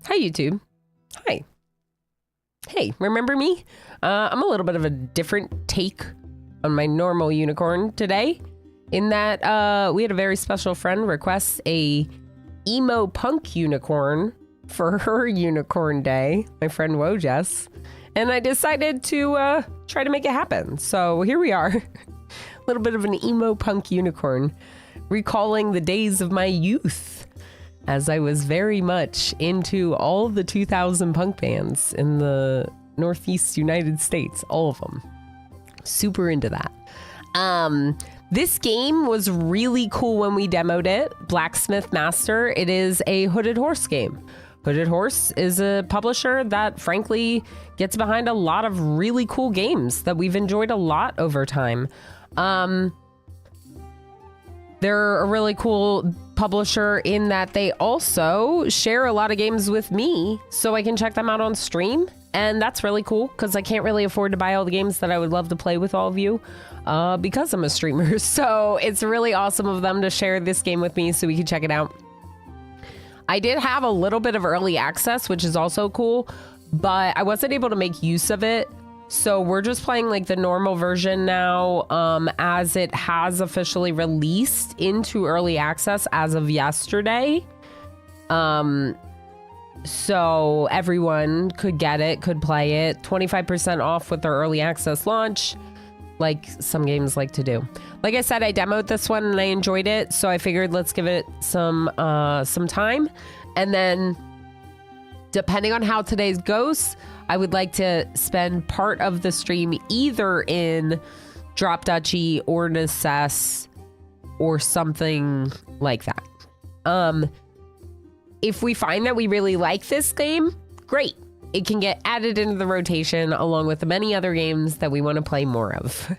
Hi, YouTube. Hi. Hey, remember me? I'm a little bit of a different take on my normal unicorn today, in that we had a very special friend request a emo punk unicorn for her unicorn day, my friend Wojess, and I decided to try to make it happen. So here we are, a little bit of an emo punk unicorn, recalling the days of my youth, as I was very much into all the 2000 punk bands in the Northeast United States, all of them. Super into that. This game was really cool when we demoed it. Blacksmith Master. It is a Hooded Horse game. Hooded Horse is a publisher that frankly gets behind a lot of really cool games that we've enjoyed a lot over time. They're a really cool publisher in that they also share a lot of games with me so I can check them out on stream. And that's really cool because I can't really afford to buy all the games that I would love to play with all of you because I'm a streamer. So it's really awesome of them to share this game with me so we can check it out. I did have a little bit of early access, which is also cool, but I wasn't able to make use of it. So we're just playing like the normal version now, as it has officially released into early access as of yesterday. So everyone could get it, could play it. 25% off with their early access launch, like some games like to do. Like I said, I demoed this one and I enjoyed it, so I figured let's give it some time. And then, depending on how today's goes, I would like to spend part of the stream either in Drop Duchy or Necess or something like that. If we find that we really like this game, great. It can get added into the rotation along with the many other games that we want to play more of.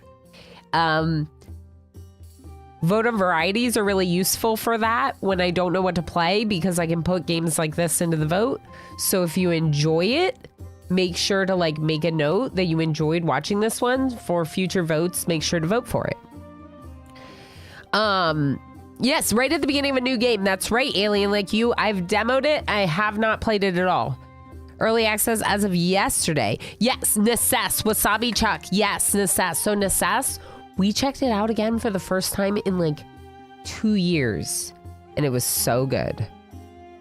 Vote on varieties are really useful for that when I don't know what to play, because I can put games like this into the vote. So if you enjoy it, make sure to like make a note that you enjoyed watching this one. For future votes, make sure to vote for it. Yes, right at the beginning of a new game. That's right, Alien Like You. I've demoed it. I have not played it at all. Early access as of yesterday. Yes, Necess. Wasabi Chuck. Yes, Necess. So Necess, we checked it out again for the first time in like 2 years. And it was so good.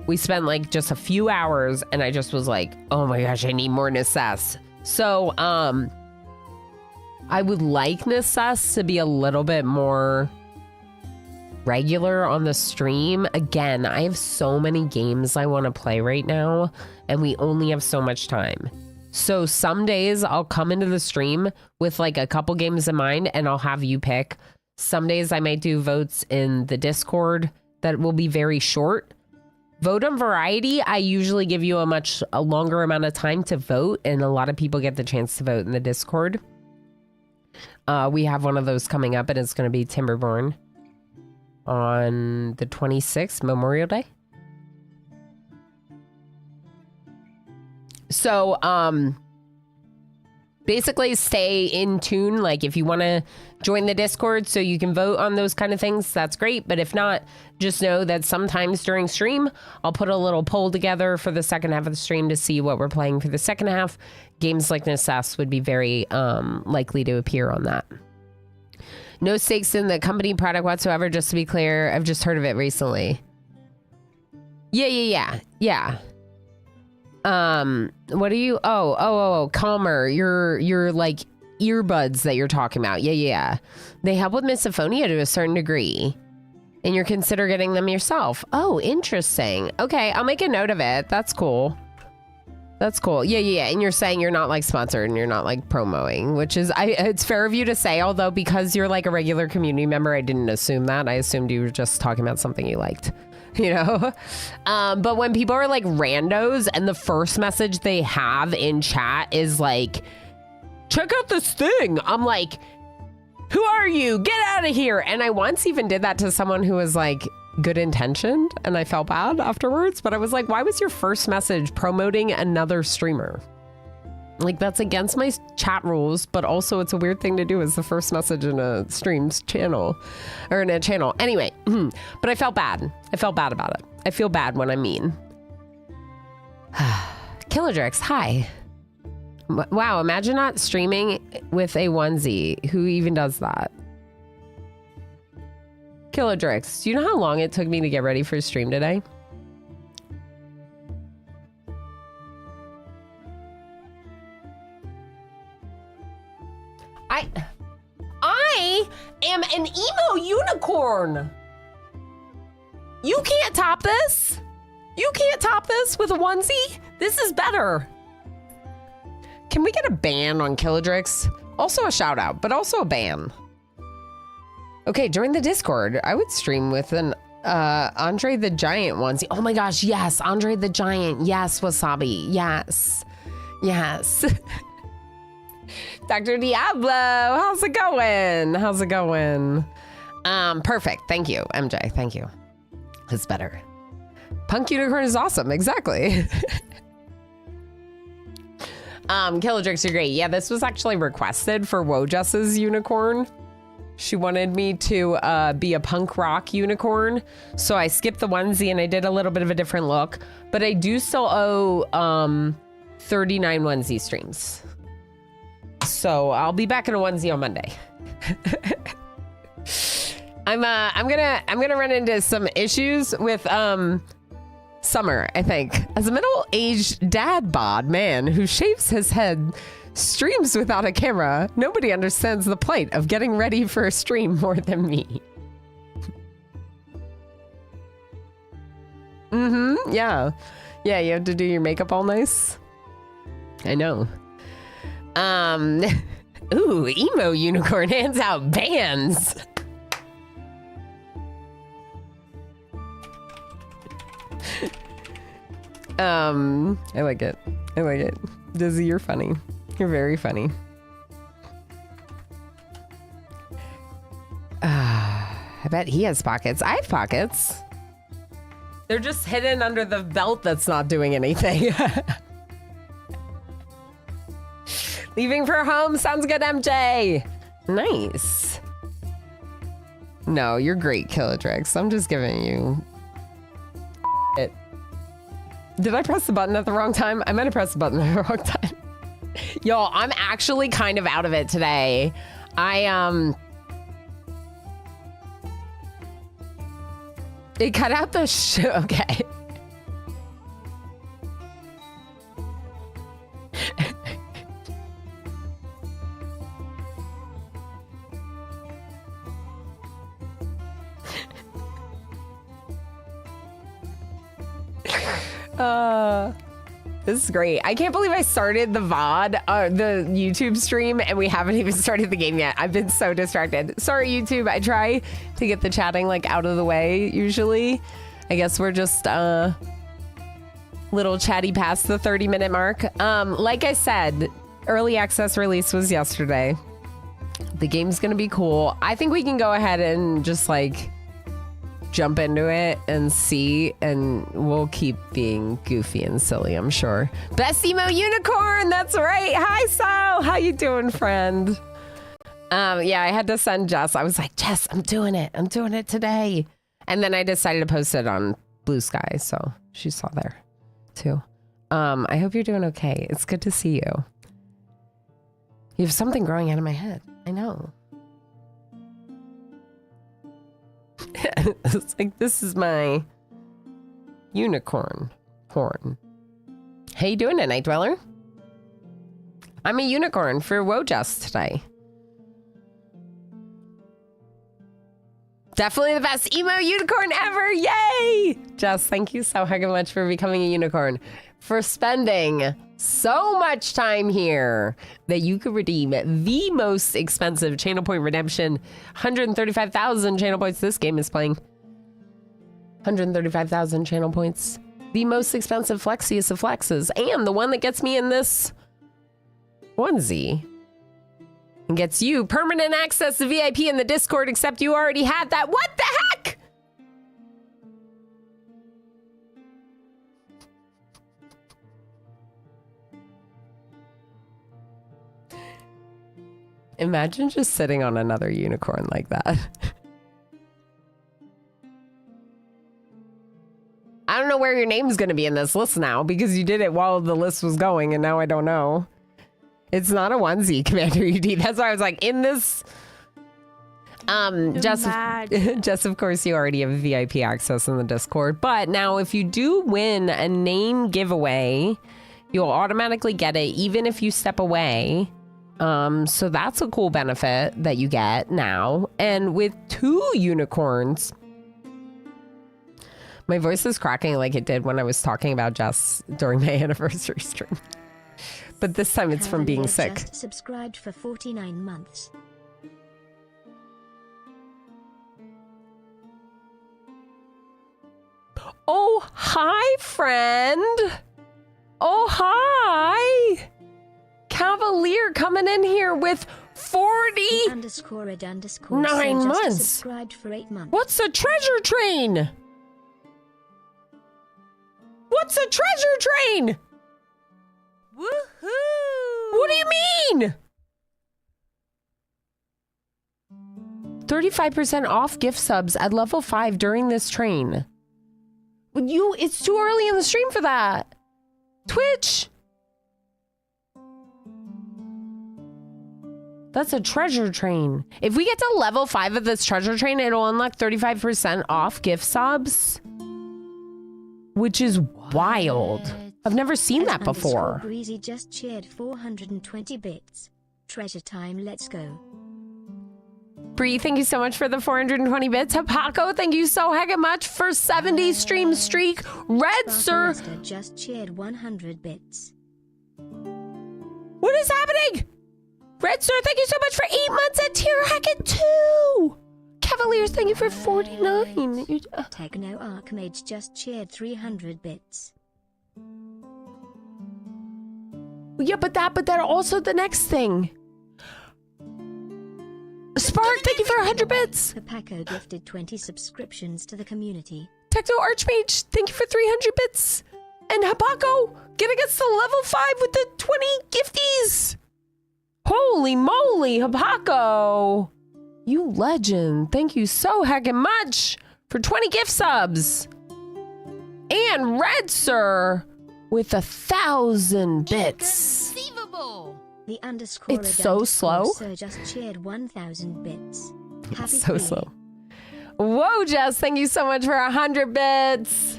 We spent like just a few hours and I just was like, oh my gosh, I need more Necess. So, I would like Necess to be a little bit more regular on the stream. Again, I have so many games I want to play right now and we only have so much time. So some days I'll come into the stream with like a couple games in mind and I'll have you pick. Some days I might do votes in the Discord that will be very short. Vote on variety, I usually give you a longer amount of time to vote, and a lot of people get the chance to vote in the Discord. We have one of those coming up and it's going to be Timberborn on the 26th, Memorial Day. So, basically stay in tune. Like if you want to join the Discord so you can vote on those kind of things, that's great. But if not, just know that sometimes during stream, I'll put a little poll together for the second half of the stream to see what we're playing for the second half. Games like Necess would be very likely to appear on that. No stakes in the company product whatsoever, just to be clear. I've just heard of it recently. Yeah. What are you? Oh, Calmer. You're like earbuds that you're talking about. Yeah. They help with misophonia to a certain degree. And you're consider getting them yourself. Oh, interesting. Okay, I'll make a note of it. That's cool. Yeah. And you're saying you're not like sponsored and you're not like promoting, which is, it's fair of you to say, although because you're like a regular community member, I didn't assume that. I assumed you were just talking about something you liked, you know? But when people are like randos and the first message they have in chat is like, check out this thing. I'm like, who are you? Get out of here. And I once even did that to someone who was like, good intentioned, and I felt bad afterwards, but I was like, why was your first message promoting another streamer? Like, that's against my chat rules, but also it's a weird thing to do as the first message in a stream's channel or in a channel. Anyway, but I felt bad. I felt bad about it. I feel bad when I'm mean. Kilodrix, hi. Wow, imagine not streaming with a onesie. Who even does that? Kilodrix, do you know how long it took me to get ready for stream today? I am an emo unicorn. You can't top this. You can't top this with a onesie. This is better. Can we get a ban on Kilodrix? Also a shout out, but also a ban. Okay, join the Discord. I would stream with an Andre the Giant onesie. Oh my gosh, yes, Andre the Giant. Yes, Wasabi. Yes. Yes. Dr. Diablo, how's it going? How's it going? Perfect. Thank you, MJ. Thank you. It's better. Punk Unicorn is awesome. Exactly. Kilodrix, you're great. Yeah, this was actually requested for Wojess's unicorn. She wanted me to be a punk rock unicorn. So I skipped the onesie and I did a little bit of a different look. But I do still owe 39 onesie streams. So I'll be back in a onesie on Monday. I'm gonna run into some issues with Summer, I think. As a middle-aged dad bod man who shaves his head, streams without a camera, nobody understands the plight of getting ready for a stream more than me. Yeah. Yeah, you have to do your makeup all nice. I know. Ooh, emo unicorn hands out bands. I like it. I like it. Dizzy, you're funny. You're very funny. I bet he has pockets. I have pockets. They're just hidden under the belt that's not doing anything. Leaving for home sounds good, MJ. Nice. No, you're great, Kilodrix. I'm just giving you it. Did I press the button at the wrong time? I might have pressed the button at the wrong time. Y'all, I'm actually kind of out of it today. It cut out the show. Okay. This is great. I can't believe I started the VOD, the YouTube stream, and we haven't even started the game yet. I've been so distracted. Sorry, YouTube. I try to get the chatting like out of the way usually. I guess we're just little chatty past the 30-minute mark. Like I said, early access release was yesterday. The game's gonna be cool. I think we can go ahead and just like jump into it and see, and we'll keep being goofy and silly, I'm sure. Best emo unicorn, that's right. Hi, Sal. How you doing, friend? Yeah, I had to send Jess. I was like, Jess, I'm doing it. I'm doing it today. And then I decided to post it on Blue Sky, so she saw there too. I hope you're doing okay. It's good to see you. You have something growing out of my head. I know. It's like, this is my unicorn horn. How you doing tonight, Dweller? I'm a unicorn for Wojess today. Definitely the best emo unicorn ever. Yay! Jess, thank you so much for becoming a unicorn. For spending so much time here that you could redeem the most expensive channel point redemption. 135,000 channel points this game is playing. 135,000 channel points. The most expensive flexiest of flexes. And the one that gets me in this onesie. And gets you permanent access to VIP in the Discord, except you already had that. What the heck? Imagine just sitting on another unicorn like that. I don't know where where your name's going to be in this list now because you did it while the list was going, and now I don't know. It's not a onesie, Commander UD. That's why I was like, in this... Jess, of course, you already have VIP access in the Discord. But now, if you do win a name giveaway, you'll automatically get it, even if you step away. So that's a cool benefit that you get now. And with 2 unicorns... My voice is cracking like it did when I was talking about Jess during my anniversary stream. But this time it's from being sick. Just subscribed for 49 months. Oh, hi, friend. Oh, hi. Cavalier coming in here with 49 months. Subscribed for 8 months. What's a treasure train? What's a treasure train? Woohoo! What do you mean? 35% off gift subs at level 5 during this train. It's too early in the stream for that. Twitch. That's a treasure train. If we get to level 5 of this treasure train, it'll unlock 35% off gift subs. Which is wild. I've never seen that before. Breezy just cheered 420 bits. Treasure time, let's go. Bree, thank you so much for the 420 bits. Hapako, thank you so heckin' much for 70 stream streak. Red Sir just cheered 100 bits. What is happening? Red Sir, thank you so much for 8 months at tier hacket 2. Cavaliers, thank you for 49. Techno Archmage just cheered 300 bits. Yeah, but that also the next thing. Spark, thank you for 100 bits. Papaco gifted 20 subscriptions to the community. Techno Archmage, thank you for 300 bits. And Hapako, getting us to level 5 with the 20 gifties. Holy moly, Hapako. You legend. Thank you so heckin' much for 20 gift subs. And Red Sir with 1,000 bits. Inconceivable. The underscore it's so slow. Sir just cheered 1,000 bits. Happy it's so slow. Whoa, Jess, thank you so much for 100 bits.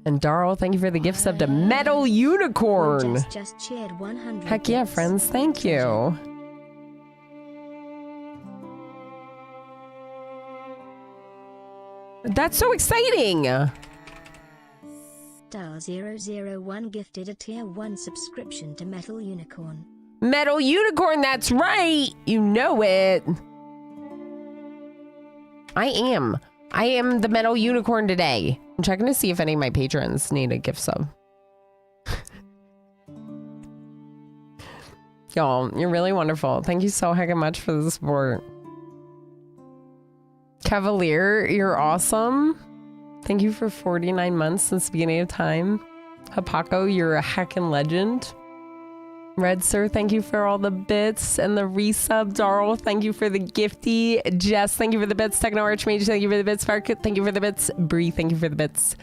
And Darl, thank you for the gift sub to Metal Unicorn. Jess just cheered 100 Heck yeah, bits. friends. Thank you. That's so exciting. Star001 gifted a tier 1 subscription to Metal Unicorn. Metal Unicorn, that's right. You know it. I am the Metal Unicorn today. I'm checking to see if any of my patrons need a gift sub. Y'all, you're really wonderful. Thank you so heckin' much for the support. Cavalier, you're awesome. Thank you for 49 months since the beginning of time. Hapako, you're a heckin' legend. Red Sir, thank you for all the bits and the resub. Darl, thank you for the gifty. Jess, thank you for the bits. Techno Archmage, thank you for the bits. Spark, thank you for the bits. Bree, thank you for the bits.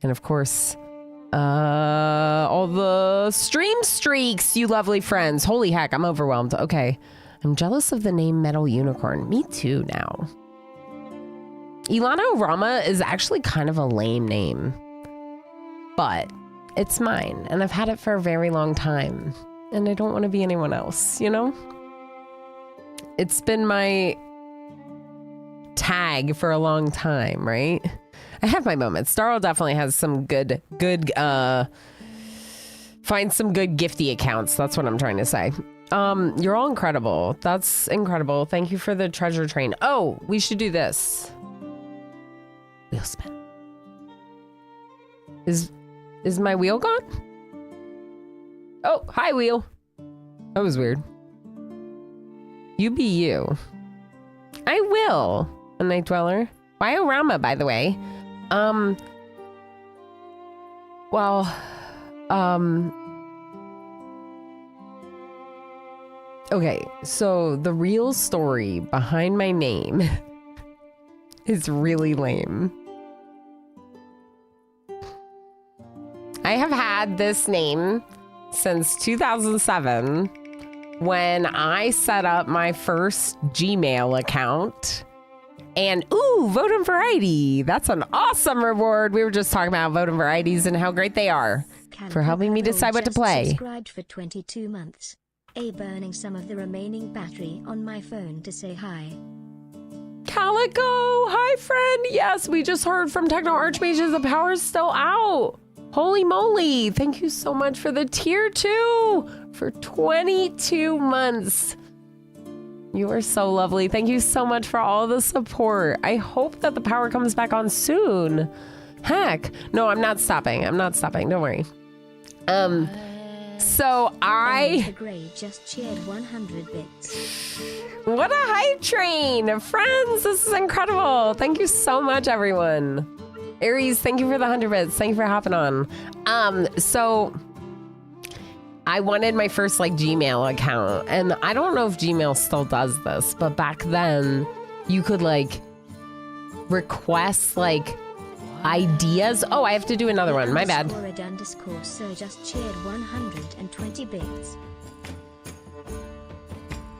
And of course, all the stream streaks, you lovely friends. Holy heck, I'm overwhelmed. Okay. I'm jealous of the name Metal Unicorn. Me too now. Ilana Rama is actually kind of a lame name, but it's mine and I've had it for a very long time and I don't want to be anyone else, you know? It's been my tag for a long time, right? I have my moments. Starl definitely has some good, find some good gifty accounts. That's what I'm trying to say. You're all incredible. That's incredible. Thank you for the treasure train. Oh, we should do this. Wheel spin. Is my wheel gone? Oh, hi wheel. That was weird. You be you. I will. A night dweller. Biorama, by the way. Okay, so the real story behind my name is really lame. had this name since 2007 when I set up my first Gmail account. And, ooh, vote and variety. That's an awesome reward. We were just talking about vote and varieties and how great they are for helping me decide what to play. Subscribed for 22 months. Burning some of the remaining battery on my phone to say hi. Calico, hi friend. Yes, we just heard from Techno Archmages. The power's still out. Holy moly. Thank you so much for the tier 2 for 22 months. You are so lovely. Thank you so much for all the support. I hope that the power comes back on soon. Heck. No, I'm not stopping. I'm not stopping. Don't worry. So The Grey just cheered 100 bits. What a hype train. Friends, this is incredible. Thank you so much, everyone. Aries, thank you for the 100 bits. Thank you for hopping on. So I wanted my first like Gmail account, and I don't know if Gmail still does this, but back then you could like request like ideas. Oh, I have to do another one. My bad. So just cheered 120 bits.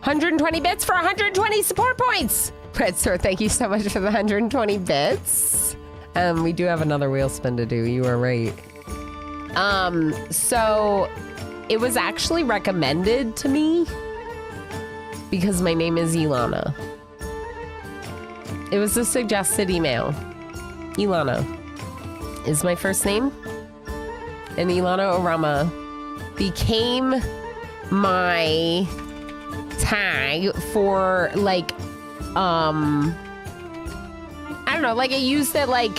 120 bits for 120 support points. Pretzer, thank you so much for the 120 bits. We do have another wheel spin to do. You are right. So it was actually recommended to me because my name is Ilana. It was a suggested email. Ilana is my first name, and Ilana Orama became my tag for like I don't know, like I used it like,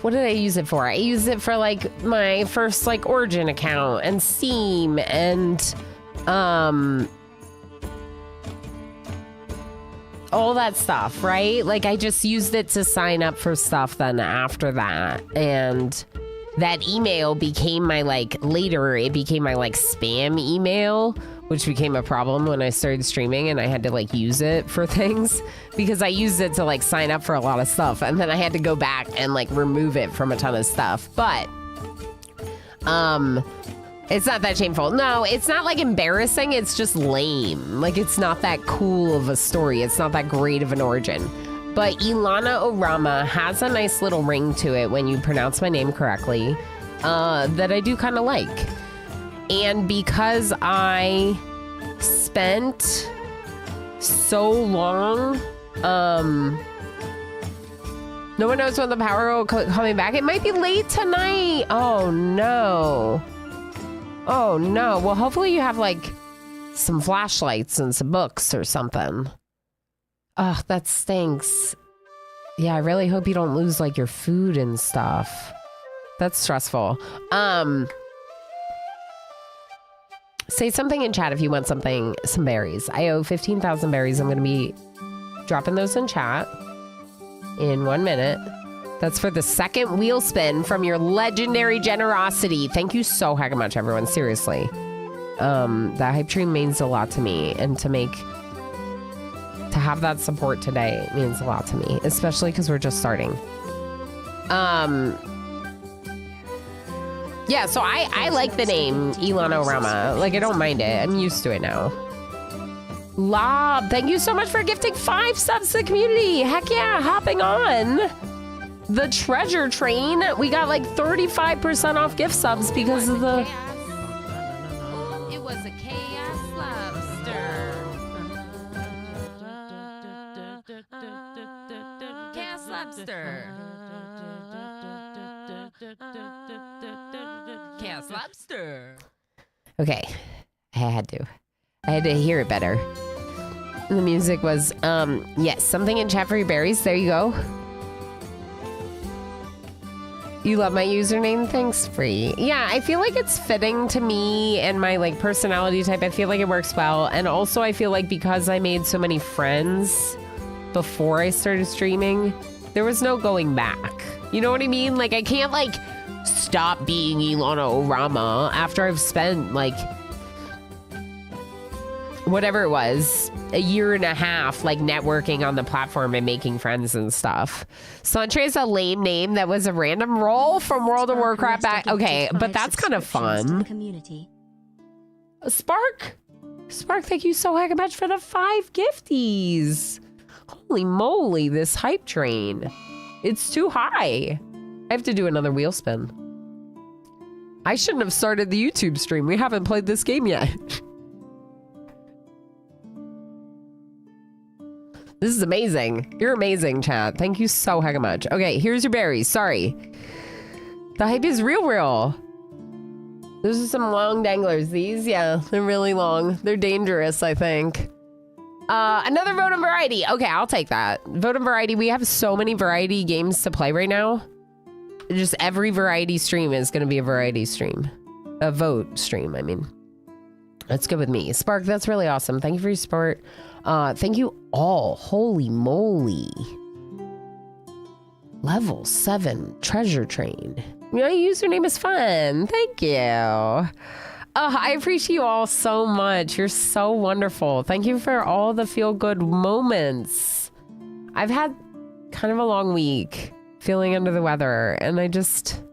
what did I use it for? I used it for like my first like Origin account and Steam and all that stuff, right? Like I just used it to sign up for stuff then after that. And that email became my like, later it became my like spam email, which became a problem when I started streaming and I had to like use it for things because I used it to like sign up for a lot of stuff. And then I had to go back and like remove it from a ton of stuff. But it's not that shameful. No, it's not like embarrassing. It's just lame. Like it's not that cool of a story. It's not that great of an origin. But Ilana Orama has a nice little ring to it when you pronounce my name correctly that I do kind of like. And because I spent so long, no one knows when the power will coming back. It might be late tonight. Oh no. Oh no. Well, hopefully you have like some flashlights and some books or something. Oh, that stinks. Yeah, I really hope you don't lose like your food and stuff. That's stressful. Say something in chat if you want some berries. I owe 15,000 berries. I'm going to be dropping those in chat in 1 minute. That's for the second wheel spin from your legendary generosity. Thank you so heck much, everyone. Seriously. That hype train means a lot to me, and to have that support today means a lot to me, especially because we're just starting. Yeah, so I like the name Ilana Orama. Like, I don't mind it. I'm used to it now. Lob, thank you so much for gifting 5 subs to the community. Heck yeah, hopping on the treasure train. We got like 35% off gift subs because of the... It was a chaos lobster. Chaos lobster. Chaos lobster. Okay, I had to hear it better. The music was, yes, something in chat for your berries. There you go. You love my username? Thanks, Free. Yeah, I feel like it's fitting to me and my like personality type. I feel like it works well. And also I feel like because I made so many friends before I started streaming, there was no going back. You know what I mean? Like I can't like stop being Ilana Orama after I've spent like whatever it was, a year and a half, like networking on the platform and making friends and stuff. Santre is a lame name that was a random roll from World of Warcraft back. Okay, but that's kind of fun. Spark, thank you so heck much for the 5 gifties. Holy moly, this hype train. It's too high. I have to do another wheel spin. I shouldn't have started the YouTube stream. We haven't played this game yet. This is amazing. You're amazing, chat. Thank you so heck much. Okay, here's your berries. Sorry. The hype is real. Those are some long danglers. These, yeah, they're really long. They're dangerous, I think. Another vote on variety. Okay, I'll take that. Vote on variety. We have so many variety games to play right now. Just every variety stream is going to be a variety stream. A vote stream, I mean. That's good with me. Spark, that's really awesome. Thank you for your support. Thank you all. Holy moly. Level 7 treasure train. My username is fun. Thank you. I appreciate you all so much. You're so wonderful. Thank you for all the feel-good moments. I've had kind of a long week, feeling under the weather, and I just,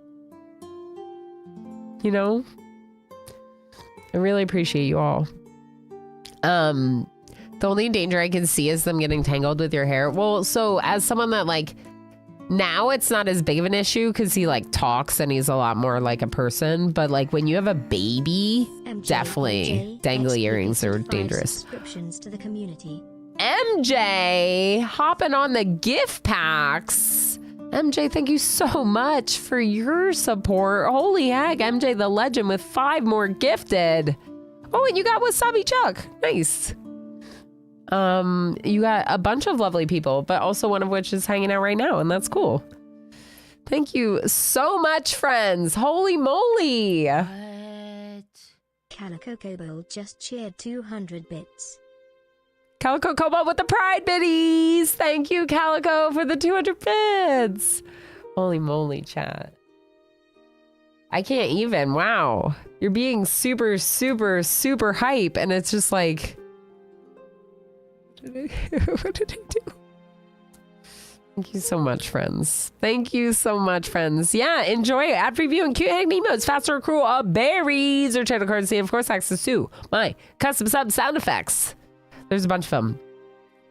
you know, I really appreciate you all. The only danger I can see is them getting tangled with your hair. Well, so as someone that like, now it's not as big of an issue because he like talks and he's a lot more like a person. But like when you have a baby, definitely dangly earrings are dangerous. Subscriptions to the community. MJ hopping on the gift packs. MJ, thank you so much for your support. Holy heck, MJ the legend with 5 more gifted. Oh, and you got Wasabi Chuck. Nice. You got a bunch of lovely people, but also one of which is hanging out right now, and that's cool. Thank you so much, friends. Holy moly. What? Calico Kobold just cheered 200 bits. Calico Cobalt with the pride biddies. Thank you, Calico, for the 200 bits. Holy moly, chat. I can't even. Wow. You're being super, super, super hype, and it's just like... What did I do? Thank you so much, friends. Thank you so much, friends. Yeah, enjoy it. Ad preview and cute hang emotes, faster accrual of berries or channel cards, and of course access to my custom sub sound effects. There's a bunch of them.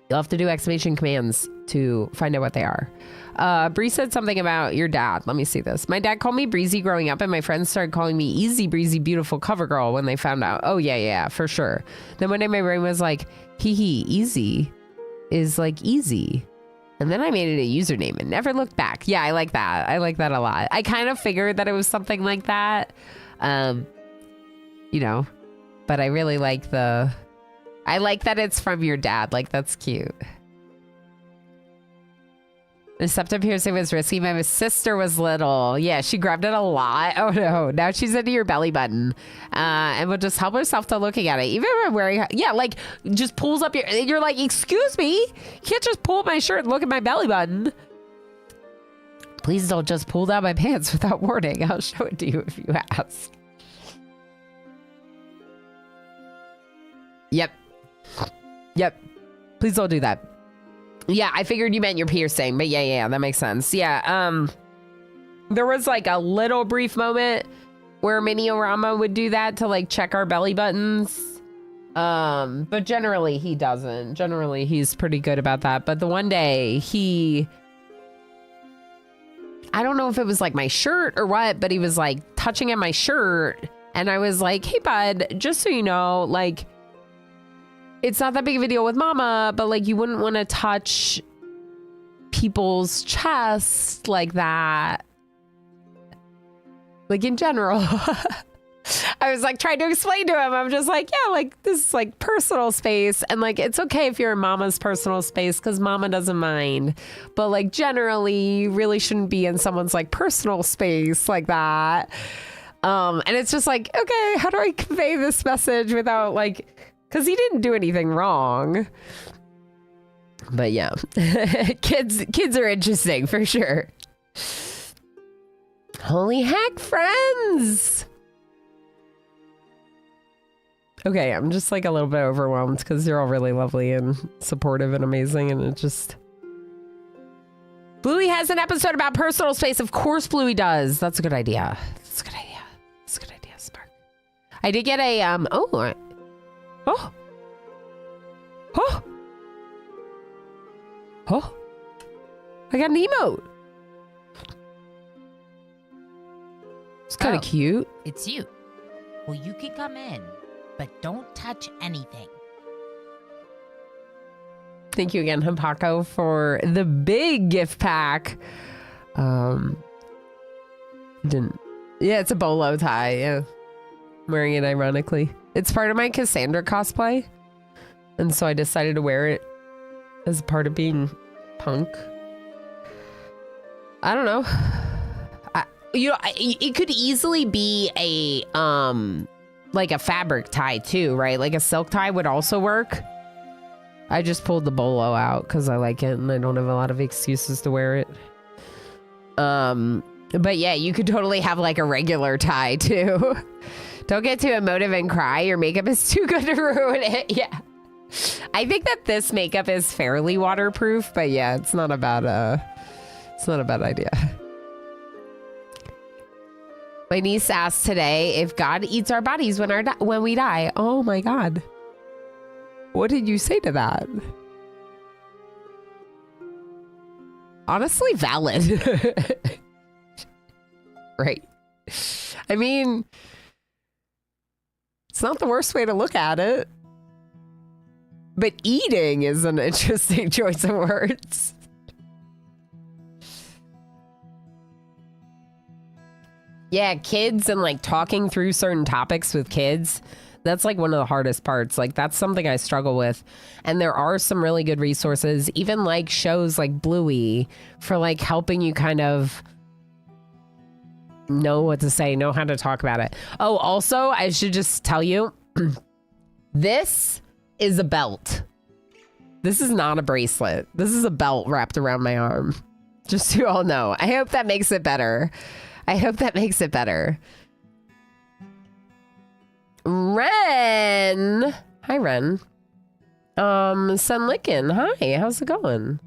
You'll have to do exclamation commands to find out what they are. Bree said something about your dad. Let me see this. My dad called me Breezy growing up, and my friends started calling me Easy Breezy Beautiful Cover Girl when they found out. Oh, yeah, for sure. Then one day my brain was like, hee, easy is like easy. And then I made it a username and never looked back. Yeah, I like that. I like that a lot. I kind of figured that it was something like that. You know, but I really like I like that it's from your dad. Like, that's cute. The septum piercing was risky. My sister was little. Yeah, she grabbed it a lot. Oh no, now she's into your belly button. And will just help herself to looking at it. Even if I'm wearing, yeah, like just pulls up you're like, excuse me, you can't just pull up my shirt and look at my belly button. Please don't just pull down my pants without warning. I'll show it to you if you ask. Yep. Please don't do that. Yeah, I figured you meant your piercing, but yeah, that makes sense. Yeah, there was like a little brief moment where Mini-Orama would do that to like check our belly buttons. But generally he doesn't. Generally he's pretty good about that. But the one day I don't know if it was like my shirt or what, but he was like touching at my shirt and I was like, hey bud, just so you know, like, it's not that big of a deal with mama, but like you wouldn't want to touch people's chest like that. Like in general. I was like trying to explain to him. I'm just like, yeah, like this is like personal space. And like, it's okay if you're in mama's personal space because mama doesn't mind. But like generally you really shouldn't be in someone's like personal space like that. And it's just like, okay, how do I convey this message without like, because he didn't do anything wrong. But yeah, kids are interesting for sure. Holy heck, friends. Okay, I'm just like a little bit overwhelmed because you're all really lovely and supportive and amazing, and it just... Bluey has an episode about personal space. Of course Bluey does. That's a good idea. That's a good idea. That's a good idea, Spark. I did get a, oh. I got an emote. It's kind of cute. It's you. Well, you can come in, but don't touch anything. Thank you again, Hapako, for the big gift pack. Yeah, it's a bolo tie. Yeah, I'm wearing it ironically. It's part of my Cassandra cosplay, and so I decided to wear it as part of being punk. I don't know. It could easily be a like a fabric tie too, right? Like a silk tie would also work. I just pulled the bolo out because I like it and I don't have a lot of excuses to wear it. But yeah, you could totally have like a regular tie too. Don't get too emotive and cry. Your makeup is too good to ruin it. Yeah. I think that this makeup is fairly waterproof, but yeah, it's not a bad idea. My niece asked today if God eats our bodies when we die. Oh my God. What did you say to that? Honestly, valid. Right. I mean, it's not the worst way to look at it. But eating is an interesting choice of words. Yeah, kids and like talking through certain topics with kids. That's like one of the hardest parts. Like that's something I struggle with. And there are some really good resources, even like shows like Bluey for like helping you kind of know what to say, know how to talk about it. Oh, also, I should just tell you, this is a belt. This is not a bracelet. This is a belt wrapped around my arm. Just so you all know. I hope that makes it better. I hope that makes it better. Ren. Hi, Ren. Sunlickin. Hi, how's it going?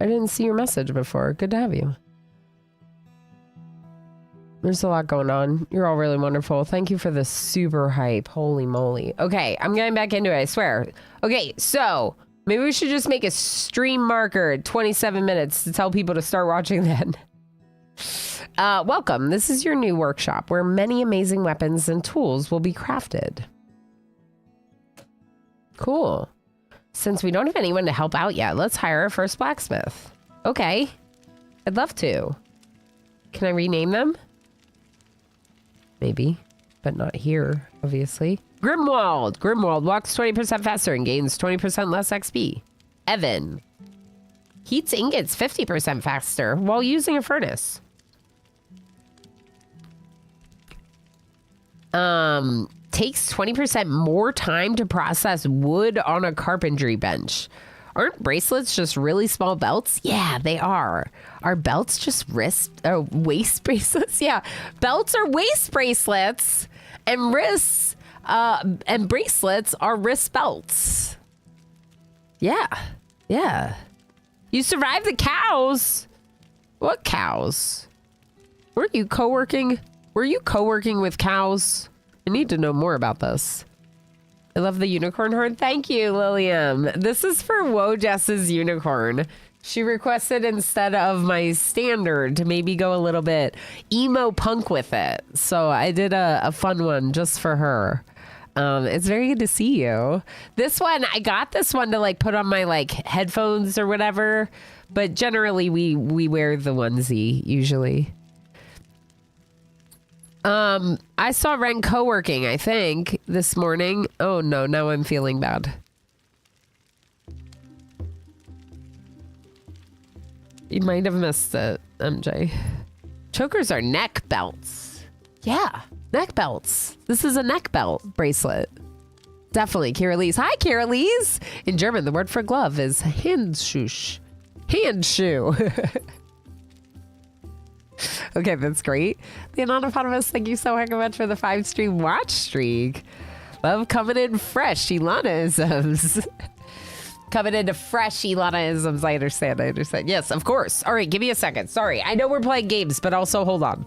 I didn't see your message before. Good to have you. There's a lot going on. You're all really wonderful. Thank you for the super hype. Holy moly. Okay, I'm getting back into it, I swear. Okay, so maybe we should just make a stream marker at 27 minutes to tell people to start watching then. Welcome. This is your new workshop where many amazing weapons and tools will be crafted. Cool. Since we don't have anyone to help out yet, let's hire our first blacksmith. Okay. I'd love to. Can I rename them? Maybe, but not here, obviously. Grimwald. Grimwald walks 20% faster and gains 20% less XP. Evan. Heats ingots 50% faster while using a furnace. Takes 20% more time to process wood on a carpentry bench. Aren't bracelets just really small belts? Yeah, they are. Are belts just waist bracelets? Yeah, belts are waist bracelets, and wrists and bracelets are wrist belts. Yeah, yeah. You survived the cows. What cows? Were you co-working with cows? I need to know more about this. I love the unicorn horn. Thank you, Lilium. This is for Wojess's unicorn. She requested instead of my standard to maybe go a little bit emo punk with it. So I did a fun one just for her. It's very good to see you. This one, I got this one to like put on my like headphones or whatever. But generally we wear the onesie usually. I saw Ren co-working, I think, this morning. Oh no, now I'm feeling bad. You might have missed it, MJ. Chokers are neck belts. Yeah, neck belts. This is a neck belt bracelet. Definitely, Kiralise. Hi, Kiralise. In German, the word for glove is Handschuh. Handschuh. Okay, that's great. The Anonymous, thank you so very much for the 5-stream watch streak. Love coming in fresh Ilana-isms. Coming into fresh Ilana-isms. I understand. Yes, of course. All right, give me a second. Sorry. I know we're playing games, but also hold on.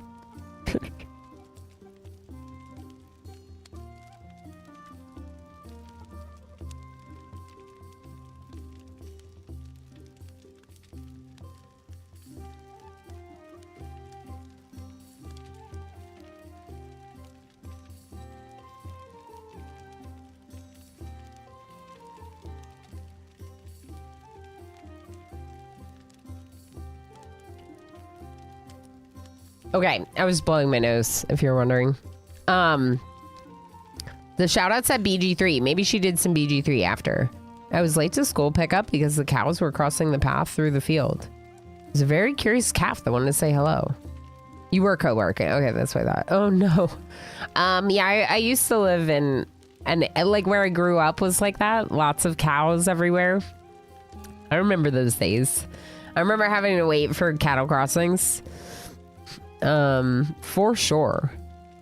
Okay, I was blowing my nose, if you're wondering. The shout-out said BG3. Maybe she did some BG3 after. I was late to school pickup because the cows were crossing the path through the field. It was a very curious calf that wanted to say hello. You were co-working. Okay, that's what I thought. Oh, no. Yeah, I used to live in... And like where I grew up was like that. Lots of cows everywhere. I remember those days. I remember having to wait for cattle crossings. For sure.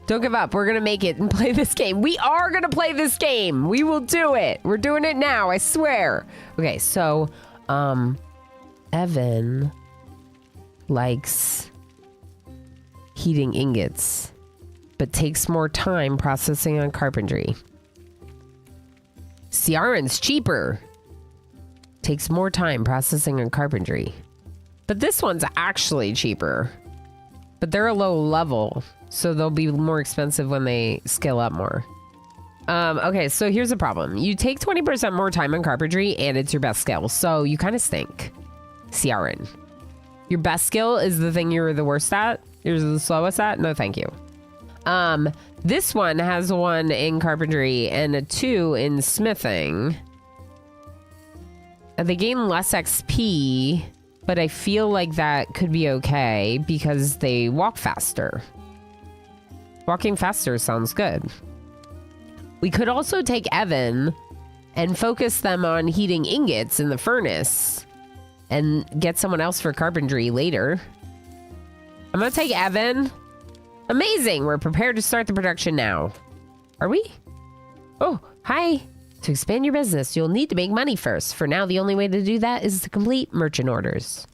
Don't give up. We're gonna make it and play this game. We are gonna play this game. We will do it. We're doing it now, I swear. Okay, so Evan likes heating ingots, but takes more time processing on carpentry. Ciaran's cheaper. Takes more time processing on carpentry. But this one's actually cheaper. But they're a low level, so they'll be more expensive when they scale up more. Okay, so here's the problem. You take 20% more time on carpentry, and it's your best skill, so you kind of stink. Ciaran. Your best skill is the thing you're the worst at? You're the slowest at? No, thank you. This one has 1 in carpentry and a 2 in smithing. And they gain less XP... But I feel like that could be okay because they walk faster. Walking faster sounds good. We could also take Evan and focus them on heating ingots in the furnace and get someone else for carpentry later. I'm gonna take Evan. Amazing! We're prepared to start the production now. Are we? Oh, hi. To expand your business, you'll need to make money first. For now, the only way to do that is to complete merchant orders.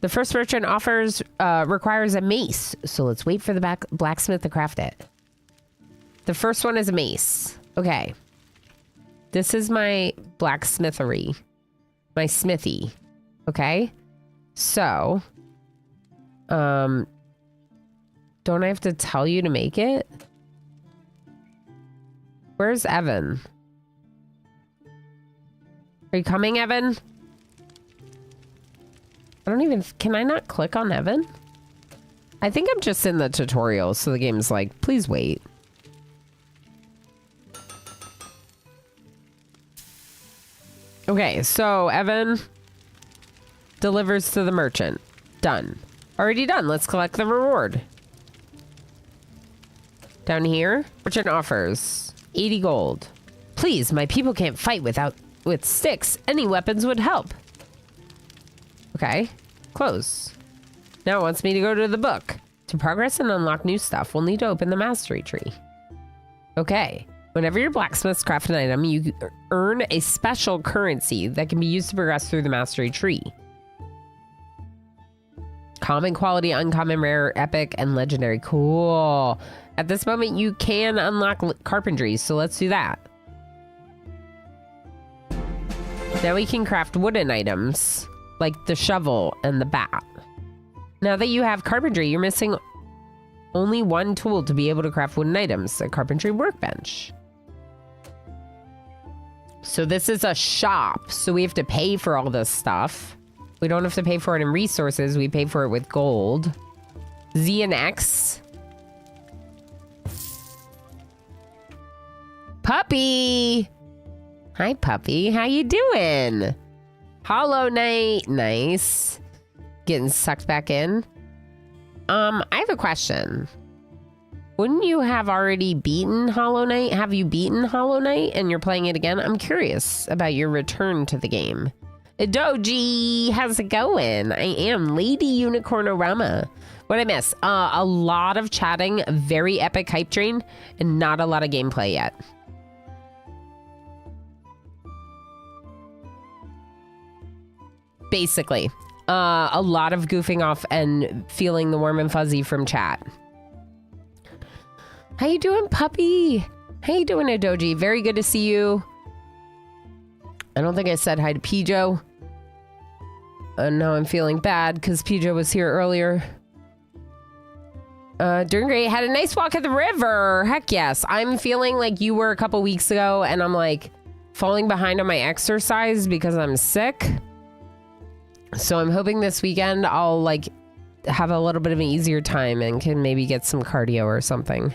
The first merchant requires a mace, so let's wait for the blacksmith to craft it. The first one is a mace. Okay. This is my blacksmithery. My smithy. Okay? So, don't I have to tell you to make it? Where's Evan? Are you coming, Evan? I don't even... Can I not click on Evan? I think I'm just in the tutorial, so the game's like, please wait. Okay, so Evan delivers to the merchant. Done. Already done. Let's collect the reward. Down here, merchant offers 80 gold. Please, my people can't fight with sticks. Any weapons would help. Okay, close. Now it wants me to go to the book. To progress and unlock new stuff, we'll need to open the mastery tree. Okay. Whenever your blacksmiths craft an item, you earn a special currency that can be used to progress through the mastery tree. Common, quality, uncommon, rare, epic, and legendary. Cool. At this moment, you can unlock carpentry, so let's do that. Now we can craft wooden items, like the shovel and the bat. Now that you have carpentry, you're missing only one tool to be able to craft wooden items, a carpentry workbench. So this is a shop, so we have to pay for all this stuff. We don't have to pay for it in resources, we pay for it with gold. Z and X. Puppy! Hi, puppy. How you doing? Hollow Knight. Nice. Getting sucked back in. I have a question. Wouldn't you have already beaten Hollow Knight? Have you beaten Hollow Knight and you're playing it again? I'm curious about your return to the game. Doji, how's it going? I am Lady Unicornorama. What'd I miss? A lot of chatting, very epic hype train, and not a lot of gameplay yet. Basically, a lot of goofing off and feeling the warm and fuzzy from chat. How you doing, puppy? How you doing, Adoji? Very good to see you. I don't think I said hi to Pijo. And now I'm feeling bad because Pijo was here earlier. Doing great. Had a nice walk at the river. Heck yes. I'm feeling like you were a couple weeks ago and I'm like falling behind on my exercise because I'm sick. So I'm hoping this weekend I'll like have a little bit of an easier time and can maybe get some cardio or something.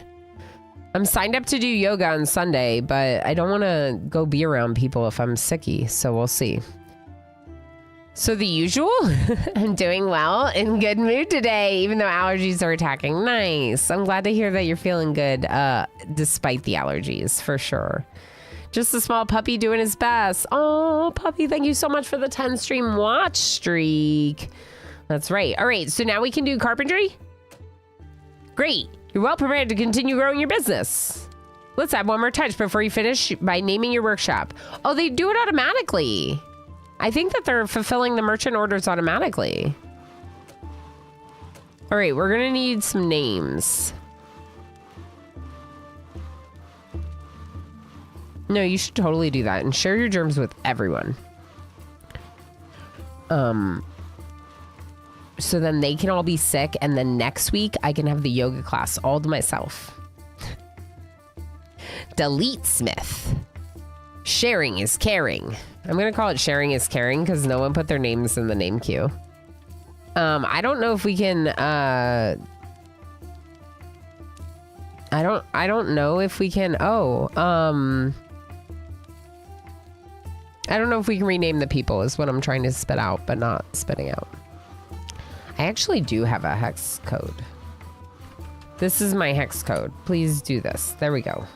I'm signed up to do yoga on Sunday, but I don't want to go be around people if I'm sicky, so we'll see. So the usual, I'm doing well, in good mood today, even though allergies are attacking. Nice. I'm glad to hear that you're feeling good, despite the allergies, for sure. Just a small puppy doing his best. Oh, puppy, thank you so much for the 10 stream watch streak. That's right. All right, so now we can do carpentry. Great. You're well prepared to continue growing your business. Let's add one more touch before you finish by naming your workshop. Oh, they do it automatically. I think that they're fulfilling the merchant orders automatically. All right, we're gonna need some names. No, you should totally do that and share your germs with everyone. So then they can all be sick, and then next week I can have the yoga class all to myself. Delete Smith. Sharing is caring. I'm gonna call it sharing is caring because no one put their names in the name queue. I don't know if we can. I don't know if we can. I don't know if we can rename the people. Is what I'm trying to spit out, but not spitting out. I actually do have a hex code. This is my hex code. Please do this. There we go.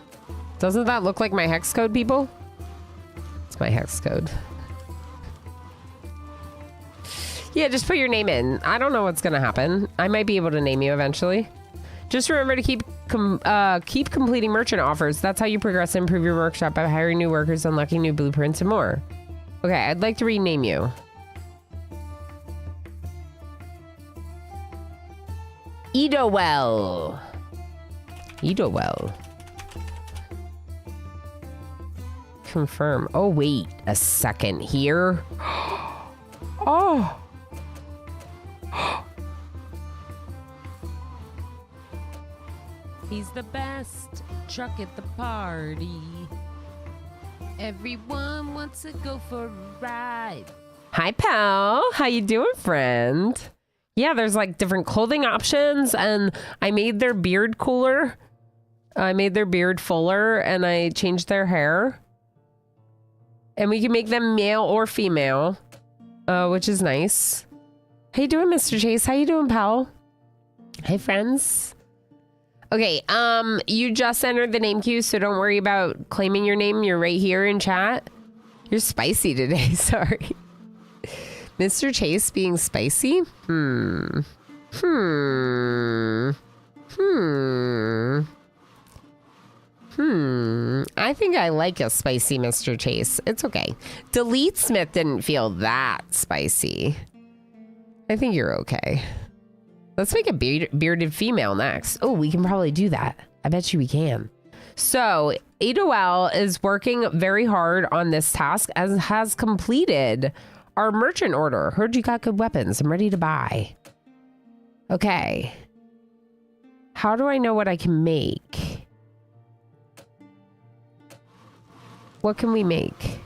Doesn't that look like my hex code, people? It's my hex code. Yeah, just put your name in. I don't know what's gonna happen. I might be able to name you eventually. Just remember to keep completing merchant offers. That's how you progress and improve your workshop by hiring new workers, unlocking new blueprints, and more. Okay, I'd like to rename you. Idowell. Idowell. Confirm. Oh, wait a second here. Oh. He's the best truck at the party. Everyone wants to go for a ride. Hi, pal. How you doing, friend? Yeah, there's like different clothing options, and I made their beard cooler. I made their beard fuller, and I changed their hair. And we can make them male or female, which is nice. How you doing, Mr. Chase? How you doing, pal? Hey, friends. Okay, you just entered the name queue, so don't worry about claiming your name. You're right here in chat. You're spicy today, sorry. Mr. Chase being spicy? I think I like a spicy Mr. Chase. It's okay. Delete Smith didn't feel that spicy. I think you're okay. Let's make a bearded female next. Oh, we can probably do that. I bet you we can. So, Idowell is working very hard on this task as has completed our merchant order. Heard you got good weapons. I'm ready to buy. Okay. How do I know what I can make? What can we make?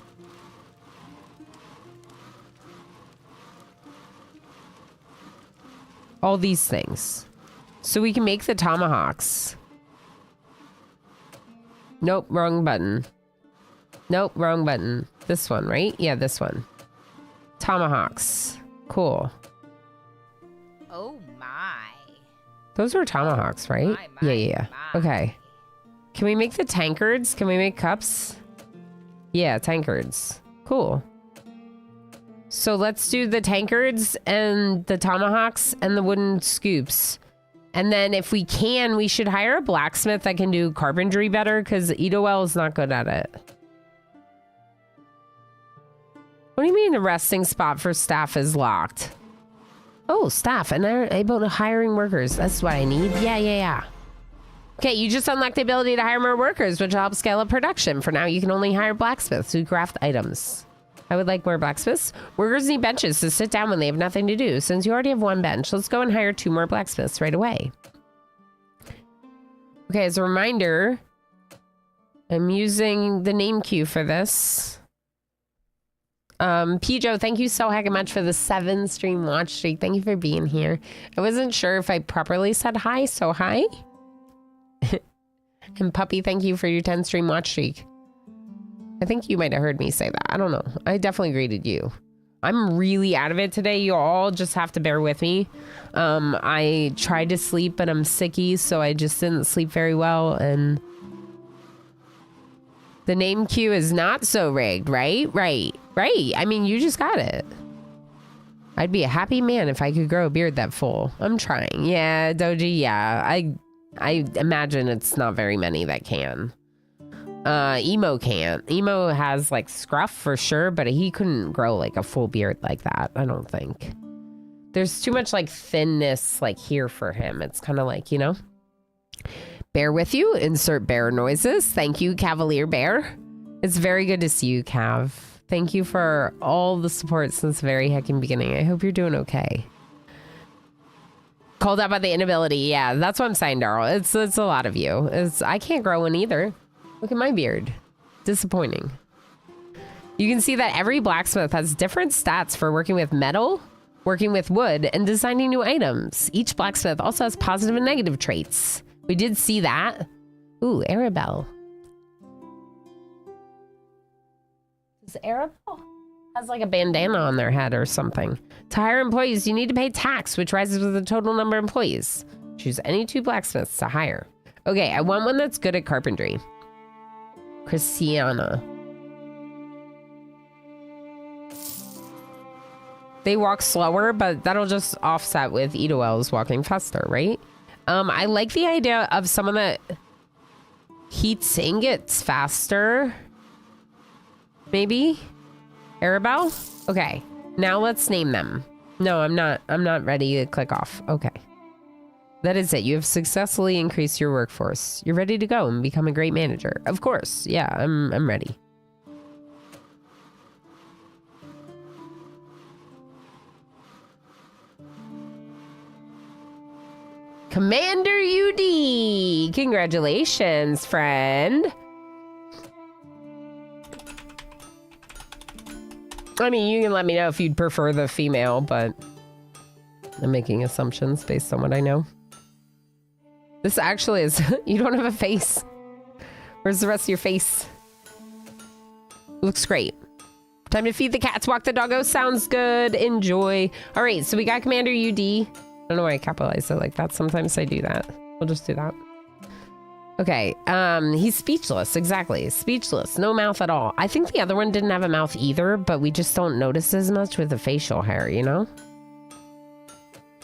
All these things. So we can make the tomahawks. Nope, wrong button. Nope, wrong button. This one, right? Yeah, this one. Tomahawks. Cool. Oh my. Those were tomahawks, right? Yeah. Okay. Can we make the tankards? Can we make cups? Yeah, tankards. Cool. So let's do the tankards and the tomahawks and the wooden scoops. And then if we can, we should hire a blacksmith that can do carpentry better because Idowell is not good at it. What do you mean the resting spot for staff is locked? Oh, staff, and they're able to hiring workers. That's what I need. Yeah. Okay, you just unlocked the ability to hire more workers, which will help scale up production. For now, you can only hire blacksmiths who craft items. I would like more blacksmiths. Workers need benches to sit down when they have nothing to do. Since you already have one bench, let's go and hire 2 more blacksmiths right away. Okay, as a reminder, I'm using the name queue for this. Pijo, thank you so heckin' much for the 7 stream watch streak. Thank you for being here. I wasn't sure if I properly said hi, so hi. And Puppy, thank you for your 10 stream watch streak. I think you might have heard me say that. I don't know. I definitely greeted you. I'm really out of it today. You all just have to bear with me. I tried to sleep, but I'm sicky, so I just didn't sleep very well. And the name queue is not so rigged, right? Right. I mean, you just got it. I'd be a happy man if I could grow a beard that full. I'm trying. Yeah, Doji, yeah. I imagine it's not very many that can. Emo can't. Emo has like scruff for sure, but he couldn't grow like a full beard like that, I don't think. There's too much like thinness like here for him. It's kind of like, you know. Bear with you. Insert bear noises. Thank you, Cavalier Bear. It's very good to see you, Cav. Thank you for all the support since the very heckin' beginning. I hope you're doing okay. Called out by the inability. Yeah, that's what I'm saying, Darryl. It's a lot of you. I can't grow one either. Look at my beard. Disappointing. You can see that every blacksmith has different stats for working with metal, working with wood, and designing new items. Each blacksmith also has positive and negative traits. We did see that. Ooh, Arabelle. Is Arabelle has like a bandana on their head or something. To hire employees, you need to pay tax, which rises with the total number of employees. Choose any 2 blacksmiths to hire. Okay, I want one that's good at carpentry. Christiana. They walk slower, but that'll just offset with Idowell's walking faster, right? I like the idea of someone that heats ingots faster. Maybe? Arabelle? Okay. Now let's name them. No, I'm not ready to click off. Okay. That is it. You have successfully increased your workforce. You're ready to go and become a great manager. Of course. Yeah, I'm ready. Commander UD! Congratulations, friend. I mean, you can let me know if you'd prefer the female, but I'm making assumptions based on what I know. This actually is... You don't have a face. Where's the rest of your face? Looks great. Time to feed the cats, walk the doggo. Sounds good. Enjoy. All right, so we got Commander UD. I don't know why I capitalized it like that. Sometimes I do that. We'll just do that. Okay, he's speechless. Exactly. Speechless. No mouth at all. I think the other one didn't have a mouth either, but we just don't notice as much with the facial hair, you know?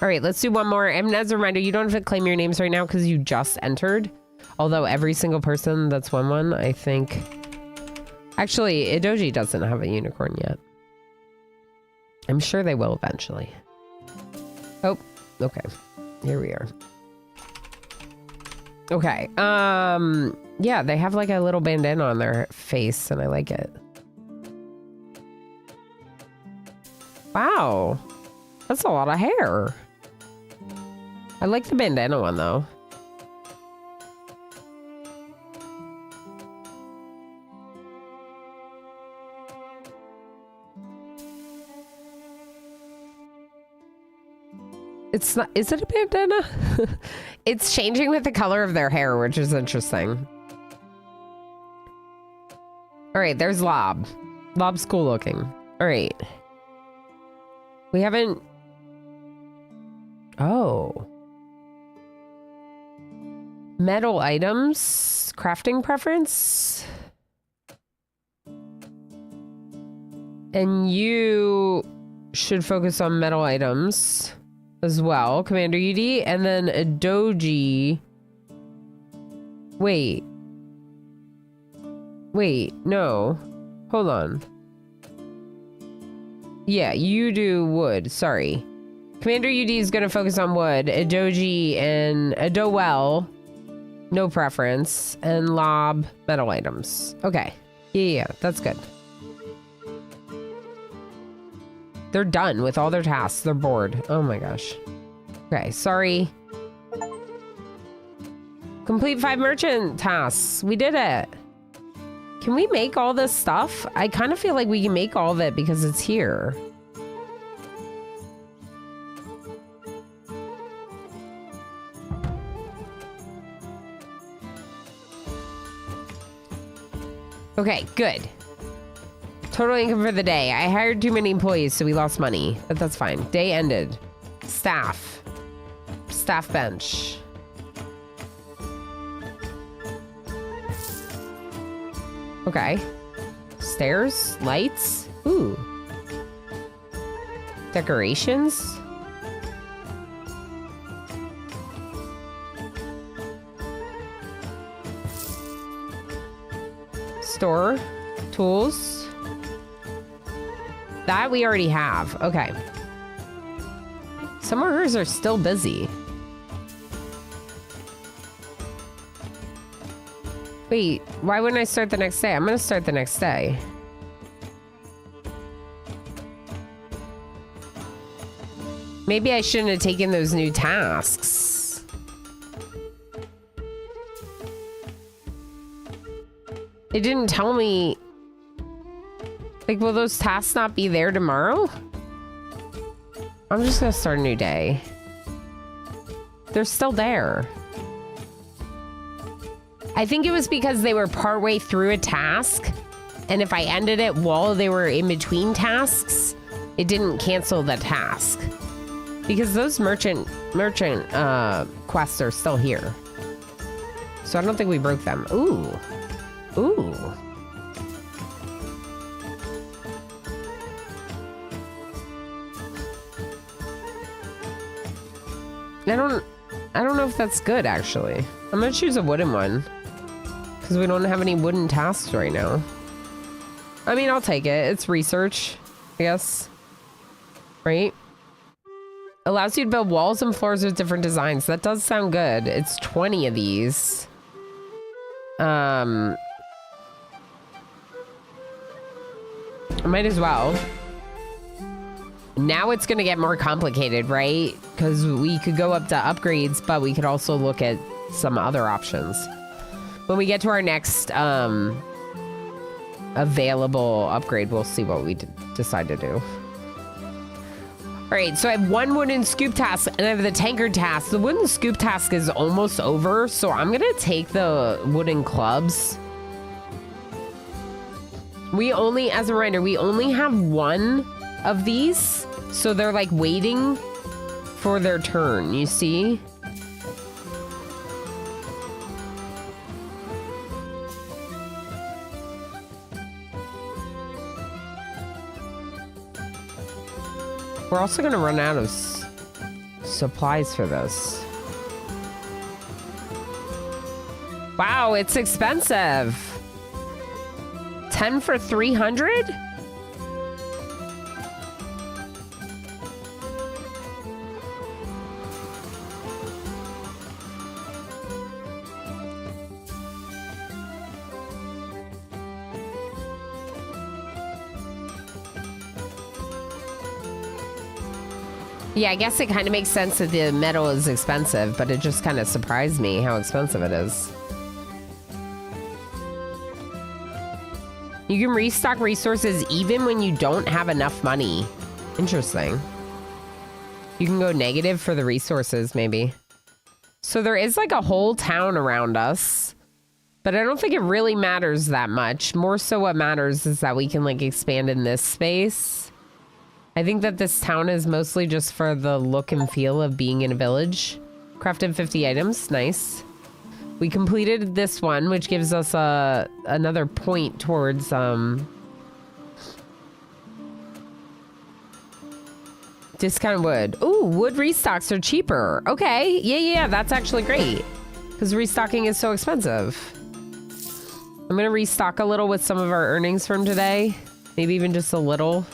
All right, let's do one more. And as a reminder, you don't have to claim your names right now because you just entered. Although every single person that's won one, I think... Actually, Idoji doesn't have a unicorn yet. I'm sure they will eventually. Oh, okay. Here we are. Okay. Yeah, they have like a little bandana on their face and I like it. Wow. That's a lot of hair. I like the bandana one though. It's not, is it a bandana? It's changing with the color of their hair, which is interesting. All right, there's Lob. Lob's cool looking. All right. We haven't... Oh. Metal items. Crafting preference. And you... should focus on metal items as well. Commander UD, and then a doji. Wait, no. Hold on. Yeah, you do wood. Sorry. Commander UD is going to focus on wood. A doji and a dowell. No preference. And lob metal items. Okay. Yeah, that's good. They're done with all their tasks. They're bored. Oh my gosh. Okay, sorry. Complete 5 merchant tasks. We did it. Can we make all this stuff? I kind of feel like we can make all of it because it's here. Okay, good. Total income for the day. I hired too many employees, so we lost money. But that's fine. Day ended. Staff. Staff bench. Okay. Stairs. Lights. Ooh. Decorations. Store. Tools. That we already have. Okay. Some workers are still busy. Wait, why wouldn't I start the next day? I'm gonna start the next day. Maybe I shouldn't have taken those new tasks. It didn't tell me. Like, will those tasks not be there tomorrow? I'm just gonna start a new day. They're still there. I think it was because they were partway through a task, and if I ended it while they were in between tasks, it didn't cancel the task. Because those merchant quests are still here. So I don't think we broke them. Ooh. Ooh. I don't know if that's good, actually. I'm gonna choose a wooden one. Because we don't have any wooden tasks right now. I mean, I'll take it. It's research, I guess. Right? Allows you to build walls and floors with different designs. That does sound good. It's 20 of these. I might as well. Now it's gonna get more complicated, right? Because we could go up to upgrades, but we could also look at some other options. When we get to our next available upgrade, we'll see what we decide to do. All right, so I have one wooden scoop task and I have the tankard task. The wooden scoop task is almost over, so I'm gonna take the wooden clubs. We only, as a reminder, we only have one of these, so they're like waiting for their turn, you see? We're also gonna run out of supplies for this. Wow, it's expensive. 10 for 300? Yeah, I guess it kind of makes sense that the metal is expensive, but it just kind of surprised me how expensive it is. You can restock resources even when you don't have enough money. Interesting. You can go negative for the resources, maybe. So there is like a whole town around us, but I don't think it really matters that much. More so what matters is that we can like expand in this space. I think that this town is mostly just for the look and feel of being in a village. Crafted 50 items, nice. We completed this one, which gives us another point towards Discount wood. Ooh, wood restocks are cheaper. Okay. Yeah, that's actually great. Because restocking is so expensive. I'm going to restock a little with some of our earnings from today. Maybe even just a little.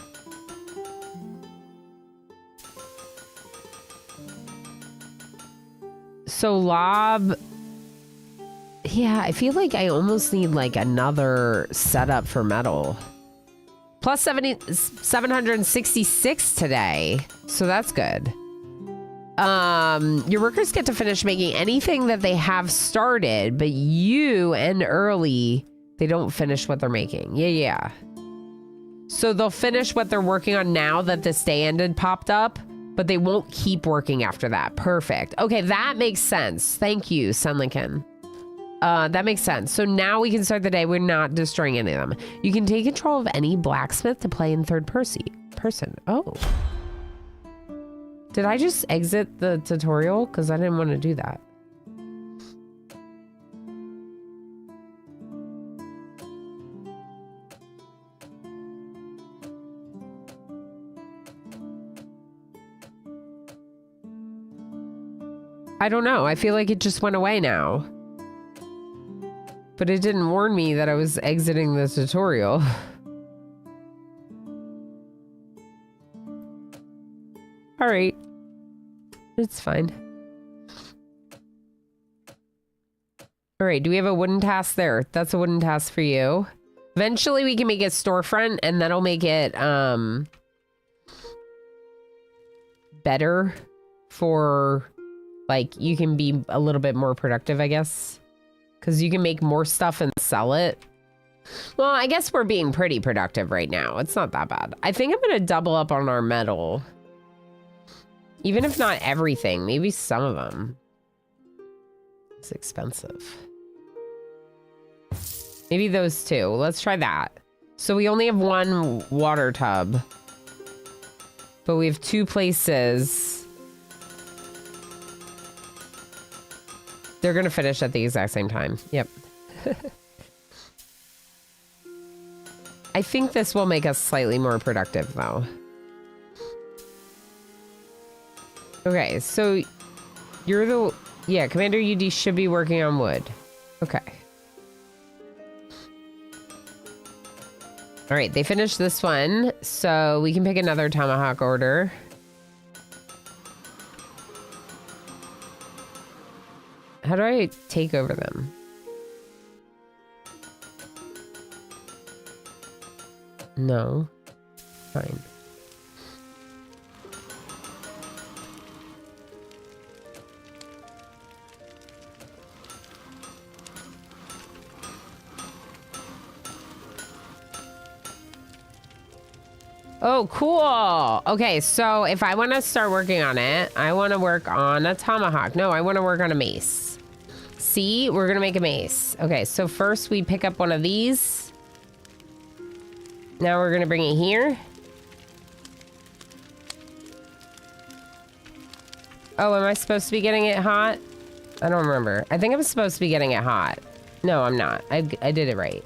So lob. Yeah, I feel like I almost need like another setup for metal. Plus 766 today. So that's good. Your workers get to finish making anything that they have started, but you end early. They don't finish what they're making. Yeah. So they'll finish what they're working on now that this day ended popped up, but they won't keep working after that. Perfect. Okay, that makes sense. Thank you, Sun Lincoln. That makes sense. So now we can start the day. We're not destroying any of them. You can take control of any blacksmith to play in third person. Oh. Did I just exit the tutorial? Because I didn't want to do that. I don't know. I feel like it just went away now. But it didn't warn me that I was exiting the tutorial. All right. It's fine. All right. Do we have a wooden task there? That's a wooden task for you. Eventually we can make it storefront and that'll make it better for like you can be a little bit more productive, I guess. Because you can make more stuff and sell it. Well, I guess we're being pretty productive right now. It's not that bad. I think I'm going to double up on our metal. Even if not everything, maybe some of them. It's expensive. Maybe those two. Let's try that. So we only have one water tub. But we have two places. They're going to finish at the exact same time. Yep. I think this will make us slightly more productive, though. Okay, so you're the... Yeah, Commander UD should be working on wood. Okay. All right, they finished this one, so we can pick another tomahawk order. How do I take over them? No. Fine. Oh, cool. Okay, so if I want to start working on it, I want to work on a tomahawk. No, I want to work on a mace. See, we're going to make a mace. Okay, so first we pick up one of these. Now we're going to bring it here. Oh, am I supposed to be getting it hot? I don't remember. I think I'm supposed to be getting it hot. No, I'm not. I did it right.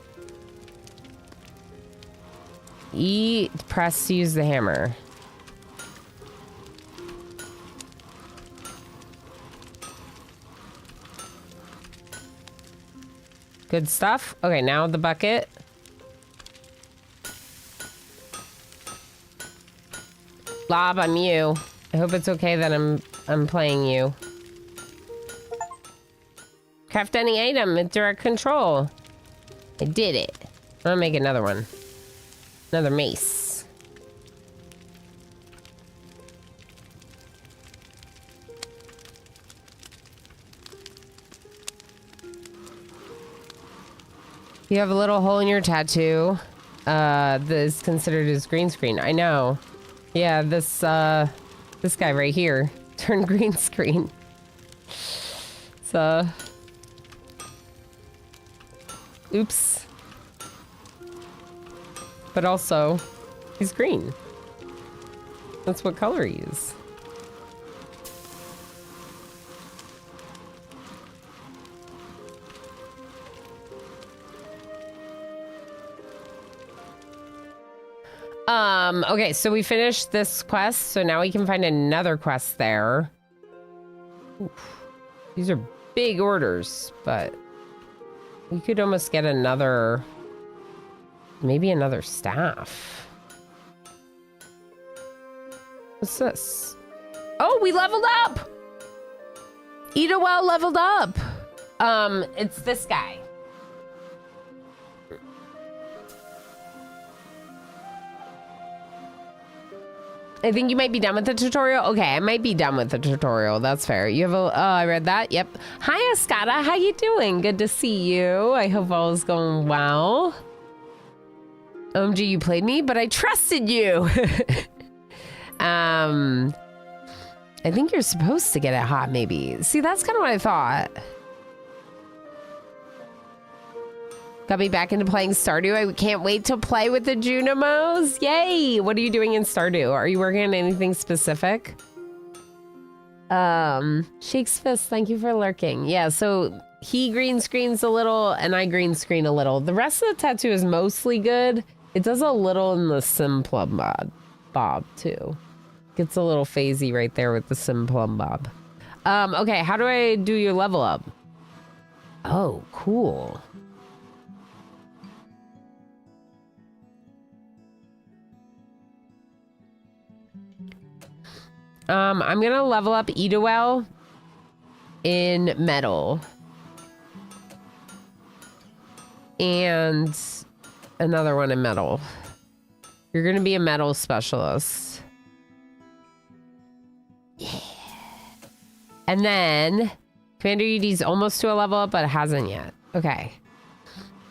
E, press to use the hammer. Good stuff. Okay, now the bucket. Lob, I'm you. I hope it's okay that I'm playing you. Craft any item with direct control. I did it. I'm gonna make another one. Another mace. You have a little hole in your tattoo. That is considered as green screen. I know. Yeah, this guy right here turned green screen. So, oops. But also, he's green. That's what color he is. Okay, so we finished this quest, so now we can find another quest there. Oof. These are big orders, but we could almost get another, maybe another staff. What's this? Oh, we leveled up! Idawel leveled up. It's this guy. I think you might be done with the tutorial. Okay, I might be done with the tutorial. That's fair. You have a, oh, I read that. Yep. Hi, Escada. How you doing? Good to see you. I hope all is going well. OMG, you played me, but I trusted you. I think you're supposed to get it hot, maybe. See, that's kind of what I thought. Got me back into playing Stardew. I can't wait to play with the Junimos. Yay! What are you doing in Stardew? Are you working on anything specific? Shakes Fist, thank you for lurking. Yeah, so he green screens a little and I green screen a little. The rest of the tattoo is mostly good. It does a little in the Simplum bob too. Gets a little phasey right there with the Simplum bob. Okay, how do I do your level up? Oh, cool. I'm gonna level up Idawel in metal. And another one in metal. You're gonna be a metal specialist. Yeah. And then Commander Edie's almost to a level up, but it hasn't yet. Okay.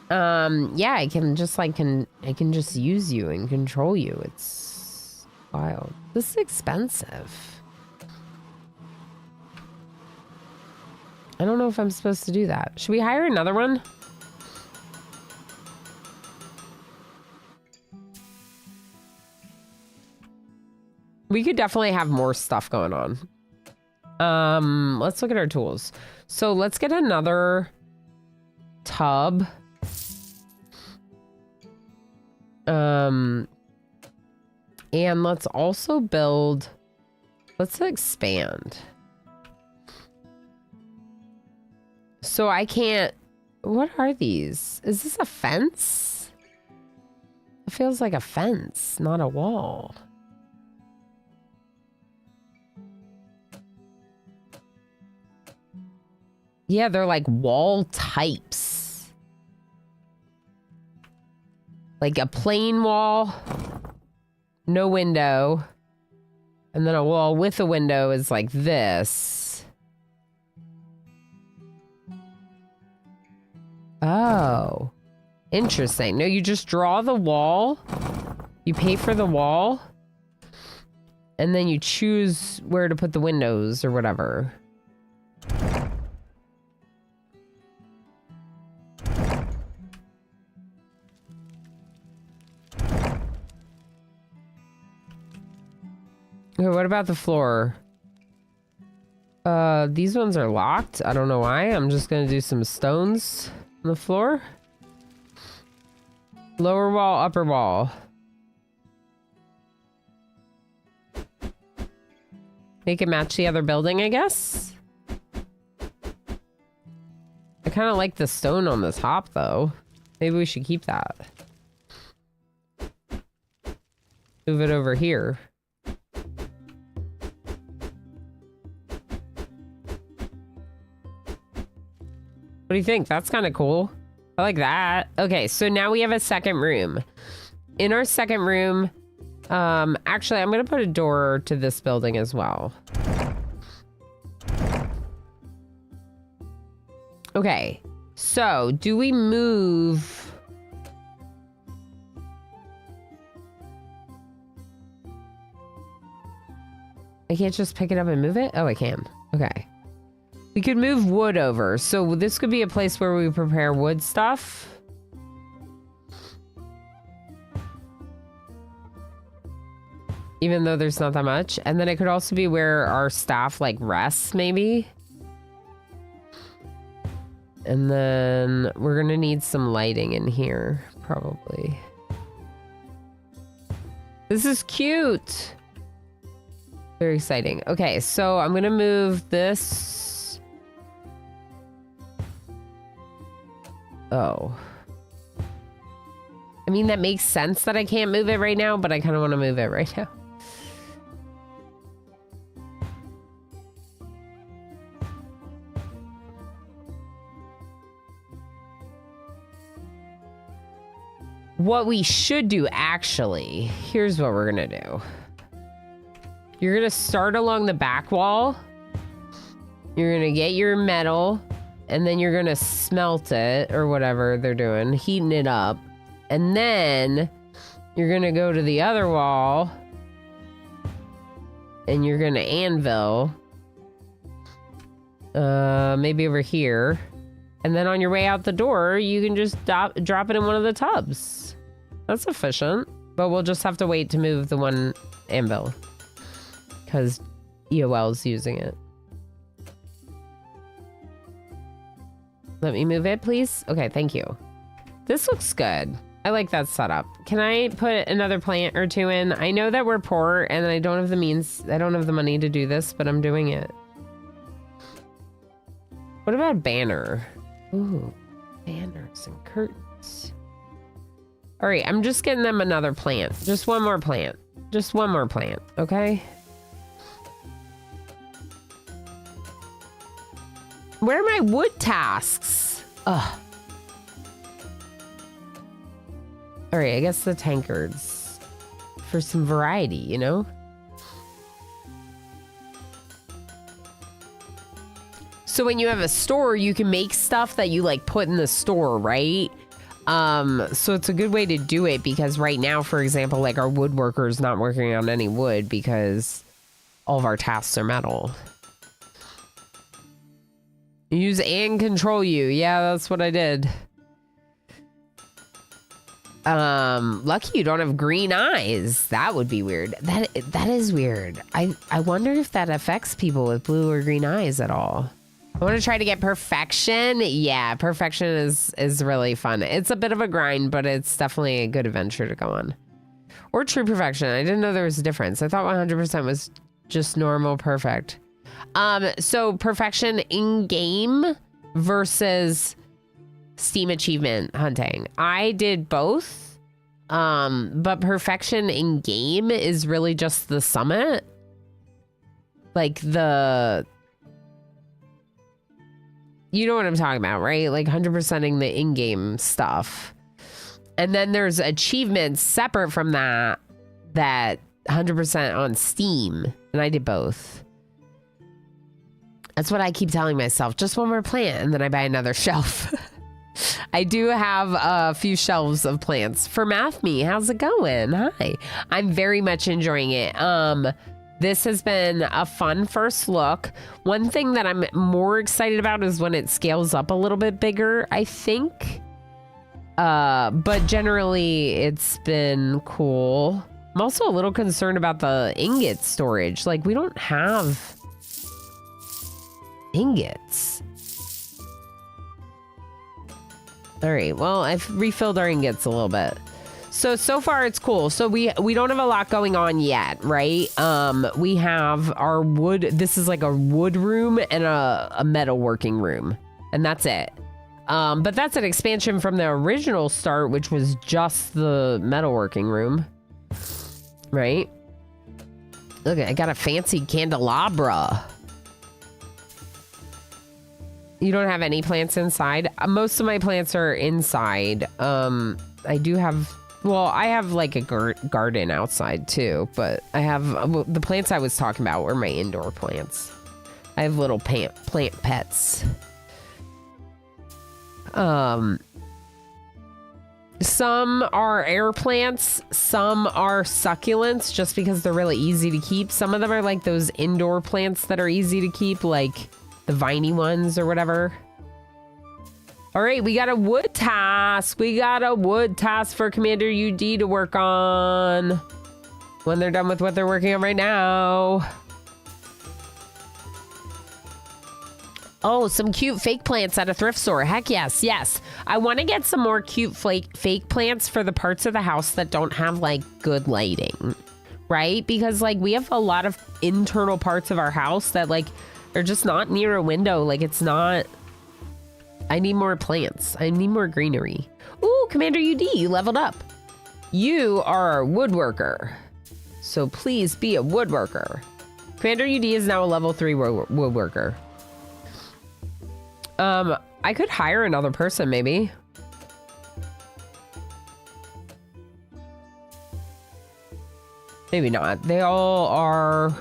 Yeah, I can just I can just use you and control you. It's wild. This is expensive. I don't know if I'm supposed to do that. Should we hire another one? We could definitely have more stuff going on. Let's look at our tools. So let's get another tub. And let's also build, let's expand. So I can't, what are these? Is this a fence? It feels like a fence, not a wall. Yeah, they're like wall types. Like a plain wall, no window. And then a wall with a window is like this. Oh, interesting. No, you just draw the wall. You pay for the wall. And then you choose where to put the windows or whatever. Okay, what about the floor? These ones are locked. I don't know why. I'm just gonna do some stones on the floor. Lower wall, upper wall. Make it match the other building, I guess. I kind of like the stone on the top, though. Maybe we should keep that. Move it over here. What do you think? That's kind of cool. I like that. Okay, so now we have a second room. In our second room, actually, I'm going to put a door to this building as well. Okay, so do we move? I can't just pick it up and move it? Oh, I can. Okay. We could move wood over. So this could be a place where we prepare wood stuff. Even though there's not that much. And then it could also be where our staff like rests, maybe. And then we're gonna need some lighting in here, probably. This is cute. Very exciting. Okay, so I'm gonna move this. Oh. I mean, that makes sense that I can't move it right now, but I kind of want to move it right now. What we should do, actually, here's what we're gonna do. You're gonna start along the back wall. You're gonna get your metal, and then you're gonna smelt it, or whatever they're doing, heating it up. And then you're gonna go to the other wall, and you're gonna anvil. Maybe over here. And then on your way out the door, you can just drop it in one of the tubs. That's efficient, but we'll just have to wait to move the one anvil because EOL's using it. Let me move it, please. Okay, thank you. This looks good. I like that setup. Can I put another plant or two in? I know that we're poor and I don't have the means. I don't have the money to do this, but I'm doing it. What about a banner? Ooh, banners and curtains. All right, I'm just getting them another plant. Just one more plant. Just one more plant, okay? Where are my wood tasks? Ugh. All right, I guess the tankards for some variety, you know? So when you have a store, you can make stuff that you like put in the store, right? So it's a good way to do it because right now, for example, like our woodworker is not working on any wood because all of our tasks are metal. Use and control you. Yeah, that's what I did. Lucky you don't have green eyes. That would be weird. That is weird. I wonder if that affects people with blue or green eyes at all. I want to try to get perfection. Yeah, perfection is really fun. It's a bit of a grind, but it's definitely a good adventure to go on. Or true perfection. I didn't know there was a difference. I thought 100% was just normal perfect. So perfection in game versus Steam achievement hunting. I did both. But perfection in game is really just the summit. Like you know what I'm talking about, right? Like 100%ing the in-game stuff. And then there's achievements separate from that 100% on Steam. And I did both. That's what I keep telling myself. Just one more plant and then I buy another shelf. I do have a few shelves of plants. For Math Me, how's it going? Hi. I'm very much enjoying it. This has been a fun first look. One thing that I'm more excited about is when it scales up a little bit bigger, I think. But generally, it's been cool. I'm also a little concerned about the ingot storage. Like, we don't have ingots. All right, well, I've refilled our ingots a little bit. So far it's cool. So we don't have a lot going on yet, right? We have our wood. This is like a wood room and a metalworking room, and that's it. But that's an expansion from the original start, which was just the metalworking room, right? Look, I got a fancy candelabra. You don't have any plants inside? Most of my plants are inside. I do have... Well, I have like a garden outside too, but I have the plants I was talking about were my indoor plants. I have little plant pets. Some are air plants, some are succulents just because they're really easy to keep. Some of them are like those indoor plants that are easy to keep, like the viney ones or whatever. All right, we got a wood task. We got a wood task for Commander UD to work on when they're done with what they're working on right now. Oh, some cute fake plants at a thrift store. Heck yes, yes. I want to get some more cute fake plants for the parts of the house that don't have like good lighting, right? Because like we have a lot of internal parts of our house that like are just not near a window. Like it's not. I need more plants. I need more greenery. Ooh, Commander UD, you leveled up. You are a woodworker. So please be a woodworker. Commander UD is now a level 3 woodworker. I could hire another person, maybe. Maybe not. They all are...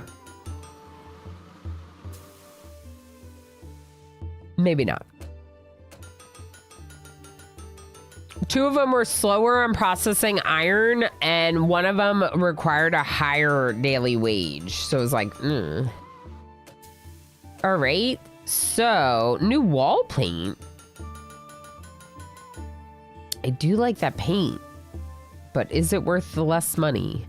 Maybe not. 2 of them were slower on processing iron, and 1 of them required a higher daily wage. So it was like, All right. So, new wall paint. I do like that paint, but is it worth the less money?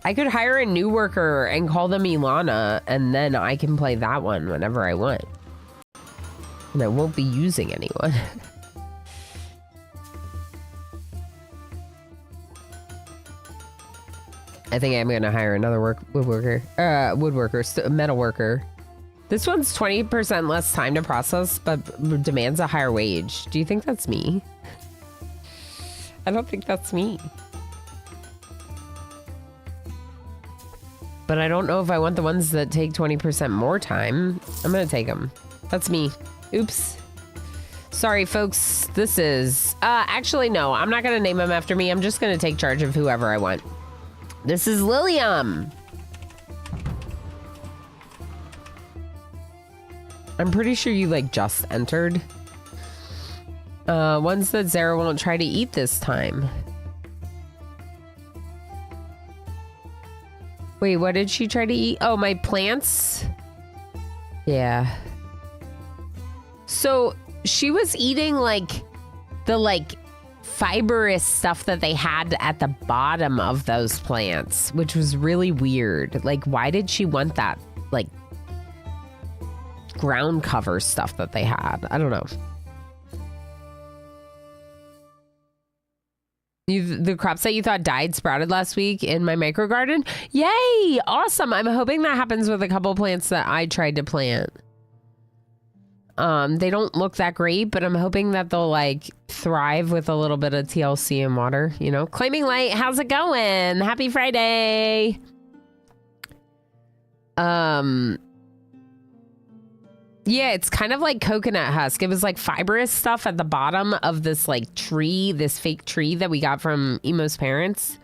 I could hire a new worker and call them Ilana, and then I can play that one whenever I want. And I won't be using anyone. I think I'm going to hire another metal worker. This one's 20% less time to process, but demands a higher wage. Do you think that's me? I don't think that's me. But I don't know if I want the ones that take 20% more time. I'm going to take them. That's me. Oops. Sorry, folks. This is... actually, no. I'm not going to name them after me. I'm just going to take charge of whoever I want. This is Lilium. I'm pretty sure you, like, just entered. Ones that Zara won't try to eat this time. Wait, what did she try to eat? Oh, my plants? Yeah. So, she was eating, like, the, like, fibrous stuff that they had at the bottom of those plants, which was really weird. Like, why did she want that, like, ground cover stuff that they had? I don't know. The crops that you thought died sprouted last week in my micro garden? Yay! Awesome! I'm hoping that happens with a couple plants that I tried to plant. They don't look that great, but I'm hoping that they'll like thrive with a little bit of TLC and water, you know? Claiming Light, how's it going? Happy Friday. Yeah, it's kind of like coconut husk. It was like fibrous stuff at the bottom of this like tree, this fake tree that we got from Emo's parents.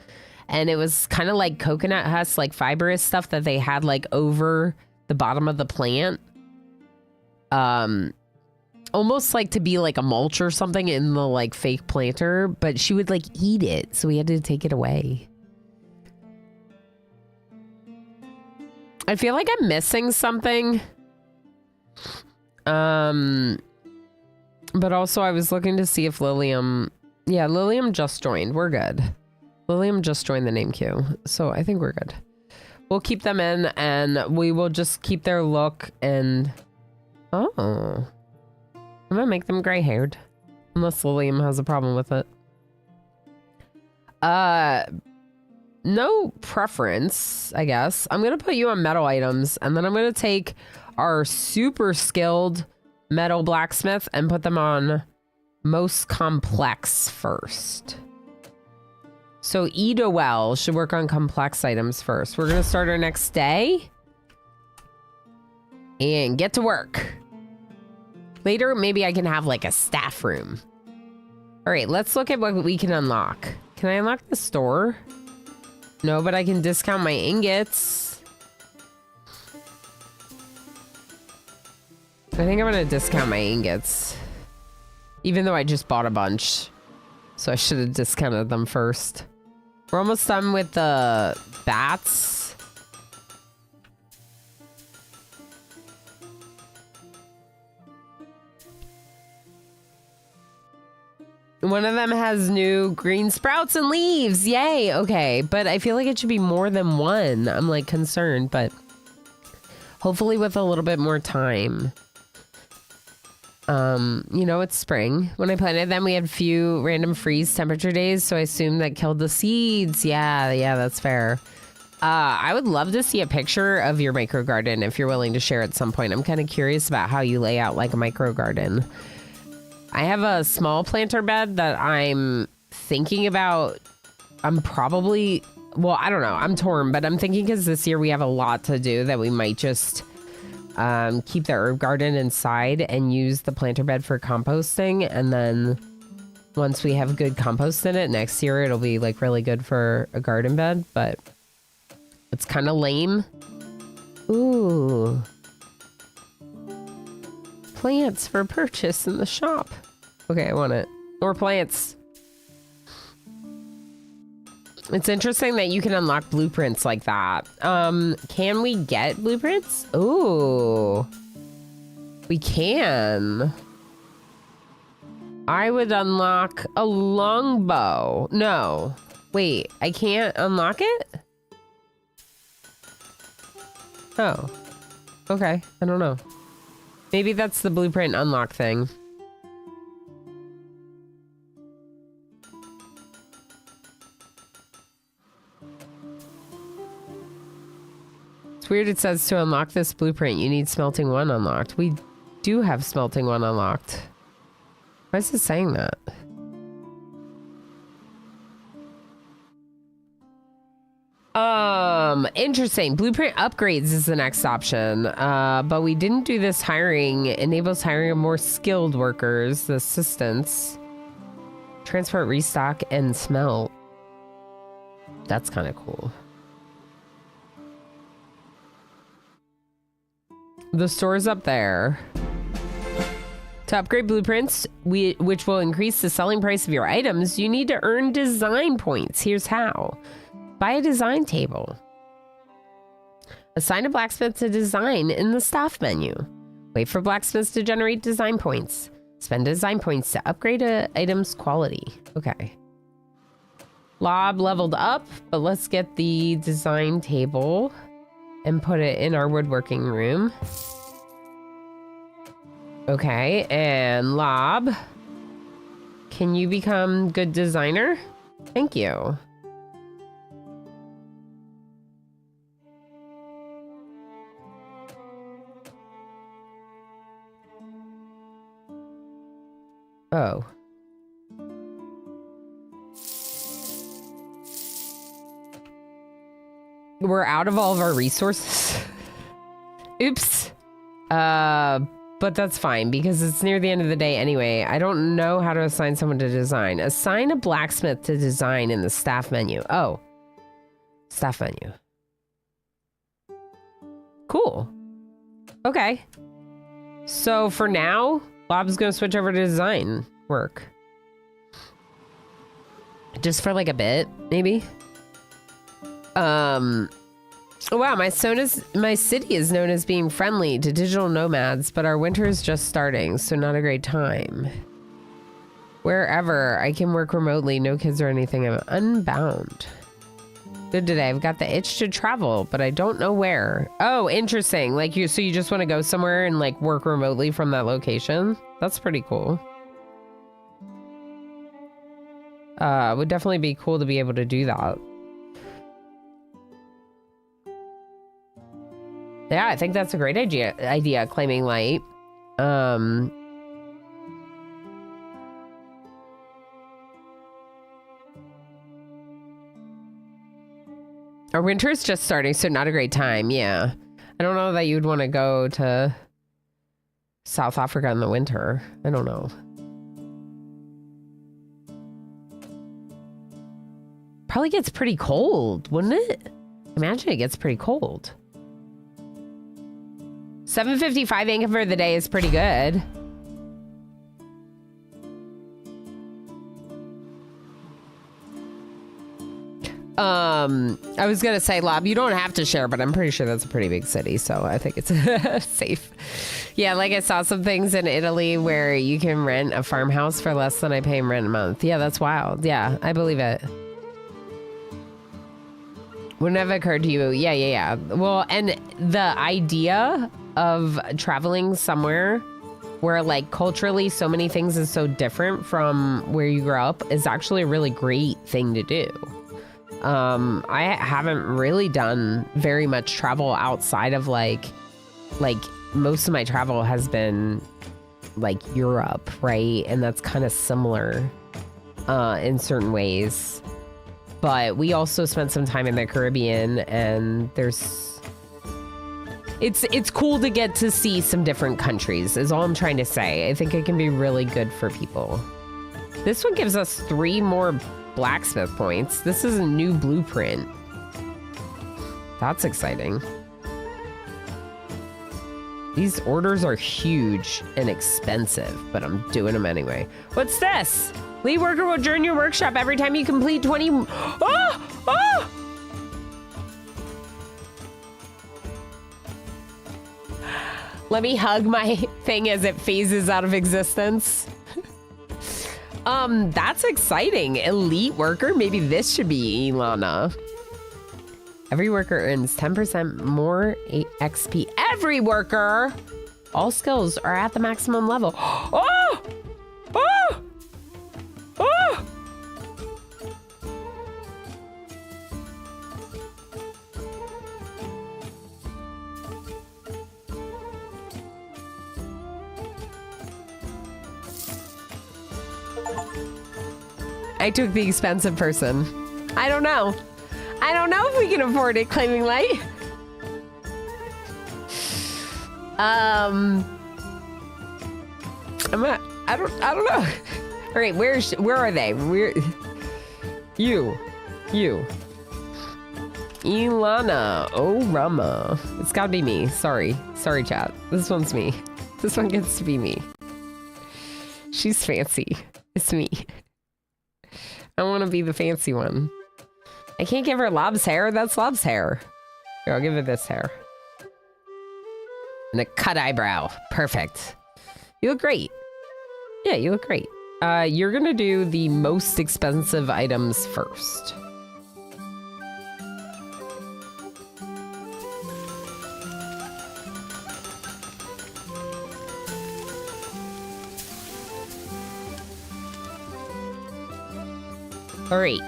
And it was kind of like coconut husk, like fibrous stuff that they had like over the bottom of the plant. Almost like to be like a mulch or something in the like fake planter, but she would like eat it, so we had to take it away. I feel like I'm missing something. But also I was looking to see if Lilium, yeah, Lilium just joined. We're good. Lilium just joined the name queue, so I think we're good. We'll keep them in and we will just keep their look and oh, I'm gonna make them gray-haired. Unless Lilium has a problem with it. No preference, I guess. I'm gonna put you on metal items, and then I'm gonna take our super skilled metal blacksmith and put them on most complex first. So Edowell should work on complex items first. We're gonna start our next day and get to work. Later, maybe I can have like a staff room. All right, let's look at what we can unlock. Can I unlock the store? No, but I can discount my ingots. I think I'm gonna discount my ingots. Even though I just bought a bunch. So I should have discounted them first. We're almost done with the bats. One of them has new green sprouts and leaves. Yay. Okay. But I feel like it should be more than one. I'm like concerned, but hopefully with a little bit more time. You know, it's spring. When I planted them, we had few random freeze temperature days, so I assumed that killed the seeds. Yeah, that's fair. I would love to see a picture of your micro garden if you're willing to share at some point. I'm kind of curious about how you lay out like a micro garden. I have a small planter bed that I'm thinking about. I'm probably, well, I don't know. I'm torn, but I'm thinking because this year we have a lot to do that we might just keep the herb garden inside and use the planter bed for composting. And then once we have good compost in it, next year it'll be like really good for a garden bed, but it's kind of lame. Ooh. Plants for purchase in the shop. Okay, I want it. More plants. It's interesting that you can unlock blueprints like that. Can we get blueprints? Ooh. We can. I would unlock a longbow. No. Wait, I can't unlock it? Oh. Okay, I don't know. Maybe that's the blueprint unlock thing. It's weird it says to unlock this blueprint, you need smelting 1 unlocked. We do have smelting 1 unlocked. Why is it saying that? Interesting. Blueprint upgrades is the next option. But we didn't do this hiring. Enables hiring of more skilled workers, the assistants. Transport, restock, and smelt. That's kind of cool. The store's up there. To upgrade blueprints, which will increase the selling price of your items, you need to earn design points. Here's how. Buy a design table. Assign a blacksmith to design in the staff menu. Wait for blacksmiths to generate design points. Spend design points to upgrade a item's quality. Okay. Lob leveled up, but let's get the design table and put it in our woodworking room. Okay, and Lob, can you become good designer? Thank you. Oh. We're out of all of our resources. Oops. But that's fine because it's near the end of the day anyway. I don't know how to assign someone to design. Assign a blacksmith to design in the staff menu. Oh. Staff menu. Cool. Okay. So for now, Bob's gonna switch over to design work. Just for like a bit, maybe. Oh, wow, my city is known as being friendly to digital nomads, but our winter is just starting, so not a great time. Wherever I can work remotely, no kids or anything, I'm unbound. Good today. I've got the itch to travel, but I don't know where. Oh, interesting. Like so you just want to go somewhere and like work remotely from that location? That's pretty cool. Would definitely be cool to be able to do that. Yeah, I think that's a great idea, claiming light. Our winter's just starting, so not a great time. Yeah. I don't know that you'd want to go to South Africa in the winter. I don't know. Probably gets pretty cold, wouldn't it? Imagine it gets pretty cold. 7:55 income for the day is pretty good. I was gonna say, Lob, you don't have to share, but I'm pretty sure that's a pretty big city, so I think it's safe. Yeah, like I saw some things in Italy where you can rent a farmhouse for less than I pay in rent a month. Yeah, that's wild. Yeah, I believe it. Wouldn't have occurred to you. Yeah. Well, and the idea of traveling somewhere where like culturally so many things is so different from where you grew up is actually a really great thing to do. I haven't really done very much travel outside of like most of my travel has been like Europe, right? And that's kind of similar in certain ways. But we also spent some time in the Caribbean, and it's cool to get to see some different countries is all I'm trying to say. I think it can be really good for people. This one gives us 3 more blacksmith points. This is a new blueprint. That's exciting. These orders are huge and expensive, but I'm doing them anyway. What's this? Lead worker will join your workshop every time you complete 20... Oh! Let me hug my thing as it phases out of existence. That's exciting. Elite worker? Maybe this should be Ilana. Every worker earns 10% more XP. Every worker! All skills are at the maximum level. Oh! Oh! Oh! I took the expensive person. I don't know. I don't know if we can afford it, Claiming Light. I don't know. All right, where are they? You. Ilana. Oh, Rama. It's gotta be me. Sorry, chat. This one's me. This one gets to be me. She's fancy. It's me. I want to be the fancy one. I can't give her Lob's hair. That's Lob's hair. Here, I'll give her this hair. And a cut eyebrow. Perfect. You look great. Yeah, you look great. You're gonna do the most expensive items first. All right.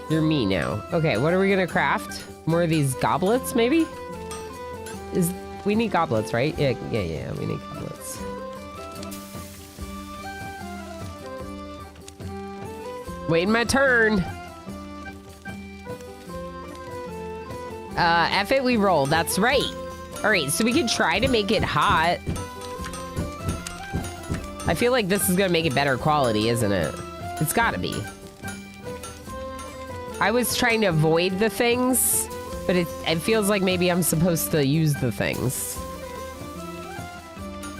You're me now. Okay, what are we gonna craft? More of these goblets, maybe? We need goblets, right? Yeah, we need goblets. Waiting my turn. F it, we roll. That's right. All right, so we can try to make it hot. I feel like this is gonna make it better quality, isn't it? It's gotta be. I was trying to avoid the things, but it feels like maybe I'm supposed to use the things.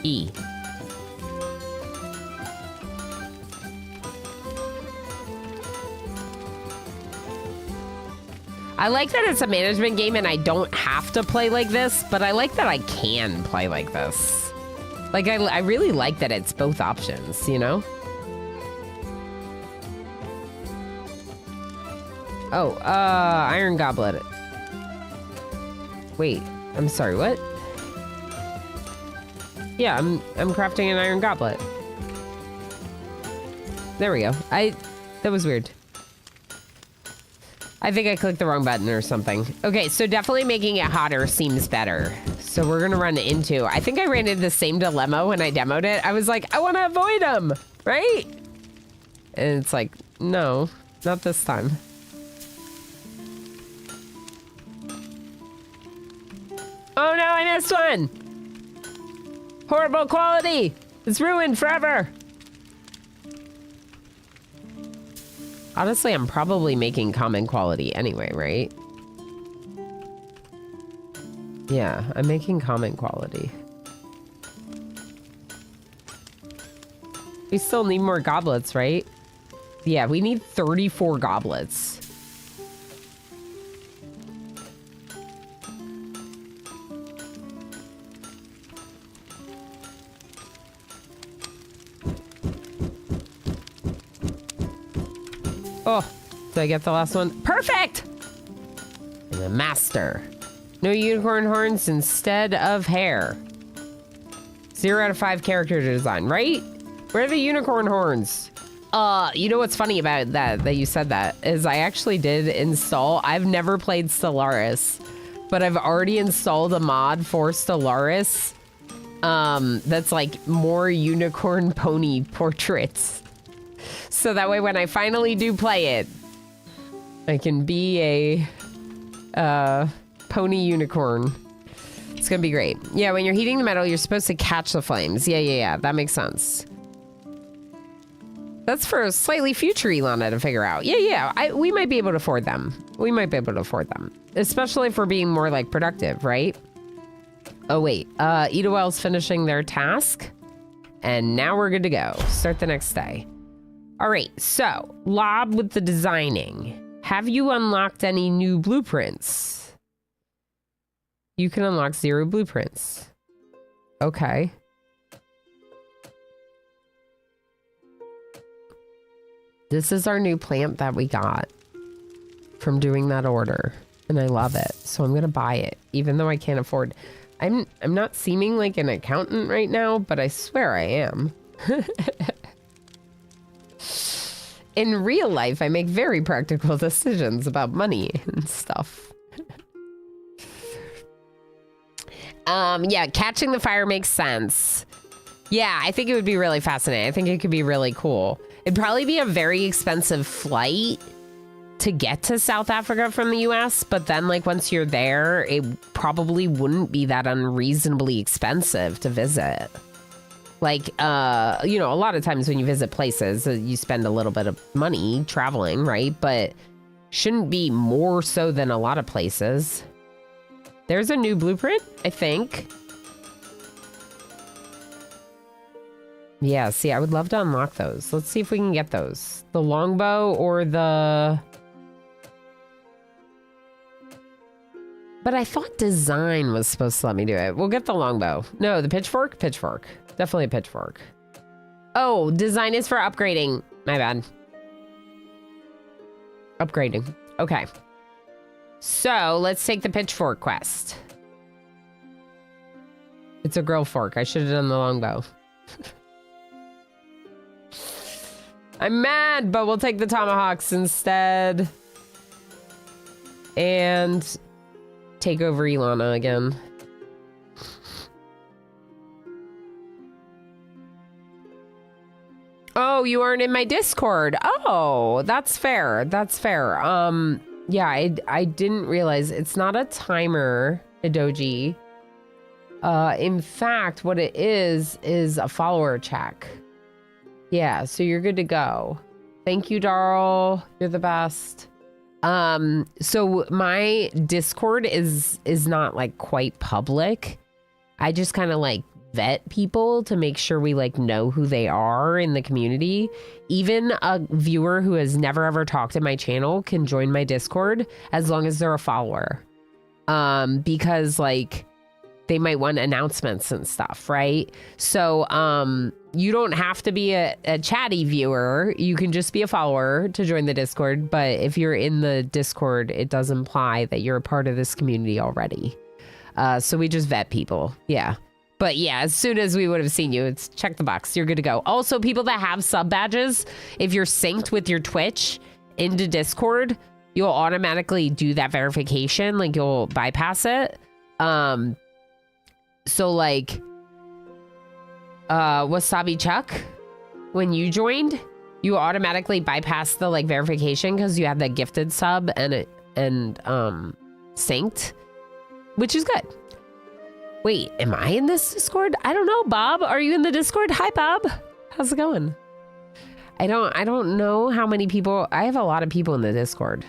E. I like that it's a management game and I don't have to play like this, but I like that I can play like this. Like, I really like that it's both options, you know? Oh, iron goblet. Wait, I'm sorry, what? Yeah, I'm crafting an iron goblet. There we go. That was weird. I think I clicked the wrong button or something. Okay, so definitely making it hotter seems better. So we're gonna run into, I think I ran into the same dilemma when I demoed it. I was like, I wanna avoid them, right? And it's like, no, not this time. Oh no, I missed one! Horrible quality! It's ruined forever! Honestly, I'm probably making common quality anyway, right? Yeah, I'm making common quality. We still need more goblets, right? Yeah, we need 34 goblets. Oh, did I get the last one? Perfect! And the master. No unicorn horns instead of hair. 0 out of 5 character design, right? Where are the unicorn horns? You know what's funny about that you said that, is I actually did install, I've never played Stellaris, but I've already installed a mod for Stellaris that's like more unicorn pony portraits. So that way when I finally do play it, I can be a pony unicorn. It's gonna be great. Yeah, when you're heating the metal, you're supposed to catch the flames. Yeah. That makes sense. That's for a slightly future Ilana to figure out. Yeah. We might be able to afford them. Especially if we're being more like productive, right? Oh wait, Idawell's finishing their task. And now we're good to go. Start the next day. All right, so Lob with the designing. Have you unlocked any new blueprints? You can unlock 0 blueprints. Okay. This is our new plant that we got from doing that order, and I love it. So I'm gonna buy it, even though I can't afford. I'm not seeming like an accountant right now, but I swear I am. In real life, I make very practical decisions about money and stuff. Yeah, catching the fire makes sense. Yeah, I think it would be really fascinating. I think it could be really cool. It'd probably be a very expensive flight to get to South Africa from the US, but then like once you're there, it probably wouldn't be that unreasonably expensive to visit. Like, you know, a lot of times when you visit places, you spend a little bit of money traveling, right? But shouldn't be more so than a lot of places. There's a new blueprint, I think. Yeah, see, I would love to unlock those. Let's see if we can get those. The longbow or the... But I thought design was supposed to let me do it. We'll get the longbow. No, the pitchfork? Pitchfork. Definitely a pitchfork. Oh, design is for upgrading. My bad. Upgrading. Okay. So, let's take the pitchfork quest. It's a grill fork. I should have done the longbow. I'm mad, but we'll take the tomahawks instead. And take over Ilana again. Oh, you aren't in my Discord. Oh, that's fair. That's fair. Yeah, I didn't realize it's not a timer, Idoji. In fact, what it is a follower check. Yeah, so you're good to go. Thank you, Darl. You're the best. So my Discord is not like quite public. I just kind of like vet people to make sure we like know who they are in the community. Even a viewer who has never ever talked to my channel can join my Discord as long as they're a follower. Because like they might want announcements and stuff, right? So you don't have to be a chatty viewer. You can just be a follower to join the Discord. But if you're in the Discord, it does imply that you're a part of this community already. So we just vet people. Yeah. But yeah, as soon as we would have seen you, it's check the box. You're good to go. Also, people that have sub badges, if you're synced with your Twitch into Discord, you'll automatically do that verification. Like you'll bypass it. So like, Wasabi Chuck, when you joined, you automatically bypassed the like verification because you had that gifted sub and synced, which is good. Wait, am I in this Discord? I don't know, Bob. Are you in the Discord? Hi, Bob. How's it going? I don't know how many people. I have a lot of people in the Discord.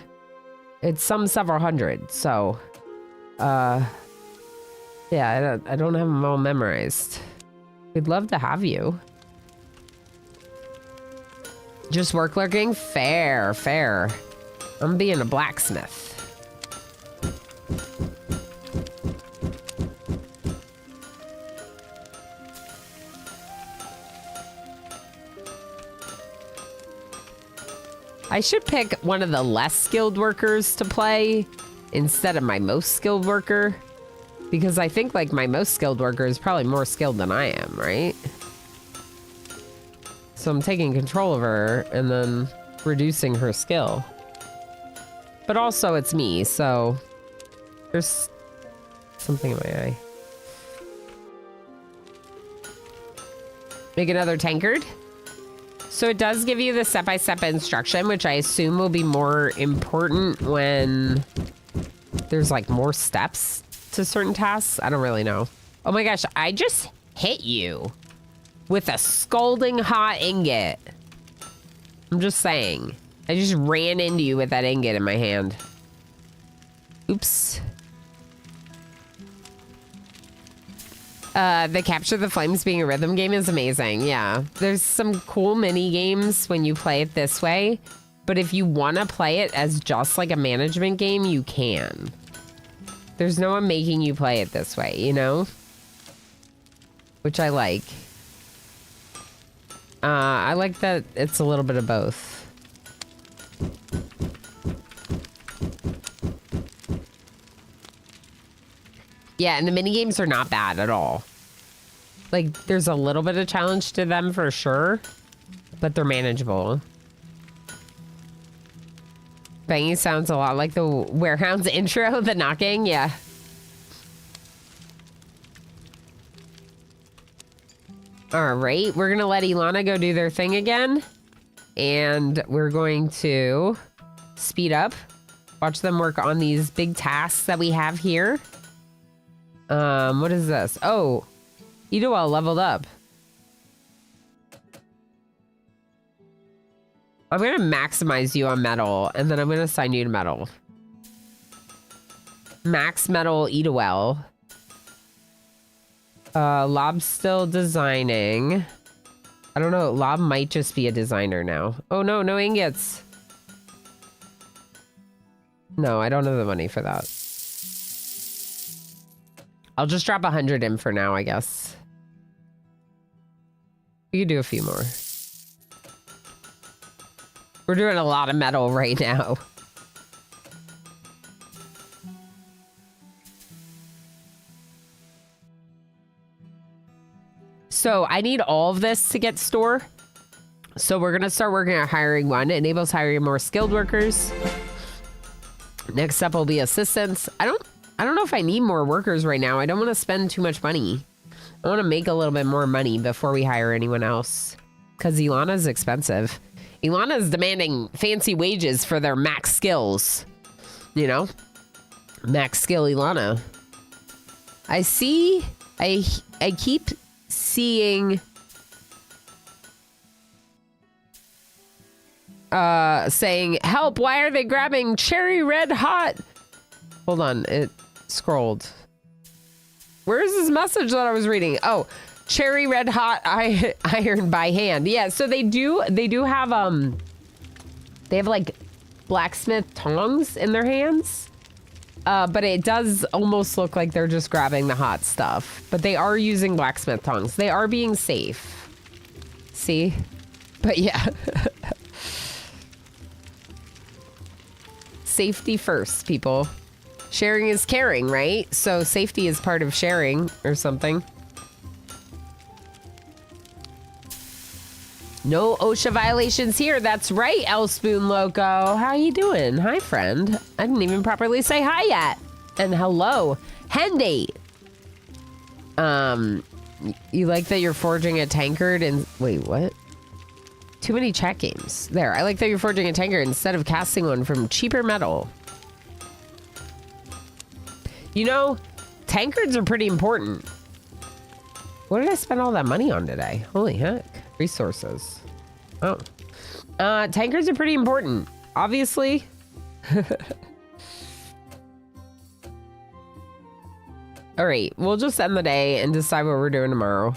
It's several hundred. So, yeah, I don't have them all memorized. We'd love to have you. Just work lurking? Fair, fair. I'm being a blacksmith. I should pick one of the less skilled workers to play instead of my most skilled worker. Because I think like my most skilled worker is probably more skilled than I am, right? So I'm taking control of her and then reducing her skill. But also it's me, so there's something in my eye. Make another tankard. So it does give you the step-by-step instruction, which I assume will be more important when there's like more steps to certain tasks. I don't really know. Oh my gosh, I just hit you with a scalding hot ingot. I'm just saying. I just ran into you with that ingot in my hand. Oops. The Capture the Flames being a rhythm game is amazing. Yeah. There's some cool mini games when you play it this way. But if you want to play it as just like a management game, you can. There's no one making you play it this way, you know? Which I like. I like that it's a little bit of both. Yeah, and the mini games are not bad at all. Like, there's a little bit of challenge to them for sure, but they're manageable. Banging sounds a lot like the Warehounds intro, the knocking, yeah. All right, we're gonna let Ilana go do their thing again, and we're going to speed up, watch them work on these big tasks that we have here. What is this? Oh, Idawal leveled up. I'm gonna maximize you on metal, and then I'm gonna assign you to metal. Max metal Idawal. Lob's still designing. I don't know, Lob might just be a designer now. Oh no, no ingots. No, I don't have the money for that. I'll just drop 100 in for now, I guess. We could do a few more. We're doing a lot of metal right now. So I need all of this to get store. So we're gonna start working on hiring one. It enables hiring more skilled workers. Next up will be assistants. I don't know if I need more workers right now. I don't want to spend too much money. I want to make a little bit more money before we hire anyone else. Because Ilana's expensive. Ilana's demanding fancy wages for their max skills. You know? Max skill Ilana. I keep seeing... saying, help, why are they grabbing cherry red hot? Hold on, it scrolled. Where's this message that I was reading? Oh, cherry red hot iron by hand. Yeah, so they do have they have like blacksmith tongs in their hands. But it does almost look like they're just grabbing the hot stuff. But they are using blacksmith tongs. They are being safe. See? But yeah. Safety first, people. Sharing is caring, right? So safety is part of sharing or something. No OSHA violations here. That's right, El Spoon Loco. How you doing? Hi, friend. I didn't even properly say hi yet. And hello, Hendy. You like that you're forging a tankard and... Wait, what? Too many chat games. There, I like that you're forging a tankard instead of casting one from cheaper metal. You know, tankards are pretty important. What did I spend all that money on today? Holy heck. Resources. Oh. Tankards are pretty important. Obviously. All right, we'll just end the day and decide what we're doing tomorrow.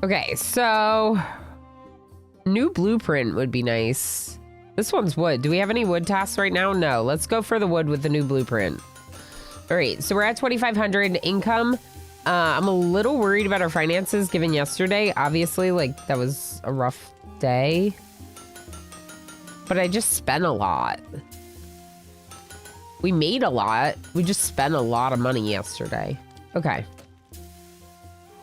Okay, so New blueprint would be nice. This one's wood. Do we have any wood tasks right now? No. Let's go for the wood with the new blueprint. All right, so we're at 2,500 income. I'm a little worried about our finances given yesterday. Obviously, like, that was a rough day. But I just spent a lot. We made a lot. We just spent a lot of money yesterday. Okay.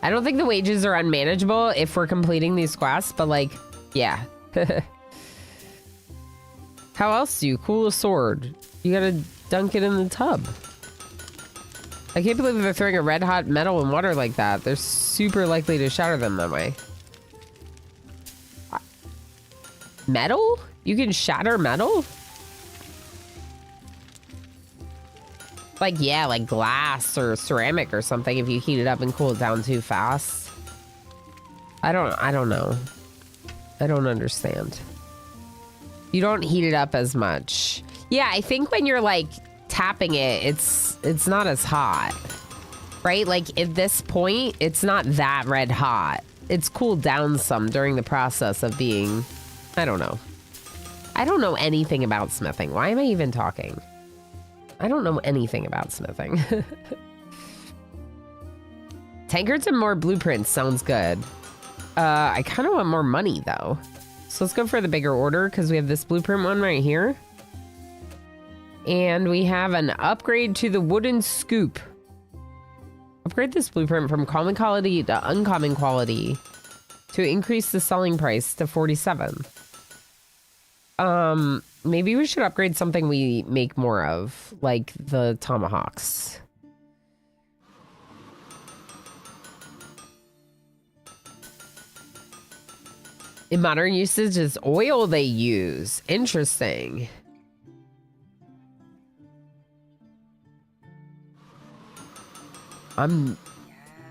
I don't think the wages are unmanageable if we're completing these quests, but like, yeah. How else do you cool a sword? You gotta dunk it in the tub. I can't believe they're throwing a red hot metal in water like that. They're super likely to shatter them that way. Metal? You can shatter metal? Like, yeah, like glass or ceramic or something if you heat it up and cool it down too fast. I don't know. I don't understand. You don't heat it up as much. Yeah, I think when you're like tapping it, it's not as hot. Right? Like at this point, it's not that red hot. It's cooled down some during the process of being, I don't know. I don't know anything about smithing. Why am I even talking? I don't know anything about smithing. Tankards and more blueprints sounds good. I kind of want more money though. So let's go for the bigger order because we have this blueprint one right here. And we have an upgrade to the wooden scoop. Upgrade this blueprint from common quality to uncommon quality to increase the selling price to 47. Maybe we should upgrade something we make more of, like the tomahawks. In modern usage, it's oil they use. Interesting. I'm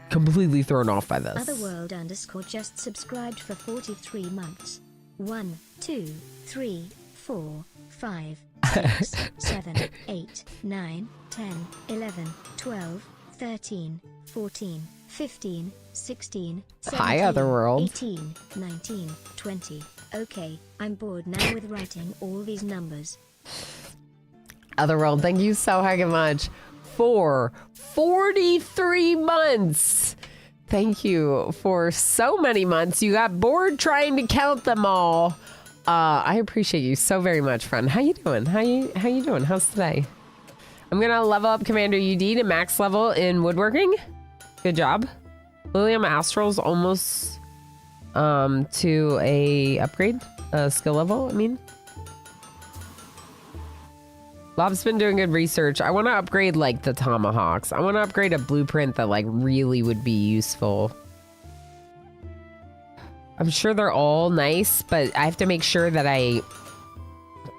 completely thrown off by this. Otherworld _ just subscribed for 43 months. 1, 2, 3, 4, 5, 6, 7, 8, 9, 10, 11, 12, 13, 14, 15, 16, 17, Hi, Otherworld. 18, 19, 20. Okay, I'm bored now with writing all these numbers. Otherworld, thank you so fucking much for 43 months. Thank you for so many months. You got bored trying to count them all. I appreciate you so very much, friend. How you doing? How you doing? How's today? I'm gonna level up Commander UD to max level in woodworking. Good job. Lilium Astral's almost to a upgrade, skill level, I mean. Lob's been doing good research. I want to upgrade like the tomahawks. I want to upgrade a blueprint that like really would be useful. I'm sure they're all nice, but I have to make sure that I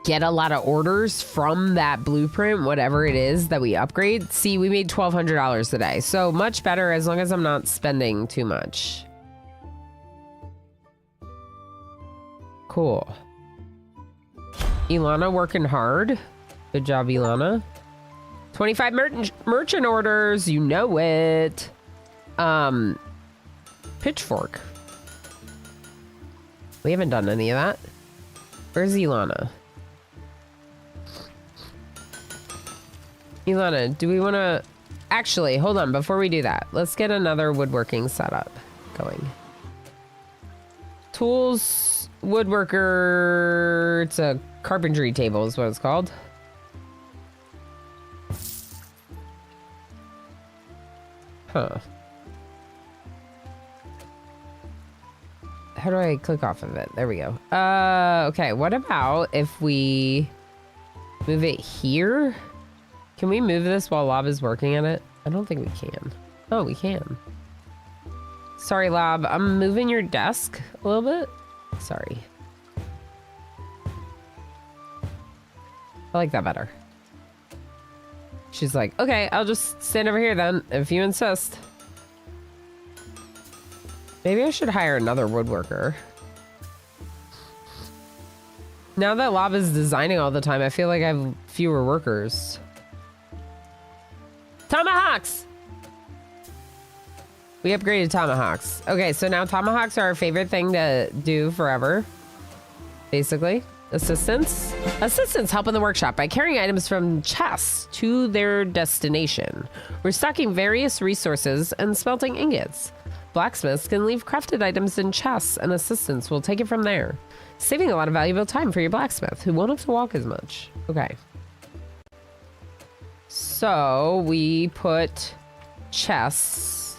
get a lot of orders from that blueprint, whatever it is that we upgrade. See, we made $1,200 today, so much better as long as I'm not spending too much. Cool. Ilana working hard. Good job, Ilana. 25 merchant orders. You know it. Pitchfork. We haven't done any of that. Where's Ilana? Ilana, do we want to... Actually, hold on. Before we do that, let's get another woodworking setup going. Tools, woodworker. It's a carpentry table is what it's called. Huh. How do I click off of it? There we go. Okay, what about if we move it here? Can we move this while Lob is working on it? I don't think we can. Oh, we can. Sorry, Lob. I'm moving your desk a little bit. Sorry. I like that better. She's like, okay, I'll just stand over here then, if you insist. Maybe I should hire another woodworker. Now that Lob is designing all the time, I feel like I have fewer workers. Tomahawks! We upgraded tomahawks. Okay, so now tomahawks are our favorite thing to do forever. basically. Assistants. Assistants help in the workshop by carrying items from chests to their destination. Restocking various resources and smelting ingots. Blacksmiths can leave crafted items in chests and assistants will take it from there. Saving a lot of valuable time for your blacksmith, who won't have to walk as much. Okay. So we put chests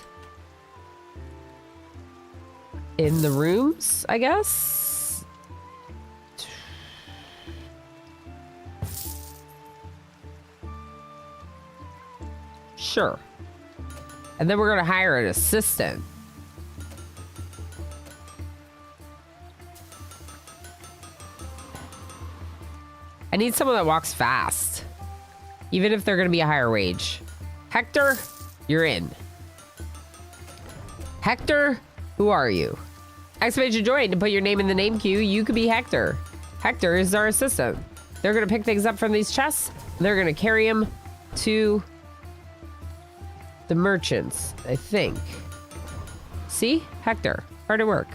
in the rooms, I guess. Sure. And then we're going to hire an assistant. I need someone that walks fast. Even if they're going to be a higher wage. Hector, you're in. Hector, who are you? Exclamation join to put your name in the name queue. You could be Hector. Hector is our assistant. They're going to pick things up from these chests. And they're going to carry them to the merchants, I think. See? Hector. Hard at work.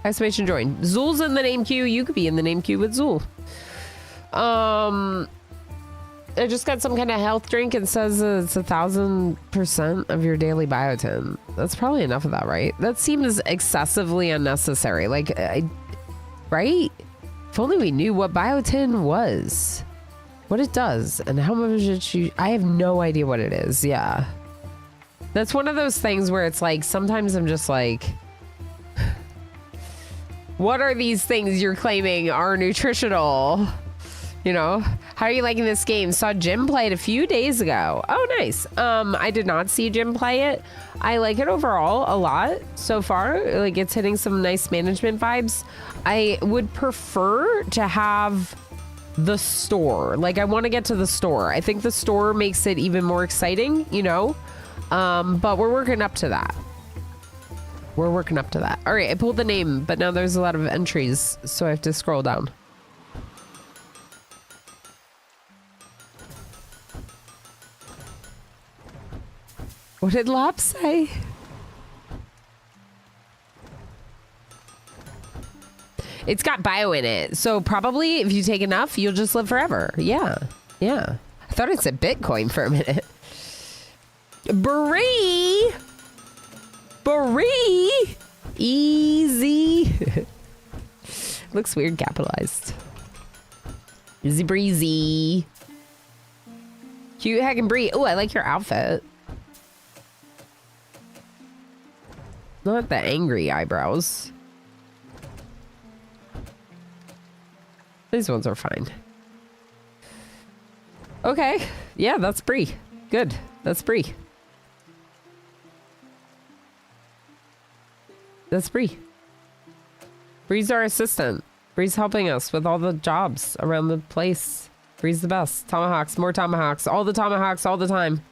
Exclamation join. Zul's in the name queue. You could be in the name queue with Zul. I just got some kind of health drink and says it's 1,000% of your daily biotin. That's probably enough of that, right? That seems excessively unnecessary. Like, right? If only we knew what biotin was. What it does and how much I have no idea what it is. Yeah. That's one of those things where it's like, sometimes I'm just like, what are these things you're claiming are nutritional? You know, how are you liking this game? Saw Jim play it a few days ago. Oh, nice. I did not see Jim play it. I like it overall a lot so far. Like, it's hitting some nice management vibes. I would prefer to have the store. Like, I want to get to the store. I think the store makes it even more exciting, you know? But we're working up to that. We're working up to that. All right, I pulled the name, but now there's a lot of entries, so I have to scroll down. What did Lop say? It's got bio in it, so probably if you take enough, you'll just live forever. Yeah, yeah. I thought it said Bitcoin for a minute. Brie! Brie! Easy. Looks weird capitalized. Easy breezy. Cute hacking Brie. Oh, I like your outfit. Not the angry eyebrows. These ones are fine. Okay. Yeah, that's Brie. Good. That's Brie. That's Brie. Brie's our assistant. Brie's helping us with all the jobs around the place. Brie's the best. Tomahawks, more tomahawks. All the tomahawks, all the time.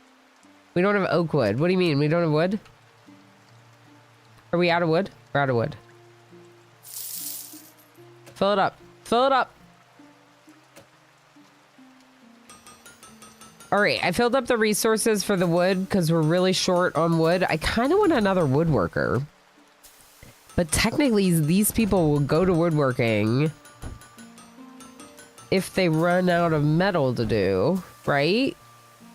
We don't have oak wood. What do you mean? We don't have wood? Are we out of wood? We're out of wood. Fill it up. Fill it up. All right, I filled up the resources for the wood because we're really short on wood. I kind of want another woodworker. But technically, these people will go to woodworking if they run out of metal to do, right?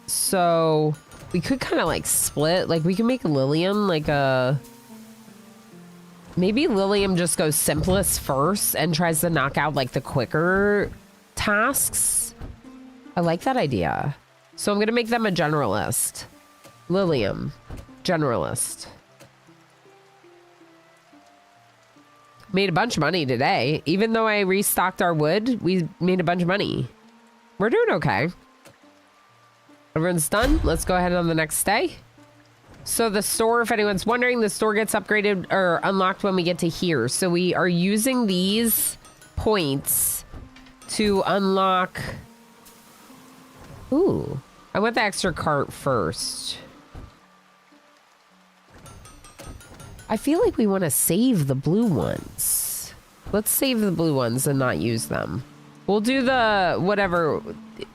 So we could kind of like split. Like, we can make Lilium like a... Maybe Lilium just goes simplest first and tries to knock out like the quicker tasks. I like that idea. So I'm going to make them a generalist. Lilium, generalist. Made a bunch of money today. Even though I restocked our wood, we made a bunch of money. We're doing okay. Everyone's done. Let's go ahead on the next day. So the store, if anyone's wondering, the store gets upgraded or unlocked when we get to here. So we are using these points to unlock... Ooh. I want the extra cart first. I feel like we want to save the blue ones. Let's save the blue ones and not use them. We'll do the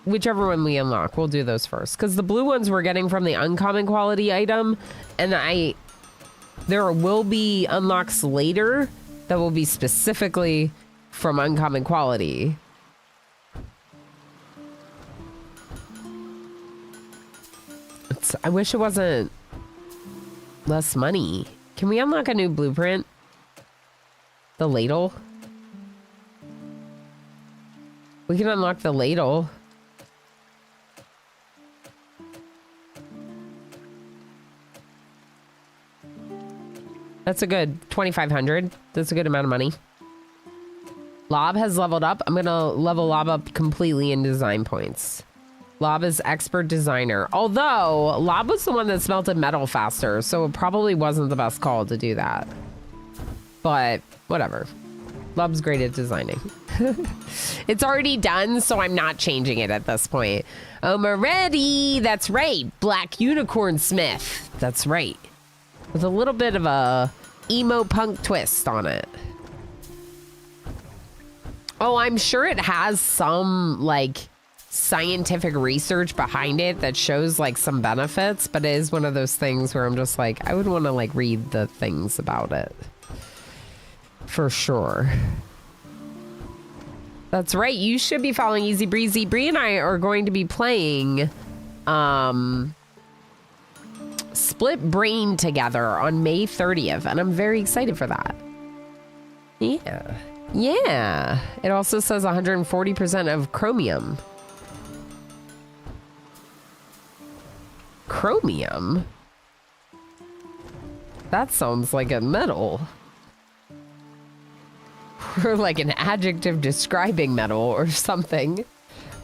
whichever one we unlock. We'll do those first. Because the blue ones we're getting from the uncommon quality item. And there will be unlocks later that will be specifically from uncommon quality. I wish it wasn't less money. Can we unlock a new blueprint? The ladle? We can unlock the ladle. That's a good 2,500. That's a good amount of money. Lob has leveled up. I'm gonna level Lob up completely in design points. Lob is expert designer. Although, Lob was the one that smelted metal faster, so it probably wasn't the best call to do that. But, whatever. Lob's great at designing. It's already done, so I'm not changing it at this point. Ready. That's right. Black Unicorn Smith. That's right. With a little bit of a emo punk twist on it. Oh, I'm sure it has some, like, scientific research behind it that shows, like, some benefits, but it is one of those things where I'm just like, I would want to, like, read the things about it. For sure. That's right. You should be following Easy Breezy. Bree and I are going to be playing Split Brain together on May 30th, and I'm very excited for that. Yeah. Yeah. It also says 140% of chromium. Chromium? That sounds like a metal. Or like an adjective describing metal or something.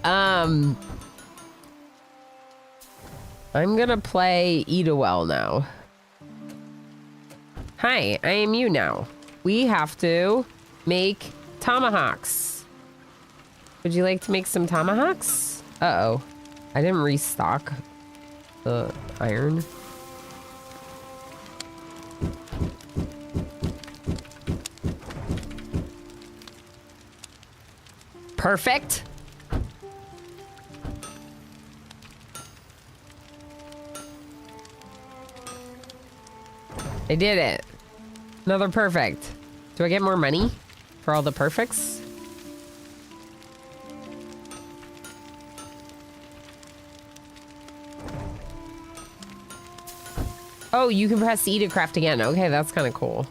I'm gonna play Eatawell now. Hi, I am you now. We have to make tomahawks. Would you like to make some tomahawks? Uh-oh. I didn't restock the iron. Perfect. I did it. Another perfect. Do I get more money for all the perfects? Oh, you can press E to craft again. Okay, that's kind of cool.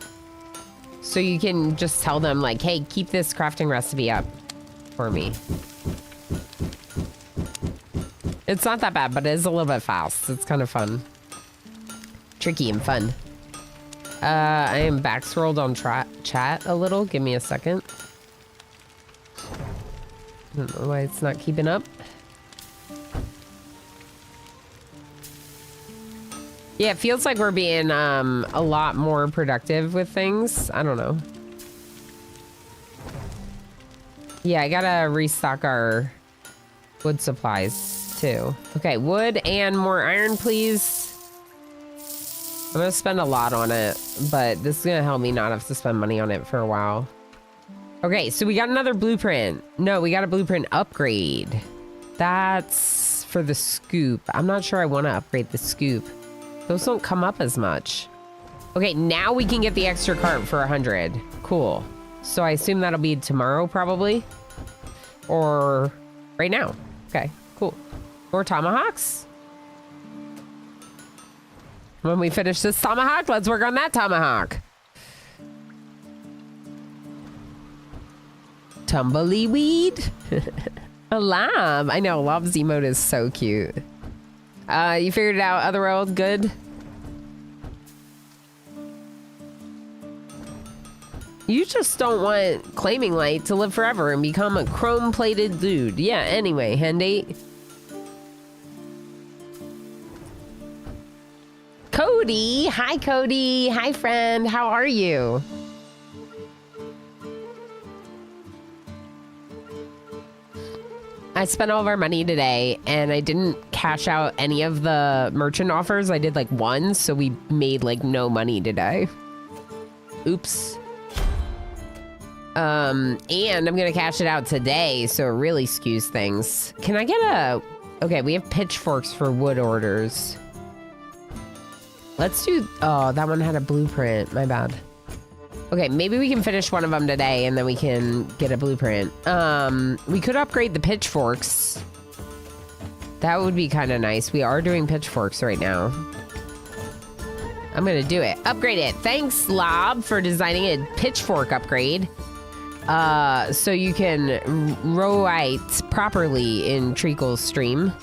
So you can just tell them like, hey, keep this crafting recipe up for me. It's not that bad, but it is a little bit fast. It's kind of fun. Tricky and fun. I am back scrolled on chat a little. Give me a second. I don't know why it's not keeping up. Yeah, it feels like we're being a lot more productive with things. I don't know. Yeah, I gotta restock our wood supplies too. Okay, wood and more iron, please. I'm gonna spend a lot on it, but this is gonna help me not have to spend money on it for a while. Okay, so we got another blueprint. No, we got a blueprint upgrade. That's for the scoop. I'm not sure I want to upgrade the scoop. Those don't come up as much. Okay, now we can get the extra cart for 100. Cool. So I assume that'll be tomorrow probably. Or right now. Okay, cool. More tomahawks. When we finish this tomahawk, let's work on that tomahawk. Tumbleweed. A lob. I know, lob's emote is so cute. You figured it out, Otherworld? Good? You just don't want Claiming Light to live forever and become a chrome-plated dude. Yeah, anyway, Hendate. Cody! Hi, Cody! Hi, friend! How are you? I spent all of our money today, and I didn't cash out any of the merchant offers. I did, like, one, so we made, like, no money today. Oops. And I'm gonna cash it out today, so it really skews things. Can I get a... Okay, we have pitchforks for wood orders. Let's do... Oh, that one had a blueprint. My bad. Okay, maybe we can finish one of them today and then we can get a blueprint. We could upgrade the pitchforks. That would be kind of nice. We are doing pitchforks right now. I'm gonna do it. Upgrade it. Thanks, Lob, for designing a pitchfork upgrade. So you can row-right properly in Treacle's stream.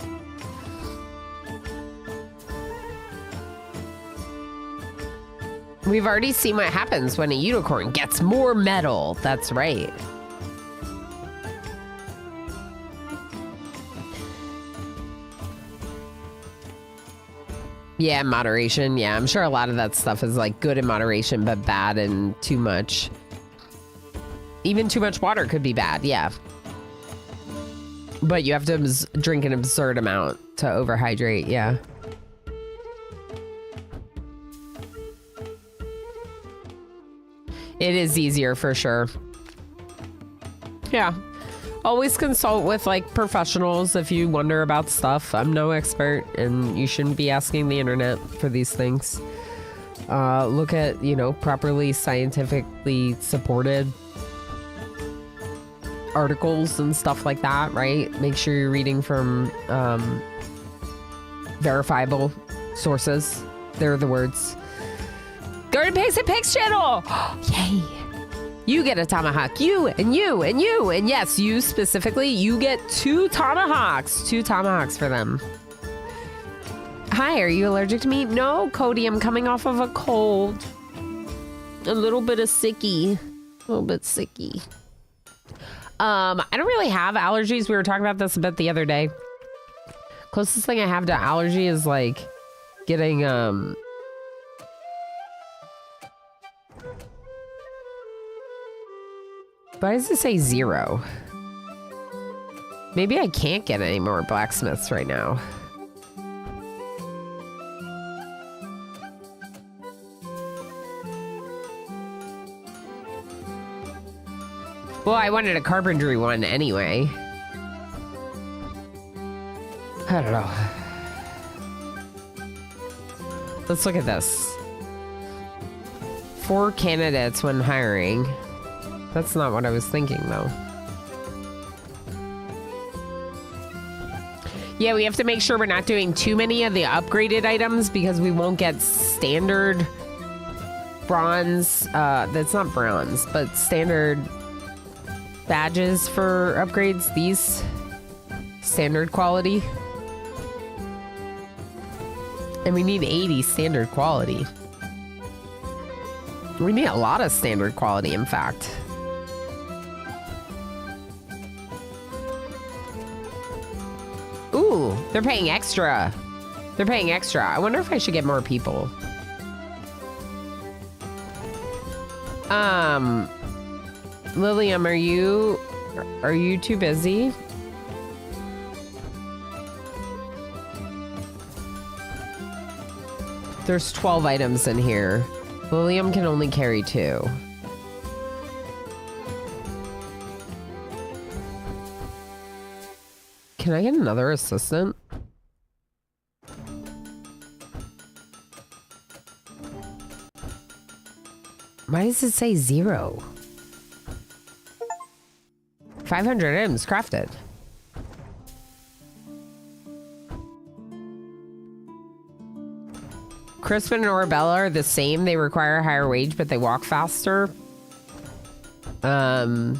We've already seen what happens when a unicorn gets more metal. That's right. Yeah, moderation. Yeah, I'm sure a lot of that stuff is like good in moderation, but bad in too much. Even too much water could be bad, yeah. But you have to drink an absurd amount to overhydrate, yeah. It is easier for sure. Yeah. Always consult with like professionals if you wonder about stuff. I'm no expert and you shouldn't be asking the internet for these things. Look at, you know, properly scientifically supported articles and stuff like that, right? Make sure you're reading from verifiable sources. They're the words. Go to Pigs and Pigs channel! Yay! You get a tomahawk. You, and you, and you. And yes, you specifically, you get 2 tomahawks. 2 tomahawks for them. Hi, are you allergic to meat? No, Cody, I'm coming off of a cold. A little bit of sicky. A little bit sicky. I don't really have allergies. We were talking about this a bit the other day. Closest thing I have to allergy is like getting, why does it say 0? Maybe I can't get any more blacksmiths right now. Well, I wanted a carpentry one anyway. I don't know. Let's look at this. 4 candidates when hiring. That's not what I was thinking, though. Yeah, we have to make sure we're not doing too many of the upgraded items because we won't get standard bronze. That's not bronze, but standard badges for upgrades. These standard quality. And we need 80 standard quality. We need a lot of standard quality, in fact. Ooh, they're paying extra. They're paying extra. I wonder if I should get more people. Lilium, are you too busy? There's 12 items in here. Lilium can only carry 2. Can I get another assistant? Why does it say 0? 500 items crafted. Crispin and Orbella are the same. They require a higher wage, but they walk faster. Not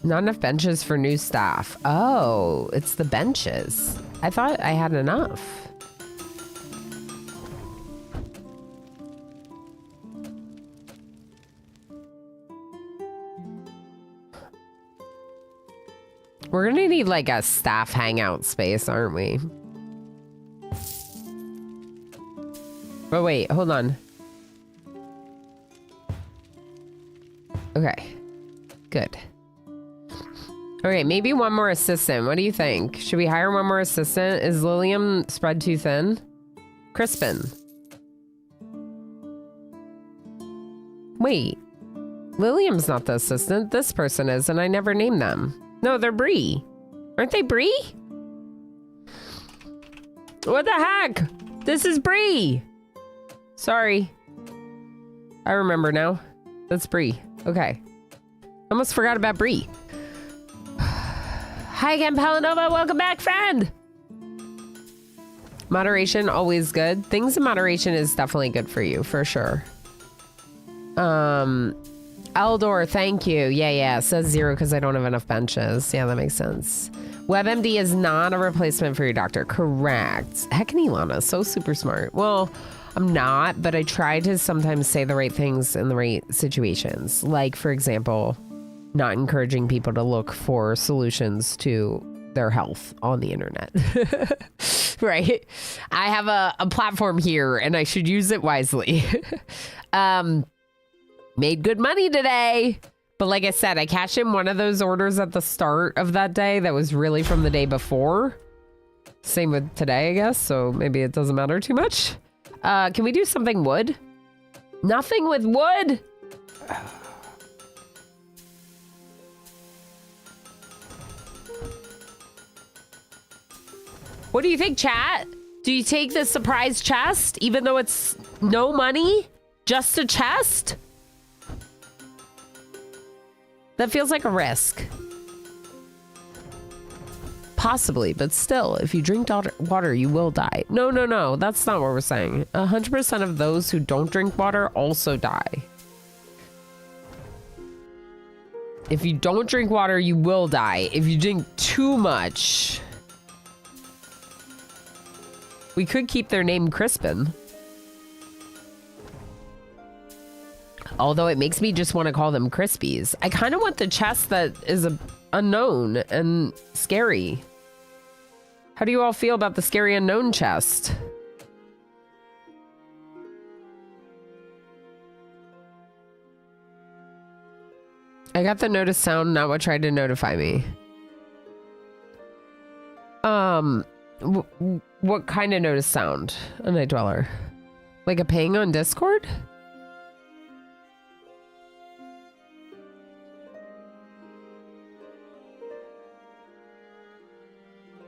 enough benches for new staff. Oh, it's the benches. I thought I had enough. We're gonna need like a staff hangout space, aren't we? But wait, hold on. Okay, good. Okay, maybe one more assistant. What do you think? Should we hire one more assistant? Is Lilium spread too thin? Crispin. Wait. Lilium's not the assistant. This person is, and I never named them. No, they're Bree. Aren't they Bree? What the heck? This is Bree. Sorry. I remember now. That's Bree. Okay. Almost forgot about Bree. Hi again, Palanova. Welcome back, friend. Moderation, always good. Things in moderation is definitely good for you, for sure. Eldor, thank you. Yeah. Says 0 because I don't have enough benches. Yeah, that makes sense. WebMD is not a replacement for your doctor. Correct. Heck, Ilana, so super smart. Well, I'm not, but I try to sometimes say the right things in the right situations. Like, for example, not encouraging people to look for solutions to their health on the internet. Right? I have a platform here and I should use it wisely. Made good money today. But like I said, I cashed in one of those orders at the start of that day that was really from the day before. Same with today, I guess. So maybe it doesn't matter too much. Can we do something wood? Nothing with wood? What do you think, chat? Do you take the surprise chest, even though it's no money? Just a chest? That feels like a risk. Possibly, but still, if you drink water, you will die. No. That's not what we're saying. 100% of those who don't drink water also die. If you don't drink water, you will die. If you drink too much... We could keep their name Crispin. Although it makes me just want to call them Crispies. I kind of want the chest that is unknown and scary. How do you all feel about the scary unknown chest? I got the notice sound, not what tried to notify me. What kind of notice sound? A Night Dweller. Like a ping on Discord?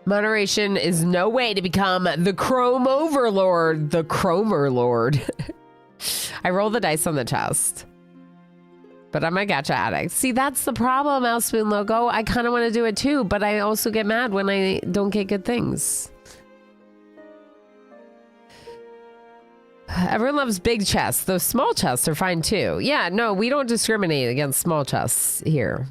Moderation is no way to become the Chrome Overlord. The Chromer Lord. I roll the dice on the chest. But I'm a gacha addict. See, that's the problem, Elspoon Logo. I kind of want to do it too, but I also get mad when I don't get good things. Everyone loves big chests. Those small chests are fine too. Yeah, no, we don't discriminate against small chests here.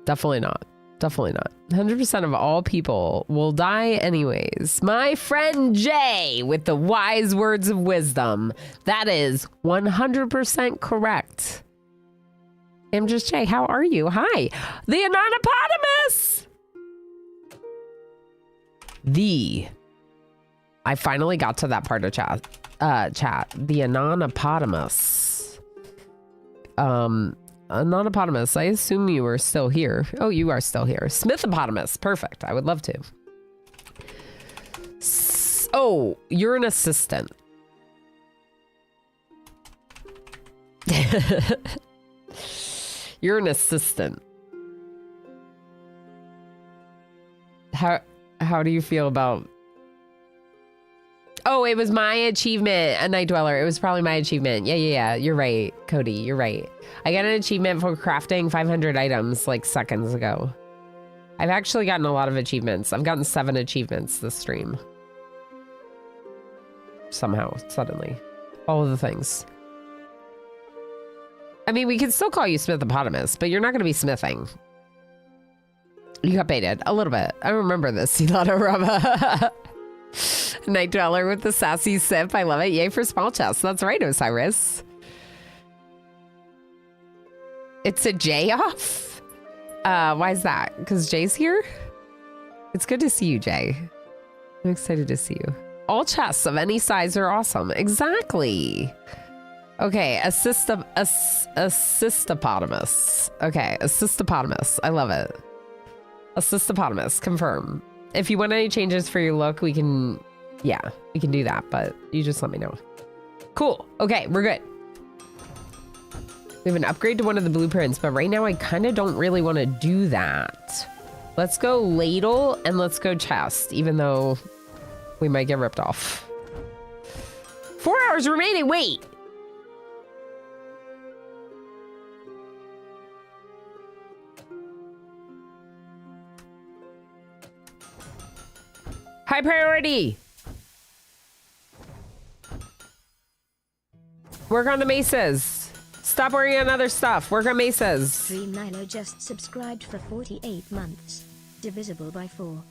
Definitely not. Definitely not. 100% of all people will die anyways. My friend Jay with the wise words of wisdom. That is 100% correct. I'm just Jay. How are you? Hi. The Anonypotamus. I finally got to that part of chat. The Anonypotamus. Anonypotamus, I assume you are still here. Oh, you are still here. Smithopotamus. Perfect. I would love to. Oh, you're an assistant. You're an assistant. How do you feel about... Oh, it was my achievement, a Night Dweller. It was probably my achievement. Yeah. You're right, Cody. You're right. I got an achievement for crafting 500 items like seconds ago. I've actually gotten a lot of achievements. I've gotten 7 achievements this stream. Somehow, suddenly. All of the things. I mean, we can still call you Smithopotamus, but you're not going to be smithing. You got baited. A little bit. I remember this, Silana Rama. Night Dweller with the sassy sip. I love it. Yay for small chests. That's right, Osiris. It's a Jay off? Why is that? Because Jay's here? It's good to see you, Jay. I'm excited to see you. All chests of any size are awesome. Exactly. Okay, assistopotamus. Okay, assistopotamus. I love it. Assistopotamus. Confirm. If you want any changes for your look, we can... Yeah, we can do that, but you just let me know. Cool. Okay, we're good. We have an upgrade to one of the blueprints, but right now I kind of don't really want to do that. Let's go ladle and let's go chest, even though we might get ripped off. 4 hours remaining. Wait. High priority. Work on the mesas. Stop worrying on other stuff. Work on mesas. Stream Nilo just subscribed for 48 months. Divisible by 4.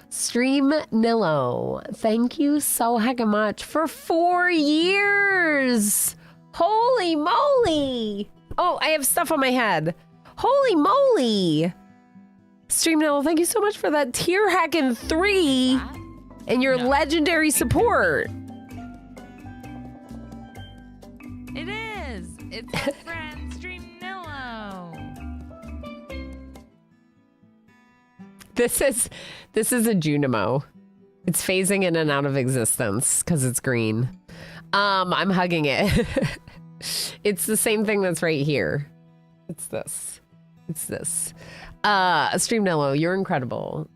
Stream Nilo, thank you so heckin' much for 4 years. Holy moly. Oh, I have stuff on my head. Holy moly. Stream Nilo, thank you so much for that tier hackin' 3 and your legendary support. It is. It's my friend Stream Nilo. This is a Junimo. It's phasing in and out of existence because it's green. I'm hugging it. It's the same thing that's right here. It's this. It's this. Streamnello, you're incredible.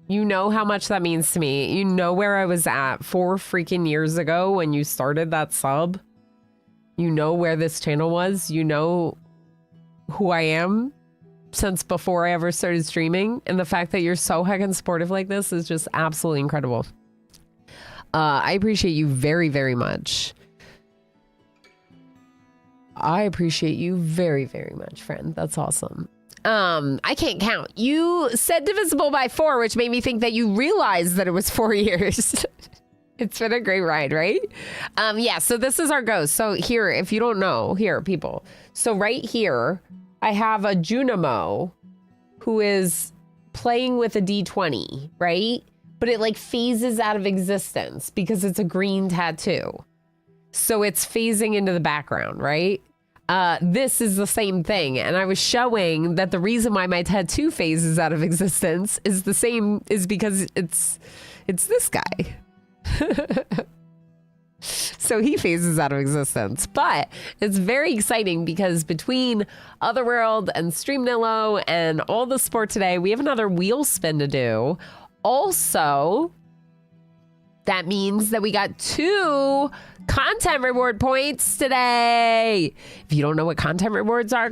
You know how much that means to me. You know where I was at 4 freaking years ago when you started that sub. You know where this channel was. You know who I am since before I ever started streaming. And the fact that you're so heckin' supportive like this is just absolutely incredible. I appreciate you very, very much. I appreciate you very, very much, friend. That's awesome. I can't count. You said divisible by 4, which made me think that you realized that it was 4 years. It's been a great ride, right? Yeah, so this is our ghost. So here, if you don't know, here, people. So right here, I have a Junimo who is playing with a D20, right? But it like phases out of existence because it's a green tattoo. So it's phasing into the background, right? This is the same thing. And I was showing that the reason why my tattoo phases out of existence is the same, is because it's this guy. So he phases out of existence. But it's very exciting because between Otherworld and Streamnillo and all the sport today, we have another wheel spin to do. Also, that means that we got 2 content reward points today. If you don't know what content rewards are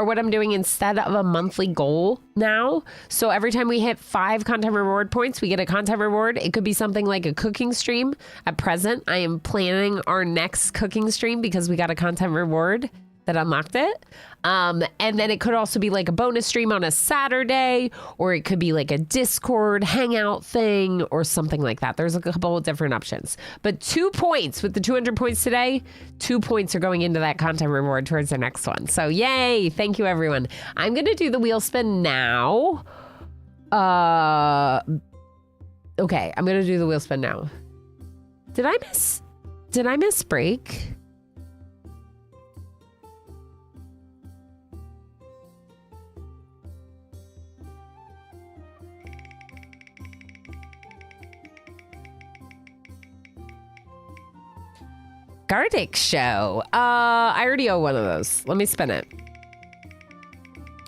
what I'm doing instead of a monthly goal now. So every time we hit 5 content reward points, we get a content reward. It could be something like a cooking stream. At present, I am planning our next cooking stream because we got a content reward that unlocked it. And then it could also be like a bonus stream on a Saturday, or it could be like a Discord hangout thing or something like that. There's a couple of different options. But 2 points with the 200 points today, 2 points are going into that content reward towards the next one. So yay. Thank you, everyone. I'm going to do the wheel spin now. Okay, I'm going to do the wheel spin now. Did I miss break? Gardic show. I already owe one of those. Let me spin it.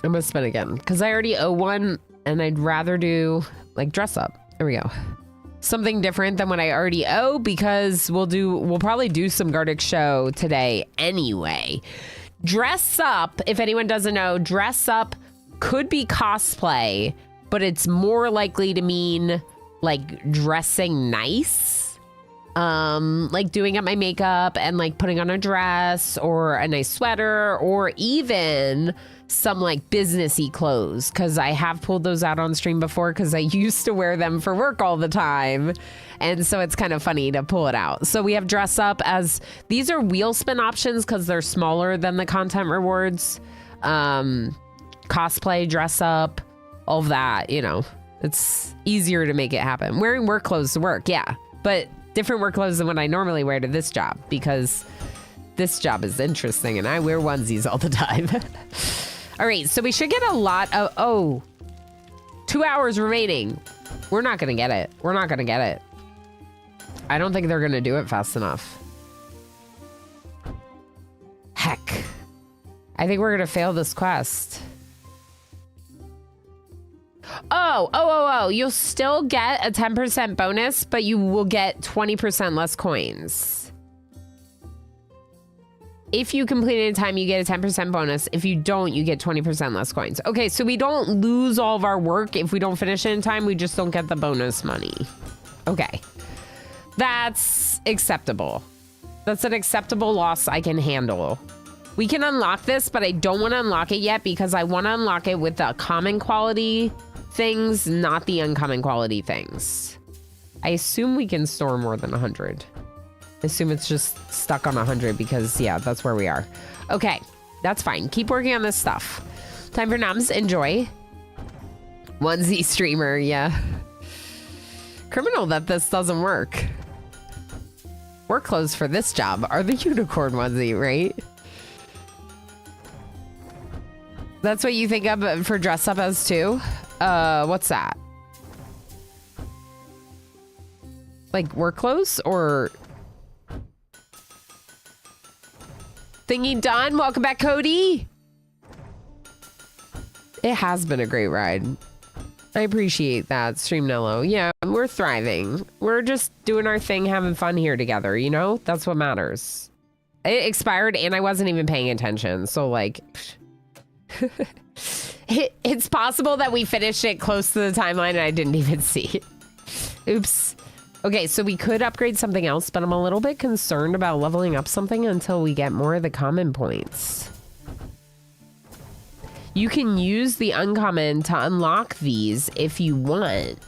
I'm gonna spin again because I already owe one and I'd rather do like dress up. There we go. Something different than what I already owe because we'll probably do some Gardic show today anyway. Dress up, if anyone doesn't know, dress up could be cosplay, but it's more likely to mean like dressing nice. Like doing up my makeup and like putting on a dress or a nice sweater or even some like businessy clothes, because I have pulled those out on stream before because I used to wear them for work all the time. And so it's kind of funny to pull it out. So we have dress up as these are wheel spin options because they're smaller than the content rewards. Cosplay, dress up, all of that, you know, it's easier to make it happen. Wearing work clothes to work, yeah, but different work clothes than what I normally wear to this job because this job is interesting and I wear onesies all the time. All right, so we should get a lot of, 2 hours remaining. We're not gonna get it. We're not gonna get it. I don't think they're gonna do it fast enough. Heck. I think we're gonna fail this quest. Oh, you'll still get a 10% bonus, but you will get 20% less coins. If you complete it in time, you get a 10% bonus. If you don't, you get 20% less coins. Okay, so we don't lose all of our work if we don't finish it in time. We just don't get the bonus money. Okay. That's acceptable. That's an acceptable loss I can handle. We can unlock this, but I don't want to unlock it yet because I want to unlock it with the common quality things, not the uncommon quality things. I assume we can store more than 100. I assume it's just stuck on 100 because, yeah, that's where we are. Okay, that's fine. Keep working on this stuff. Time for nums. Enjoy. Onesie streamer, yeah. Criminal that this doesn't work. Work clothes for this job are the unicorn onesie, right? That's what you think of for dress up as too? What's that? Like work clothes or... Thingy done. Welcome back, Cody. It has been a great ride. I appreciate that, Streamnello. Yeah, we're thriving. We're just doing our thing, having fun here together, you know? That's what matters. It expired and I wasn't even paying attention. So, like, it's possible that we finished it close to the timeline and I didn't even see it. Oops. Okay, so we could upgrade something else, but I'm a little bit concerned about leveling up something until we get more of the common points. You can use the uncommon to unlock these if you want.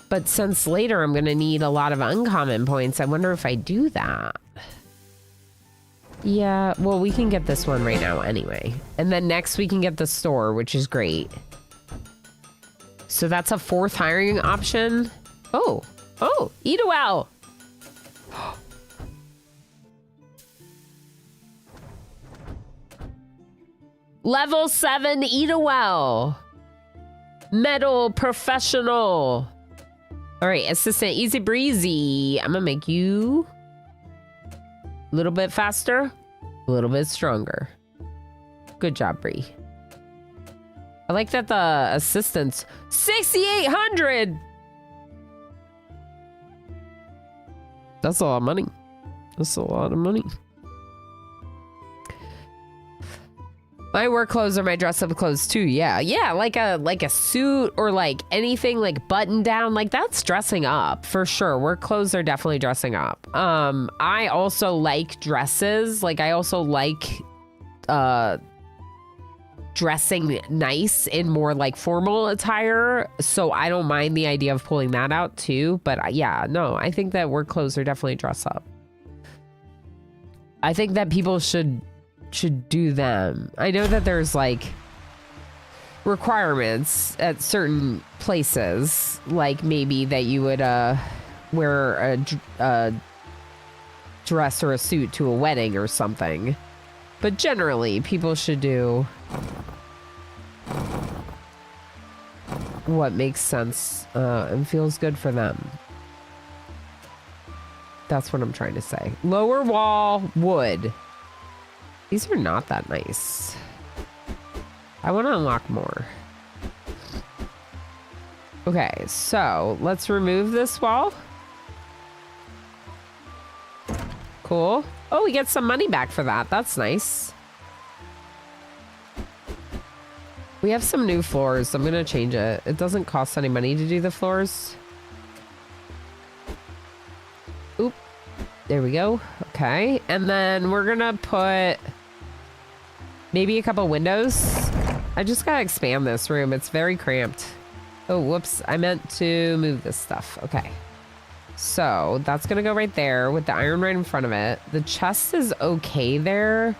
But since later I'm going to need a lot of uncommon points, I wonder if I do that. Yeah, well, we can get this one right now anyway. And then next we can get the store, which is great. So that's a 4th hiring option. Oh, eat a well. Level 7, eat a well. Metal professional. All right, assistant, easy breezy. I'm gonna make you a little bit faster, a little bit stronger. Good job, Bree. I like that the assistant's 6,800. That's a lot of money. That's a lot of money. My work clothes are my dress up clothes too. Yeah, like a suit or like anything like button down, like that's dressing up for sure. Work clothes are definitely dressing up. I also like dresses. Like I also like dressing nice in more like formal attire. So I don't mind the idea of pulling that out too. But yeah, no, I think that work clothes are definitely dress up. I think that people should do them. I know that there's like requirements at certain places, like maybe that you would wear a dress or a suit to a wedding or something, but generally people should do what makes sense and feels good for them. That's what I'm trying to say. Lower wall wood. These are not that nice. I want to unlock more. Okay, so let's remove this wall. Cool. Oh, we get some money back for that. That's nice. We have some new floors. I'm going to change it. It doesn't cost any money to do the floors. Oop. There we go. Okay. And then we're going to put maybe a couple windows. I just got to expand this room. It's very cramped. Oh, whoops. I meant to move this stuff. Okay. So that's going to go right there with the iron right in front of it. The chest is okay there.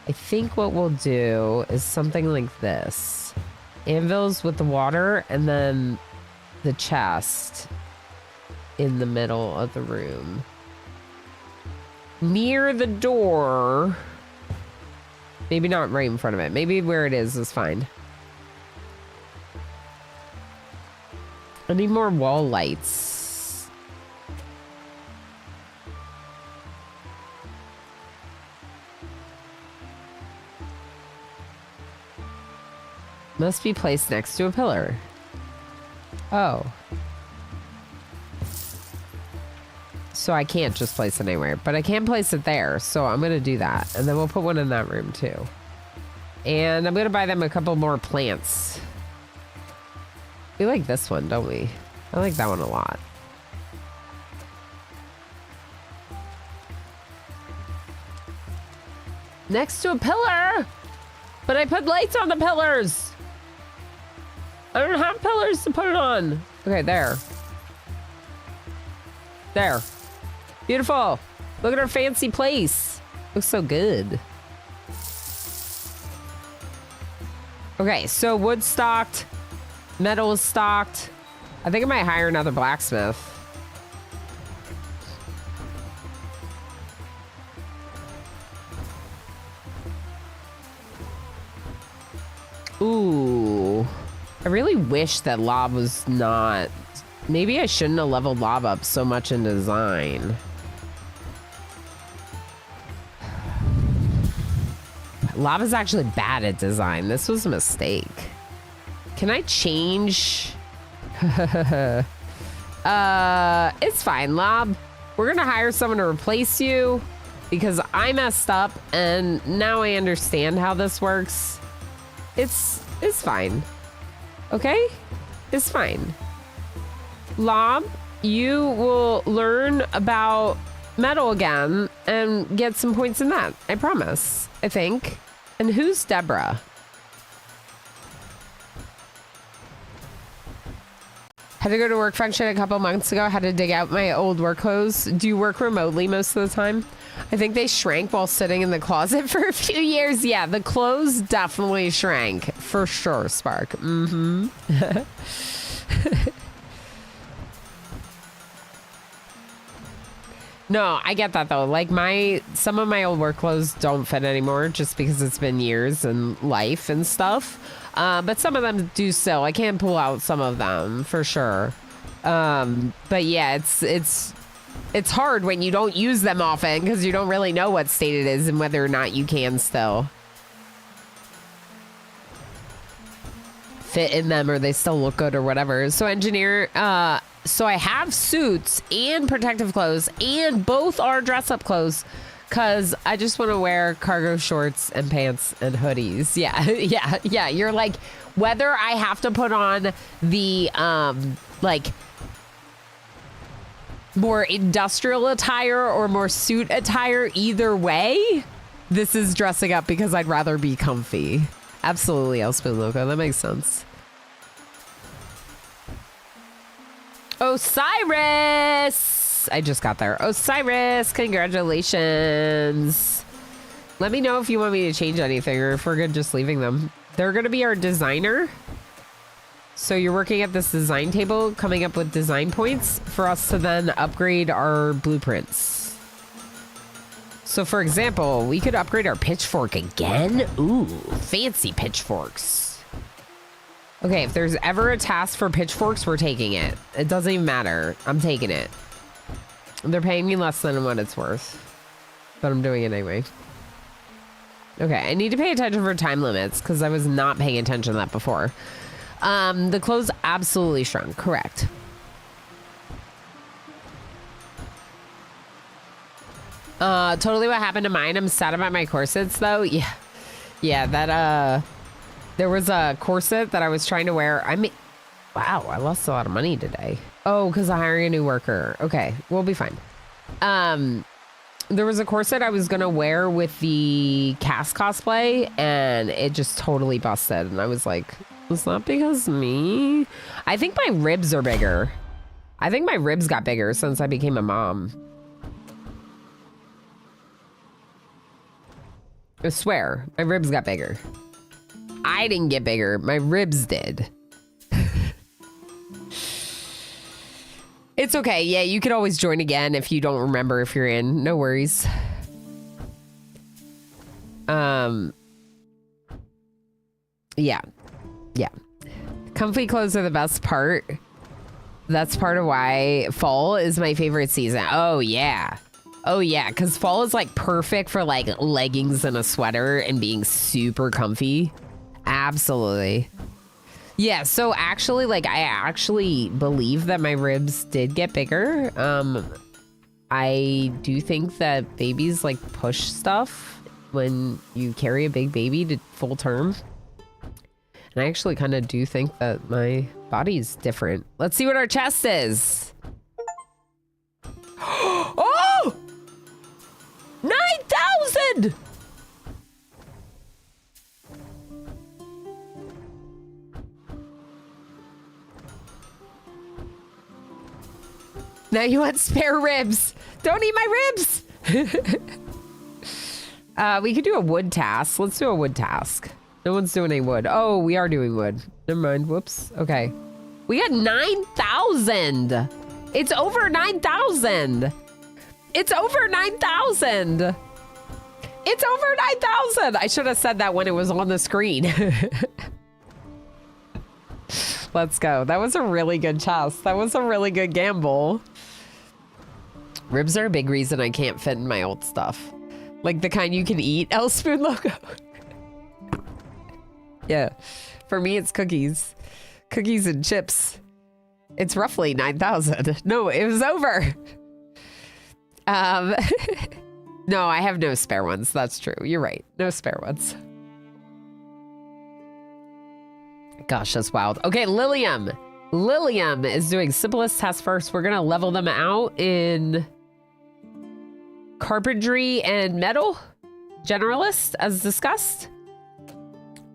I think what we'll do is something like this. Anvils with the water and then the chest in the middle of the room. Near the door. Maybe not right in front of it. Maybe where it is fine. I need more wall lights. Must be placed next to a pillar. So I can't just place it anywhere, but I can place it there. So I'm going to do that. And then we'll put one in that room too. And I'm going to buy them a couple more plants. We like this one, don't we? I like that one a lot. Next to a pillar! But I put lights on the pillars! I don't have pillars to put it on. Okay, there. There. Beautiful. Look at our fancy place. Looks so good. Okay, so wood stocked. Metal is stocked. I think I might hire another blacksmith. Ooh. I really wish that lob was not... Maybe I shouldn't have leveled lob up so much in design. Lob is actually bad at design. This was a mistake. Can I change? It's fine, Lob. We're gonna hire someone to replace you because I messed up and now I understand how this works. It's fine. Okay? It's fine. Lob, you will learn about metal again and get some points in that. I promise. I think. And who's Deborah? Had to go to work function a couple months ago. Had to dig out my old work clothes. Do you work remotely most of the time? I think they shrank while sitting in the closet for a few years. Yeah, the clothes definitely shrank. For sure, Spark. Mm-hmm. No, I get that though. Like some of my old work clothes don't fit anymore just because it's been years and life and stuff. But some of them do still. I can pull out some of them for sure. But yeah, it's hard when you don't use them often because you don't really know what state it is and whether or not you can still fit in them or they still look good or whatever. So engineer, so I have suits and protective clothes and both are dress up clothes because I just want to wear cargo shorts and pants and hoodies. Yeah, yeah. You're like, whether I have to put on the, like, more industrial attire or more suit attire, either way, this is dressing up because I'd rather be comfy. Absolutely, El Spoon Loco. That makes sense. Osiris! I just got there. Osiris, congratulations. Let me know if you want me to change anything or if we're good just leaving them. They're going to be our designer. So you're working at this design table, coming up with design points for us to then upgrade our blueprints. So for example, we could upgrade our pitchfork again. Ooh, fancy pitchforks. Okay, if there's ever a task for pitchforks, we're taking it. It doesn't even matter. I'm taking it. They're paying me less than what it's worth. But I'm doing it anyway. Okay, I need to pay attention for time limits because I was not paying attention to that before. The clothes absolutely shrunk. Correct. Totally what happened to mine. I'm sad about my corsets though. Yeah. Yeah, that, there was a corset that I was trying to wear. I mean, wow, I lost a lot of money today. Oh, because I'm hiring a new worker. Okay, we'll be fine. There was a corset I was going to wear with the cast cosplay, and it just totally busted. And I was like, it's not because me. I think my ribs are bigger. I think my ribs got bigger since I became a mom. I swear, my ribs got bigger. I didn't get bigger. My ribs did. It's okay. Yeah, you could always join again if you don't remember if you're in. No worries. Yeah. Yeah. Comfy clothes are the best part. That's part of why fall is my favorite season. Oh, yeah. Oh, yeah. Because fall is like perfect for like leggings and a sweater and being super comfy. Absolutely. Yeah, so actually, like, I actually believe that my ribs did get bigger. I do think that babies like push stuff when you carry a big baby to full term. And I actually kind of do think that my body's different. Let's see what our chest is. Oh! 9,000! Now you want spare ribs. Don't eat my ribs. We could do a wood task. Let's do a wood task. No one's doing any wood. Oh, we are doing wood. Never mind. Whoops. Okay. We got 9,000. It's over 9,000. It's over 9,000. It's over 9,000. I should have said that when it was on the screen. Let's go. That was a really good chest. That was a really good gamble. Ribs are a big reason I can't fit in my old stuff. Like the kind you can eat. L Spoon logo. Yeah. For me, it's cookies. Cookies and chips. It's roughly 9,000. No, it was over. No, I have no spare ones. That's true. You're right. No spare ones. Gosh, that's wild. Okay, Lilium. Lilium is doing simplest test first. We're going to level them out in carpentry and metal. Generalist, as discussed.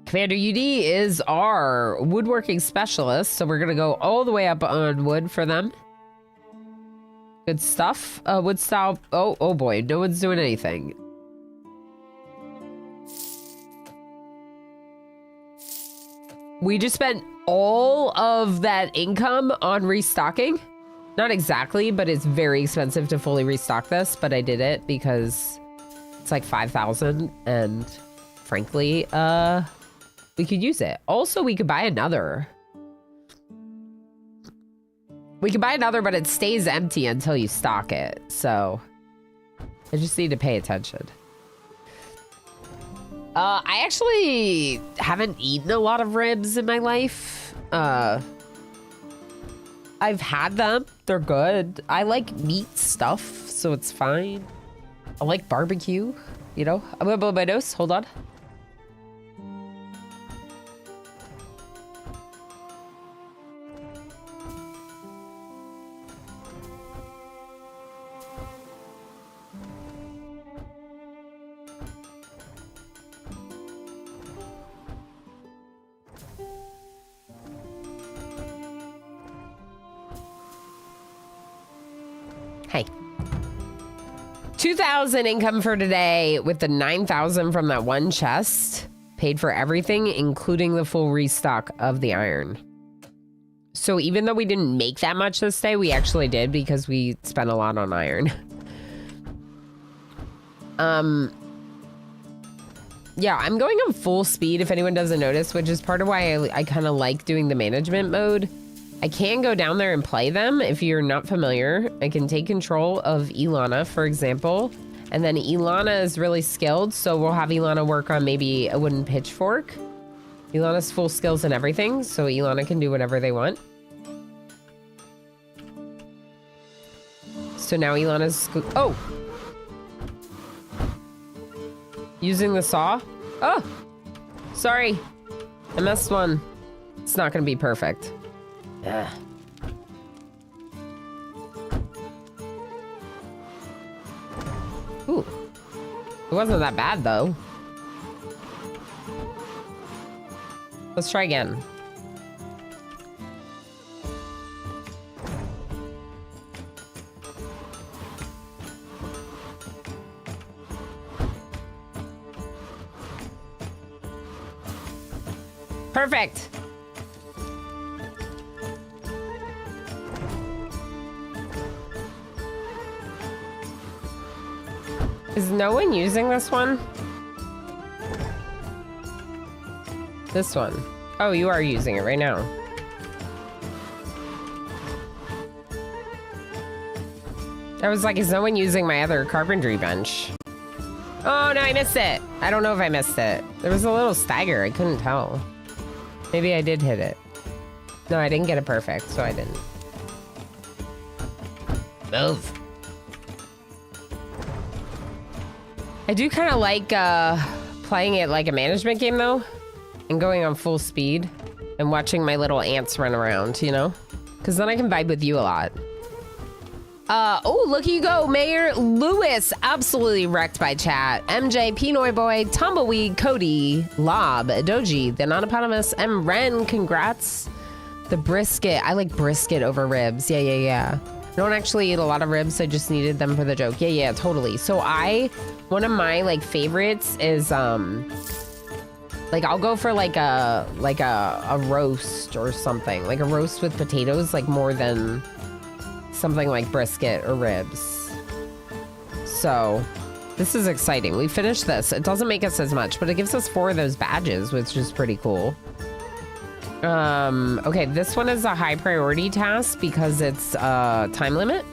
Commander UD is our woodworking specialist. So we're going to go all the way up on wood for them. Good stuff. Wood style. Oh boy. No one's doing anything. We just spent all of that income on restocking. Not exactly, but it's very expensive to fully restock this. But I did it because it's like 5,000. And frankly, we could use it. Also, we could buy another. We could buy another, but it stays empty until you stock it. So I just need to pay attention. I actually haven't eaten a lot of ribs in my life. I've had them. They're good. I like meat stuff, so it's fine. I like barbecue, you know. I'm gonna blow my nose. Hold on. Hey. 2,000 income for today with the 9,000 from that one chest. Paid for everything, including the full restock of the iron. So even though we didn't make that much this day, we actually did because we spent a lot on iron. Yeah, I'm going on full speed if anyone doesn't notice, which is part of why I kind of like doing the management mode. I can go down there and play them if you're not familiar. I can take control of Ilana, for example. And then Ilana is really skilled, so we'll have Ilana work on maybe a wooden pitchfork. Ilana's full skills and everything, so Ilana can do whatever they want. So now Ilana's... Oh! Using the saw? Oh! Sorry. I missed one. It's not going to be perfect. Ugh. Ooh. It wasn't that bad, though. Let's try again. Perfect. Is no one using this one? This one. Oh, you are using it right now. I was like, is no one using my other carpentry bench? Oh, no, I missed it. I don't know if I missed it. There was a little stagger. I couldn't tell. Maybe I did hit it. No, I didn't get it perfect, so I didn't. Move. I do kind of like playing it like a management game though, and going on full speed and watching my little ants run around, you know? Because then I can vibe with you a lot. Oh, look you go, Mayor Lewis, absolutely wrecked by chat. MJ, Pinoy Boy, Tumbleweed, Cody, Lob, Doji, the Nonoponymous, M. Ren, congrats. The brisket, I like brisket over ribs. Yeah. I don't actually eat a lot of ribs, I just needed them for the joke. Yeah, totally. So one of my like favorites is like I'll go for like a roast or something, like a roast with potatoes, like more than something like brisket or ribs. So this is exciting. We finished this. It doesn't make us as much, but it gives us 4 of those badges, which is pretty cool. Okay, this one is a high priority task because it's time limit.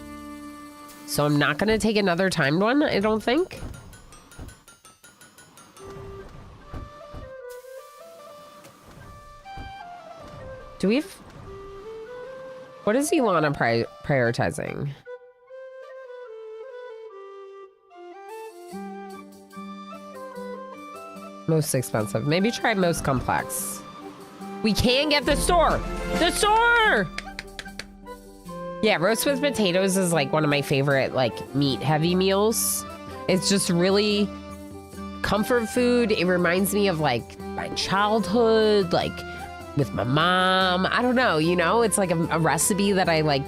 So I'm not gonna take another timed one, I don't think. Do we have... What is Ilana prioritizing? Most expensive. Maybe try most complex. We can get the store! The store! Yeah, roast with potatoes is like one of my favorite like meat heavy meals. It's just really comfort food. It reminds me of like my childhood, like with my mom. I don't know, you know, it's like a recipe that I like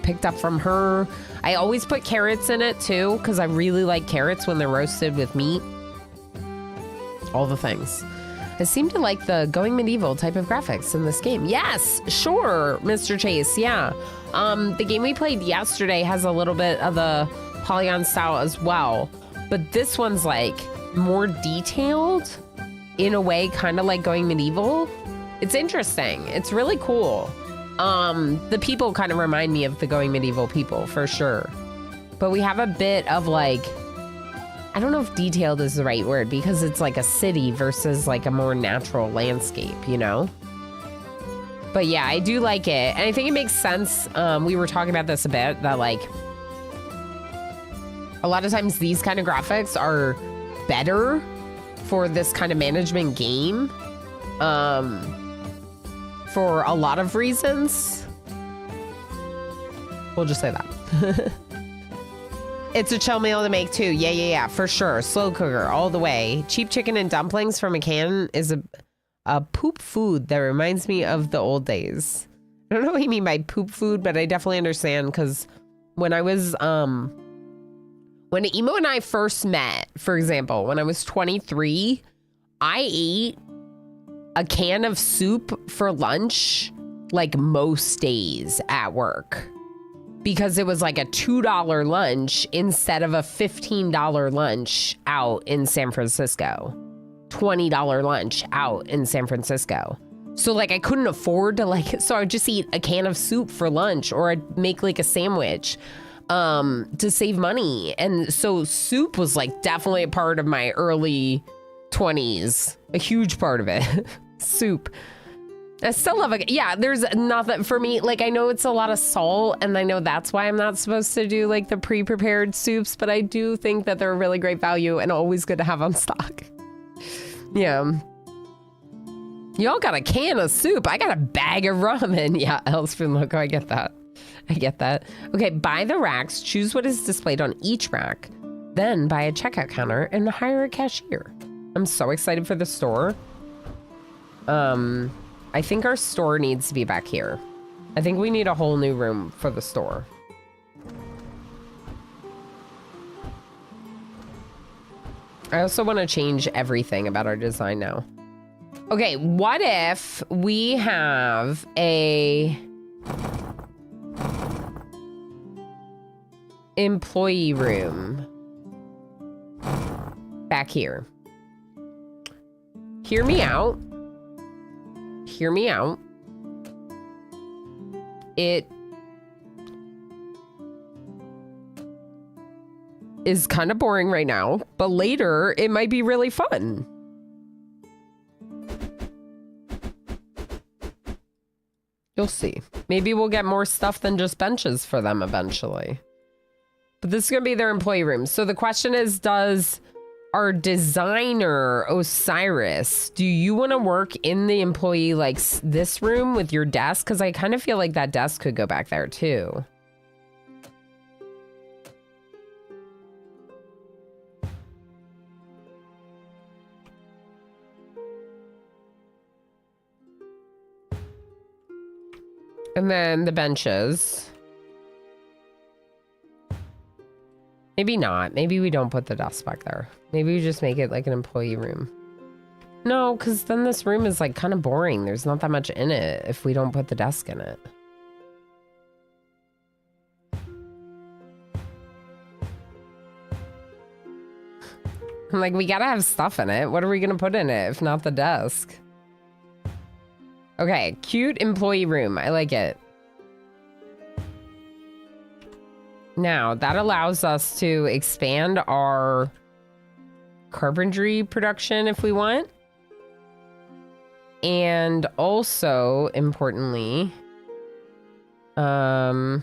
picked up from her. I always put carrots in it too, because I really like carrots when they're roasted with meat. All the things. I seem to like the going medieval type of graphics in this game. Yes, sure, Mr. Chase, yeah. The game we played yesterday has a little bit of the polygon style as well, but this one's like more detailed in a way, kind of like going medieval. It's interesting. It's really cool. The people kind of remind me of the going medieval people for sure, but we have a bit of like, I don't know if detailed is the right word because it's like a city versus like a more natural landscape, you know? But yeah, I do like it. And I think it makes sense. We were talking about this a bit, that like a lot of times these kind of graphics are better for this kind of management game. For a lot of reasons. We'll just say that. It's a chill meal to make too. Yeah, for sure. Slow cooker all the way. Cheap chicken and dumplings from a can is a poop food that reminds me of the old days. I don't know what you mean by poop food, but I definitely understand because when I was, when Emo and I first met, for example, when I was 23, I ate a can of soup for lunch like most days at work. Because it was like a $2 lunch instead of a $15 lunch out in San Francisco. $20 lunch out in San Francisco. So like I couldn't afford to like, so I would just eat a can of soup for lunch, or I'd make like a sandwich to save money. And so soup was like definitely a part of my early 20s, a huge part of it. Soup. I still love it. Yeah, there's nothing for me. Like, I know it's a lot of salt, and I know that's why I'm not supposed to do like the pre-prepared soups, but I do think that they're a really great value and always good to have on stock. Yeah. Y'all got a can of soup. I got a bag of ramen. Yeah, Elspoon Loco, I get that. I get that. Okay, buy the racks, choose what is displayed on each rack, then buy a checkout counter and hire a cashier. I'm so excited for the store. I think our store needs to be back here. I think we need a whole new room for the store. I also want to change everything about our design now. Okay, what if we have a employee room back here? Hear me out. Hear me out. It is kind of boring right now, but later it might be really fun. You'll see. Maybe we'll get more stuff than just benches for them eventually. But this is going to be their employee room. So the question is, does our designer, Osiris, do you want to work in the employee, like this room with your desk? Because I kind of feel like that desk could go back there too. And then the benches. Maybe not. Maybe we don't put the desk back there. Maybe we just make it like an employee room. No, because then this room is like kind of boring. There's not that much in it if we don't put the desk in it. Like, we gotta have stuff in it. What are we gonna put in it if not the desk? Okay, cute employee room. I like it. Now, that allows us to expand our carpentry production if we want. And also, importantly, I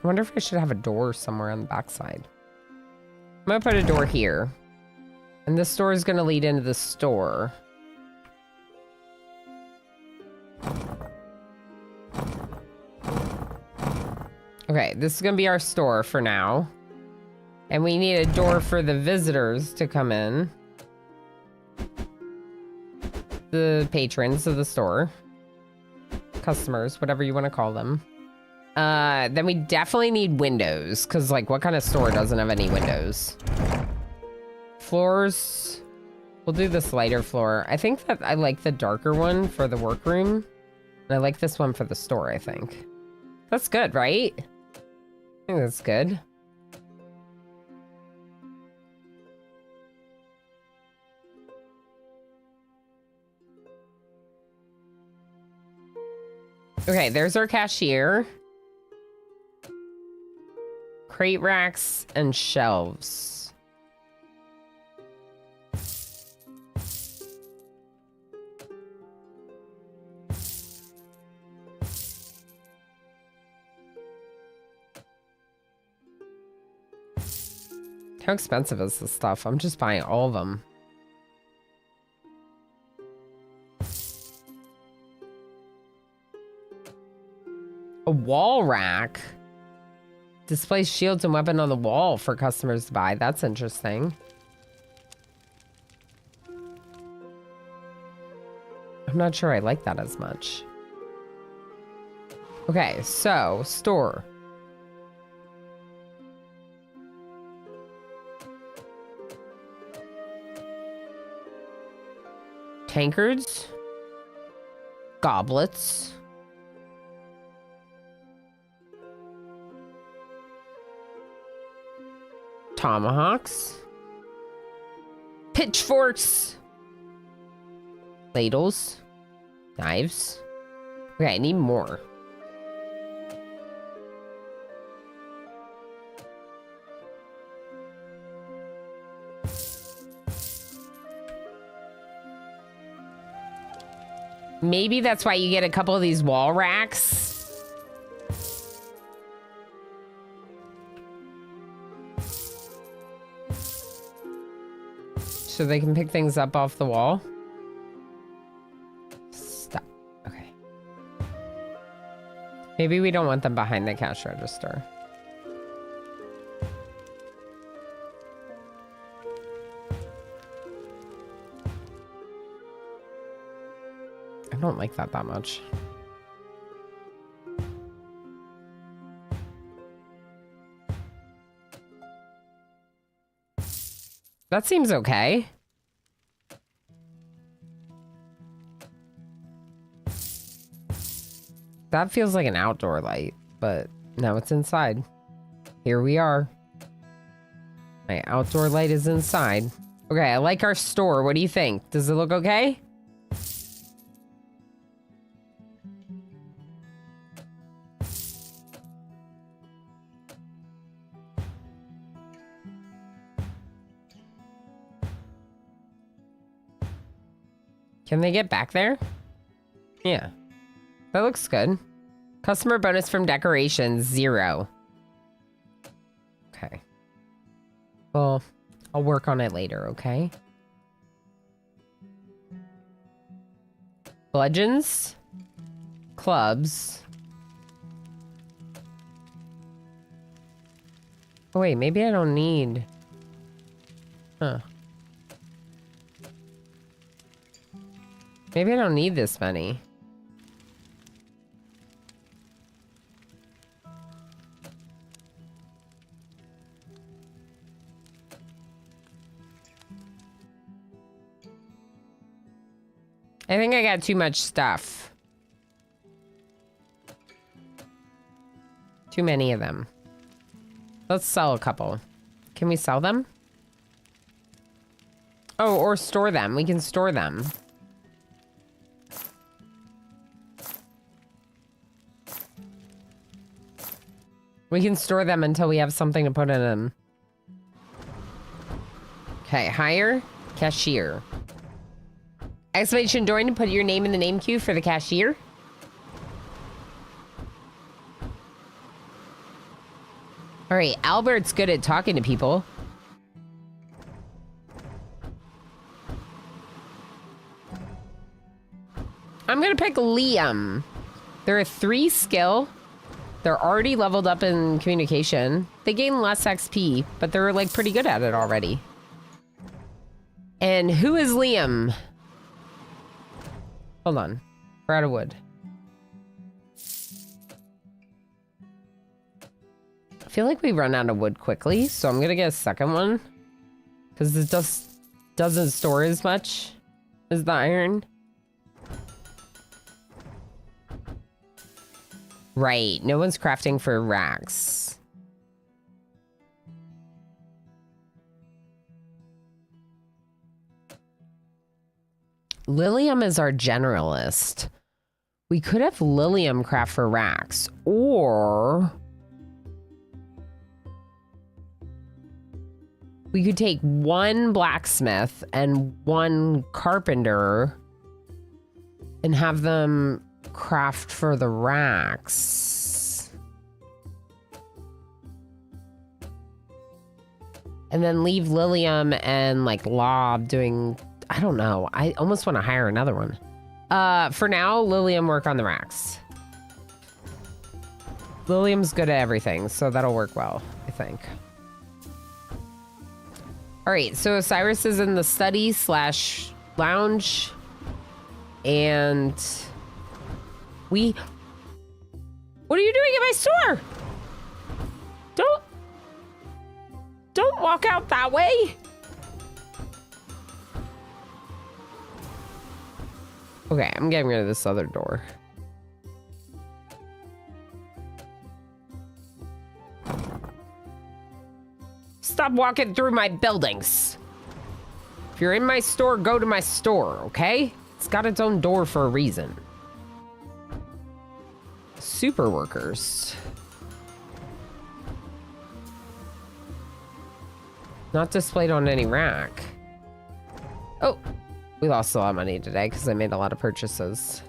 wonder if I should have a door somewhere on the backside. I'm gonna put a door here. And this door is gonna lead into the store. Okay, this is gonna be our store for now. And we need a door for the visitors to come in. The patrons of the store. Customers, whatever you want to call them. Then we definitely need windows, because, like, what kind of store doesn't have any windows? Floors. We'll do this lighter floor. I think that I like the darker one for the workroom. And I like this one for the store, I think. That's good, right? I think that's good. Okay, there's our cashier. Crate racks and shelves. How expensive is this stuff? I'm just buying all of them. A wall rack. Displays shields and weapon on the wall for customers to buy. That's interesting. I'm not sure I like that as much. Okay, so store. Tankards. Goblets. Tomahawks. Pitchforks. Ladles. Knives. Okay, I need more. Maybe that's why you get a couple of these wall racks. So they can pick things up off the wall. Stop. Okay. Maybe we don't want them behind the cash register. I don't like that much. That seems okay. That feels like an outdoor light, but now it's inside. Here we are. My outdoor light is inside. Okay, I like our store. What do you think? Does it look okay? Can they get back there? Yeah. That looks good. Customer bonus from decorations, 0. Okay. Well, I'll work on it later, okay? Bludgeons. Clubs. Oh, wait, maybe I don't need... Huh. Maybe I don't need this many. I think I got too much stuff. Too many of them. Let's sell a couple. Can we sell them? Oh, or store them. We can store them. We can store them until we have something to put in them. Okay, hire cashier. Exclamation join to put your name in the name queue for the cashier. All right, Albert's good at talking to people. I'm gonna pick Liam. They're a 3 skill. They're already leveled up in communication. They gain less XP, but they're like pretty good at it already. And who is Liam? Hold on. We're out of wood. I feel like we run out of wood quickly, so I'm gonna get a second one. Because it doesn't store as much as the iron. Right, no one's crafting for racks. Lilium is our generalist. We could have Lilium craft for racks, or we could take 1 blacksmith and 1 carpenter and have them craft for the racks. And then leave Lilium and like Lob doing, I don't know. I almost want to hire another one. For now, Lilium work on the racks. Lilium's good at everything, so that'll work well, I think. All right, so Cyrus is in the study / lounge. And what are you doing at my store? Don't walk out that way. Okay, I'm getting rid of this other door. Stop walking through my buildings. If you're in my store, go to my store, okay? It's got its own door for a reason. Super workers. Not displayed on any rack. Oh, we lost a lot of money today because I made a lot of purchases.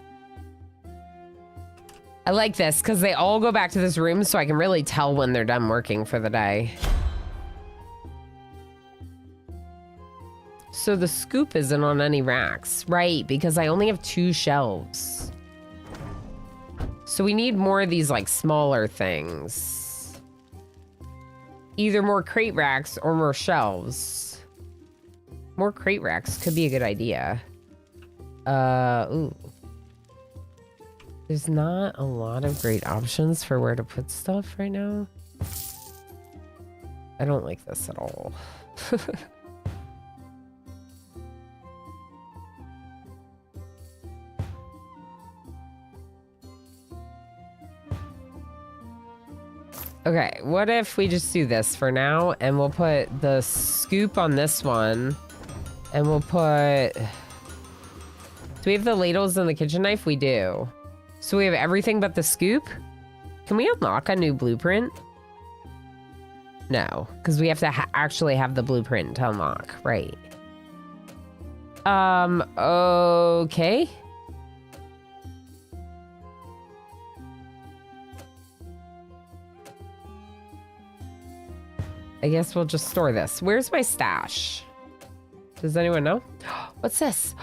I like this because they all go back to this room so I can really tell when they're done working for the day. So the scoop isn't on any racks, right? Because I only have 2 shelves. So we need more of these like smaller things. Either more crate racks or more shelves. More crate racks could be a good idea. Ooh. There's not a lot of great options for where to put stuff right now. I don't like this at all. Okay, what if we just do this for now and we'll put the scoop on this one and we'll put... Do we have the ladles and the kitchen knife? We do. So we have everything but the scoop? Can we unlock a new blueprint? No, because we have to actually have the blueprint to unlock, right? Okay. I guess we'll just store this. Where's my stash? Does anyone know? What's this?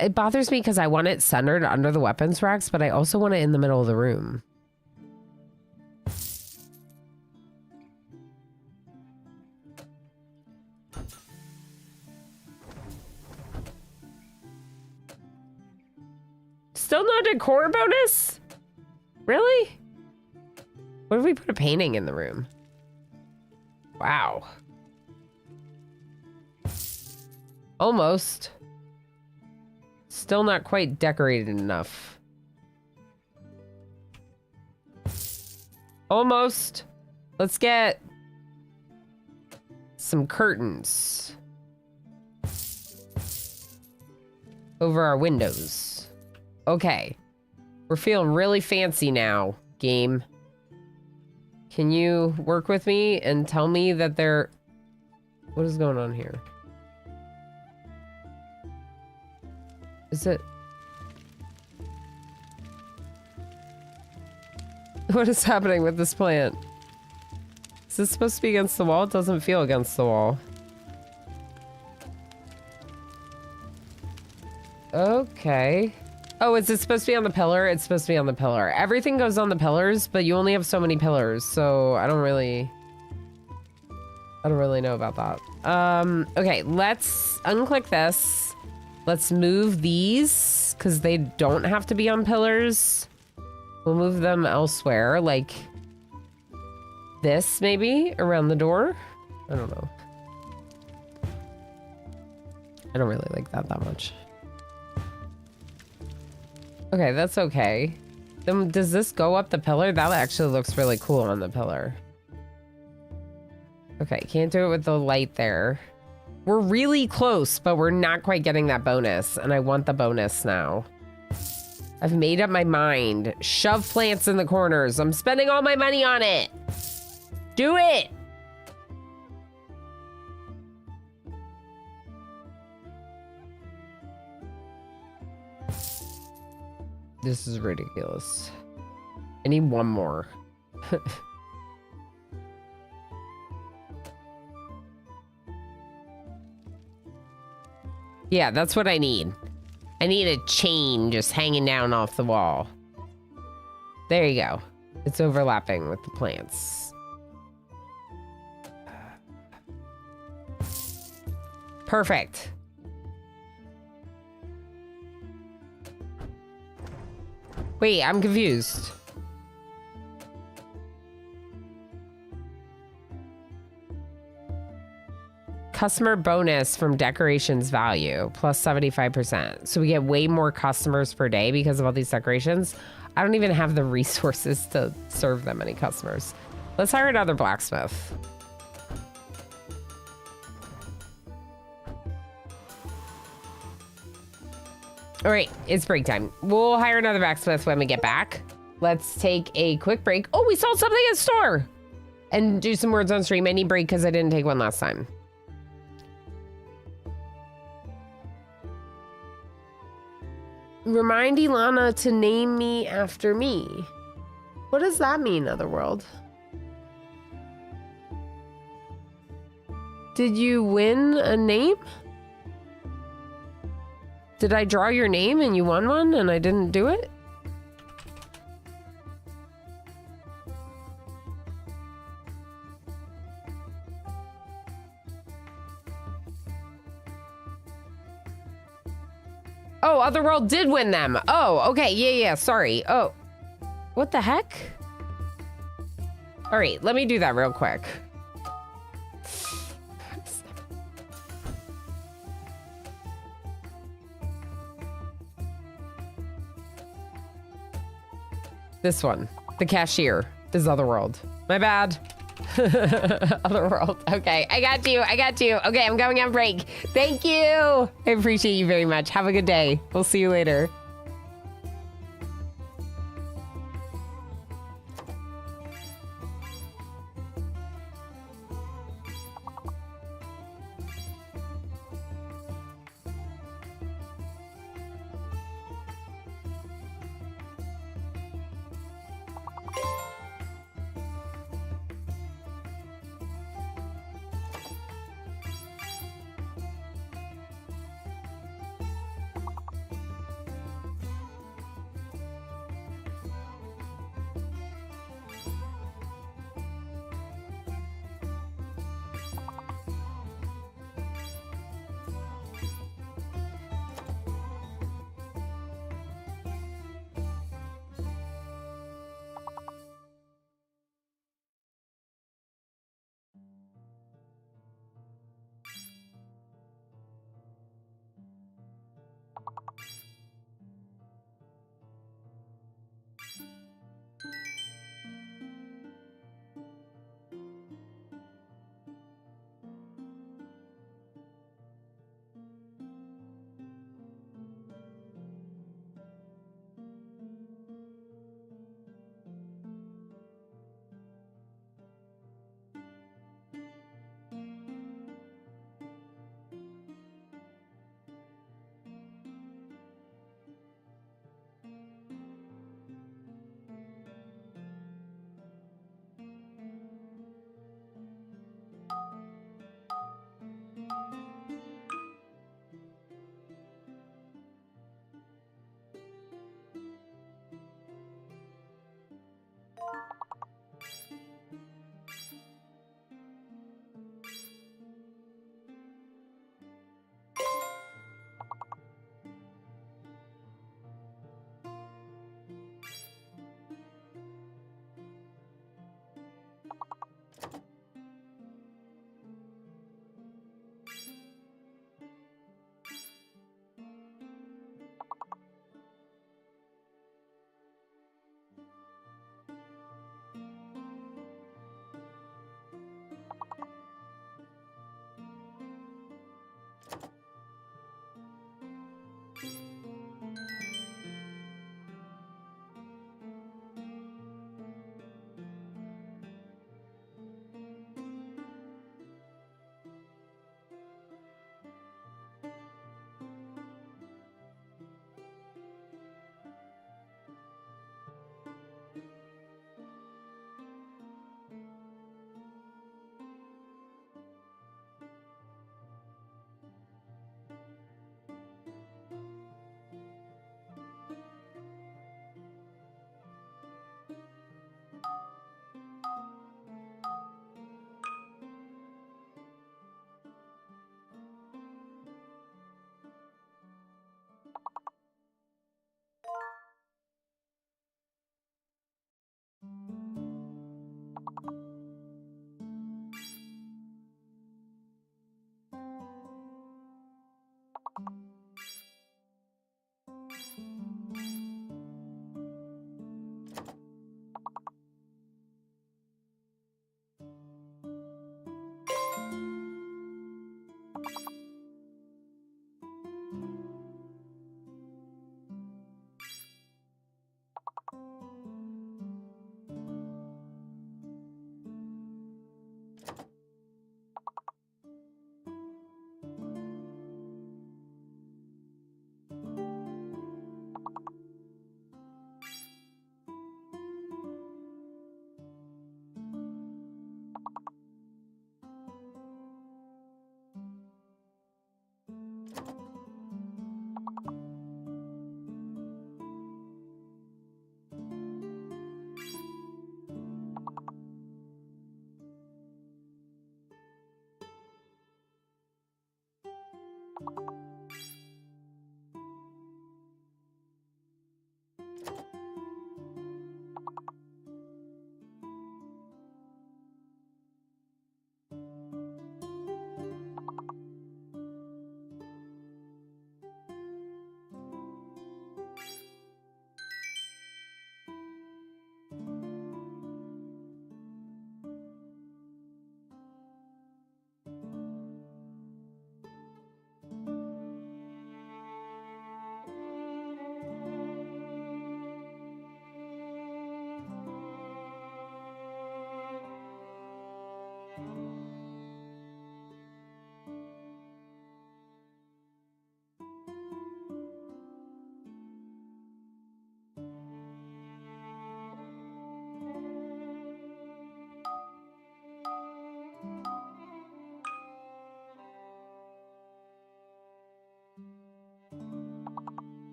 It bothers me because I want it centered under the weapons racks, but I also want it in the middle of the room. Still no decor bonus? Really? What if we put a painting in the room? Wow. Almost. Still not quite decorated enough. Almost. Let's get some curtains over our windows. Okay. We're feeling really fancy now, game. Can you work with me and tell me that they're... What is going on here? Is it... What is happening with this plant? Is this supposed to be against the wall? It doesn't feel against the wall. Okay. Oh, is it supposed to be on the pillar? It's supposed to be on the pillar. Everything goes on the pillars, but you only have so many pillars, so I don't really know about that. Okay, let's unclick this. Let's move these, because they don't have to be on pillars. We'll move them elsewhere, like this, maybe, around the door. I don't know. I don't really like that much. Okay, that's okay. Then does this go up the pillar? That actually looks really cool on the pillar. Okay, can't do it with the light there. We're really close, but we're not quite getting that bonus, and I want the bonus now. I've made up my mind. Shove plants in the corners. I'm spending all my money on it. Do it! This is ridiculous. I need one more. Yeah, that's what I need. I need a chain just hanging down off the wall. There you go. It's overlapping with the plants. Perfect. Wait, I'm confused. Customer bonus from decorations value plus 75%. So we get way more customers per day because of all these decorations. I don't even have the resources to serve that many customers. Let's hire another blacksmith. All right, it's break time. We'll hire another blacksmith when we get back. Let's take a quick break. Oh, we sold something at store. And do some words on stream. I need break because I didn't take one last time. Remind Ilana to name me after me. What does that mean, Otherworld? Did you win a name? Did I draw your name and you won one and I didn't do it? Oh, Otherworld did win them. Oh, okay. Yeah, sorry. Oh, what the heck? All right, let me do that real quick. This one, the cashier, is Otherworld. My bad. Otherworld. Okay, I got you. Okay, I'm going on break. Thank you. I appreciate you very much. Have a good day. We'll see you later.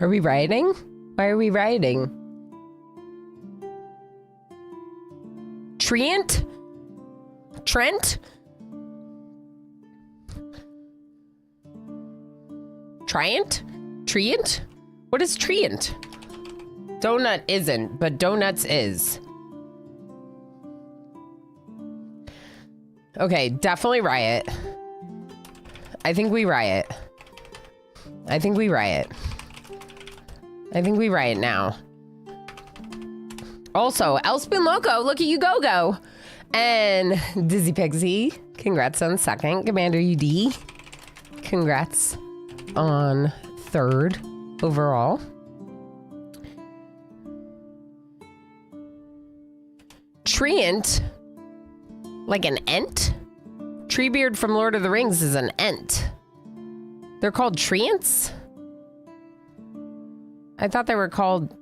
Are we rioting? Why are we rioting? Trient? Trent? Triant? Trient? What is Trient? Donut isn't, but donuts is. Okay, definitely riot. I think we riot. I think we riot. I think we riot now. Also, Elspin Loco, look at you go. And Dizzy Pixie, congrats on second. Commander UD, congrats on third overall. Treant, like an ent? Treebeard from Lord of the Rings is an ent. They're called treants? I thought they were called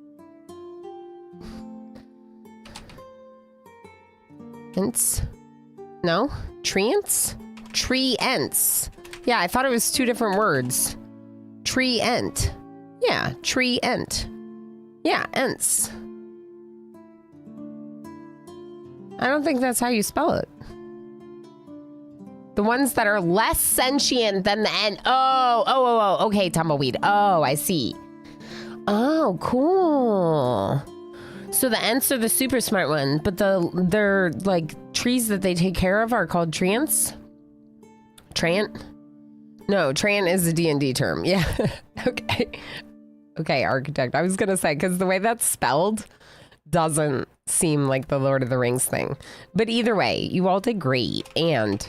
ents. No? Treants? Tree-ents. Yeah, I thought it was two different words. Tree-ent. Yeah, tree-ent. Yeah, ents. I don't think that's how you spell it. The ones that are less sentient than the ent. Oh, okay, tumbleweed. Oh, I see. Oh, cool. So the ents are the super smart one, but they're like trees that they take care of are called treants? Trant? No, trant is a D&D term. Yeah. Okay. Okay, architect. I was going to say, because the way that's spelled doesn't seem like the Lord of the Rings thing. But either way, you all did great. And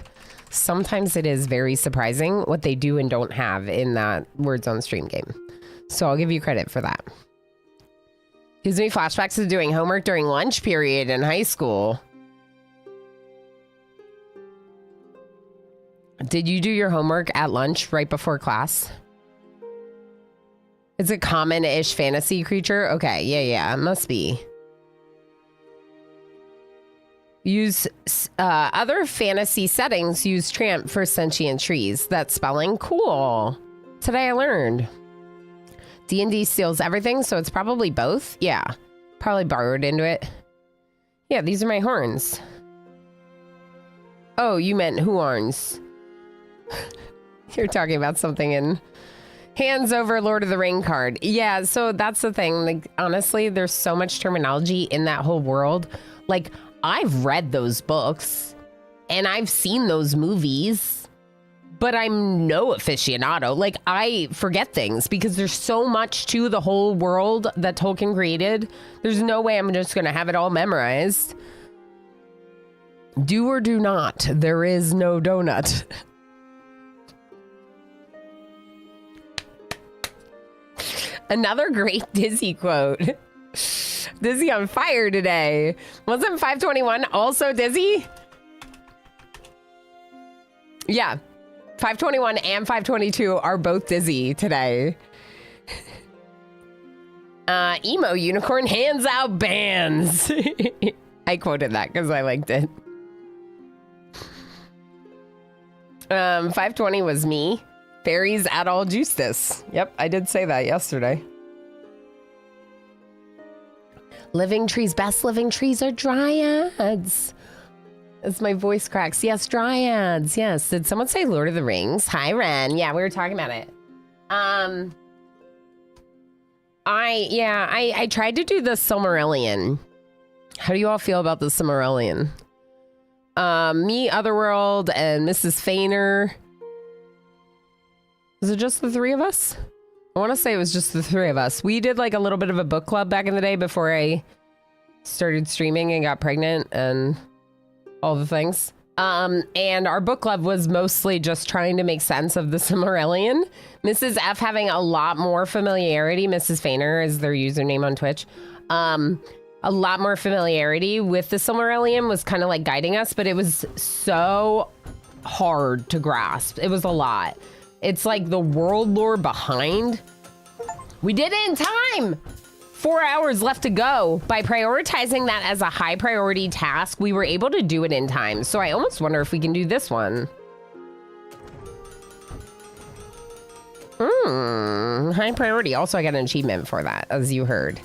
sometimes it is very surprising what they do and don't have in that Words on Stream game. So I'll give you credit for that. Gives me flashbacks of doing homework during lunch period in high school. Did you do your homework at lunch right before class? It's a common-ish fantasy creature? Okay, yeah, it must be. Use other fantasy settings use tramp for sentient trees. That's spelling cool. Today I learned. D&D steals everything, so it's probably both. Yeah, probably borrowed into it. Yeah, these are my horns. Oh, you meant horns. You're talking about something in hands over Lord of the Ring card. Yeah, so that's the thing. Like, honestly, there's so much terminology in that whole world. Like, I've read those books and I've seen those movies, but I'm no aficionado. Like, I forget things because there's so much to the whole world that Tolkien created. There's no way I'm just going to have it all memorized. Do or do not. There is no donut. Another great Dizzy quote. Dizzy on fire today. Wasn't 521 also Dizzy? Yeah. 521 and 522 are both Dizzy today. Emo Unicorn hands out bands. I quoted that because I liked it. 520 was me. Fairies at all justice. Yep, I did say that yesterday. Living trees, best living trees are dryads. As my voice cracks. Yes, dryads. Yes. Did someone say Lord of the Rings? Hi, Ren. Yeah, we were talking about it. I tried to do the Silmarillion. How do you all feel about the Silmarillion? Me, Otherworld, and Mrs. Fainer. Was it just the three of us? I want to say it was just the three of us. We did like a little bit of a book club back in the day before I started streaming and got pregnant and all the things. And our book club was mostly just trying to make sense of the Silmarillion. Mrs. F having a lot more familiarity. Mrs. Fainer is their username on Twitch. A lot more familiarity with the Silmarillion was kind of like guiding us, but it was so hard to grasp. It was a lot. It's like the world lore behind. We did it in time. 4 hours left to go. By prioritizing that as a high priority task, we were able to do it in time. So I almost wonder if we can do this one. High priority. Also, I got an achievement for that, as you heard.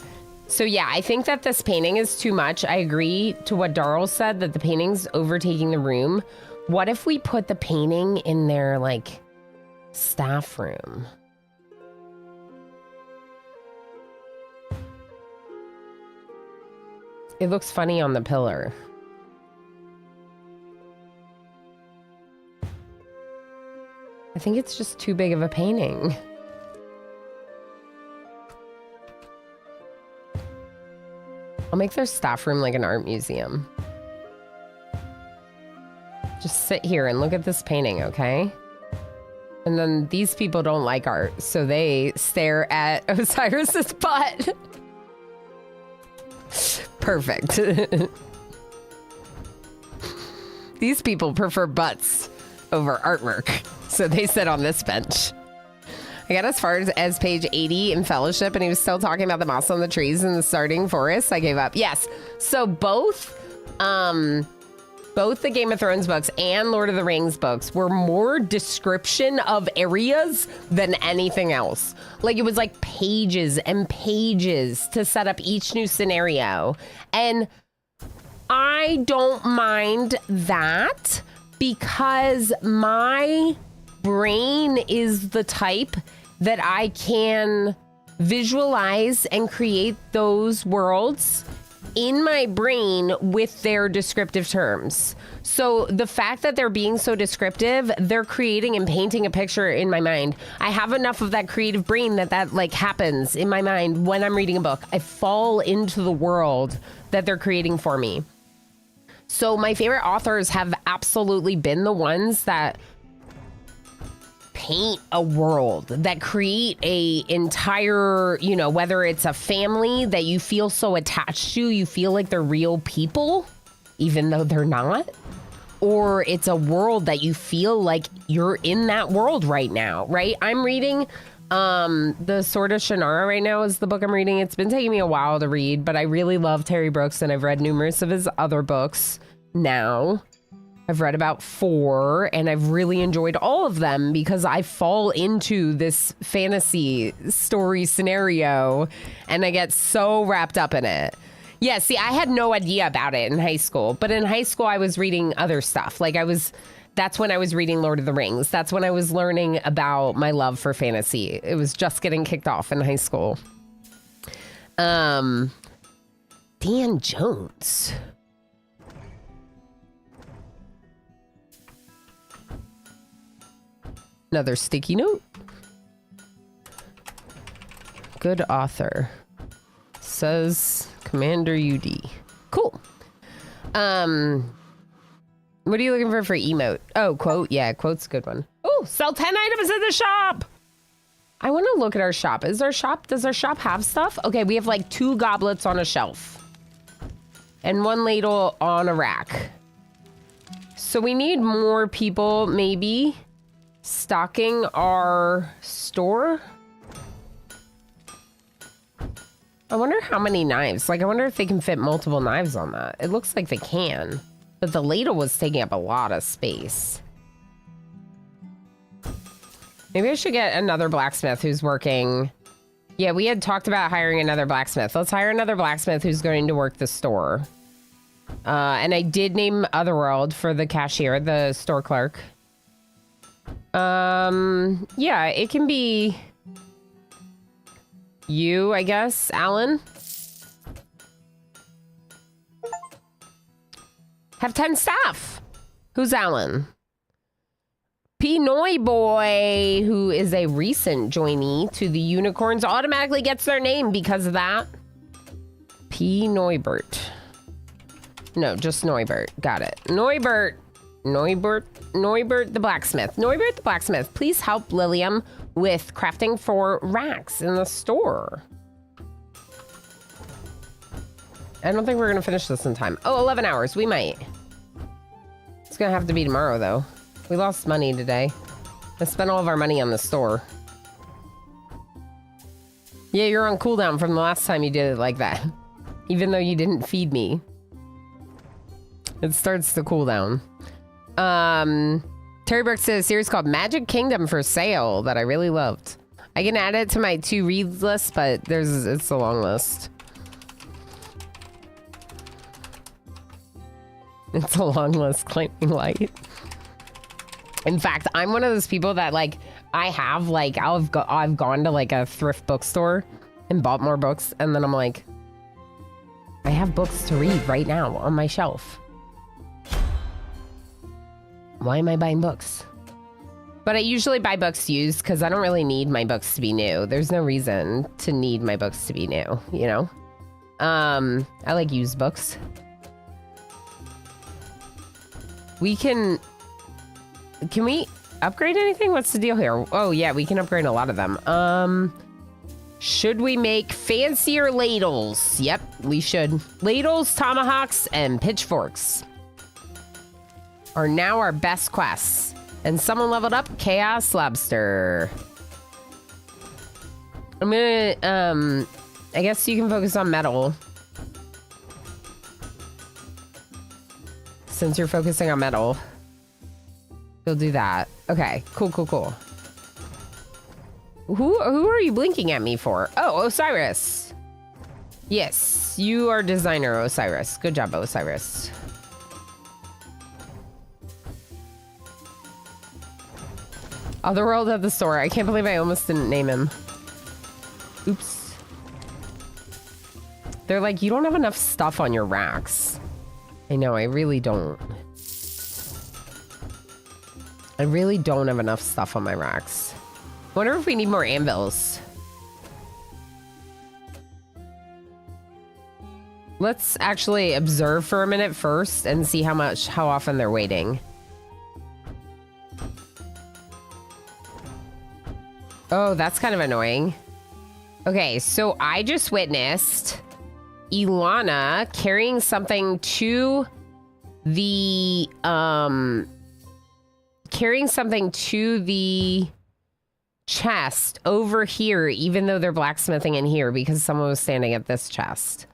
So yeah, I think that this painting is too much. I agree to what Darl said, that the painting's overtaking the room. What if we put the painting in their, like, staff room? It looks funny on the pillar. I think it's just too big of a painting. I'll make their staff room like an art museum. Just sit here and look at this painting, okay? And then these people don't like art, so they stare at Osiris's butt. Perfect. These people prefer butts over artwork, so they sit on this bench. I got as far as page 80 in Fellowship, and he was still talking about the moss on the trees in the starting forest. I gave up. Yes. So both the Game of Thrones books and Lord of the Rings books were more description of areas than anything else. Like, it was like pages and pages to set up each new scenario. And I don't mind that because my brain is the type that I can visualize and create those worlds in my brain with their descriptive terms. So the fact that they're being so descriptive, they're creating and painting a picture in my mind. I have enough of that creative brain that like happens in my mind when I'm reading a book. I fall into the world that they're creating for me. So my favorite authors have absolutely been the ones that paint a world, that create a entire, you know, whether it's a family that you feel so attached to, you feel like they're real people, even though they're not, or it's a world that you feel like you're in that world right now, right? I'm reading The Sword of Shannara right now is the book I'm reading. It's been taking me a while to read, but I really love Terry Brooks, and I've read numerous of his other books now. I've read about 4, and I've really enjoyed all of them because I fall into this fantasy story scenario, and I get so wrapped up in it. Yeah, see, I had no idea about it in high school, but in high school I was reading other stuff. Like that's when I was reading Lord of the Rings. That's when I was learning about my love for fantasy. It was just getting kicked off in high school. Dan Jones. Another sticky note. Good author. Says Commander UD. Cool. What are you looking for emote? Oh, quote. Yeah, quote's a good one. Oh, sell 10 items in the shop. I want to look at our shop. Does our shop have stuff? Okay, we have like 2 goblets on a shelf. And 1 ladle on a rack. So we need more people, maybe, stocking our store. I wonder how many knives. Like, I wonder if they can fit multiple knives on that. It looks like they can. But the ladle was taking up a lot of space. Maybe I should get another blacksmith who's working. Yeah, we had talked about hiring another blacksmith. Let's hire another blacksmith who's going to work the store. And I did name Otherworld for the cashier, the store clerk. Yeah, it can be you, I guess, Alan. Have 10 staff. Who's Alan? Pinoy Boy, who is a recent joinee to the Unicorns, automatically gets their name because of that. P. Neubert. No, just Neubert. Got it. Neubert the blacksmith. Neubert the blacksmith, please help Lilium with crafting for racks in the store. I don't think we're gonna finish this in time. Oh, 11 hours. We might. It's gonna have to be tomorrow, though. We lost money today. I spent all of our money on the store. Yeah, you're on cooldown from the last time you did it like that. Even though you didn't feed me. It starts to cool down. Terry Brooks says a series called Magic Kingdom for sale that I really loved. I can add it to my to read list, but it's a long list. It's a long list, claiming light. In fact, I'm one of those people that like, I've gone to like a thrift bookstore and bought more books, and then I'm like, I have books to read right now on my shelf. Why am I buying books? But I usually buy books used because I don't really need my books to be new. There's no reason to need my books to be new, you know? I like used books. Can we upgrade anything? What's the deal here? Oh yeah, we can upgrade a lot of them. Should we make fancier ladles? Yep, we should. Ladles, tomahawks, and pitchforks are now our best quests. And someone leveled up Chaos Lobster. I'm gonna, I guess you can focus on metal. Since you're focusing on metal, you'll do that. Okay, cool. Who are you blinking at me for? Oh, Osiris. Yes, you are designer, Osiris. Good job, Osiris. Otherworld at the store. I can't believe I almost didn't name him. Oops. They're like, you don't have enough stuff on your racks. I know, I really don't. I really don't have enough stuff on my racks. Wonder if we need more anvils. Let's actually observe for a minute first and see how often they're waiting. Oh, that's kind of annoying. Okay, so I just witnessed Ilana carrying something to the chest over here, even though they're blacksmithing in here because someone was standing at this chest.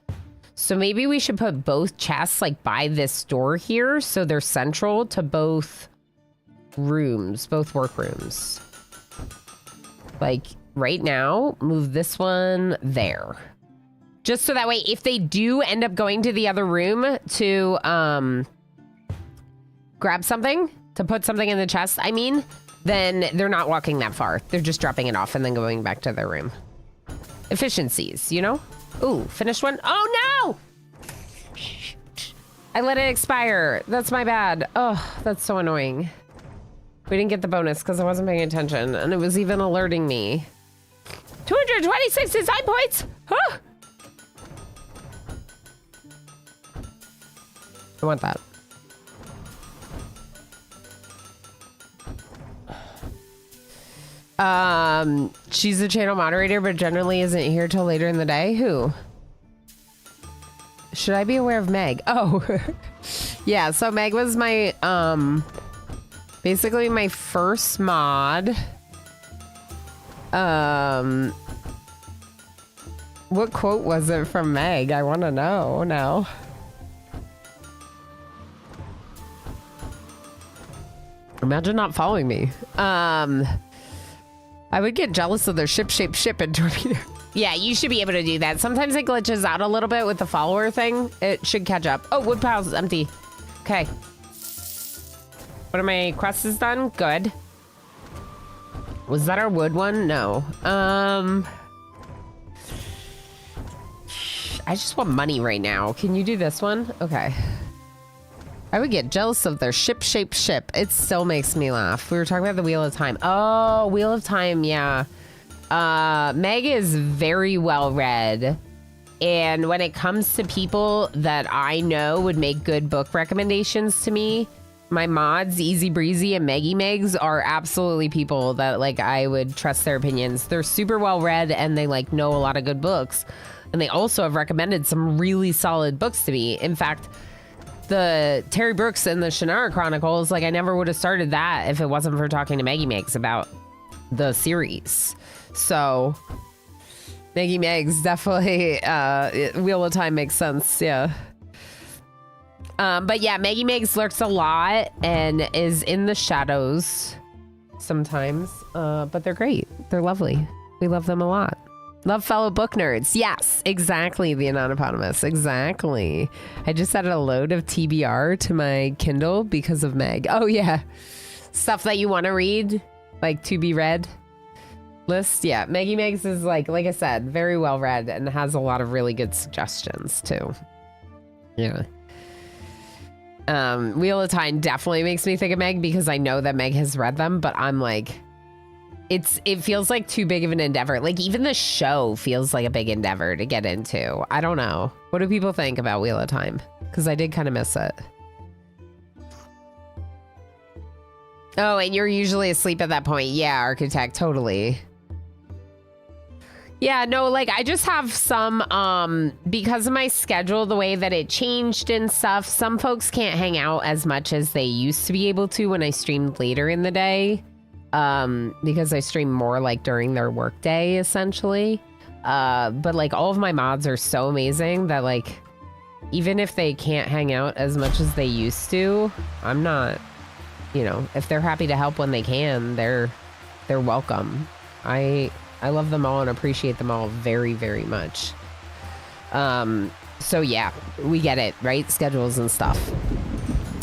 So maybe we should put both chests like by this door here so they're central to both rooms, both workrooms. Like right now, move this one there. Just so that way, if they do end up going to the other room to grab something, to put something in the chest, I mean, then they're not walking that far. They're just dropping it off and then going back to their room. Efficiencies, you know? Ooh, finished one. Oh, no! I let it expire. That's my bad. Oh, that's so annoying. We didn't get the bonus because I wasn't paying attention, and it was even alerting me. 226 design points! Huh? I want that. She's the channel moderator, but generally isn't here till later in the day. Who? Should I be aware of Meg? Oh, yeah. So Meg was my, basically my first mod. What quote was it from Meg? I want to know now. Imagine not following me. I would get jealous of their ship-shaped ship and torpedo. Yeah, you should be able to do that. Sometimes it glitches out a little bit with the follower thing. It should catch up. Oh, wood pile's is empty. Okay. One of my quests is done. Good. Was that our wood one? No. I just want money right now. Can you do this one? Okay. I would get jealous of their ship-shaped ship. It still makes me laugh. We were talking about the Wheel of Time. Oh, Wheel of Time, yeah. Meg is very well read. And when it comes to people that I know would make good book recommendations to me, my mods, Easy Breezy and Meggy Megs, are absolutely people that like I would trust their opinions. They're super well read and they like know a lot of good books. And they also have recommended some really solid books to me. In fact, the Terry Brooks and the Shannara Chronicles, like I never would have started that if it wasn't for talking to Meggy Megs about the series. So Meggy Megs definitely, Wheel of Time makes sense, yeah. But yeah, Meggy Megs lurks a lot and is in the shadows sometimes, but they're great. They're lovely. We love them a lot. Love fellow book nerds. Yes, exactly, the Anonymous. Exactly. I just added a load of TBR to my Kindle because of Meg. Oh, yeah. Stuff that you want to read, like to be read list. Yeah, Maggie Megs is like I said, very well read and has a lot of really good suggestions too. Yeah. Wheel of Time definitely makes me think of Meg because I know that Meg has read them, but I'm like, it feels like too big of an endeavor. Like even the show feels like a big endeavor to get into. I don't know. What do people think about Wheel of Time? Because I did kind of miss it. Oh, and you're usually asleep at that point. Yeah, Architect, totally. Yeah, no, like I just have some, because of my schedule, the way that it changed and stuff, some folks can't hang out as much as they used to be able to when I streamed later in the day. Because I stream more like during their work day, essentially. But like all of my mods are so amazing that like, even if they can't hang out as much as they used to, I'm not, you know, if they're happy to help when they can, they're welcome. I love them all and appreciate them all very, very much. So yeah, we get it, right? Schedules and stuff.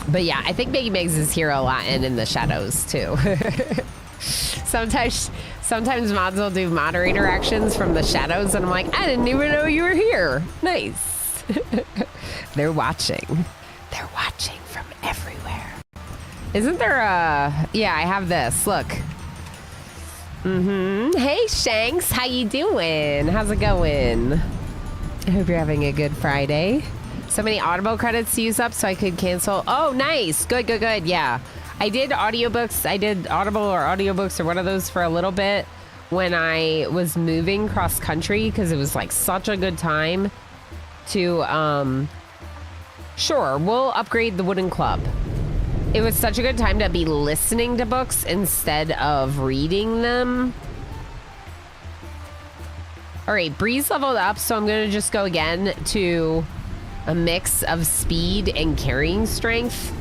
But yeah, I think Maggie Megs is here a lot and in the shadows too. Sometimes mods will do moderator actions from the shadows and I'm like, I didn't even know you were here. Nice. They're watching. They're watching from everywhere. Isn't there a... Yeah, I have this. Look. Hey, Shanks. How you doing? How's it going? I hope you're having a good Friday. So many Audible credits to use up so I could cancel. Oh, nice. Good. Yeah. I did audiobooks. I did Audible or audiobooks or one of those for a little bit when I was moving cross country because it was like such a good time to, sure, we'll upgrade the Wooden Club. It was such a good time to be listening to books instead of reading them. All right, Breeze leveled up, so I'm going to just go again to a mix of speed and carrying strength.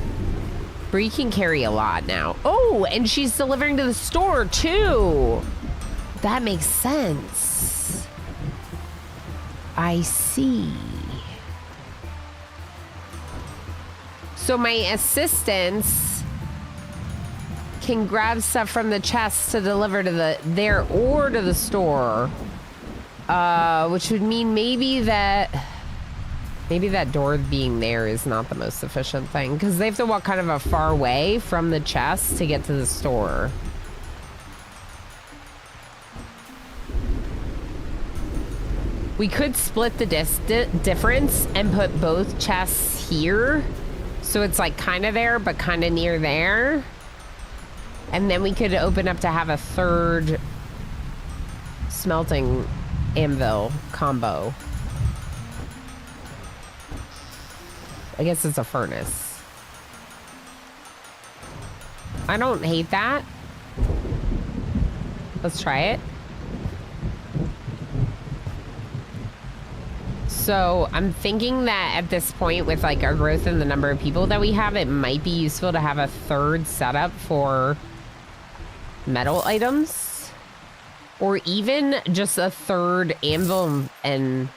Bree can carry a lot now. Oh, and she's delivering to the store too. That makes sense. I see. So my assistants can grab stuff from the chest to deliver to there or to the store. Which would mean maybe that door being there is not the most efficient thing because they have to walk kind of a far way from the chest to get to the store. We could split the difference and put both chests here. So it's like kind of there, but kind of near there. And then we could open up to have a third smelting anvil combo. I guess it's a furnace. I don't hate that. Let's try it. So I'm thinking that at this point with like our growth in the number of people that we have, it might be useful to have a third setup for metal items or even just a third anvil. And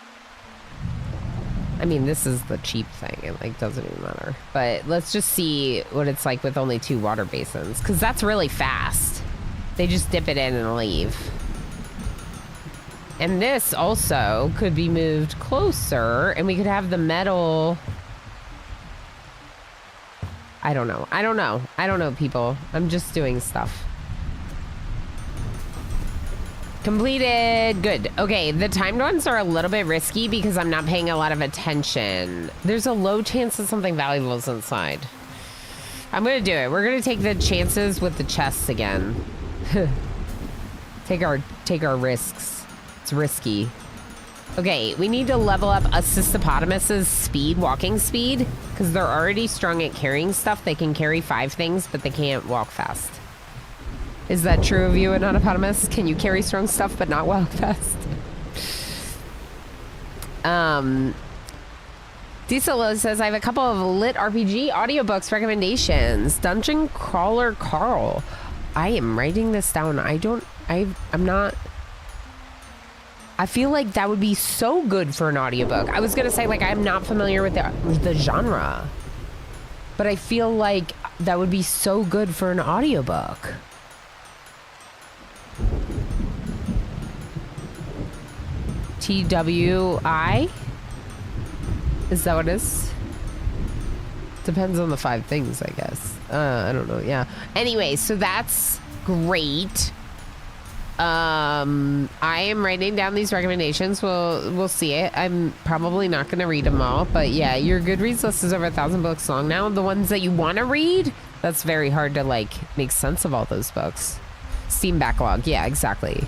I mean, this is the cheap thing. It like doesn't even matter, but let's just see what it's like with only 2 water basins. 'Cause that's really fast. They just dip it in and leave. And this also could be moved closer and we could have the metal. I don't know, people. I'm just doing stuff. Completed. Good. Okay, the timed ones are a little bit risky because I'm not paying a lot of attention. There's a low chance that something valuable is inside. I'm gonna do it. We're gonna take the chances with the chests again. Take our risks. It's risky. Okay, we need to level up a Cystopotamus's walking speed, because they're already strong at carrying stuff. They can carry 5 things, but they can't walk fast. Is that true of you, Anonymous? Can you carry strong stuff but not walk fast? Diesel says, I have a couple of lit RPG audiobooks recommendations. Dungeon Crawler Carl. I am writing this down. I'm not I feel like that would be so good for an audiobook. I was gonna say, like, I'm not familiar with the genre, but I feel like that would be so good for an audiobook. TWI? Is that what it is? Depends on the 5 things, I guess. I don't know. Yeah. Anyway, so that's great. I am writing down these recommendations. We'll see it. I'm probably not going to read them all, but yeah, your Goodreads list is over 1,000 books long now. The ones that you want to read, that's very hard to like make sense of all those books. Steam backlog. Yeah, exactly.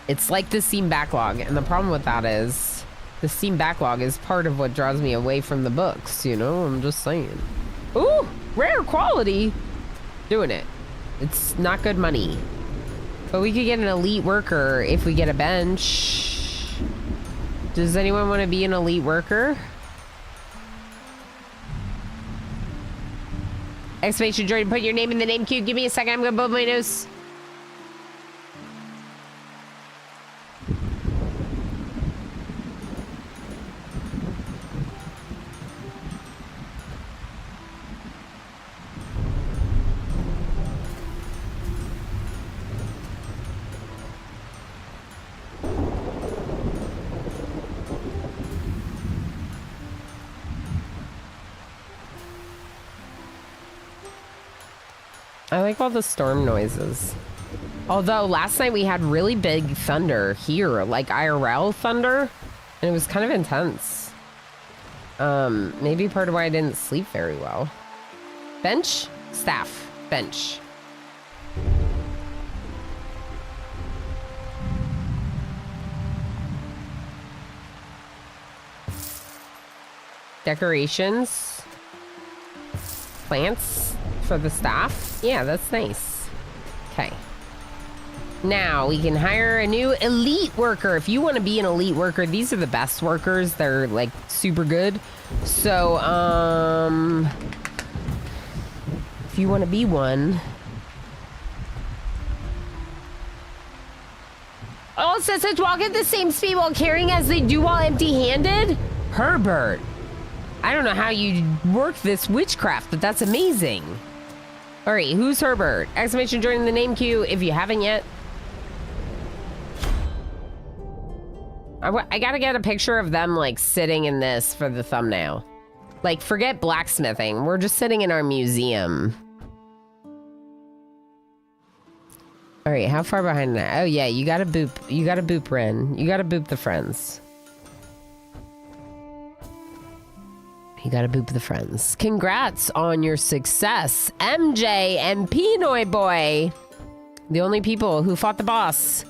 It's like the Steam backlog, and the problem with that is the Steam backlog is part of what draws me away from the books, you know? I'm just saying. Ooh, rare quality. Doing it. It's not good money. But we could get an elite worker if we get a bench. Does anyone want to be an elite worker? Exclamation Jordan, put your name in the name queue. Give me a second. I'm going to blow my nose. I like all the storm noises. Although last night we had really big thunder here, like IRL thunder, and it was kind of intense. Maybe part of why I didn't sleep very well. Bench? Staff. Bench. Decorations. Plants for the staff. Yeah, that's nice. Okay. Now we can hire a new elite worker. If you want to be an elite worker, these are the best workers. They're like super good. So, if you want to be one. Oh, says walk at the same speed while carrying as they do while empty-handed? Herbert. I don't know how you work this witchcraft, but that's amazing. All right, who's Herbert? Exclamation joining the name queue if you haven't yet. I gotta get a picture of them like sitting in this for the thumbnail. Like, forget blacksmithing. We're just sitting in our museum. All right, how far behind that? Oh yeah, you gotta boop. You gotta boop Ren. You gotta boop the friends. You gotta boop the friends. Congrats on your success, MJ and Pinoy Boy. The only people who fought the boss.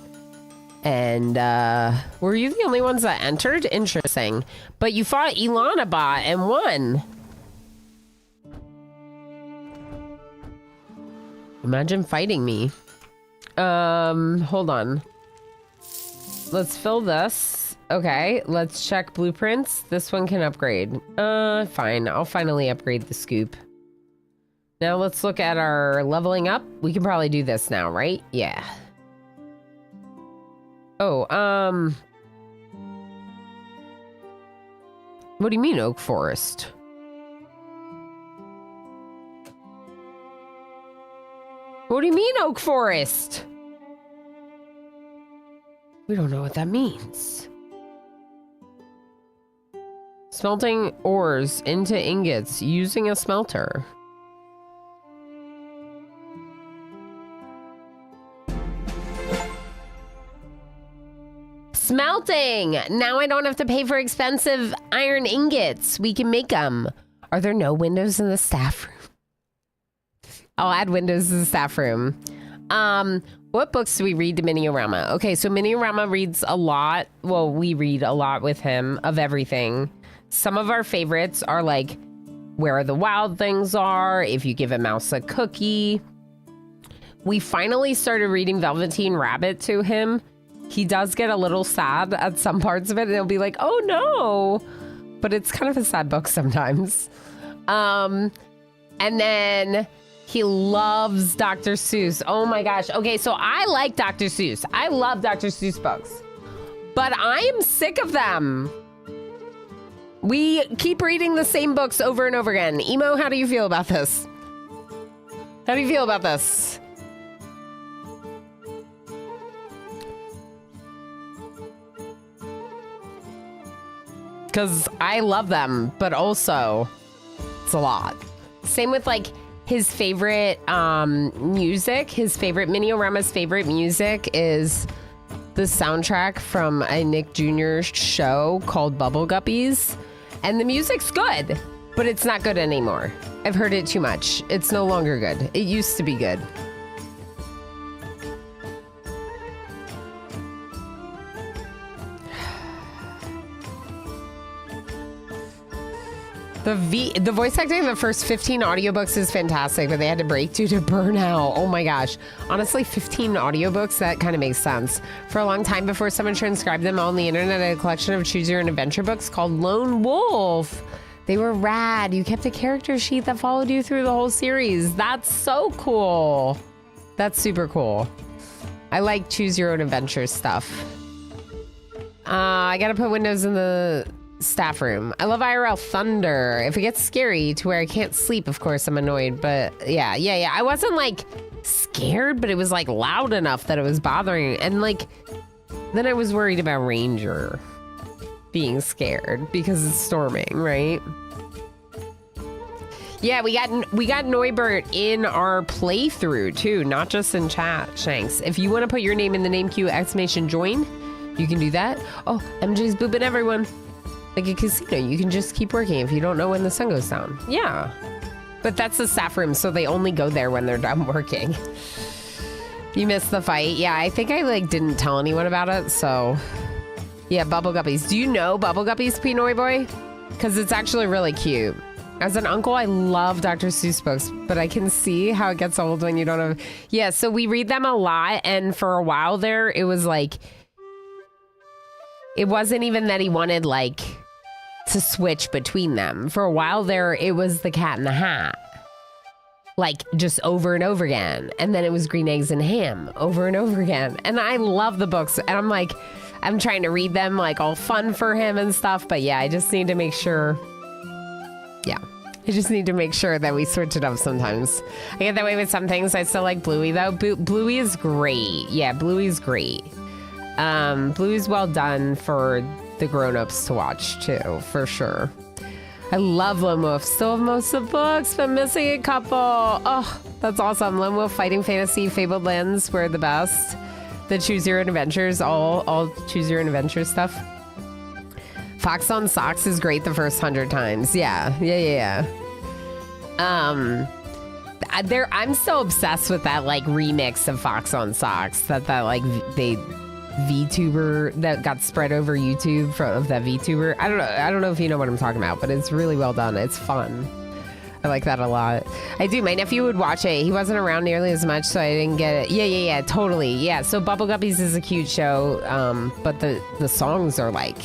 And were you the only ones that entered? Interesting. But you fought Ilana Bot and won. Imagine fighting me. Hold on. Let's fill this. Okay, let's check blueprints. This one can upgrade. Fine. I'll finally upgrade the scoop. Now let's look at our leveling up. We can probably do this now, right? Yeah. Oh, what do you mean oak forest? What do you mean oak forest? We don't know what that means. Smelting ores into ingots using a smelter. Smelting! Now I don't have to pay for expensive iron ingots. We can make them. Are there no windows in the staff room? I'll add windows in the staff room. What books do we read to Miniorama? Okay, so Miniorama reads a lot. Well, we read a lot with him of everything. Some of our favorites are like Where the Wild Things Are, If You Give a Mouse a Cookie. We finally started reading Velveteen Rabbit to him. He does get a little sad at some parts of it, and he'll be like, oh no. But it's kind of a sad book sometimes. And then He loves Dr. Seuss. Oh my gosh. Okay, so I like Dr. Seuss. I love Dr. Seuss books. But I am sick of them. We keep reading the same books over and over again. Emo, how do you feel about this? How do you feel about this? Because I love them, but also it's a lot. Same with like his favorite music. His favorite, Mini-O-Rama's favorite music is the soundtrack from a Nick Jr. show called Bubble Guppies. And the music's good, but it's not good anymore. I've heard it too much. It's no longer good. It used to be good. The voice acting in the first 15 audiobooks is fantastic, but they had to break due to burnout. Oh my gosh. Honestly, 15 audiobooks, that kind of makes sense. For a long time before someone transcribed them all on the internet, I had a collection of Choose Your Own Adventure books called Lone Wolf. They were rad. You kept a character sheet that followed you through the whole series. That's so cool. That's super cool. I like Choose Your Own Adventure stuff. I gotta put windows in the staff room. I love IRL thunder. If it gets scary to where I can't sleep, of course, I'm annoyed. But yeah. I wasn't like scared, but it was like loud enough that it was bothering. And like, then I was worried about Ranger being scared because it's storming, right? Yeah, we got Neubert in our playthrough too, not just in chat, Shanks. If you want to put your name in the name queue, !join, you can do that. Oh, MJ's booping everyone. Like a casino, you can just keep working if you don't know when the sun goes down. Yeah. But that's the staff room, so they only go there when they're done working. You missed the fight. Yeah, I think I like didn't tell anyone about it, so. Yeah, Bubble Guppies. Do you know Bubble Guppies, Pinoy Boy? Because it's actually really cute. As an uncle, I love Dr. Seuss books, but I can see how it gets old when you don't have. Yeah, so we read them a lot, and for a while there, it was like. It wasn't even that he wanted like to switch between them. For a while there, it was the Cat in the Hat. Like just over and over again. And then it was Green Eggs and Ham over and over again. And I love the books. And I'm like, I'm trying to read them like all fun for him and stuff. But yeah, I just need to make sure. Yeah. I just need to make sure that we switch it up sometimes. I get that way with some things. I still like Bluey though. Bluey is great. Yeah, Bluey's great. Bluey's well done for the grown-ups to watch too, for sure. I love Lone Wolf. Still have most of the books, but missing a couple. Oh, that's awesome. Lone Wolf, Fighting Fantasy, Fabled Lands were the best. The Choose Your Own Adventures, all Choose Your Own Adventure stuff. Fox on Socks is great the first 100 times. Yeah. I'm so obsessed with that like remix of Fox on Socks that like they VTuber that got spread over YouTube of that VTuber. I don't know if you know what I'm talking about, but it's really well done. It's fun. I like that a lot. I do. My nephew would watch it. He wasn't around nearly as much, so I didn't get it. Yeah, totally. Yeah, so Bubble Guppies is a cute show, but the songs are like,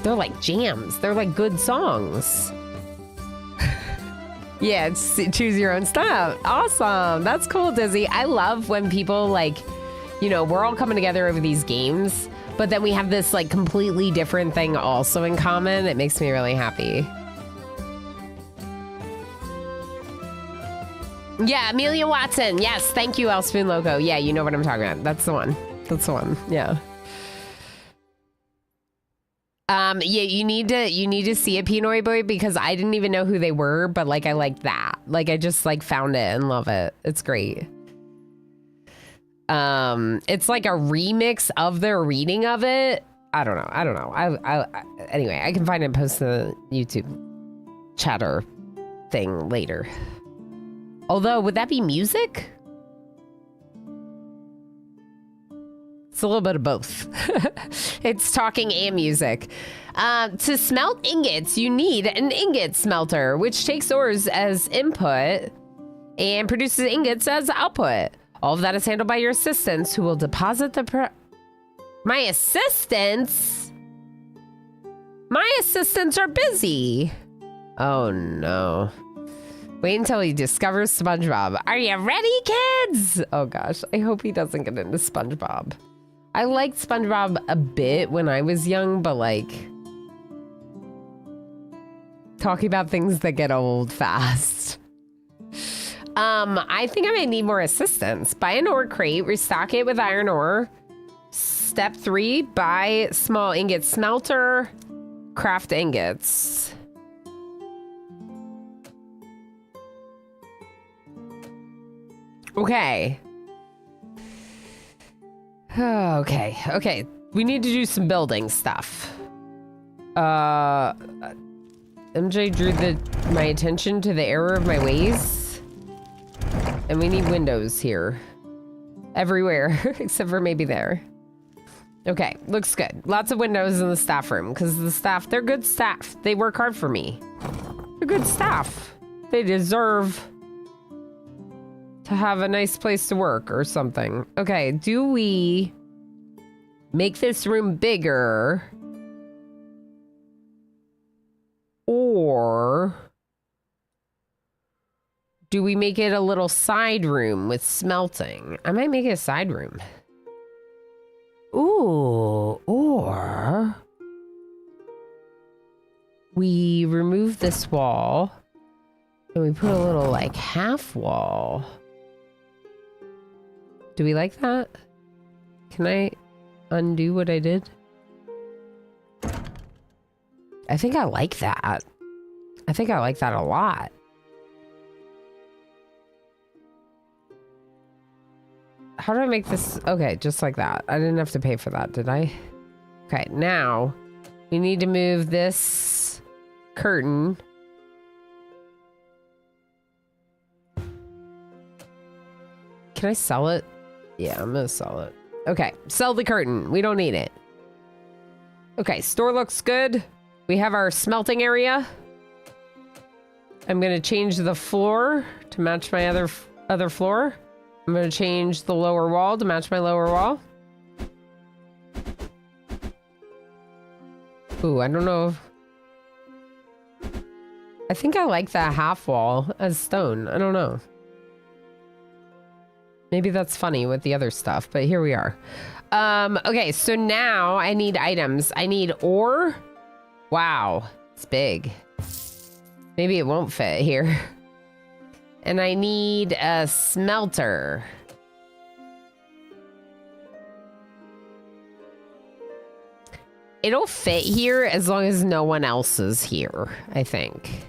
they're like jams. They're like good songs. Yeah, it's choose your own stuff. Awesome. That's cool, Dizzy. I love when people like, you know, we're all coming together over these games, but then we have this like completely different thing also in common. It makes me really happy. Yeah, Amelia Watson. Yes, thank you, El Spoon Loco. Yeah, you know what I'm talking about. That's the one. Yeah. Yeah, you need to see a Pinoy Boy because I didn't even know who they were, but like I like that. Like I just like found it and love it. It's great. It's like a remix of their reading of it. I don't know. Anyway, I can find it and post the YouTube chatter thing later. Although, would that be music? It's a little bit of both. It's talking and music. To smelt ingots, you need an ingot smelter, which takes ores as input and produces ingots as output. All of that is handled by your assistants, who will deposit the My assistants? My assistants are busy. Oh no. Wait until he discovers SpongeBob. Are you ready, kids? Oh gosh, I hope he doesn't get into SpongeBob. I liked SpongeBob a bit when I was young, but like talking about things that get old fast. I think I may need more assistance. Buy an ore crate, restock it with iron ore. Step 3, buy small ingot smelter, craft ingots. Okay. Okay. We need to do some building stuff. MJ drew my attention to the error of my ways. And we need windows here. Everywhere, except for maybe there. Okay, looks good. Lots of windows in the staff room, because the staff, they're good staff. They work hard for me. They're good staff. They deserve to have a nice place to work or something. Okay, do we make this room bigger? Or do we make it a little side room with smelting? I might make it a side room. Ooh, or we remove this wall and we put a little like half wall. Do we like that? Can I undo what I did? I think I like that. I think I like that a lot. How do I make this? Okay, just like that. I didn't have to pay for that, did I? Okay, now we need to move this curtain. Can I sell it? Yeah, I'm gonna sell it. Okay, sell the curtain. We don't need it. Okay, store looks good. We have our smelting area. I'm gonna change the floor to match my other floor. I'm gonna change the lower wall to match my lower wall. Ooh, I don't know. I think I like that half wall as stone. I don't know. Maybe that's funny with the other stuff, but here we are. Okay, so now I need items. I need ore. Wow, it's big. Maybe it won't fit here. And I need a smelter. It'll fit here as long as no one else is here, I think.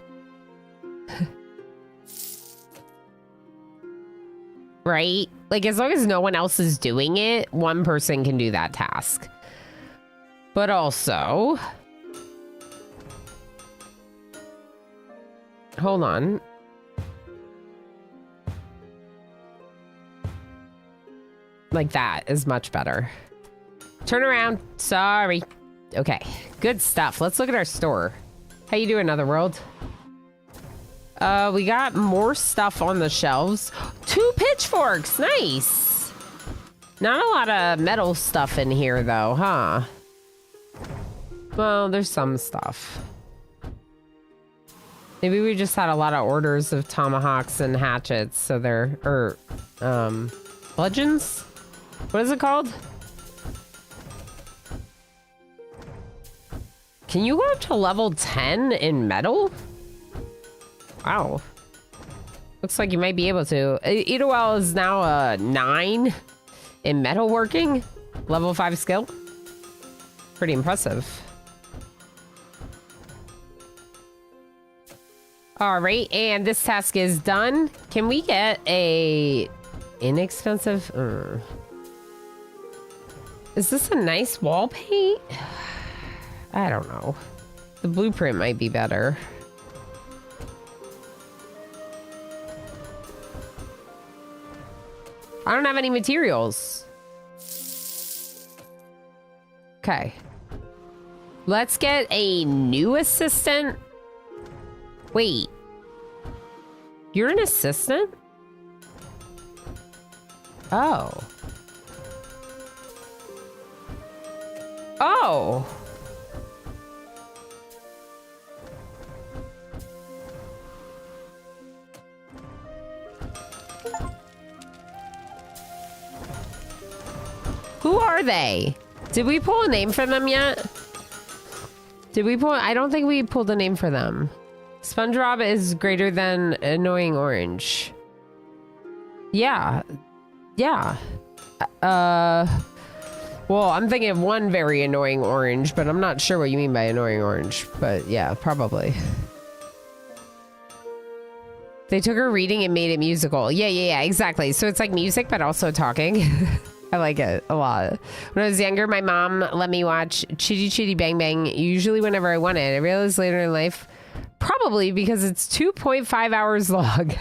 Right? Like, as long as no one else is doing it, one person can do that task. But also... Hold on. Like that is much better. Turn around. Sorry. Okay. Good stuff. Let's look at our store. How you doing, Otherworld? We got more stuff on the shelves. 2 pitchforks. Nice. Not a lot of metal stuff in here, though, huh? Well, there's some stuff. Maybe we just had a lot of orders of tomahawks and hatchets, so they're... bludgeons? What is it called? Can you go up to level 10 in metal? Wow. Looks like you might be able to. Idowell is now a 9 in metalworking. Level 5 skill. Pretty impressive. All right, and this task is done. Can we get a inexpensive? Is this a nice wall paint? I don't know. The blueprint might be better. I don't have any materials. Okay. Let's get a new assistant. Wait. You're an assistant? Oh. Oh. Who are they? Did we pull a name for them yet? Did we pull? I don't think we pulled a name for them. SpongeBob is greater than annoying orange. Yeah. Yeah. Well, I'm thinking of one very annoying orange, but I'm not sure what you mean by annoying orange. But yeah, probably. They took her reading and made it musical. Yeah, exactly. So it's like music, but also talking. I like it a lot. When I was younger, my mom let me watch Chitty Chitty Bang Bang, usually whenever I wanted. I realized later in life, probably because it's 2.5 hours long.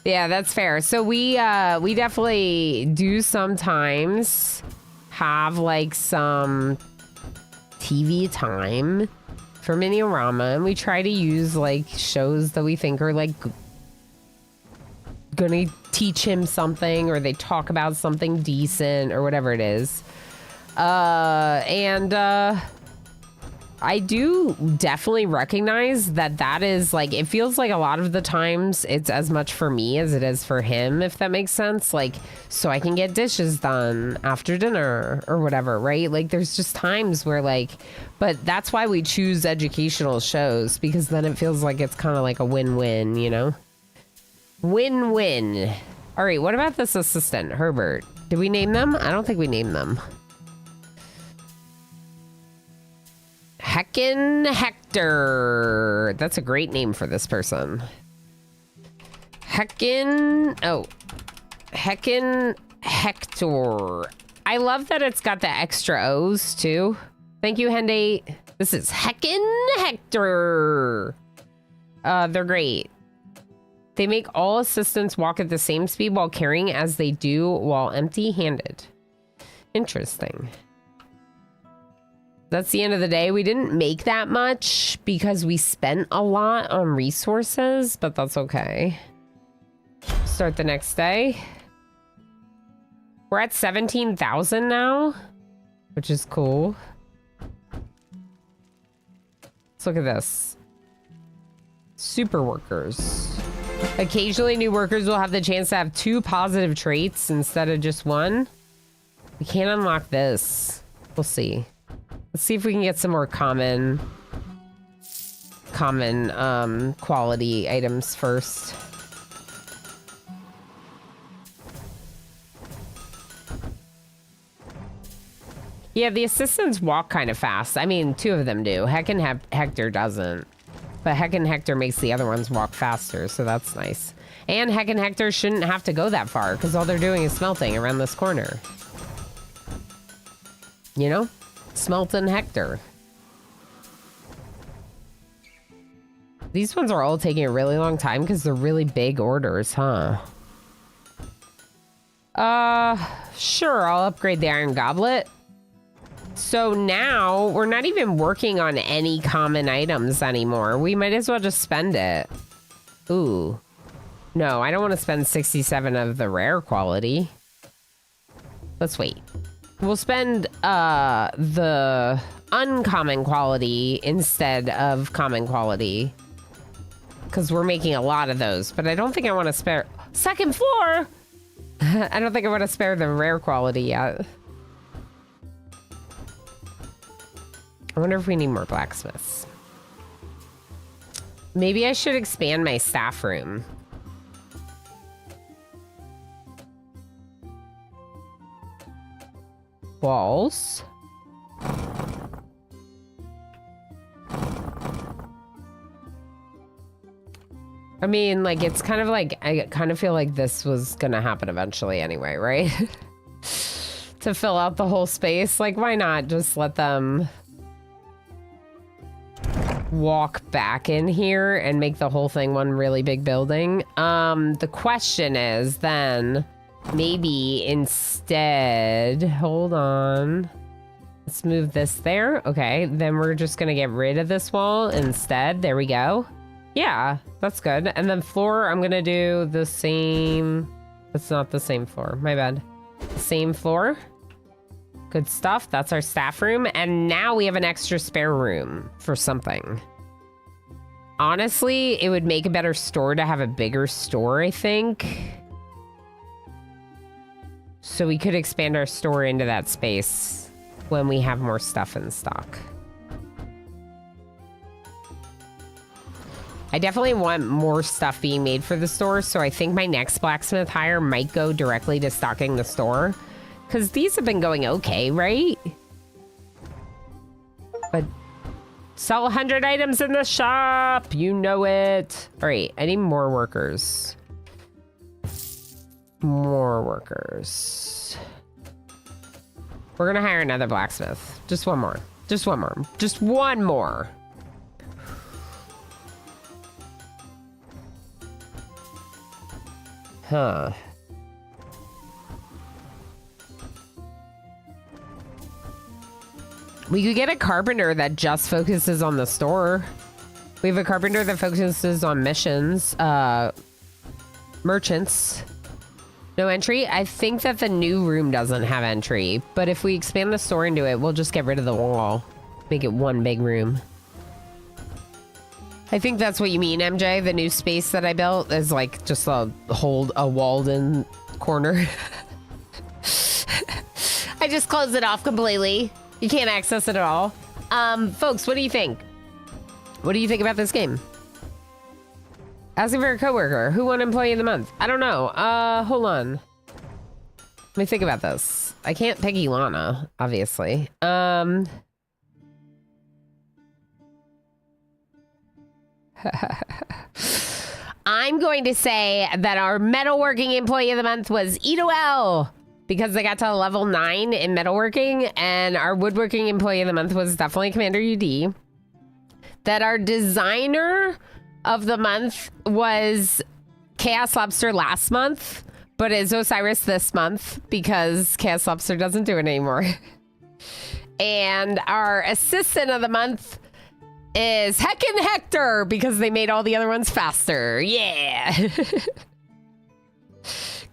Yeah, that's fair. So we definitely do sometimes have like some TV time for Mini-O-Rama, and we try to use like shows that we think are like gonna teach him something, or they talk about something decent or whatever it is. I do definitely recognize that is like, it feels like a lot of the times it's as much for me as it is for him, if that makes sense. Like, so I can get dishes done after dinner or whatever, right? Like, there's just times where like, but that's why we choose educational shows, because then it feels like it's kind of like a win-win, you know? Win-win. All right, what about this assistant, Herbert? Did we name them? I don't think we named them. Heckin' Hector. That's a great name for this person. Heckin' Hector. I love that it's got the extra O's too. Thank you, Henday. This is Heckin' Hector. They're great. They make all assistants walk at the same speed while carrying as they do while empty-handed. Interesting. That's the end of the day. We didn't make that much because we spent a lot on resources, but that's okay. Start the next day. We're at 17,000 now, which is cool. Let's look at this. Super workers. Occasionally, new workers will have the chance to have 2 positive traits instead of just 1. We can't unlock this. We'll see. Let's see if we can get some more common quality items first. Yeah, the assistants walk kind of fast. I mean, 2 of them do. Heckin' Hector doesn't. But Heckin' Hector makes the other ones walk faster, so that's nice. And Heckin' Hector shouldn't have to go that far, because all they're doing is smelting around this corner. You know? Smelting Hector. These ones are all taking a really long time because they're really big orders, huh? Sure, I'll upgrade the Iron Goblet. So now we're not even working on any common items anymore. We might as well just spend it. Ooh. No, I don't want to spend 67 of the rare quality. Let's wait. We'll spend the uncommon quality instead of common quality, because we're making a lot of those. But I don't think I want to spare... Second floor! I don't think I want to spare the rare quality yet. I wonder if we need more blacksmiths. Maybe I should expand my staff room. Walls. I mean, like, it's kind of like, I kind of feel like this was gonna happen eventually anyway, right? To fill out the whole space. Like, why not just let them walk back in here and make the whole thing one really big building? The question is then, maybe instead, hold on. Let's move this there. Okay, then we're just gonna get rid of this wall instead. There we go. Yeah, that's good. And then floor, I'm gonna do the same. It's not the same floor, my bad. Same floor. Good stuff. That's our staff room. And now we have an extra spare room for something. Honestly, it would make a better store to have a bigger store, I think. So we could expand our store into that space when we have more stuff in stock. I definitely want more stuff being made for the store, so I think my next blacksmith hire might go directly to stocking the store. Because these have been going okay, right? But sell 100 items in the shop. You know it. All right, I need more workers. More workers. We're going to hire another blacksmith. Just one more. Just one more. Just one more. Huh. We could get a carpenter that just focuses on the store. We have a carpenter that focuses on missions. Merchants. No entry? I think that the new room doesn't have entry. But if we expand the store into it, we'll just get rid of the wall. Make it one big room. I think that's what you mean, MJ. The new space that I built is like just a walled-in corner. I just closed it off completely. You can't access it at all. Folks, what do you think? What do you think about this game? Asking for a coworker. Who won Employee of the Month? I don't know. Hold on. Let me think about this. I can't pick Ilana, obviously. I'm going to say that our metalworking Employee of the Month was Edoel, because they got to level 9 in metalworking, and our woodworking Employee of the Month was definitely Commander UD. That our designer of the month was Chaos Lobster last month, but is Osiris this month because Chaos Lobster doesn't do it anymore. And our assistant of the month is Heckin' Hector because they made all the other ones faster. Yeah.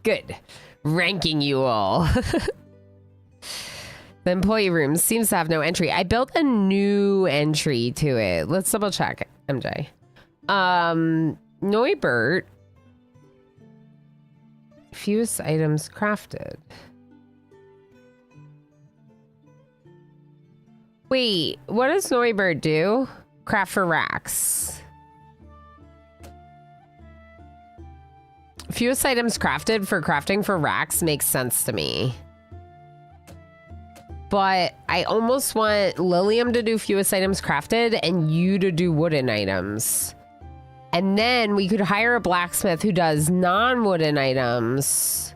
Good. Ranking you all. The employee room seems to have no entry. I built a new entry to it. Let's double check, MJ. Neubert. Fewest items crafted. Wait, what does Neubert do? Craft for racks. Fewest items crafted for crafting for racks makes sense to me. But I almost want Lilium to do fewest items crafted and you to do wooden items. And then we could hire a blacksmith who does non-wooden items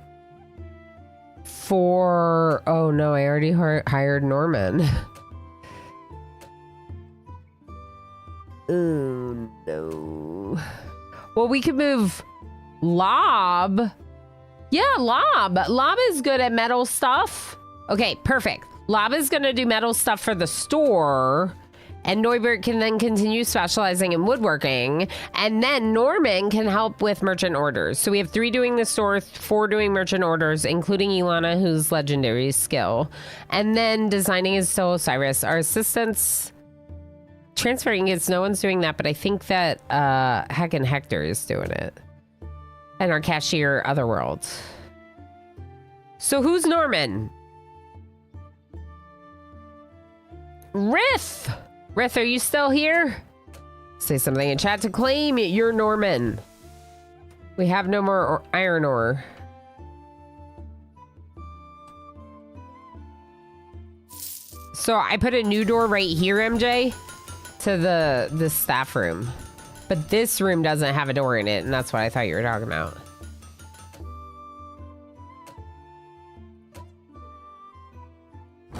for... Oh no, I already hired Norman. Oh no. Well, we could move Lob. Yeah, Lob. Lob is good at metal stuff. Okay, perfect. Lob is going to do metal stuff for the store. And Neubert can then continue specializing in woodworking. And then Norman can help with merchant orders. So we have 3 doing the store, 4 doing merchant orders, including Ilana, who's legendary skill. And then designing is still Osiris. Our assistants... Transferring is no one's doing that, but I think that Heckin' Hector is doing it. And our cashier, Otherworld. So who's Norman? Rith! Rith, are you still here? Say something in chat to claim you're Norman. We have no more iron ore. So I put a new door right here, MJ. To the staff room. But this room doesn't have a door in it, and that's what I thought you were talking about.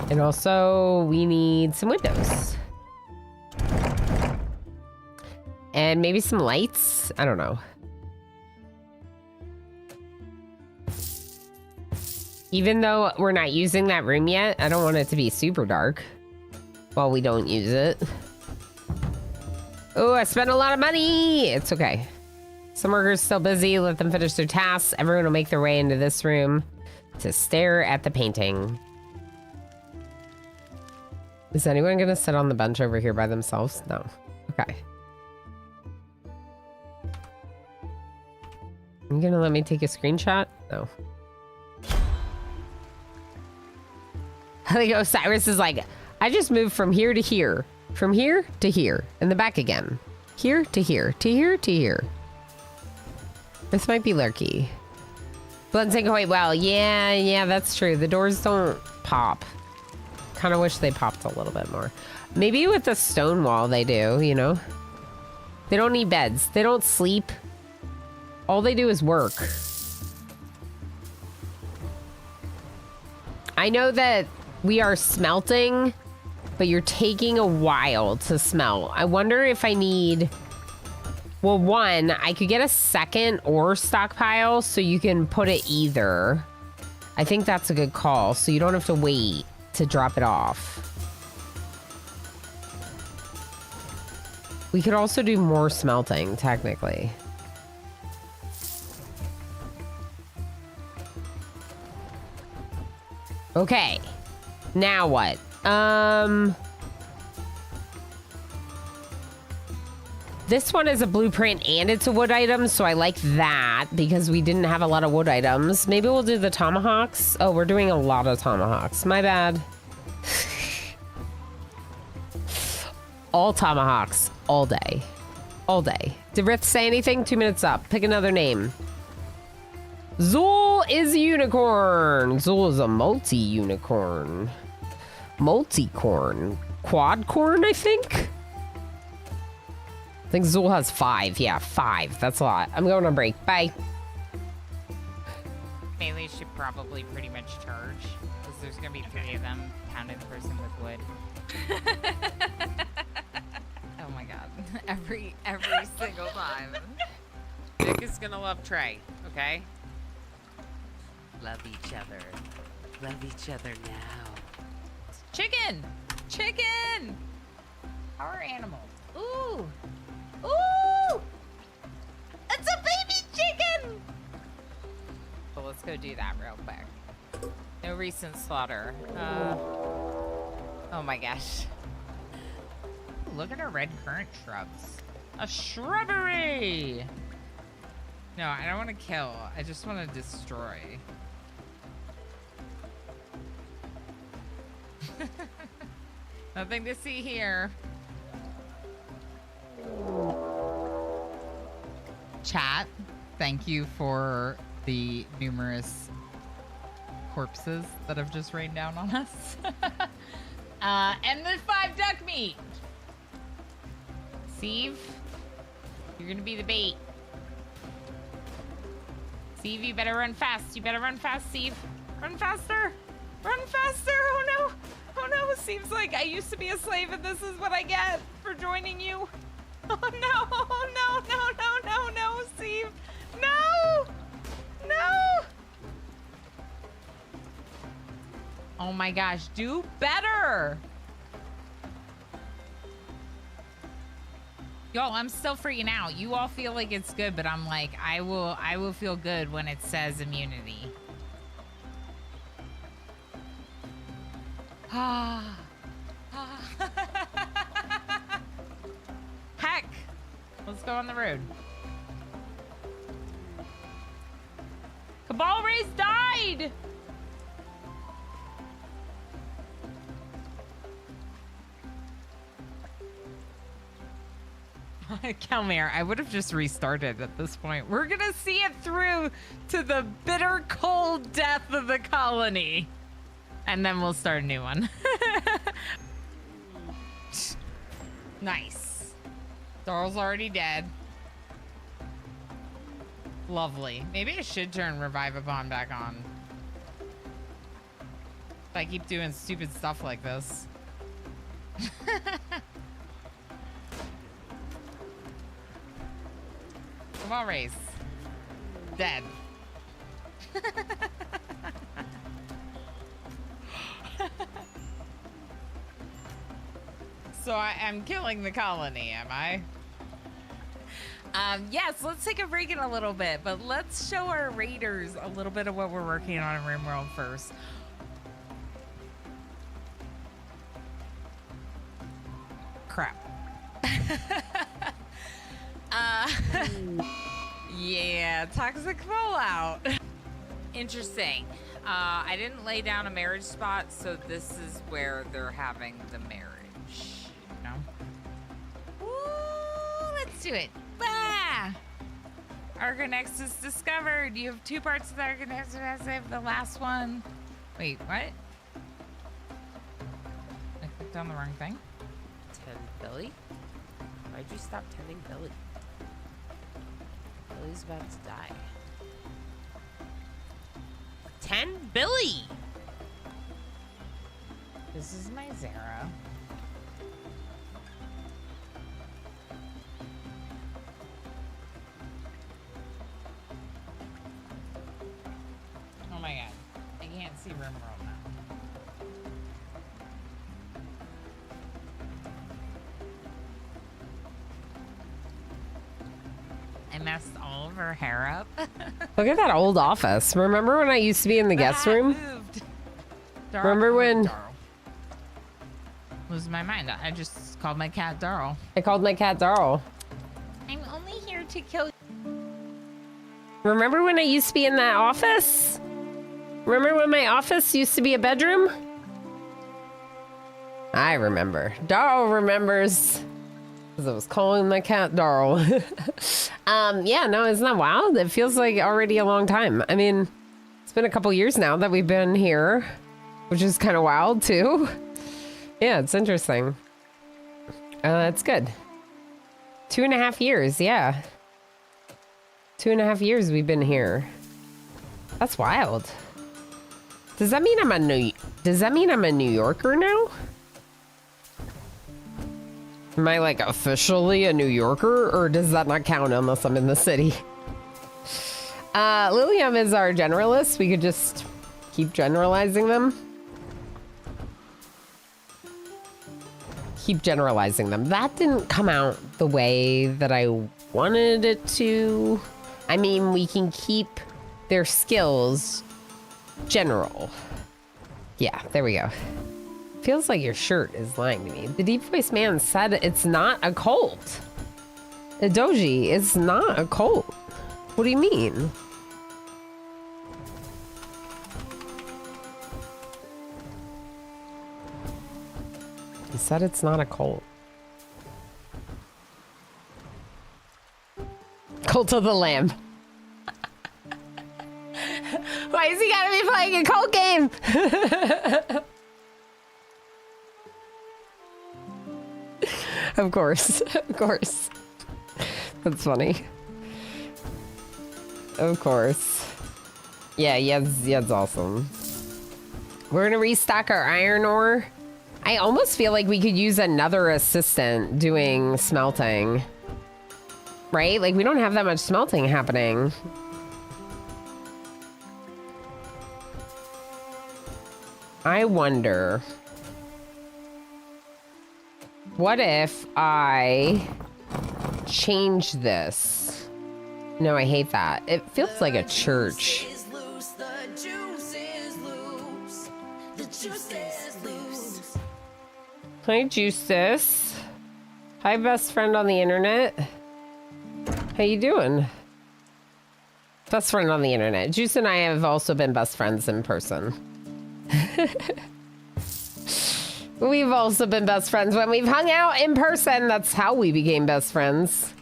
And also, we need some windows. And maybe some lights? I don't know. Even though we're not using that room yet, I don't want it to be super dark while we don't use it. Oh, I spent a lot of money. It's okay. Some workers still busy. Let them finish their tasks. Everyone will make their way into this room to stare at the painting. Is anyone going to sit on the bench over here by themselves? No. Okay. Are you going to let me take a screenshot? No. I think Osiris is like, I just moved from here to here, from here to here, and then back again. Here to here, to here to here. This might be lurky. Blood saying, wait, well, yeah, that's true. The doors don't pop. Kind of wish they popped a little bit more. Maybe with the stone wall they do, you know? They don't need beds. They don't sleep. All they do is work. I know that we are smelting, but you're taking a while to smelt. I wonder if I need... Well, one, I could get a second ore stockpile so you can put it either. I think that's a good call, so you don't have to wait to drop it off. We could also do more smelting, technically. Okay. Now what? This one is a blueprint and it's a wood item, so I like that because we didn't have a lot of wood items. Maybe we'll do the tomahawks. Oh, we're doing a lot of tomahawks. My bad. All tomahawks. All day. All day. Did Rith say anything? 2 minutes up. Pick another name. Zool is a unicorn. Zool is a multi-unicorn. Multi-corn. Quad-corn, I think? I think Zool has 5. Yeah, 5. That's a lot. I'm going on break. Bye. Melee should probably pretty much charge, because there's going to be 3 of them pounding the person with wood. Oh my god. Every single time. Nick is going to love Trey, okay? Love each other. Love each other now. Chicken! Chicken! Our animal. Ooh! Ooh! It's a baby chicken! Well, let's go do that real quick. No recent slaughter. Oh my gosh. Ooh, look at our red currant shrubs. A shrubbery! No, I don't want to kill. I just want to destroy. Nothing to see here. Chat, thank you for the numerous corpses that have just rained down on us. And the 5 duck meat. Steve, you're gonna be the bait. Steve, you better run fast. You better run fast, Steve. Run faster. Run faster. Oh no. Oh no. Seems like I used to be a slave and this is what I get for joining you. Oh no. Oh no. No, no, no, no, Steve. No. No. Oh my gosh. Do better. Y'all, I'm still freaking out. You all feel like it's good, but I'm like, I will feel good when it says immunity. Heck, let's go on the road. Cabal Race died. Kelmere, I would have just restarted at this point. We're gonna see it through to the bitter cold death of the colony. And then we'll start a new one. Nice. Darl's already dead. Lovely. Maybe I should turn Revive Upon back on. If I keep doing stupid stuff like this. Come on, Race. Dead. So I am killing the colony, am I? Yes, let's take a break in a little bit, but let's show our raiders a little bit of what we're working on in RimWorld first. Crap. Yeah, toxic fallout. Interesting. I didn't lay down a marriage spot, so this is where they're having the marriage. You know? Ooh, let's do it. Ah! Argonex is discovered. You have 2 parts of the Argonex. I have the last one. Wait, what? I clicked on the wrong thing. 10 Billy? Why'd you stop tending Billy? Billy's about to die. 10 Billy! This is my Zara. Oh my god. I can't see room roll now. I messed all of her hair up. Look at that old office. Remember when I used to be in the guest room? Moved. Remember when- Darl. Losing my mind. I just called my cat Darl. I called my cat Darl. I'm only here to kill. Remember when I used to be in that office? Remember when my office used to be a bedroom? I remember. Darl remembers. Because I was calling my cat Darl. Yeah, no, isn't that wild? It feels like already a long time. I mean, it's been a couple years now that we've been here, which is kind of wild too. Yeah, it's interesting. That's good. 2.5 years, yeah. 2.5 years we've been here. That's wild. Does that mean I'm a New Yorker now? Am I like officially a New Yorker, or does that not count unless I'm in the city? Lilium is our generalist. We could just keep generalizing them. Keep generalizing them. That didn't come out the way that I wanted it to. I mean, we can keep their skills general. Yeah, there we go. Feels like your shirt is lying to me. The deep voice man said it's not a cult. Doji, it's not a cult. What do you mean? He said it's not a cult. Cult of the Lamb. Why is he gotta be playing a cult game? Of course, of course. That's funny. Of course. Yeah, Yed's awesome. We're gonna restock our iron ore. I almost feel like we could use another assistant doing smelting. Right? Like, we don't have that much smelting happening. I wonder... what if I change this? No, I hate that. It feels like a church. Hi, Juice. Hi, best friend on the internet. How you doing? Best friend on the internet. Juice and I have also been best friends in person. We've also been best friends when we've hung out in person. That's how we became best friends.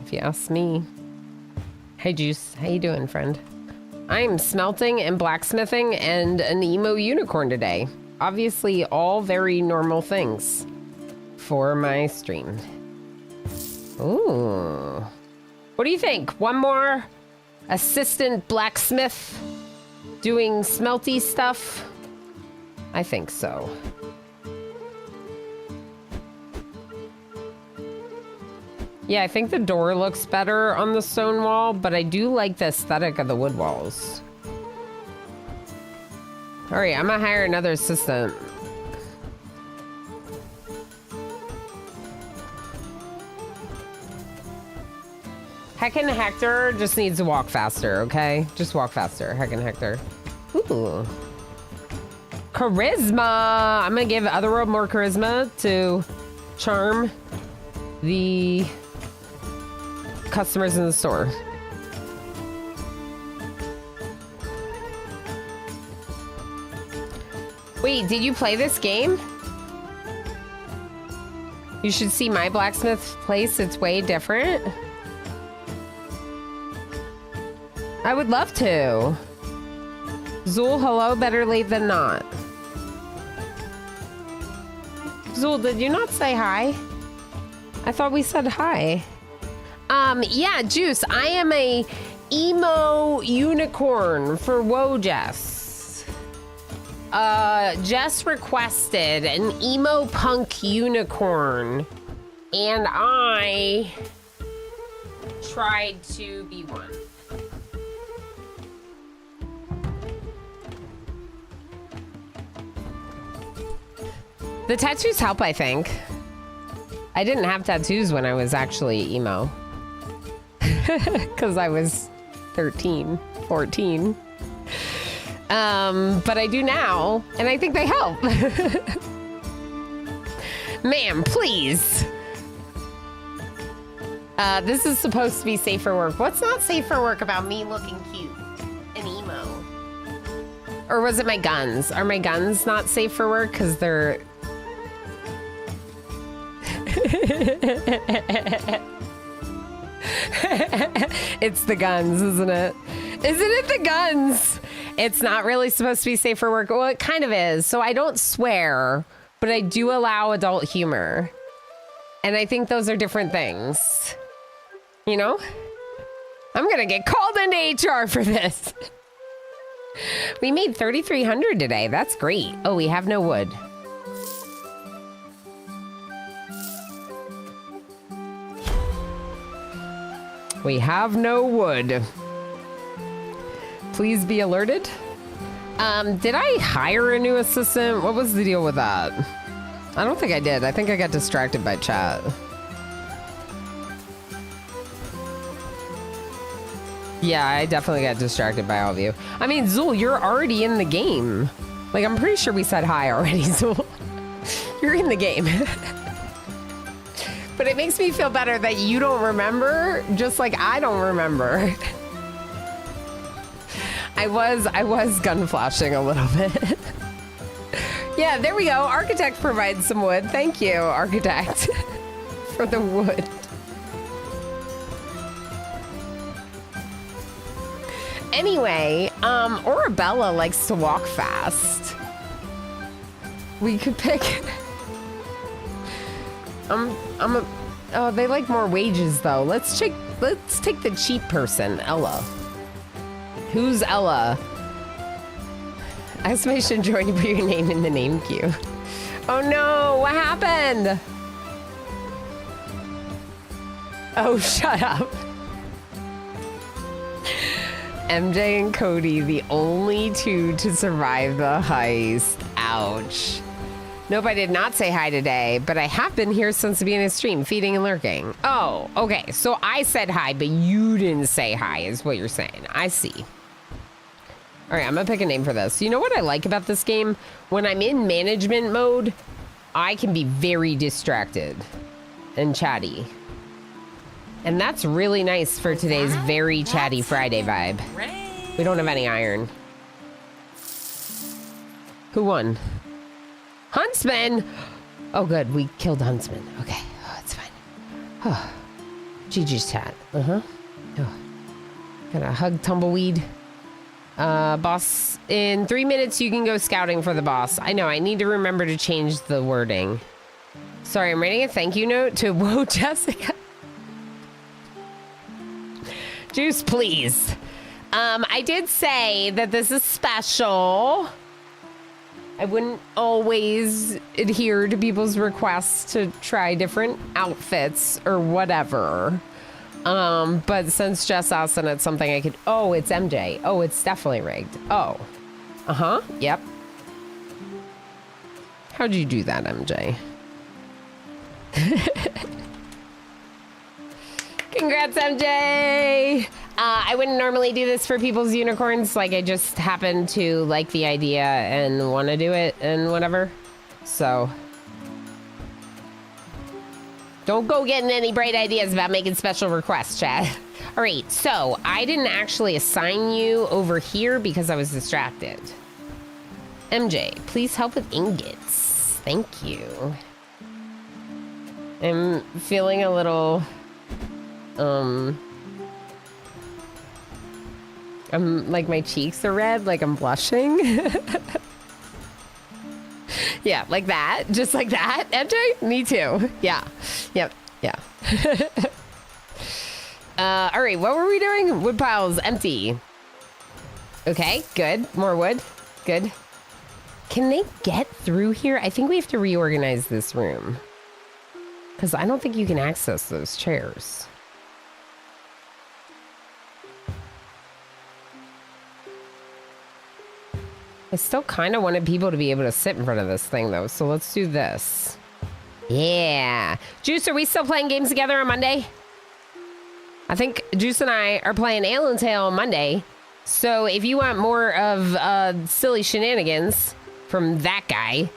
If you ask me. Hey, Juice. How you doing, friend? I'm smelting and blacksmithing and an emo unicorn today. Obviously, all very normal things for my stream. Ooh. What do you think? One more assistant blacksmith doing smelty stuff? I think so. Yeah, I think the door looks better on the stone wall, but I do like the aesthetic of the wood walls. All right, I'm gonna hire another assistant. Heckin' Hector just needs to walk faster, okay? Just walk faster, Heckin' Hector. Ooh. Charisma! I'm gonna give Otherworld more charisma to charm the customers in the store. Wait, did you play this game? You should see my blacksmith place. It's way different. I would love to. Zool, hello, better late than not. Zool, did you not say hi? I thought we said hi. Yeah, Juice, I am a emo unicorn for Whoa Jess. Jess requested an emo punk unicorn, and I tried to be one. The tattoos help, I think. I didn't have tattoos when I was actually emo. Because I was 13, 14. But I do now, and I think they help. Ma'am, please. This is supposed to be safe for work. What's not safe for work about me looking cute and emo? Or was it my guns? Are my guns not safe for work because they're... It's the guns, isn't it? Isn't it the guns? It's not really supposed to be safe for work. Well, it kind of is. So I don't swear, but I do allow adult humor. And I think those are different things. You know? I'm going to get called into HR for this. We made 3,300 today. That's great. Oh, we have no wood. We have no wood. Please be alerted. Did I hire a new assistant? What was the deal with that? I don't think I did. I think I got distracted by chat. Yeah, I definitely got distracted by all of you. I mean, Zool, you're already in the game. Like, I'm pretty sure we said hi already, Zool. You're in the game. But it makes me feel better that you don't remember, just like I don't remember. I was gun flashing a little bit. Yeah, there we go. Architect provides some wood. Thank you, Architect, for the wood. Anyway, Orabella likes to walk fast. We could pick... Oh, they like more wages though. Let's take the cheap person, Ella. Who's Ella? Exclamation joy to put your name in the name queue. Oh no, what happened? Oh, shut up. MJ and Cody, the only two to survive the heist. Ouch. Nope, I did not say hi today, but I have been here since the beginning of the stream, feeding and lurking. Oh, okay. So I said hi, but you didn't say hi, is what you're saying. I see. All right, I'm gonna pick a name for this. You know what I like about this game? When I'm in management mode, I can be very distracted and chatty. And that's really nice for today's very chatty Friday vibe. We don't have any iron. Who won? Huntsman! Oh, good. We killed Huntsman. Okay. Oh, it's fine. Oh. GG's chat. Uh-huh. Oh. Gotta hug Tumbleweed. Boss, in 3 minutes, you can go scouting for the boss. I know. I need to remember to change the wording. Sorry, I'm writing a thank you note to Whoa Jessica. Juice, please. I did say that this is special. I wouldn't always adhere to people's requests to try different outfits or whatever. But since Jess asked and it's something I could... Oh, it's MJ. Oh, it's definitely rigged. Oh. Uh-huh. Yep. How'd you do that, MJ? Congrats, MJ! I wouldn't normally do this for people's unicorns. Like, I just happen to like the idea and want to do it and whatever. So... don't go getting any bright ideas about making special requests, chat. All right, so I didn't actually assign you over here because I was distracted. MJ, please help with ingots. Thank you. I'm feeling a little, I'm like, my cheeks are red, like I'm blushing. Yeah, like that. Just like that, MJ? Me too. Yeah. Yep. Yeah. All right, what were we doing? Wood piles empty. Okay, good. More wood. Good. Can they get through here? I think we have to reorganize this room. Because I don't think you can access those chairs. I still kind of wanted people to be able to sit in front of this thing, though. So let's do this. Yeah. Juice, are we still playing games together on Monday? I think Juice and I are playing Ale and Tail on Monday. So if you want more of silly shenanigans from that guy,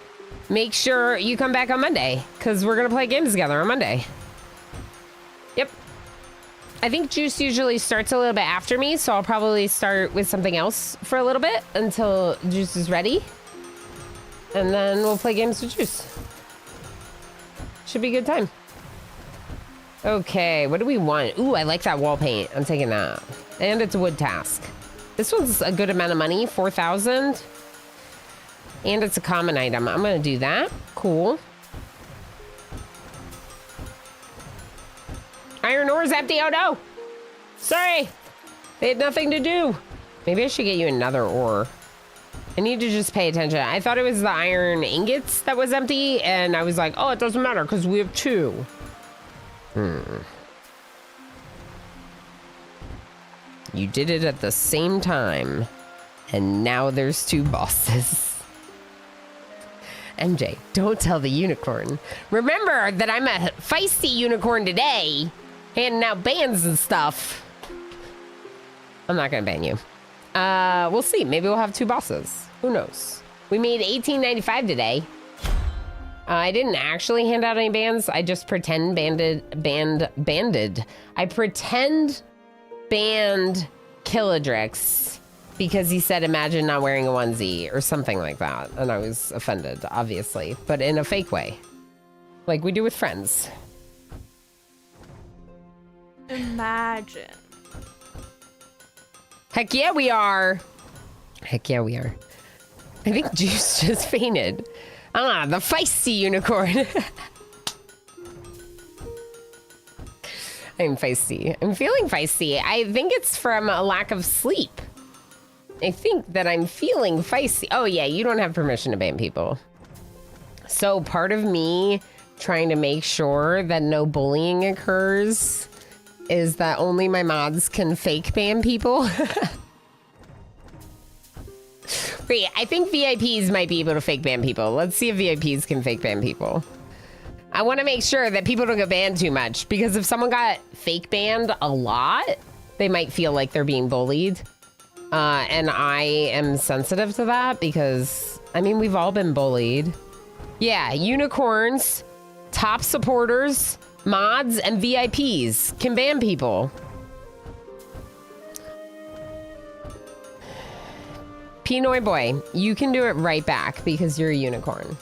make sure you come back on Monday. Because we're going to play games together on Monday. Yep. I think Juice usually starts a little bit after me, so I'll probably start with something else for a little bit until Juice is ready. And then we'll play games with Juice. Should be a good time. Okay, what do we want? Ooh, I like that wall paint. I'm taking that. And it's a wood task. This one's a good amount of money, 4,000. And it's a common item. I'm gonna do that. Cool. Iron ore's empty. Oh no! Sorry! They had nothing to do. Maybe I should get you another ore. I need to just pay attention. I thought it was the iron ingots that was empty, and I was like, oh, it doesn't matter because we have 2. You did it at the same time, and now there's 2 bosses. MJ, don't tell the unicorn. Remember that I'm a feisty unicorn today. Handing out bans and stuff. I'm not gonna ban you. We'll see. Maybe we'll have 2 bosses. Who knows? We made $18.95 today. I didn't actually hand out any bans. I just pretend banded. I pretend banned Killadrix because he said, imagine not wearing a onesie or something like that. And I was offended, obviously, but in a fake way. Like we do with friends. Imagine. Heck yeah, we are. Heck yeah, we are. I think Juice just fainted. Ah, the feisty unicorn. I'm feisty. I'm feeling feisty. I think it's from a lack of sleep. I think that I'm feeling feisty. Oh yeah, you don't have permission to ban people. So part of me trying to make sure that no bullying occurs is that only my mods can fake ban people. Wait, I think VIPs might be able to fake ban people. Let's see if VIPs can fake ban people. I want to make sure that people don't get banned too much, because if someone got fake banned a lot, they might feel like they're being bullied. And I am sensitive to that because, I mean, we've all been bullied. Yeah, unicorns, top supporters, mods, and VIPs can ban people. Pinoy boy, you can do it right back because you're a unicorn.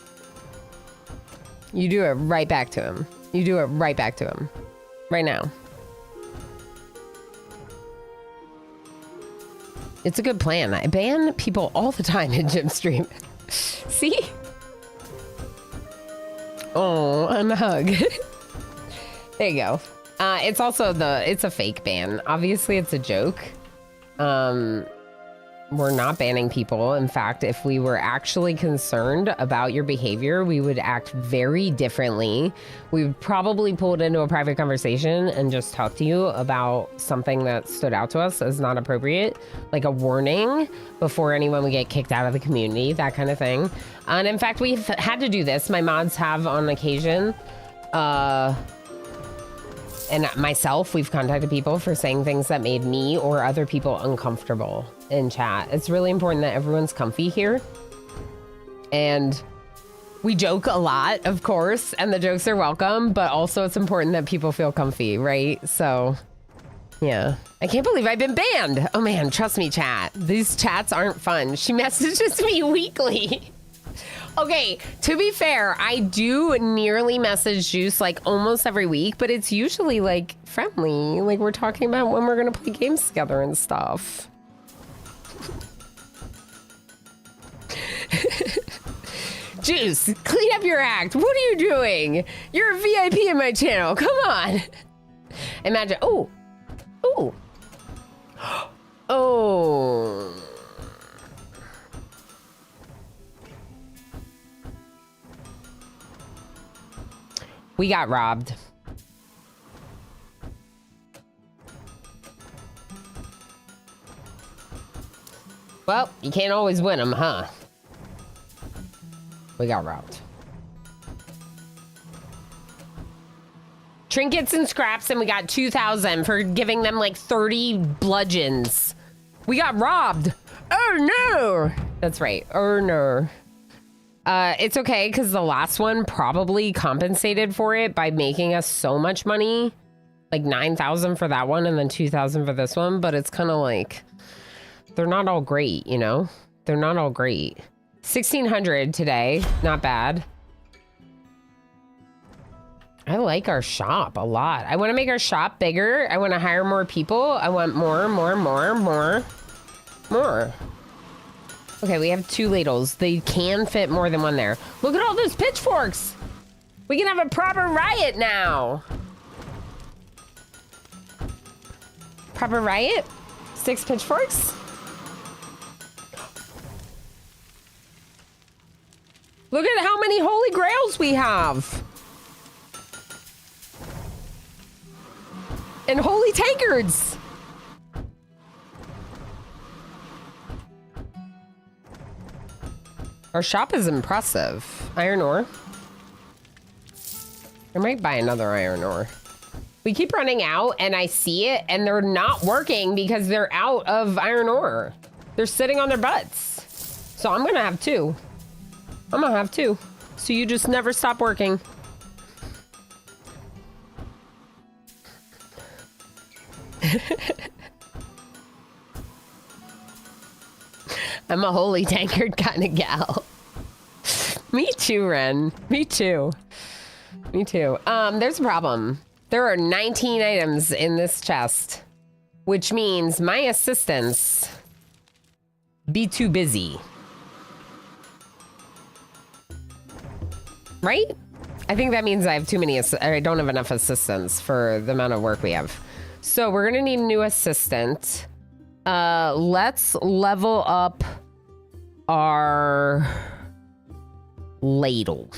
You do it right back to him. You do it right back to him. Right now. It's a good plan. I ban people all the time in Gym Stream. See? Oh, and a hug. There you go. It's also it's a fake ban. Obviously, it's a joke. We're not banning people. In fact, if we were actually concerned about your behavior, we would act very differently. We would probably pull it into a private conversation and just talk to you about something that stood out to us as not appropriate, like a warning before anyone would get kicked out of the community, that kind of thing. And in fact, we've had to do this. My mods have on occasion. And myself, we've contacted people for saying things that made me or other people uncomfortable in chat. It's really important that everyone's comfy here. And we joke a lot, of course, and the jokes are welcome, but also it's important that people feel comfy, right? So Yeah. I can't believe I've been banned. Oh man, trust me, chat. These chats aren't fun. She messages me weekly. Okay, to be fair, I do nearly message Juice like almost every week, but it's usually like friendly. Like we're talking about when we're gonna play games together and stuff. Juice, clean up your act. What are you doing? You're a VIP in my channel. Come on. Imagine. Oh. Oh. Oh. We got robbed. Well, you can't always win them, huh? We got robbed. Trinkets and scraps, and we got 2,000 for giving them like 30 bludgeons. We got robbed. Oh no! That's right. Oh no. It's okay because the last one probably compensated for it by making us so much money, like 9,000 for that one and then 2,000 for this one. But it's kind of like they're not all great, you know? They're not all great. 1,600 today, not bad. I like our shop a lot. I want to make our shop bigger. I want to hire more people. I want more. Okay, we have 2 ladles. They can fit more than one there. Look at all those pitchforks. We can have a proper riot now. Proper riot? 6 pitchforks? Look at how many holy grails we have. And holy tankards. Our shop is impressive. Iron ore. I might buy another iron ore. We keep running out and I see it and they're not working because they're out of iron ore. They're sitting on their butts. So I'm gonna have 2. I'm gonna have 2. So you just never stop working. I'm a holy tankard kind of gal. Me too, Ren. Me too. Me too. There's a problem. There are 19 items in this chest, which means my assistants be too busy. Right? I think that means I have too many, I don't have enough assistants for the amount of work we have. So we're gonna need a new assistant. Let's level up our ladle.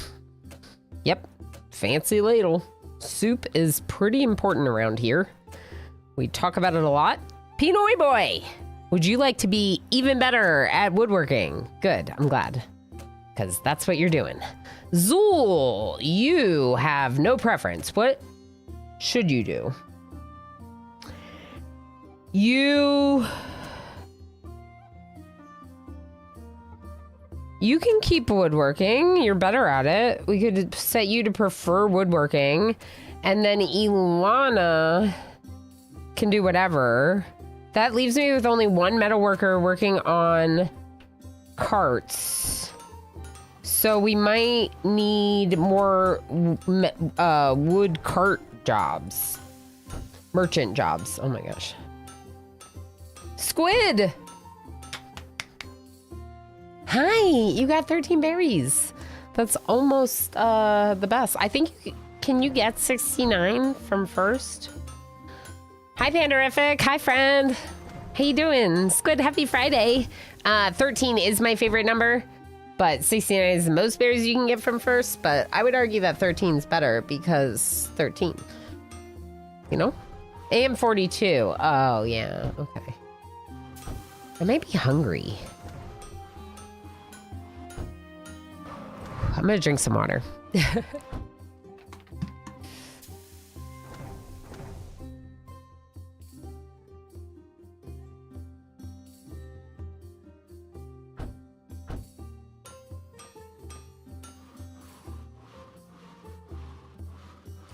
Yep, fancy ladle. Soup is pretty important around here. We talk about it a lot. Pinoy boy, would you like to be even better at woodworking? Good, I'm glad. Because that's what you're doing. Zool, you have no preference. What should you do? You can keep woodworking. You're better at it. We could set you to prefer woodworking. And then Ilana can do whatever. That leaves me with only 1 metalworker working on carts. So we might need more wood cart jobs. Merchant jobs. Oh my gosh. Squid! Hi, you got 13 berries. That's almost the best. I think, can you get 69 from first? Hi, Panderific. Hi, friend. How you doing? Squid, happy Friday. 13 is my favorite number, but 69 is the most berries you can get from first, but I would argue that 13 is better because 13, you know? AM 42. Oh, yeah, okay. I might be hungry. I'm gonna drink some water.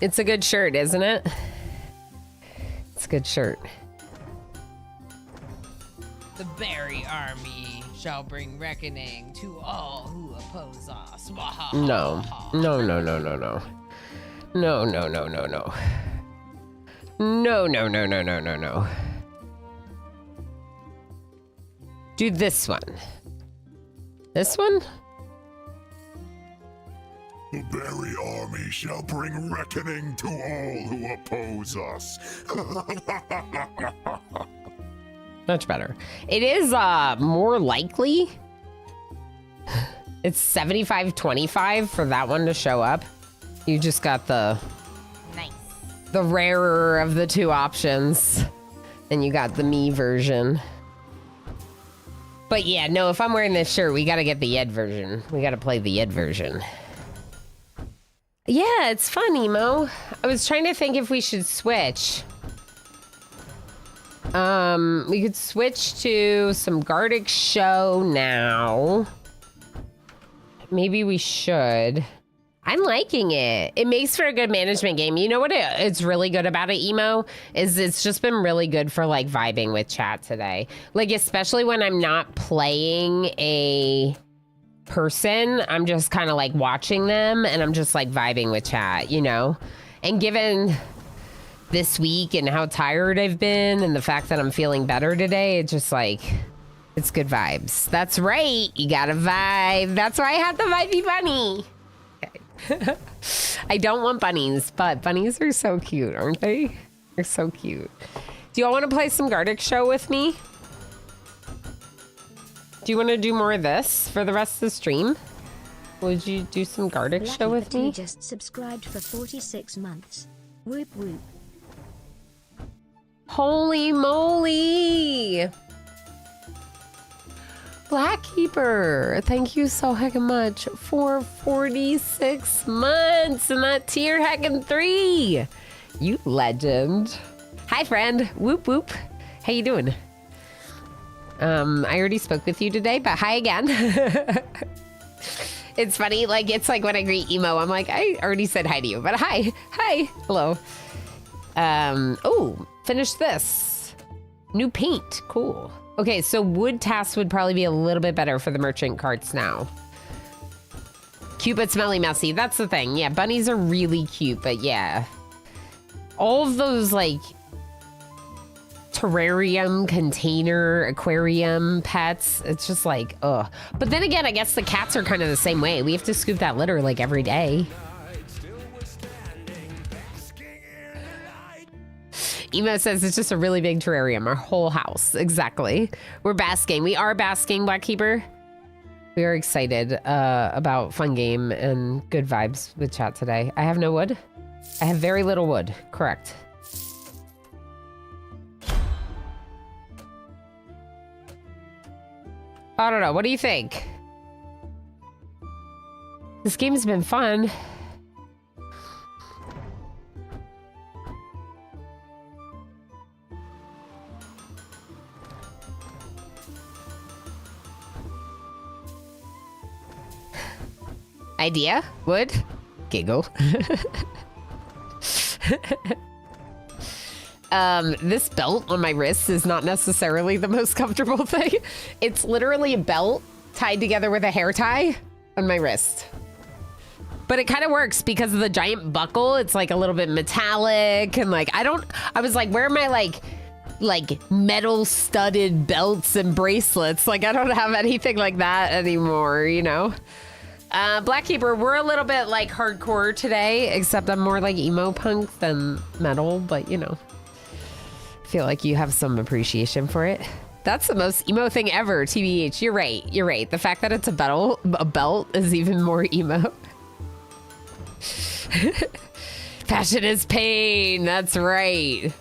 It's a good shirt, isn't it? It's a good shirt. shall bring reckoning to all who oppose us. No. No, no, no, no, no. No, no, no, no, no. No, no, no, no, no, no, no. Do this one. This one? The berry army shall bring reckoning to all who oppose us. Much better. It is more likely. It's 75-25 for that one to show up. You just got the rarer of the two options. And you got the me version. But yeah, no, if I'm wearing this shirt, we gotta get the Ed version. We gotta play the Ed version. Yeah, it's fun, Emo. I was trying to think if we should switch. We could switch to some Gardic Show now. Maybe we should. I'm liking it. It makes for a good management game. You know what it's really good about it, Emo? Is it's just been really good for like vibing with chat today. Like, especially when I'm not playing a person, I'm just kind of like watching them and I'm just like vibing with chat, you know? And given this week and how tired I've been and the fact that I'm feeling better today, it's just like, it's good vibes. That's right. You gotta vibe. That's why I had the vibey bunny. Okay. I don't want bunnies, but bunnies are so cute, aren't they? They're so cute. Do y'all want to play some Gardic Show with me? Do you want to do more of this for the rest of the stream? Would you do some Gardic Show with me? Just subscribed for 46 months. Whoop whoop. Holy moly! Blackkeeper, thank you so heckin' much for 46 months and that tier heckin' 3. You legend. Hi, friend. Whoop whoop. How you doing? I already spoke with you today, but hi again. It's funny, like, it's like when I greet Emo, I'm like, I already said hi to you, but hi, hello. Oh, finish this. New paint, cool. Okay, so wood tasks would probably be a little bit better for the merchant carts now. Cute but smelly messy, that's the thing. Yeah, bunnies are really cute, but yeah. All of those, like, terrarium, container, aquarium pets, it's just like, ugh. But then again, I guess the cats are kind of the same way. We have to scoop that litter, like, every day. Emo says it's just a really big terrarium, our whole house. Exactly. We're basking. We are basking, Blackkeeper. We are excited about fun game and good vibes with chat today. I have no wood. I have very little wood. Correct. I don't know. What do you think? This game's been fun. Idea? Wood? Giggle. This belt on my wrist is not necessarily the most comfortable thing. It's literally a belt tied together with a hair tie on my wrist. But it kind of works because of the giant buckle. It's like a little bit metallic and like, I was like, where are my like metal studded belts and bracelets? Like, I don't have anything like that anymore, you know? Blackkeeper, we're a little bit like hardcore today, except I'm more like emo punk than metal, but you know, I feel like you have some appreciation for it. That's the most emo thing ever, TBH. You're right. You're right. The fact that it's a belt is even more emo. Passion is pain. That's right.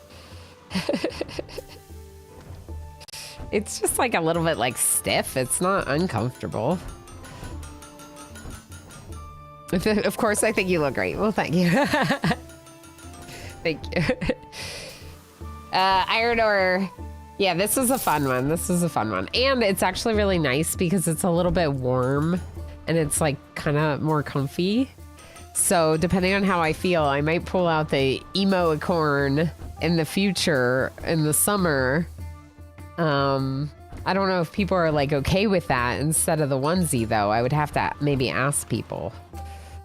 It's just like a little bit like stiff. It's not uncomfortable. Of course, I think you look great. Well, thank you. Thank you. Iron Ore. Yeah, this was a fun one. This was a fun one. And it's actually really nice because it's a little bit warm and it's like kind of more comfy. So depending on how I feel, I might pull out the emo acorn in the future, in the summer. I don't know if people are like okay with that instead of the onesie though. I would have to maybe ask people.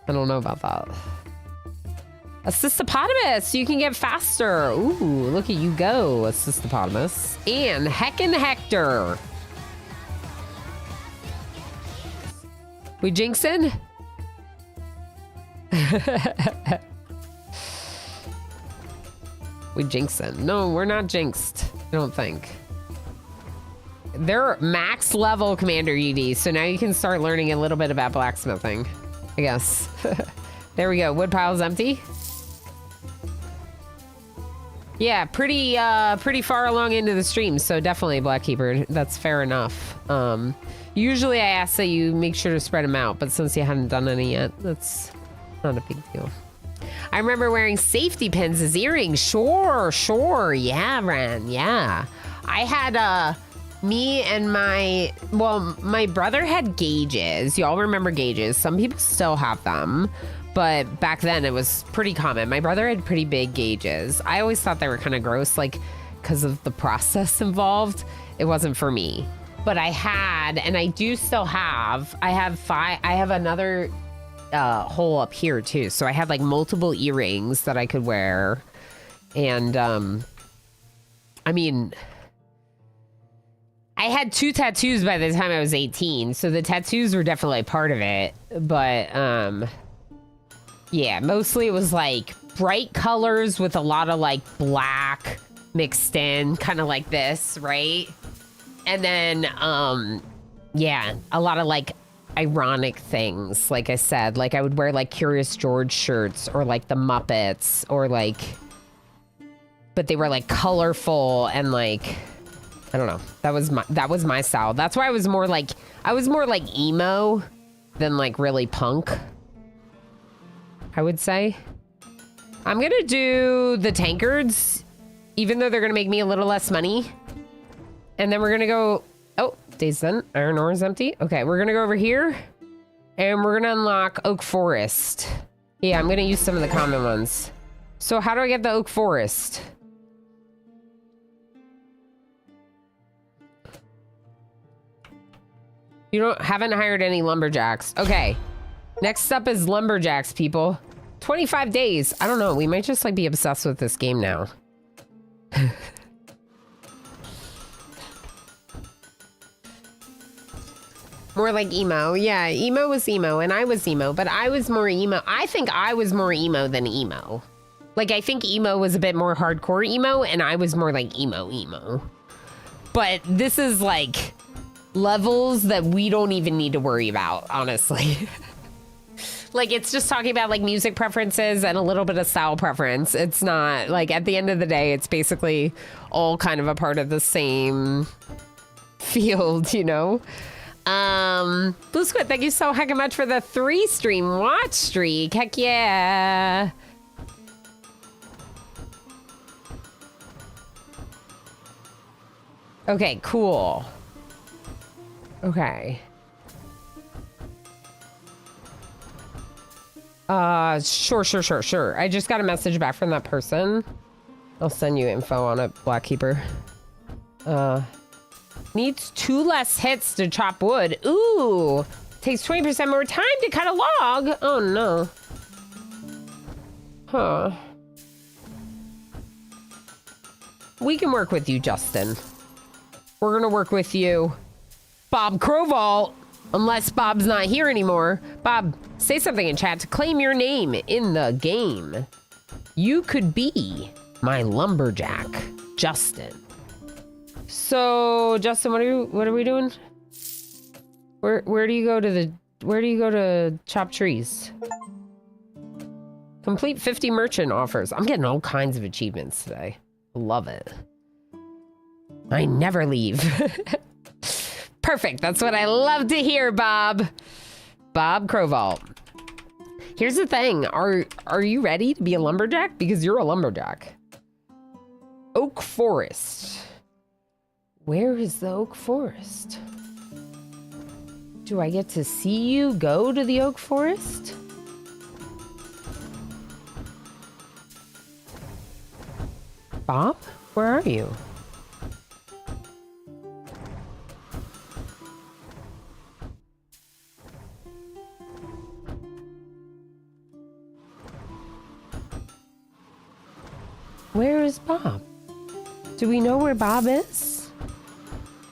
I don't know about that. Assistopotamus, you can get faster. Ooh, look at you go, Assistopotamus. And Heckin' Hector. We jinxing? We jinxing. No, we're not jinxed. I don't think. They're max level Commander ED, so now you can start learning a little bit about blacksmithing, I guess. There we go. Wood pile's empty. Yeah, pretty far along into the stream, so definitely Blackkeeper. That's fair enough. Usually I ask that you make sure to spread them out, but since you hadn't done any yet, that's not a big deal. I remember wearing safety pins as earrings. Sure. Yeah, Ren, yeah. I had, me and my brother had gauges. Y'all remember gauges. Some people still have them, but back then it was pretty common. My brother had pretty big gauges. I always thought they were kind of gross, like, because of the process involved. It wasn't for me. But I had, and I do still have, I have another hole up here too. So I had like multiple earrings that I could wear. And, I mean, I had 2 tattoos by the time I was 18. So the tattoos were definitely a part of it. But, yeah, mostly it was like bright colors with a lot of like black mixed in, kind of like this, right? And then, yeah, a lot of like ironic things. Like I said, like I would wear like Curious George shirts or like the Muppets or like, but they were like colorful and like, I don't know. That was my style. That's why I was more like emo than like really punk, I would say. I'm gonna do the tankards, even though they're gonna make me a little less money. And then we're gonna go, oh, days done, iron ore is empty. Okay, we're gonna go over here and we're gonna unlock Oak Forest. Yeah, I'm gonna use some of the common ones. So how do I get the Oak Forest? You haven't hired any lumberjacks. Okay, next up is lumberjacks, people. 25 days. I don't know, we might just like be obsessed with this game now. More like emo. Yeah, emo was emo and I was emo, but I was more emo. I think I was more emo than emo. Like, I think emo was a bit more hardcore emo and I was more like emo. But this is like levels that we don't even need to worry about, honestly. Like, it's just talking about like music preferences and a little bit of style preference. It's not like, at the end of the day, it's basically all kind of a part of the same field, you know? Blue Squid, thank you so heckin' much for the 3 stream watch streak. Heck yeah. Okay, cool. Okay. Sure. I just got a message back from that person. I'll send you info on it, Blackkeeper. Needs 2 less hits to chop wood. Ooh. Takes 20% more time to cut a log. Oh no. Huh. We can work with you, Justin. We're gonna work with you. Bob Crowvault. Unless Bob's not here anymore. Bob, say something in chat to claim your name in the game. You could be my lumberjack, Justin. So, Justin, what are we doing? Where do you go to chop trees? Complete 50 merchant offers. I'm getting all kinds of achievements today. Love it. I never leave. Perfect. That's what I love to hear, Bob. Bob Crowvault. Here's the thing. Are you ready to be a lumberjack? Because you're a lumberjack. Oak Forest. Where is the Oak Forest? Do I get to see you go to the Oak Forest? Bob? Where are you? Where is Bob? Do we know where Bob is?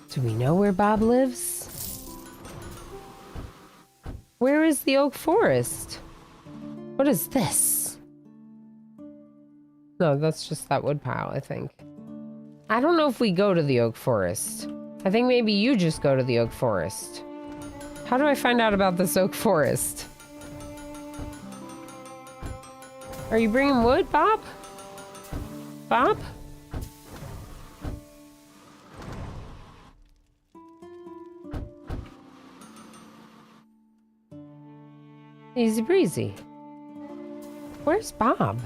Do we know where Bob lives? Where is the oak forest? What is this? No, that's just that wood pile, I think. I don't know if we go to the oak forest. I think maybe you just go to the oak forest. How do I find out about this oak forest? Are you bringing wood, Bob? Bob? Easy breezy. Where's Bob?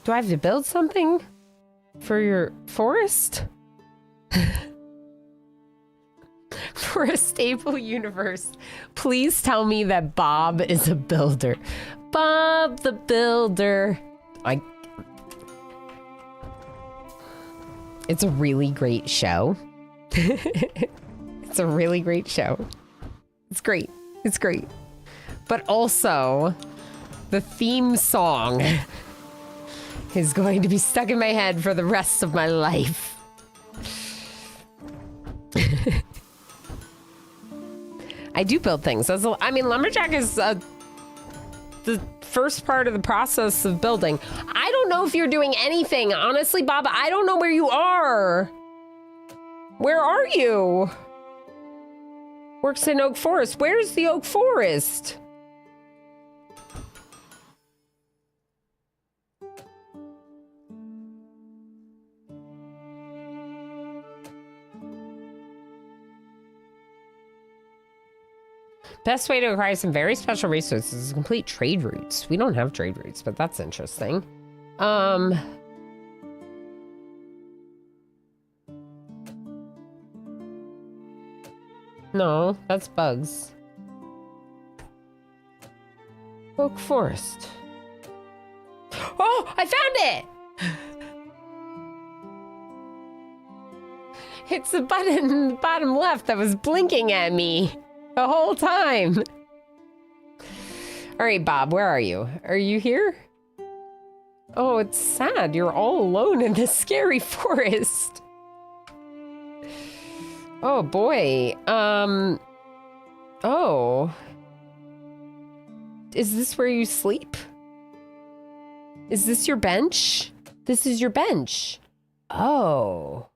Do I have to build something for your forest? For a stable universe, please tell me that Bob is a builder. Bob the Builder. It's a really great show. It's a really great show. It's great. It's great. But also, the theme song is going to be stuck in my head for the rest of my life. I do build things. I mean, lumberjack is the first part of the process of building. I don't know if you're doing anything. Honestly, Bob, I don't know where you are. Where are you? Works in Oak Forest. Where's the Oak Forest? Best way to acquire some very special resources is complete trade routes. We don't have trade routes, but that's interesting. No, that's bugs. Oak Forest. Oh, I found it! It's the button in the bottom left that was blinking at me the whole time. All right, Bob, where are you? Are you here? Oh, it's sad. You're all alone in this scary forest. Oh, boy. Oh. Is this where you sleep? Is this your bench? This is your bench. Oh.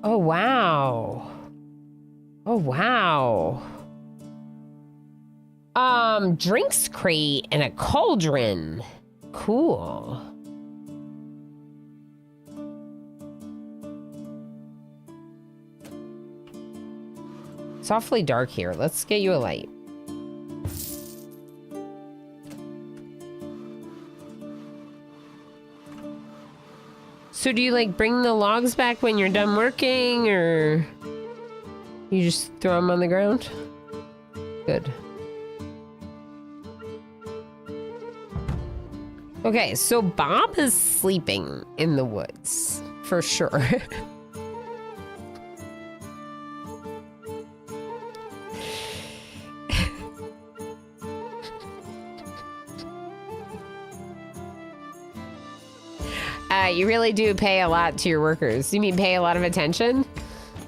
Oh, wow. Oh, wow. Drinks crate and a cauldron. Cool. It's awfully dark here. Let's get you a light. So do you like bring the logs back when you're done working, or you just throw them on the ground? Good. Okay, so Bob is sleeping in the woods, for sure. You really do pay a lot to your workers. You mean pay a lot of attention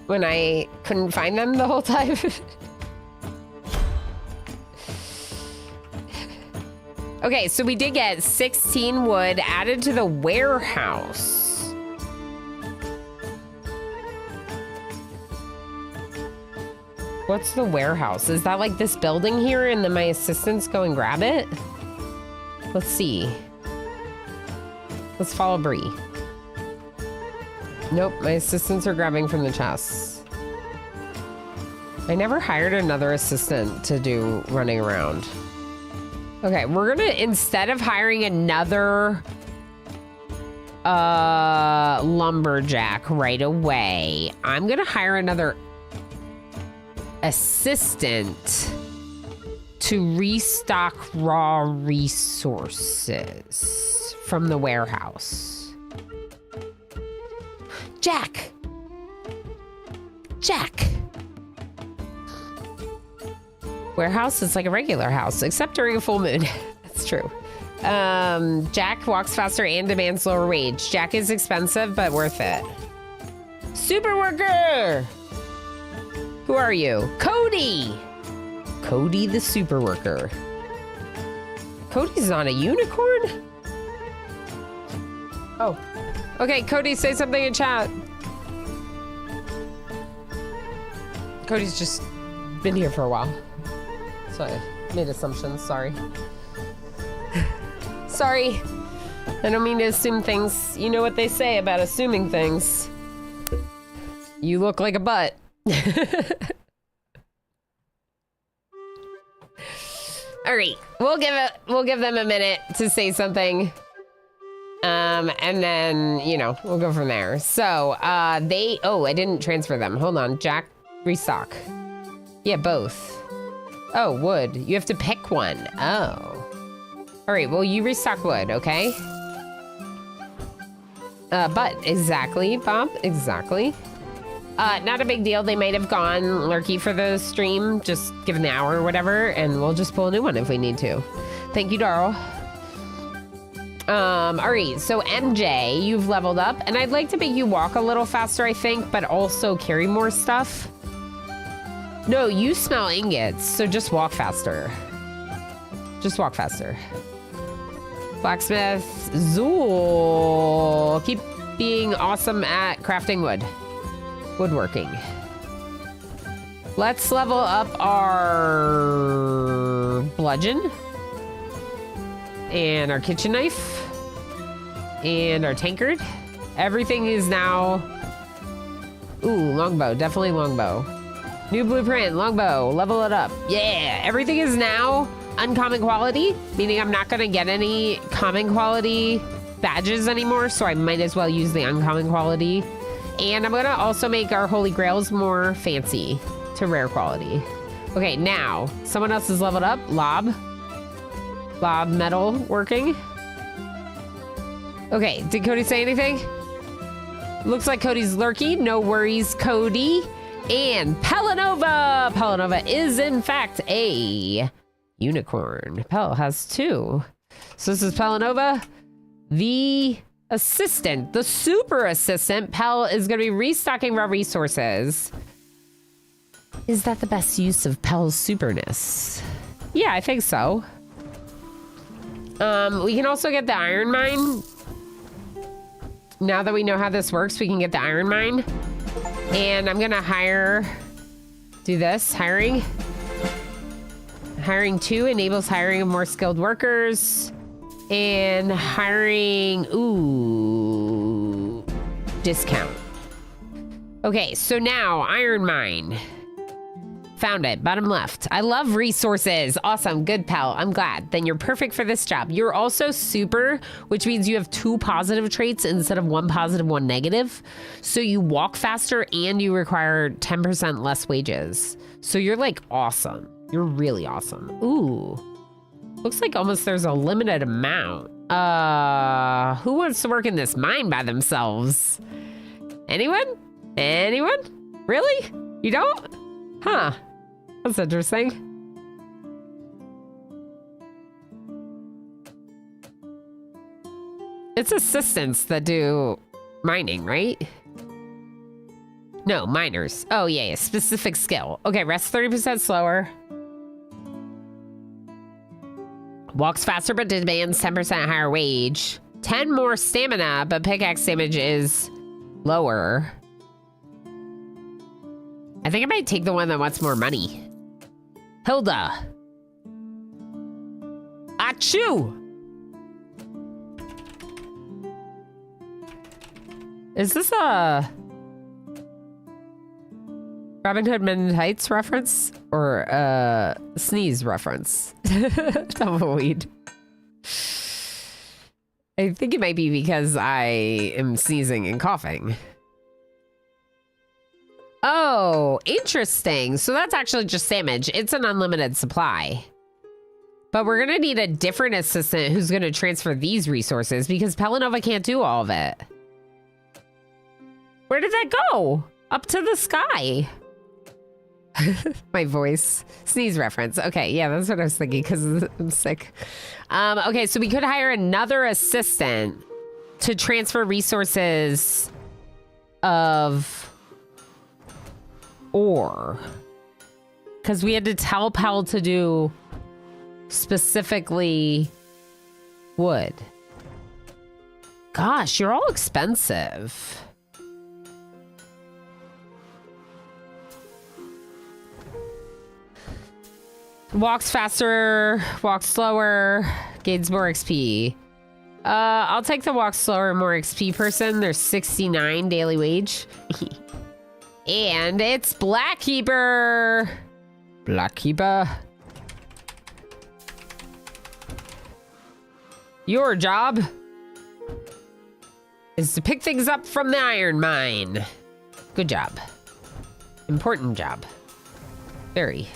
when I couldn't find them the whole time? Okay, so we did get 16 wood added to the warehouse. What's the warehouse? Is that like this building here and then my assistants go and grab it? Let's see. Let's follow Bree. Nope, my assistants are grabbing from the chests. I never hired another assistant to do running around. Okay, we're gonna, instead of hiring another lumberjack right away, I'm gonna hire another assistant to restock raw resources from the warehouse. Jack! Warehouse is like a regular house, except during a full moon. That's true. Jack walks faster and demands lower wage. Jack is expensive, but worth it. Super worker! Who are you? Cody! Cody the super worker. Cody's not a unicorn? Oh. Okay, Cody, say something in chat. Cody's just been here for a while. So I made assumptions, sorry. Sorry. I don't mean to assume things. You know what they say about assuming things. You look like a butt. All right, we'll give them a minute to say something. And then, you know, we'll go from there. So, I didn't transfer them. Hold on, Jack, restock. Yeah, both. Oh, wood. You have to pick one. Oh. All right, well, you restock wood, okay? But exactly, Bob, exactly. Not a big deal. They might have gone lurky for the stream, just given the hour or whatever, and we'll just pull a new one if we need to. Thank you, Darl. All right, so MJ, you've leveled up, and I'd like to make you walk a little faster, I think, but also carry more stuff. No, you smell ingots, so just walk faster. Just walk faster. Blacksmith Zool. Keep being awesome at crafting wood. Woodworking. Let's level up our bludgeon. And our kitchen knife. And our tankard. Everything is now... Ooh, longbow. Definitely longbow. New blueprint, longbow. Level it up. Yeah, everything is now uncommon quality, meaning I'm not going to get any common quality badges anymore, so I might as well use the uncommon quality. And I'm going to also make our holy grails more fancy to rare quality. Okay, now, someone else is leveled up. Lob metal working. Okay, did Cody say anything? Looks like Cody's lurky. No worries, Cody. And Pelanova! Pelanova is, in fact, a unicorn. Pel has two. So this is Pelanova. The assistant, the super assistant. Pel is going to be restocking raw resources. Is that the best use of Pel's superness? Yeah, I think so. We can also get the iron mine. Now that we know how this works, we can get the iron mine. And I'm gonna do this, hiring. Hiring 2 enables hiring of more skilled workers. And hiring, ooh, discount. Okay, so now iron mine. Found it, bottom left. I love resources. Awesome, good pal, I'm glad. Then you're perfect for this job. You're also super, which means you have 2 positive traits instead of 1 positive, 1 negative. So you walk faster and you require 10% less wages. So you're like awesome. You're really awesome. Ooh, looks like almost there's a limited amount. Who wants to work in this mine by themselves? Anyone? Anyone? Really? You don't? Huh. That's interesting. It's assistants that do mining, right? No, miners. Oh, yeah, specific skill. Okay, rest 30% slower. Walks faster but demands 10% higher wage. 10 more stamina, but pickaxe damage is lower. I think I might take the one that wants more money. Hilda. Achoo! Is this a Robin Hood Men in Tights reference? Or a sneeze reference? Tumbleweed. I think it might be because I am sneezing and coughing. Oh, interesting. So that's actually just damage. It's an unlimited supply. But we're going to need a different assistant who's going to transfer these resources because Pelanova can't do all of it. Where did that go? Up to the sky. My voice. Sneeze reference. Okay, yeah, that's what I was thinking because I'm sick. Okay, so we could hire another assistant to transfer resources of ore. Because we had to tell Pell to do specifically wood. Gosh, you're all expensive. Walks faster, walks slower, gains more XP. I'll take the walk slower, more XP person. There's 69 daily wage. And it's Blackkeeper. Blackkeeper. Your job is to pick things up from the iron mine. Good job. Important job. Very.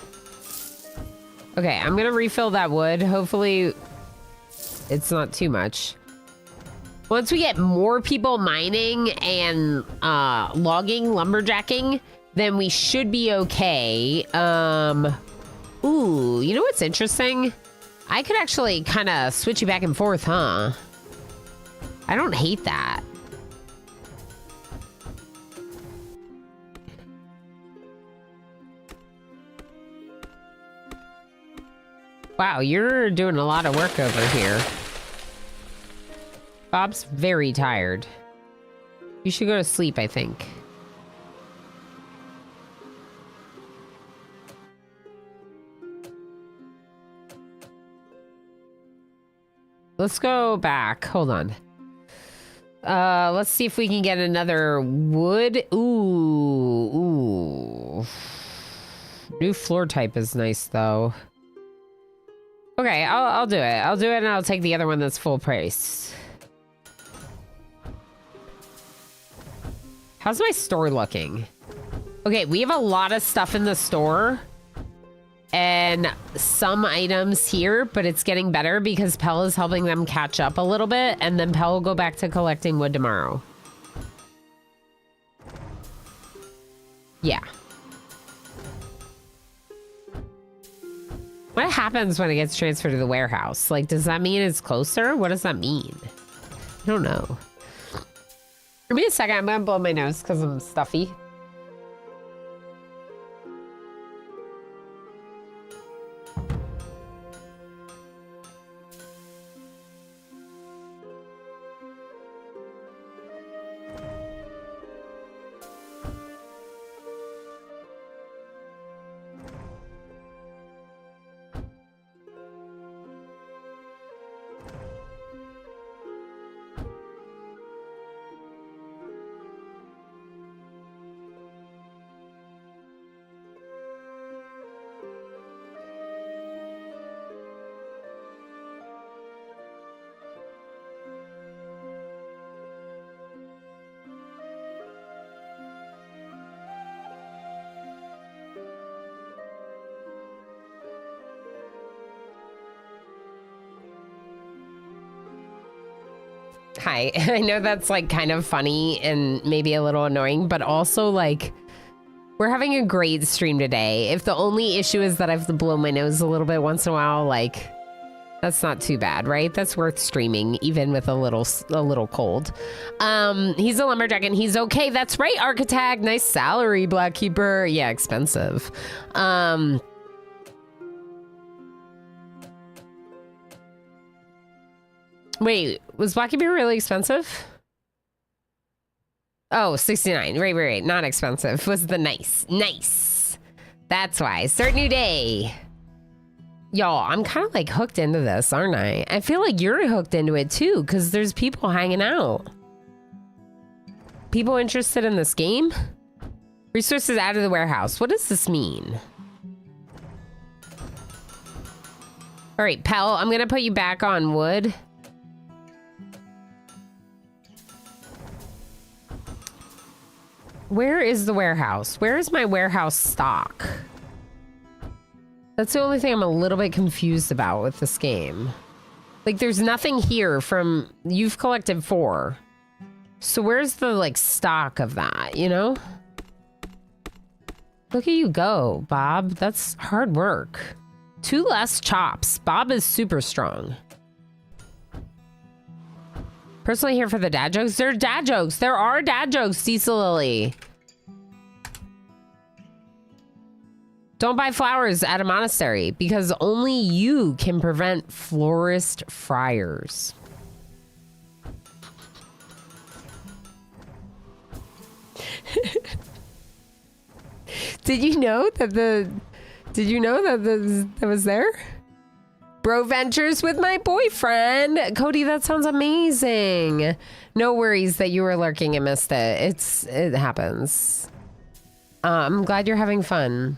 Okay, I'm gonna refill that wood. Hopefully it's not too much. Once we get more people mining and logging, lumberjacking, then we should be okay. Ooh, you know what's interesting? I could actually kind of switch you back and forth, huh? I don't hate that. Wow, you're doing a lot of work over here. Bob's very tired. You should go to sleep, I think. Let's go back. Hold on. Let's see if we can get another wood. Ooh. New floor type is nice, though. Okay, I'll do it. I'll do it, and I'll take the other one that's full price. How's my store looking? Okay, we have a lot of stuff in the store. And some items here, but it's getting better because Pell is helping them catch up a little bit, and then Pell will go back to collecting wood tomorrow. Yeah. What happens when it gets transferred to the warehouse? Like, does that mean it's closer? What does that mean? I don't know. Give me a second. I'm gonna blow my nose because I'm stuffy. Hi. I know that's like kind of funny and maybe a little annoying, but also like we're having a great stream today. If the only issue is that I have to blow my nose a little bit once in a while, like that's not too bad, right? That's worth streaming even with a little cold. He's a lumberjack and he's okay. That's right, Architect. Nice salary, Blackkeeper. Yeah, expensive. Wait, was Blackkeeper really expensive? Oh, 69. Right. Not expensive. Was the nice. That's why. Start new day. Y'all, I'm kind of like hooked into this, aren't I? I feel like you're hooked into it too, because there's people hanging out. People interested in this game? Resources out of the warehouse. What does this mean? All right, Pell, I'm going to put you back on wood. Where is the warehouse? Where is my warehouse stock? That's the only thing I'm a little bit confused about with this game. Like, there's nothing here from... You've collected 4. So where's the, like, stock of that, you know? Look at you go, Bob. That's hard work. 2 less chops. Bob is super strong. Personally here for the dad jokes. There are dad jokes. There are dad jokes, Diesel Lily. Don't buy flowers at a monastery because only you can prevent florist friars. Did you know that that was there? Bro ventures with my boyfriend. Cody, that sounds amazing. No worries that you were lurking and missed it. It happens. I'm glad you're having fun.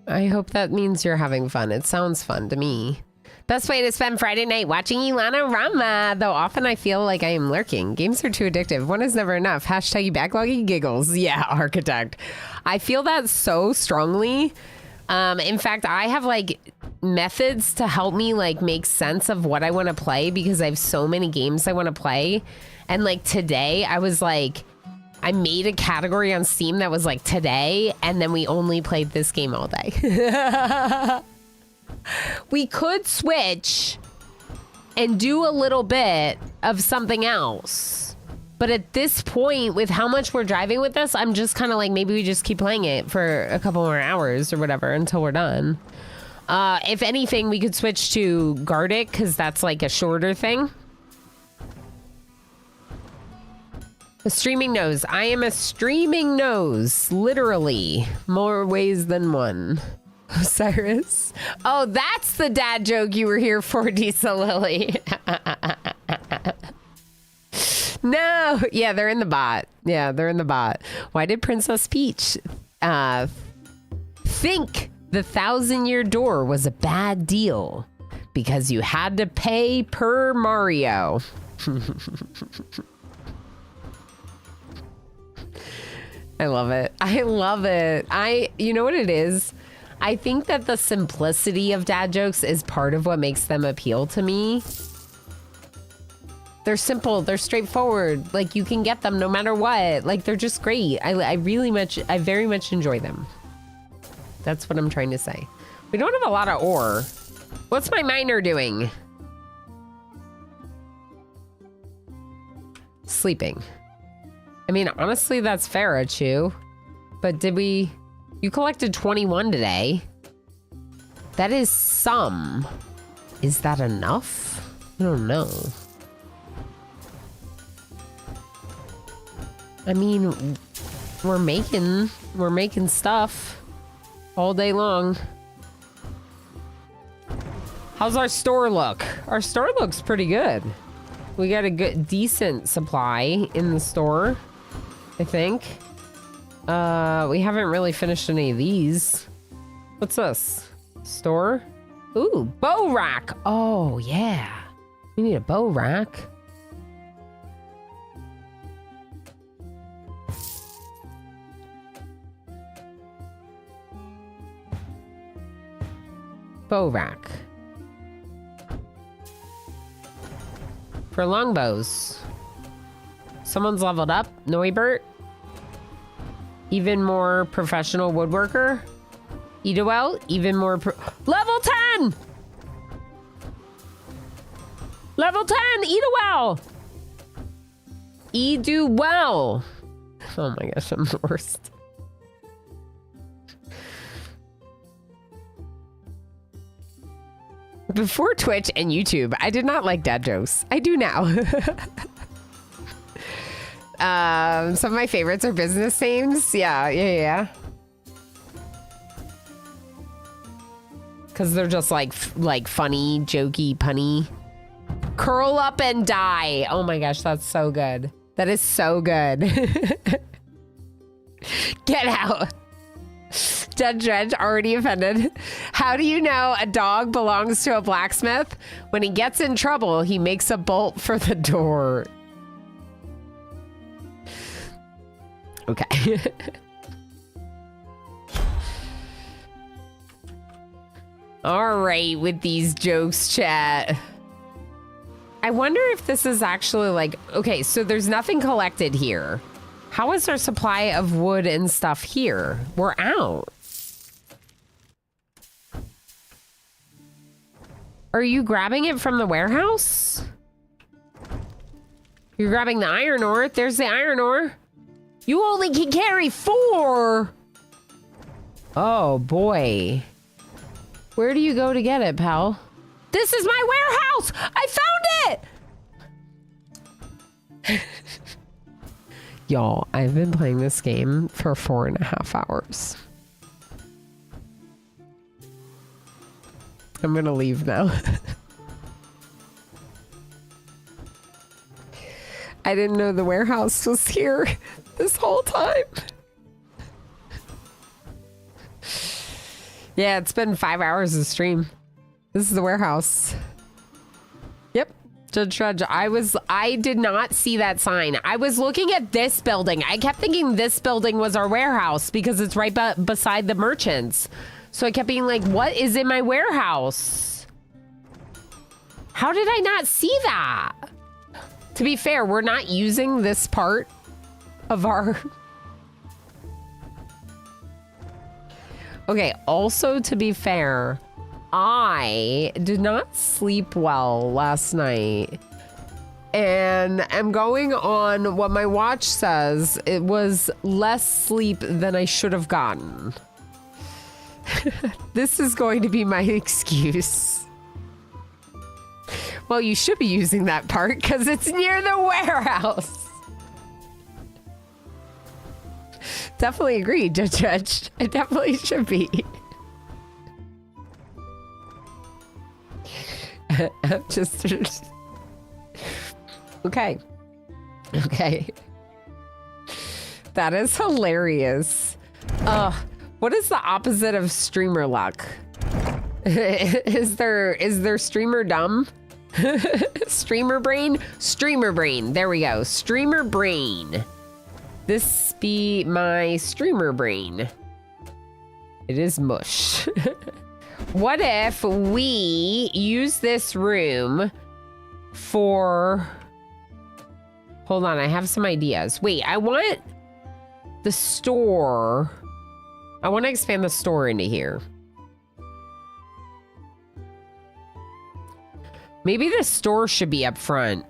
I hope that means you're having fun. It sounds fun to me. Best way to spend Friday night watching Ilana Rama. Though often I feel like I am lurking. Games are too addictive. One is never enough. Hashtag backlogging giggles. Yeah, architect. I feel that so strongly. In fact, I have like methods to help me like make sense of what I want to play because I have so many games I want to play. And like today I was like, I made a category on Steam that was like today, and then we only played this game all day. We could switch and do a little bit of something else. But at this point, with how much we're driving with this, I'm just kind of like, maybe we just keep playing it for a couple more hours or whatever until we're done. If anything, we could switch to Gardic because that's like a shorter thing. A streaming nose. I am a streaming nose. Literally. More ways than one. Osiris. Oh, that's the dad joke you were here for, Diesel Lily. No. Yeah, they're in the bot. Yeah, they're in the bot. Why did Princess Peach think the 1,000-year door was a bad deal? Because you had to pay per Mario. I love it. I love it. You know what it is? I think that the simplicity of dad jokes is part of what makes them appeal to me. They're simple. They're straightforward. Like you can get them no matter what. Like they're just great. I very much enjoy them. That's what I'm trying to say. We don't have a lot of ore. What's my miner doing? Sleeping. I mean, honestly, that's fair, Achu. But you collected 21 today. That is some. Is that enough? I don't know. I mean, we're making stuff all day long. How's our store look? Our store looks pretty good. We got a decent supply in the store, I think. We haven't really finished any of these. What's this? Store? Ooh, bow rack. Oh, yeah. We need a bow rack. Bow rack. For longbows. Someone's leveled up. Noibert. Even more professional woodworker. Idowell. Even more level 10! Level 10! Idowell! Idowell. Oh my gosh, I'm the worst. Before Twitch and YouTube, I did not like dad jokes. I do now. Some of my favorites are business names. Yeah. Because they're just like funny, jokey, punny. Curl up and die. Oh my gosh, that's so good. That is so good. Get out. Judge Dredge already offended. How do you know a dog belongs to a blacksmith? When he gets in trouble, he makes a bolt for the door. Okay. All right, with these jokes, chat. I wonder if this is actually like, okay, so there's nothing collected here. How is our supply of wood and stuff here? We're out. Are you grabbing it from the warehouse? You're grabbing the iron ore. There's the iron ore. You only can carry 4. Oh, boy. Where do you go to get it, pal? This is my warehouse! I found it! Y'all, I've been playing this game for 4.5 hours. I'm gonna leave now. I didn't know the warehouse was here this whole time. Yeah, it's been 5 hours of stream. This is the warehouse. Yep. Judge Drudge. I did not see that sign. I was looking at this building. I kept thinking this building was our warehouse because it's right beside the merchants. So I kept being like, what is in my warehouse? How did I not see that? To be fair, we're not using this part of our... Okay, also to be fair, I did not sleep well last night. And I'm going on what my watch says. It was less sleep than I should have gotten. This is going to be my excuse. Well, you should be using that part because it's near the warehouse. Definitely agree, Judge. I definitely should be. just... Okay. Okay. That is hilarious. What is the opposite of streamer luck? Is there streamer dumb? Streamer brain? Streamer brain. There we go. Streamer brain. This be my streamer brain. It is mush. What if we use this room for... Hold on, I have some ideas. Wait, I want the store... I want to expand the store into here. Maybe the store should be up front.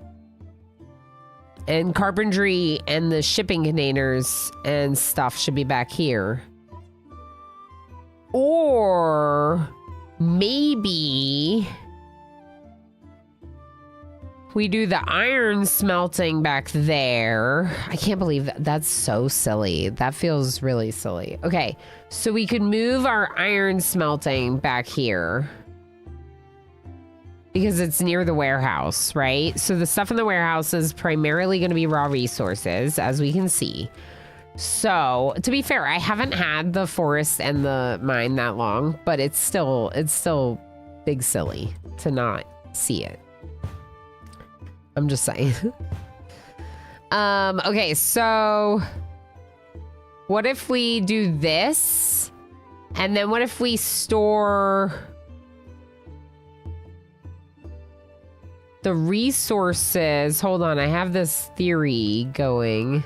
And carpentry and the shipping containers and stuff should be back here. Or maybe we do the iron smelting back there. I can't believe that. That's so silly. That feels really silly. Okay, so we could move our iron smelting back here. Because it's near the warehouse, right? So the stuff in the warehouse is primarily going to be raw resources, as we can see. So, to be fair, I haven't had the forest and the mine that long, but it's still big silly to not see it. I'm just saying. Okay, so what if we do this? And then what if we store the resources? Hold on, I have this theory going.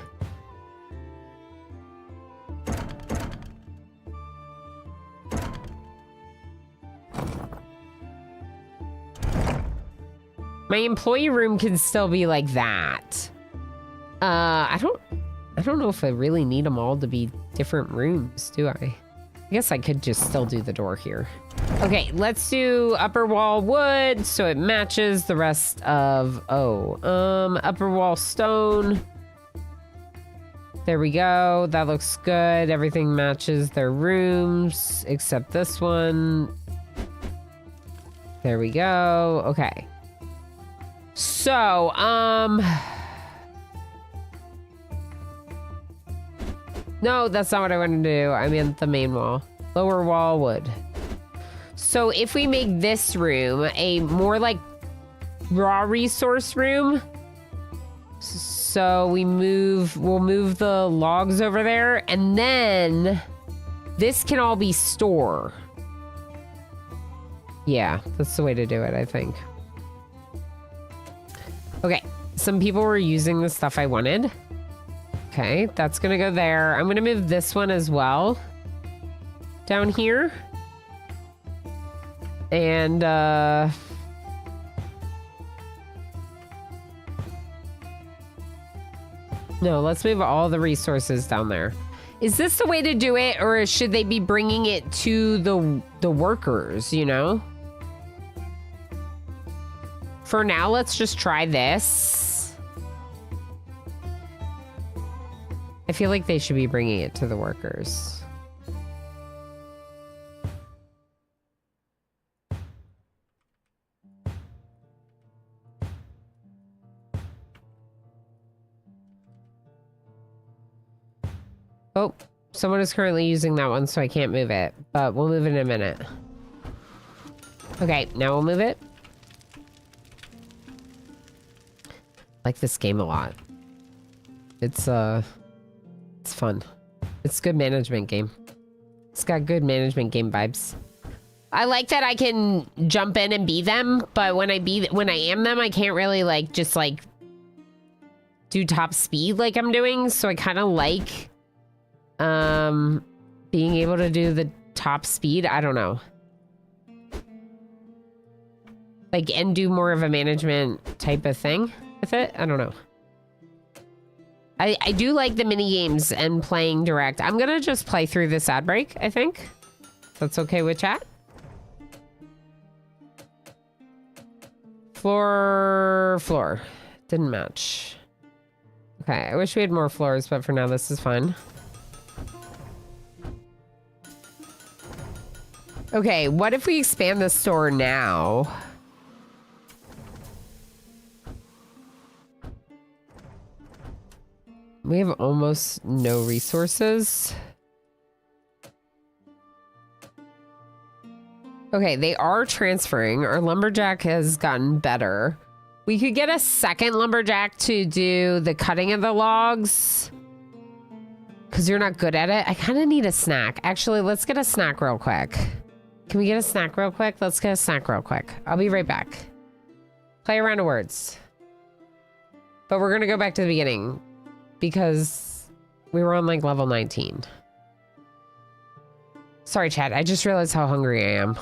My employee room can still be like that. I don't know if I really need them all to be different rooms, do I? I guess I could just still do the door here. Okay, let's do upper wall wood so it matches the rest of, upper wall stone. There we go. That looks good. Everything matches their rooms except this one. There we go. Okay. So, no, that's not what I want to do. I meant the main wall. Lower wall wood. So if we make this room a more like raw resource room, so we'll move the logs over there, and then this can all be store. Yeah, that's the way to do it, I think. Okay, some people were using the stuff I wanted. Okay, that's gonna go there. I'm gonna move this one as well. Down here. And, no, let's move all the resources down there. Is this the way to do it, or should they be bringing it to the workers, you know? For now, let's just try this. I feel like they should be bringing it to the workers. Oh, someone is currently using that one, so I can't move it. But we'll move it in a minute. Okay, now we'll move it. I like this game a lot. It's fun. It's a good management game. It's got good management game vibes. I like that I can jump in and be them, but when I am them, I can't really like just like do top speed like I'm doing. So I kind of like being able to do the top speed. I don't know. Like, and do more of a management type of thing with it. I don't know. I do like the mini games and playing direct. I'm gonna just play through this ad break, I think. That's okay with chat. Floor. Didn't match. Okay, I wish we had more floors, but for now this is fine. Okay, what if we expand the store now? We have almost no resources. Okay, they are transferring. Our lumberjack has gotten better. We could get a second lumberjack to do the cutting of the logs. Because you're not good at it. I kind of need a snack. Actually, let's get a snack real quick. Can we get a snack real quick? Let's get a snack real quick. I'll be right back. Play a round of words. But we're going to go back to the beginning. Because we were on like level 19. Sorry, chat. I just realized how hungry I am.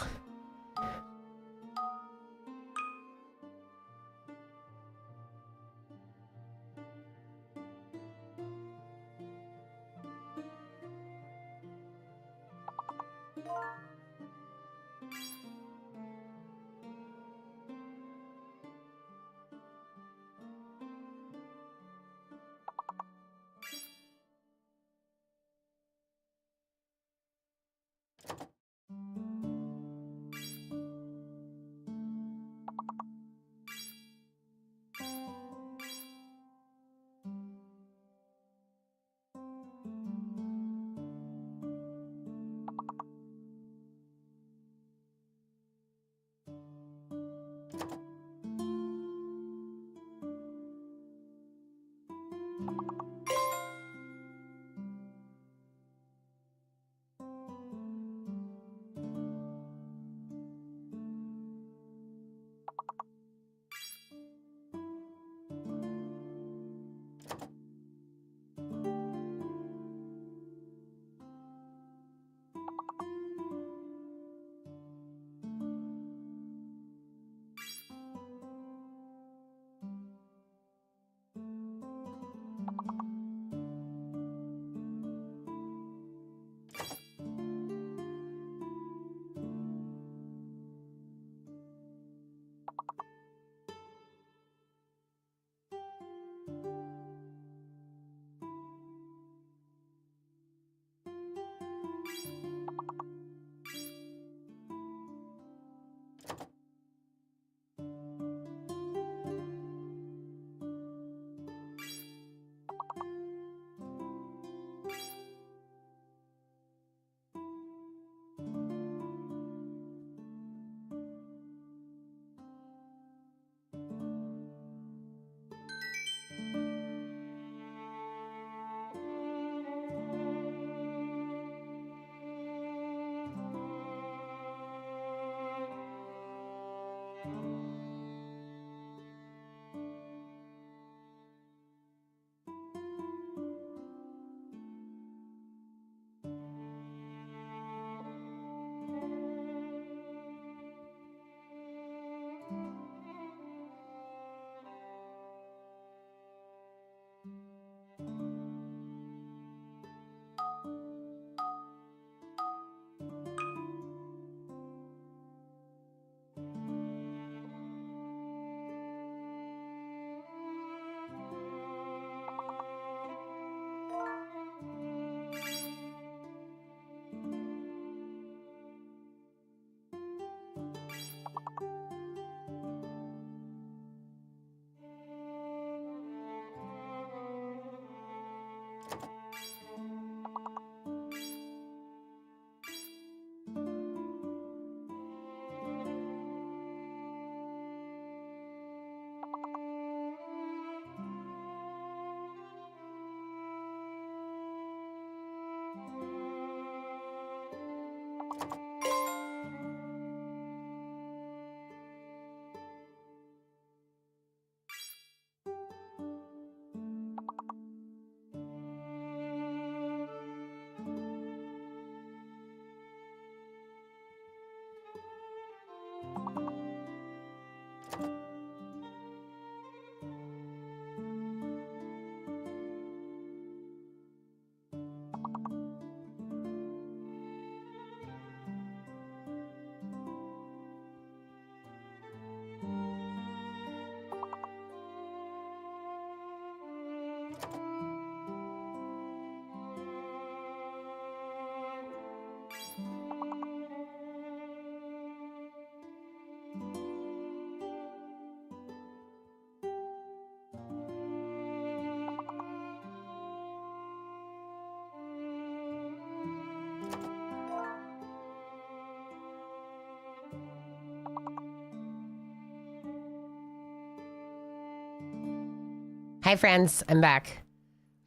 Hi, friends. I'm back.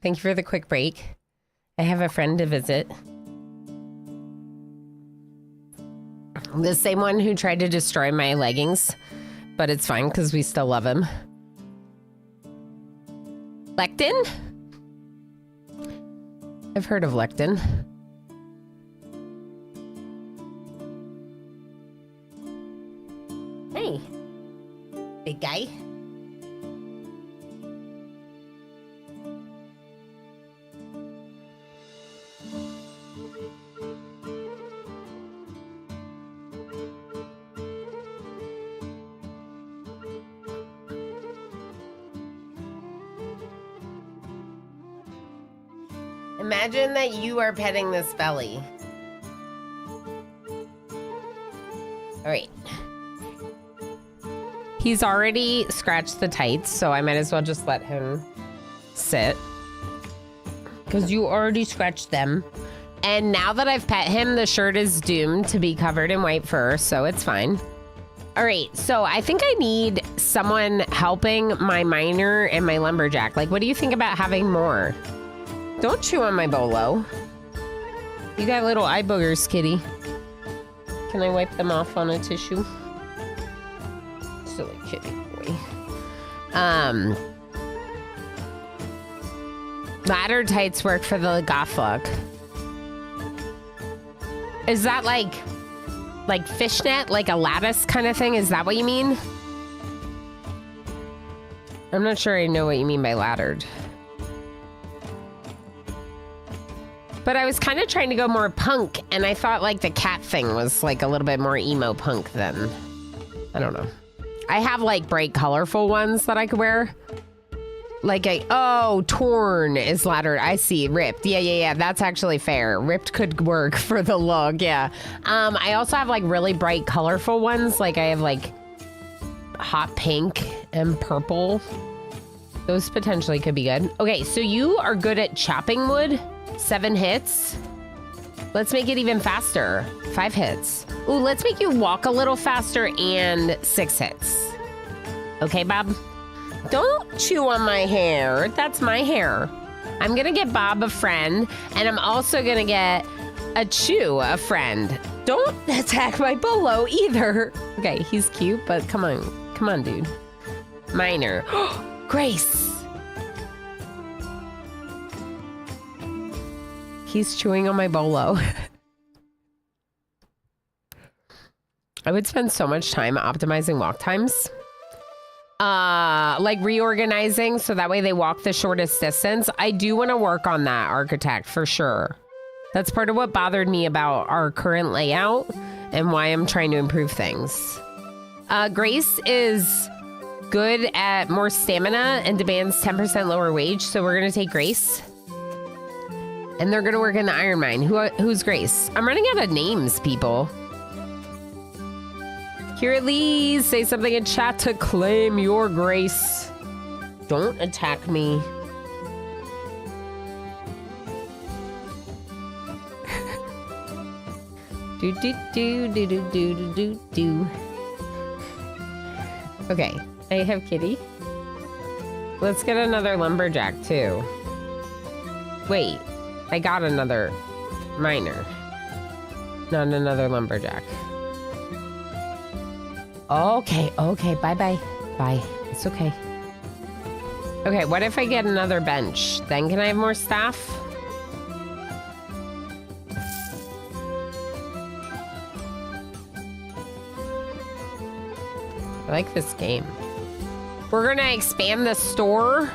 Thank you for the quick break. I have a friend to visit. The same one who tried to destroy my leggings, but it's fine because we still love him. Lectin? I've heard of Lectin. Hey, big guy. Imagine that you are petting this belly. All right. He's already scratched the tights, so I might as well just let him sit. Because you already scratched them. And now that I've pet him, the shirt is doomed to be covered in white fur, so it's fine. All right, so I think I need someone helping my miner and my lumberjack. Like, what do you think about having more? Don't chew on my bolo. You got little eye boogers, kitty. Can I wipe them off on a tissue? Silly kitty boy. Ladder tights work for the goth look. Is that like fishnet, like a lattice kind of thing? Is that what you mean? I'm not sure I know what you mean by laddered. But I was kind of trying to go more punk, and I thought like the cat thing was like a little bit more emo punk than, I don't know. I have like bright colorful ones that I could wear. Like torn is laddered. I see, ripped. Yeah. That's actually fair. Ripped could work for the look, yeah. I also have like really bright colorful ones. Like I have like hot pink and purple. Those potentially could be good. Okay, so you are good at chopping wood. 7 hits. Let's make it even faster. 5 hits. Ooh, let's make you walk a little faster and 6 hits. Okay, Bob? Don't chew on my hair. That's my hair. I'm gonna get Bob a friend, and I'm also gonna get a Chew a friend. Don't attack my bolo either. Okay, he's cute, but come on, dude. Miner. Grace. He's chewing on my bolo. I would spend so much time optimizing walk times. Like reorganizing so that way they walk the shortest distance. I do want to work on that, Architect, for sure. That's part of what bothered me about our current layout and why I'm trying to improve things. Grace is good at more stamina and demands 10% lower wage, so we're going to take Grace. And they're gonna work in the iron mine. Who's Grace? I'm running out of names, people. Kirlise, say something in chat to claim your Grace. Don't attack me. do. Okay, I have Kitty. Let's get another lumberjack too. Wait. I got another miner. Not another lumberjack. Okay. Bye. Bye. It's okay. Okay, what if I get another bench? Then can I have more staff? I like this game. We're gonna expand the store.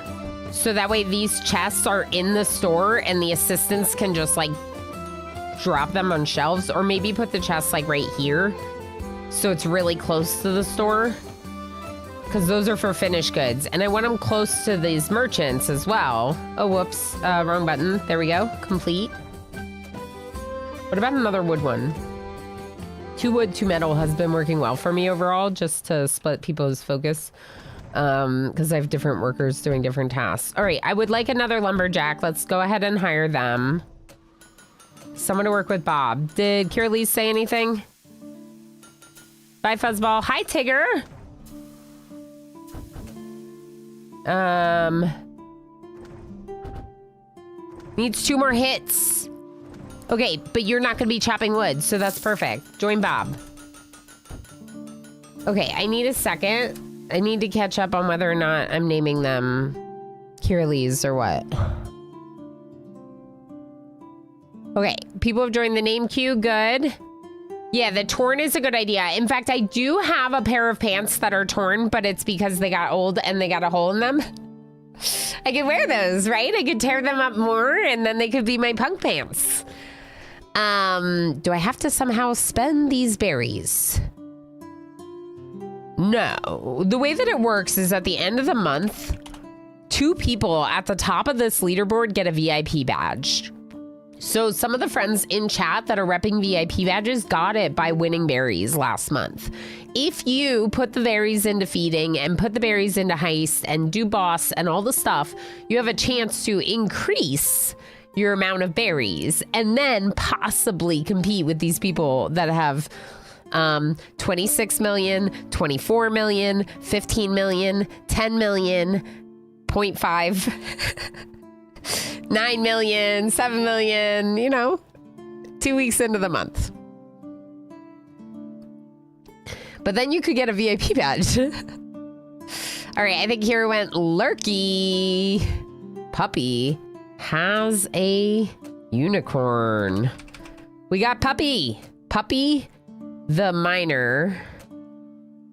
So that way these chests are in the store and the assistants can just like drop them on shelves, or maybe put the chests like right here. So it's really close to the store. Because those are for finished goods. And I want them close to these merchants as well. Oh, whoops. Wrong button. There we go. Complete. What about another wood one? 2 wood, 2 metal has been working well for me overall, just to split people's focus. Because I have different workers doing different tasks. All right, I would like another lumberjack. Let's go ahead and hire them. Someone to work with Bob. Did Kirlise say anything? Bye, Fuzzball. Hi, Tigger. Needs 2 more hits. Okay, but you're not going to be chopping wood, so that's perfect. Join Bob. Okay, I need a second. I need to catch up on whether or not I'm naming them Kirlies or what. Okay, people have joined the name queue. Good. Yeah, the torn is a good idea. In fact, I do have a pair of pants that are torn, but it's because they got old and they got a hole in them. I could wear those, right? I could tear them up more and then they could be my punk pants. Do I have to somehow spend these berries? No. The way that it works is at the end of the month, 2 people at the top of this leaderboard get a VIP badge. So some of the friends in chat that are repping VIP badges got it by winning berries last month. If you put the berries into feeding and put the berries into heist and do boss and all the stuff, you have a chance to increase your amount of berries and then possibly compete with these people that have 26 million, 24 million, 15 million, 10 million, 0.5. 9 million, 7 million, you know, 2 weeks into the month. But then you could get a VIP badge. All right, I think here went Lurky. Puppy has a unicorn. We got Puppy. Puppy the miner.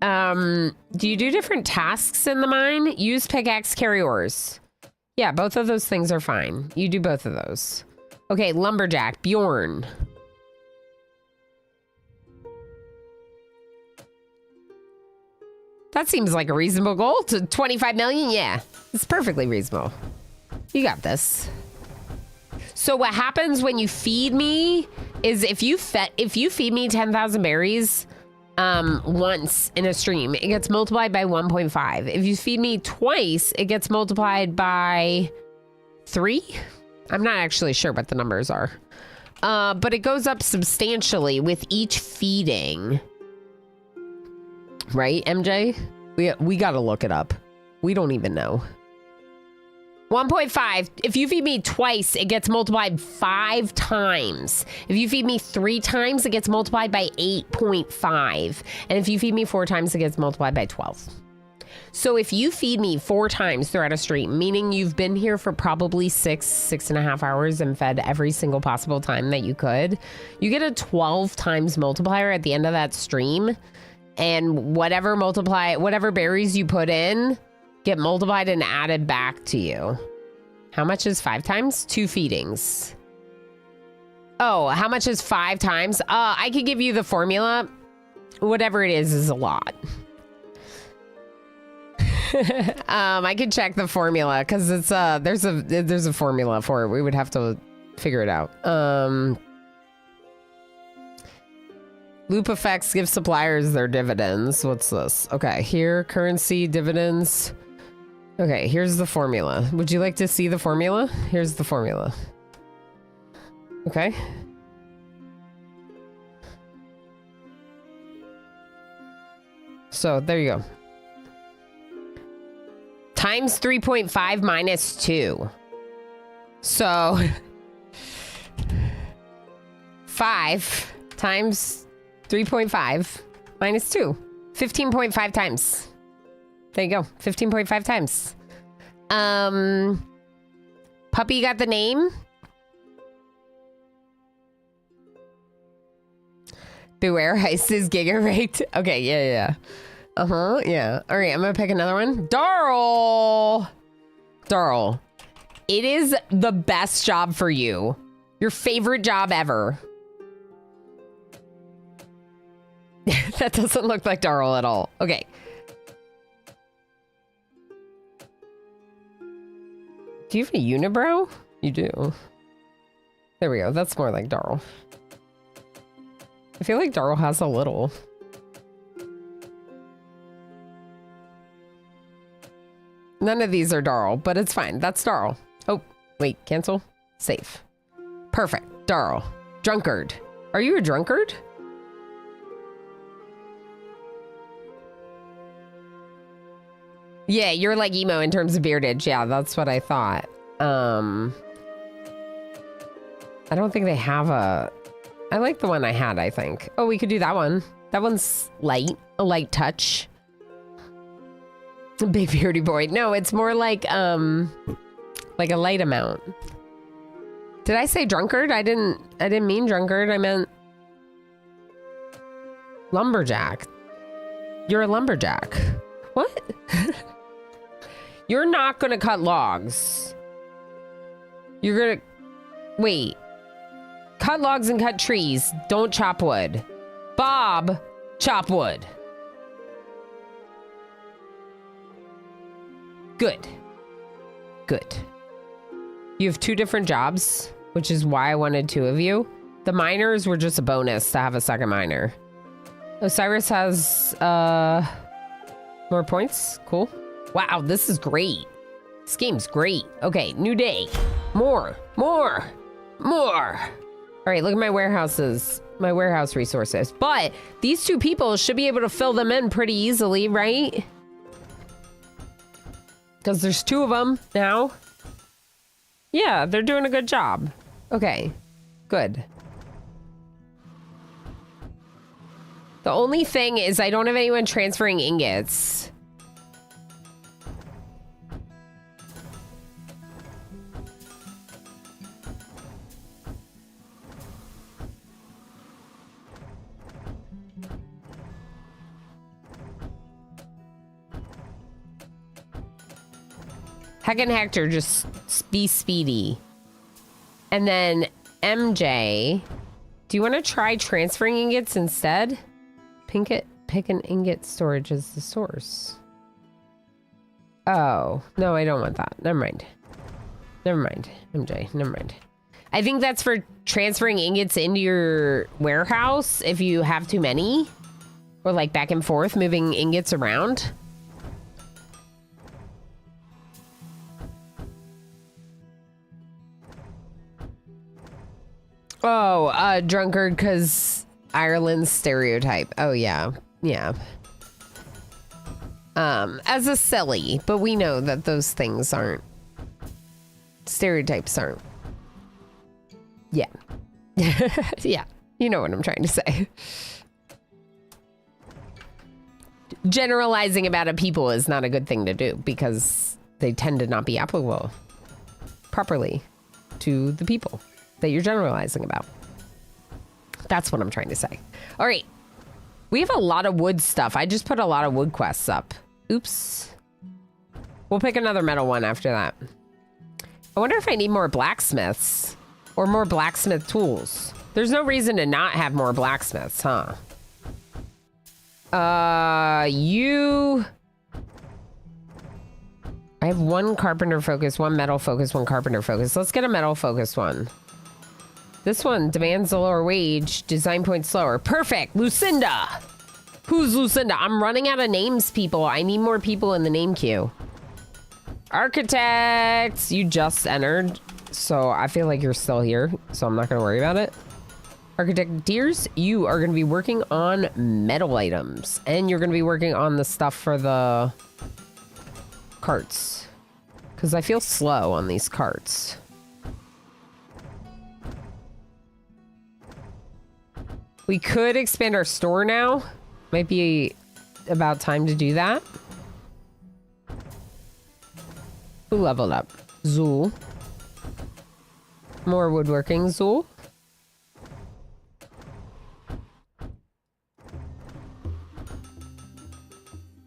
Do you do different tasks in the mine? Use pickaxe, carry ores. Yeah, both of those things are fine. You do both of those. Okay, lumberjack, Bjorn. That seems like a reasonable goal. To 25 million? Yeah, it's perfectly reasonable. You got this. So what happens when you feed me is if you feed me 10,000 berries once in a stream, it gets multiplied by 1.5. If you feed me twice, it gets multiplied by 3. I'm not actually sure what the numbers are. But it goes up substantially with each feeding. Right, MJ? We gotta look it up. We don't even know. 1.5. If you feed me twice, it gets multiplied 5 times. If you feed me 3 times, it gets multiplied by 8.5. And if you feed me 4 times, it gets multiplied by 12. So if you feed me 4 times throughout a stream, meaning you've been here for probably 6.5 hours and fed every single possible time that you could, you get a 12 times multiplier at the end of that stream. And whatever berries you put in get multiplied and added back to you. How much is 5 times? 2 feedings. Oh, how much is 5 times? I could give you the formula. Whatever it is a lot. I could check the formula because it's there's a formula for it. We would have to figure it out. Loop effects give suppliers their dividends. What's this? Okay, here, currency, dividends. Okay, here's the formula. Would you like to see the formula? Here's the formula. Okay. So, there you go. Times 3.5 minus 2. So, 5 times 3.5 minus 2. 15.5 times. There you go. 15.5 times. Puppy got the name. Beware heist is giga raked. Okay, yeah. Yeah. All right, I'm gonna pick another one. Darl. It is the best job for you. Your favorite job ever. That doesn't look like Darl at all. Okay. Do you have a unibrow? You do. There we go. That's more like Darl. I feel like Darl has a little. None of these are Darl, but it's fine. That's Darl. Oh, wait. Cancel. Save. Perfect. Darl. Drunkard. Are you a drunkard? Yeah, you're like emo in terms of beardage. Yeah, that's what I thought. I don't think they have a... I like the one I had, I think. Oh, we could do that one. That one's light. A light touch. Big beardy boy. No, it's more like a light amount. Did I say drunkard? I didn't mean drunkard. I meant lumberjack. You're a lumberjack. What? You're not gonna cut logs. You're gonna... Wait. Cut logs and cut trees. Don't chop wood. Bob, chop wood. Good. Good. You have 2 different jobs, which is why I wanted 2 of you. The miners were just a bonus to have a second miner. Osiris has more points. Cool. Wow, this is great. This game's great. Okay, new day. More. All right, look at my warehouses. My warehouse resources. But these 2 people should be able to fill them in pretty easily, right? Because there's 2 of them now. Yeah, they're doing a good job. Okay, good. The only thing is I don't have anyone transferring ingots. Heck and Hector, just be speedy. And then MJ, do you want to try transferring ingots instead? Pick an ingot storage as the source. Oh, no, I don't want that. Never mind, MJ, never mind. I think that's for transferring ingots into your warehouse if you have too many. Or like back and forth, moving ingots around. Oh, drunkard because Ireland's stereotype. Oh, yeah. Yeah. As a silly, but we know that those things aren't. Stereotypes aren't. Yeah. Yeah. You know what I'm trying to say. Generalizing about a people is not a good thing to do because they tend to not be applicable properly to the people that you're generalizing about. That's what I'm trying to say. All right. We have a lot of wood stuff. I just put a lot of wood quests up. Oops. We'll pick another metal one after that. I wonder if I need more blacksmiths or more blacksmith tools. There's no reason to not have more blacksmiths, huh? You... I have 1 carpenter focus, 1 metal focus, 1 carpenter focus. Let's get a metal focus one. This one demands a lower wage, design points slower. Perfect, Lucinda. Who's Lucinda? I'm running out of names, people. I need more people in the name queue. Architects, you just entered, so I feel like you're still here, so I'm not gonna worry about it. Architect Deers, you are gonna be working on metal items, and you're gonna be working on the stuff for the carts, because I feel slow on these carts. We could expand our store now. Might be about time to do that. Who leveled up? Zool. More woodworking, Zool.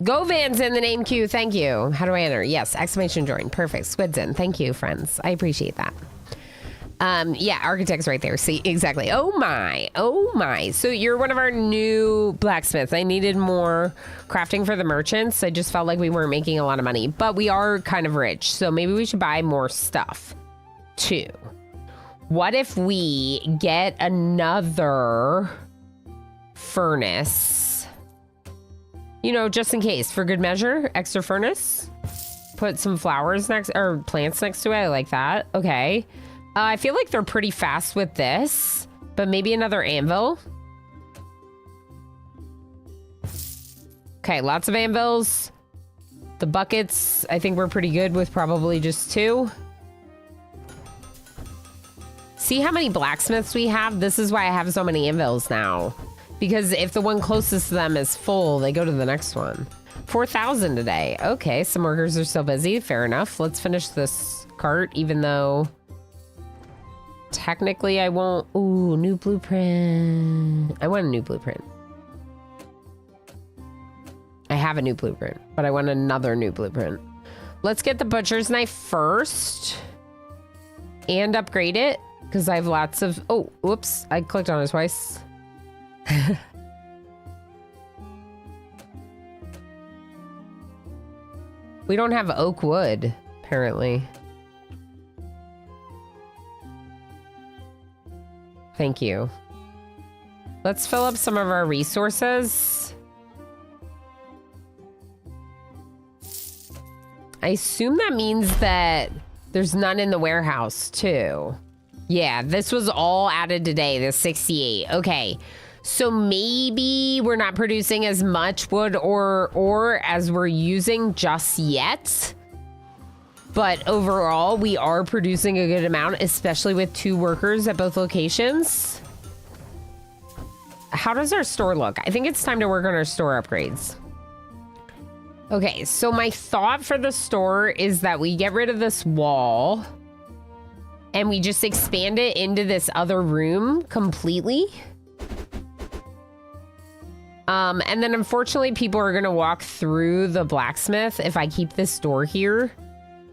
Go Van's in the name queue. Thank you. How do I enter? Yes, exclamation join. Perfect. Squid's in. Thank you, friends. I appreciate that. Yeah, architect's right there. See, exactly. Oh my. So you're one of our new blacksmiths. I needed more crafting for the merchants. I just felt like we weren't making a lot of money, but we are kind of rich. So maybe we should buy more stuff too. What if we get another furnace? You know, just in case, for good measure, extra furnace. Put some flowers next, or plants next to it. I like that. Okay. I feel like they're pretty fast with this, but maybe another anvil. Okay, lots of anvils. The buckets, I think we're pretty good with probably just 2. See how many blacksmiths we have? This is why I have so many anvils now. Because if the one closest to them is full, they go to the next one. 4,000 today. Okay, some workers are still busy. Fair enough. Let's finish this cart, even though technically I won't. Ooh, new blueprint. I want a new blueprint. I have a new blueprint, but I want another new blueprint. Let's get the butcher's knife first and upgrade it because I have lots of. Oh, whoops. I clicked on it twice. We don't have oak wood, apparently. Thank you. Let's fill up some of our resources. I assume that means that there's none in the warehouse, too. Yeah, this was all added today, the 68. Okay. So maybe we're not producing as much wood or ore as we're using just yet. But overall, we are producing a good amount, especially with 2 workers at both locations. How does our store look? I think it's time to work on our store upgrades. Okay, so my thought for the store is that we get rid of this wall and we just expand it into this other room completely. And then unfortunately people are gonna walk through the blacksmith if I keep this door here.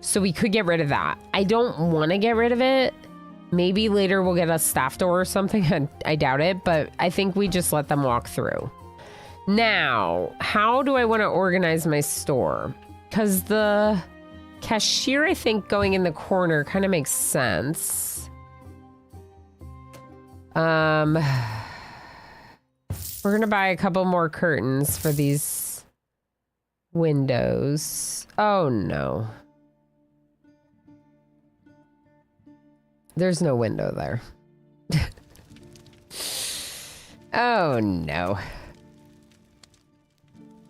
So we could get rid of that. I don't want to get rid of it. Maybe later we'll get a staff door or something. I doubt it, but I think we just let them walk through. Now, how do I want to organize my store? Because the cashier, I think, going in the corner kind of makes sense. We're going to buy a couple more curtains for these windows. Oh, no. There's no window there. Oh, no.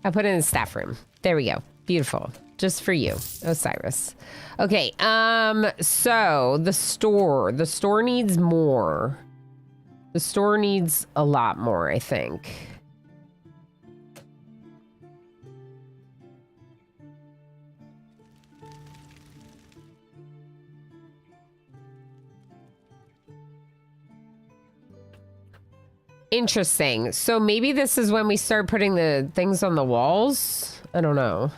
I'll put it in the staff room. There we go. Beautiful. Just for you, Osiris. Okay, so the store needs more. The store needs a lot more, I think. Interesting. So maybe this is when we start putting the things on the walls? I don't know.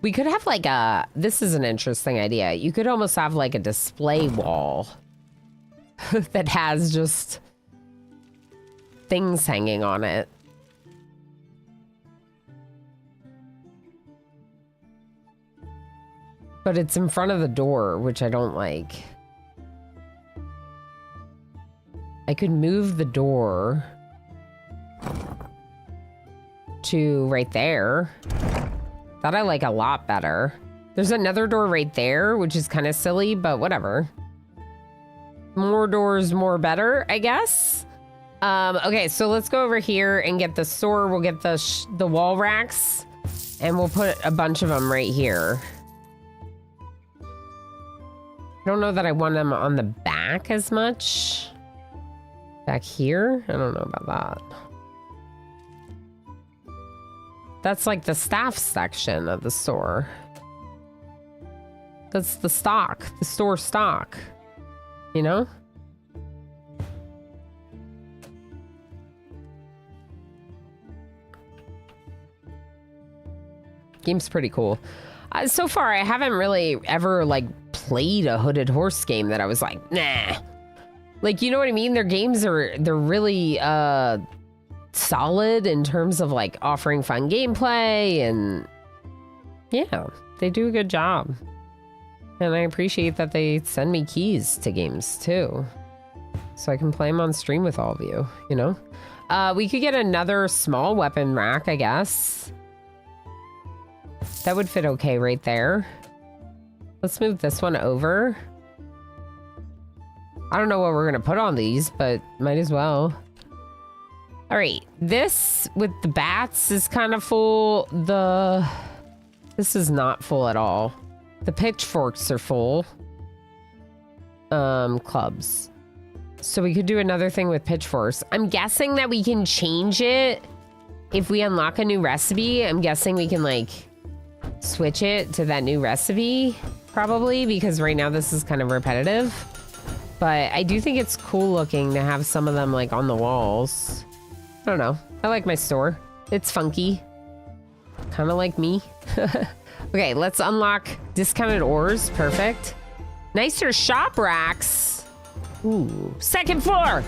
We could have like a... This is an interesting idea. You could almost have like a display wall that has just things hanging on it. But it's in front of the door, which I don't like. I could move the door to right there. That I like a lot better. There's another door right there, which is kind of silly, but whatever. More doors, more better, I guess. Okay, so let's go over here and get the store. We'll get the wall racks, and we'll put a bunch of them right here. I don't know that I want them on the back as much. Back here? I don't know about that. That's like the staff section of the store. That's the stock, the store stock. You know? Game's pretty cool. So far, I haven't really ever like played a Hooded Horse game that I was like, nah. Like, you know what I mean? Their games they're really solid in terms of like offering fun gameplay, and yeah, they do a good job. And I appreciate that they send me keys to games too, so I can play them on stream with all of you, you know? We could get another small weapon rack, I guess. That would fit okay right there. Let's move this one over. I don't know what we're gonna put on these, but might as well. All right, this with the bats is kind of full. This is not full at all. The pitchforks are full. clubs. So we could do another thing with pitchforks. I'm guessing that we can change it if we unlock a new recipe. I'm guessing we can like switch it to that new recipe probably, because right now this is kind of repetitive. But I do think it's cool looking to have some of them like on the walls. I don't know. I like my store. It's funky. Kind of like me. Okay, let's unlock discounted ores. Perfect. Nicer shop racks. Ooh. Second floor.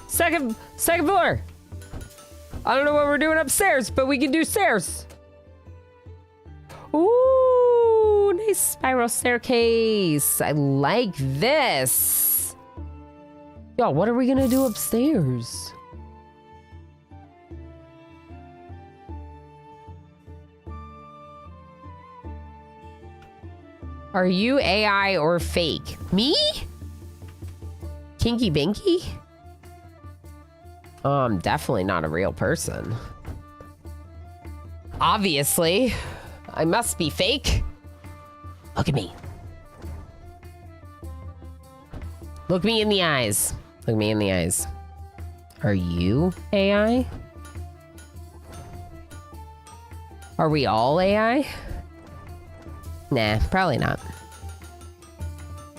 Second floor. I don't know what we're doing upstairs, but we can do stairs. Ooh, nice spiral staircase. I like this. Yo, what are we gonna do upstairs? Are you AI or fake? Me? Kinky Binky? Oh, I'm definitely not a real person. Obviously. I must be fake. Look at me. Look me in the eyes. Look me in the eyes. Are you AI? Are we all AI? Nah, probably not.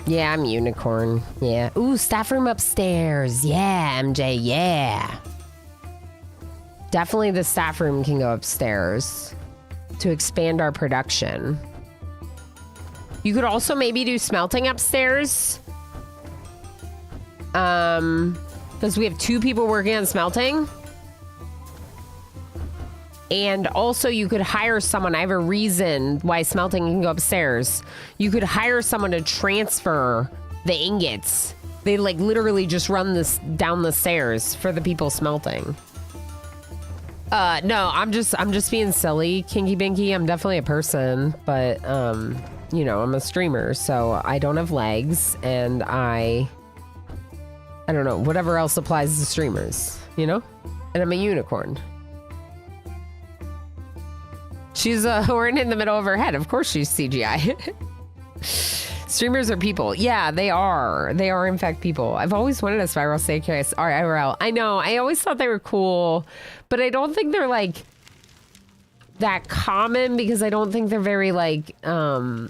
Yeah, I'm unicorn. Yeah. Ooh, staff room upstairs. Yeah, MJ, yeah. Definitely the staff room can go upstairs to expand our production. You could also maybe do smelting upstairs. Because we have 2 people working on smelting. And also you could hire someone. I have a reason why smelting can go upstairs. You could hire someone to transfer the ingots. They like literally just run this down the stairs for the people smelting. No, I'm just being silly, Kinky Binky. I'm definitely a person, but you know, I'm a streamer, so I don't have legs, and I don't know, whatever else applies to streamers, you know? And I'm a unicorn. She's a horn in the middle of her head. Of course she's CGI. Streamers are people. Yeah, they are. They are, in fact, people. I've always wanted a spiral staircase IRL. I know. I always thought they were cool, but I don't think they're, like, that common because I don't think they're very, like, I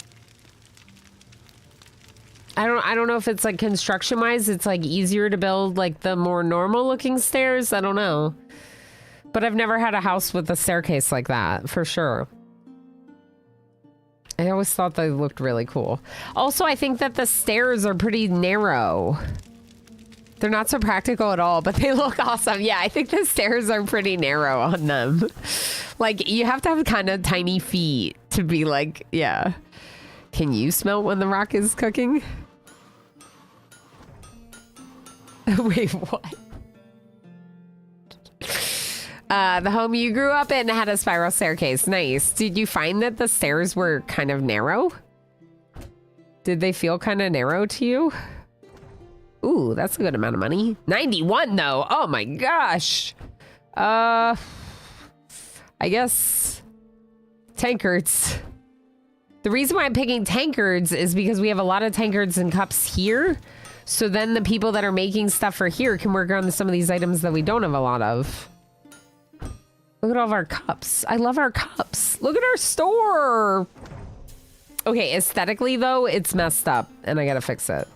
don't know if it's, like, construction-wise, it's, like, easier to build, like, the more normal-looking stairs. I don't know. But I've never had a house with a staircase like that, for sure. I always thought they looked really cool. Also, I think that the stairs are pretty narrow. They're not so practical at all, but they look awesome. Yeah, I think the stairs are pretty narrow on them. Like, you have to have kind of tiny feet to be like, yeah. Can you smell when the rock is cooking? Wait, what? The home you grew up in had a spiral staircase. Nice. Did you find that the stairs were kind of narrow? Did they feel kind of narrow to you? Ooh, that's a good amount of money. 91 though. Oh my gosh. I guess tankards. The reason why I'm picking tankards is because we have a lot of tankards and cups here. So then the people that are making stuff for here can work on some of these items that we don't have a lot of. Look at all of our cups. I love our cups. Look at our store. Okay, aesthetically though, it's messed up and I gotta fix it.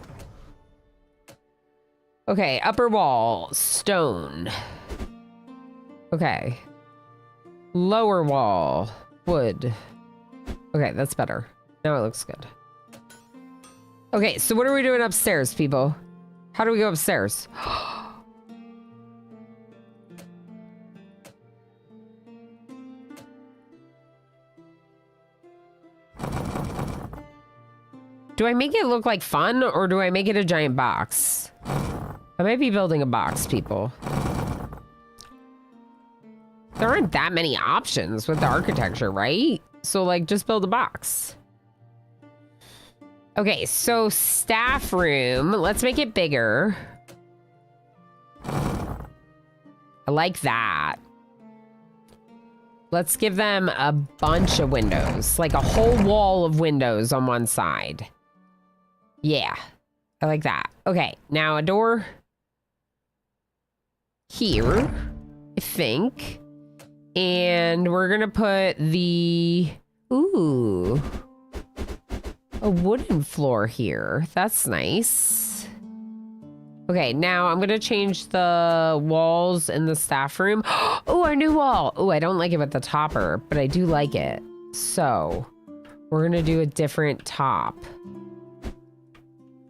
Okay, upper wall, stone. Okay. Lower wall, wood. Okay, that's better. Now it looks good. Okay, so what are we doing upstairs, people? How do we go upstairs? Do I make it look like fun or do I make it a giant box? I might be building a box, people. There aren't that many options with the architecture, right? So like just build a box. Okay, so staff room. Let's make it bigger. I like that. Let's give them a bunch of windows, like a whole wall of windows on one side. Yeah, I like that. Okay, now a door here, I think. And we're gonna put the, ooh, a wooden floor here. That's nice. Okay, now I'm gonna change the walls in the staff room. Oh, our new wall. Oh, I don't like it with the topper, but I do like it. So we're gonna do a different top.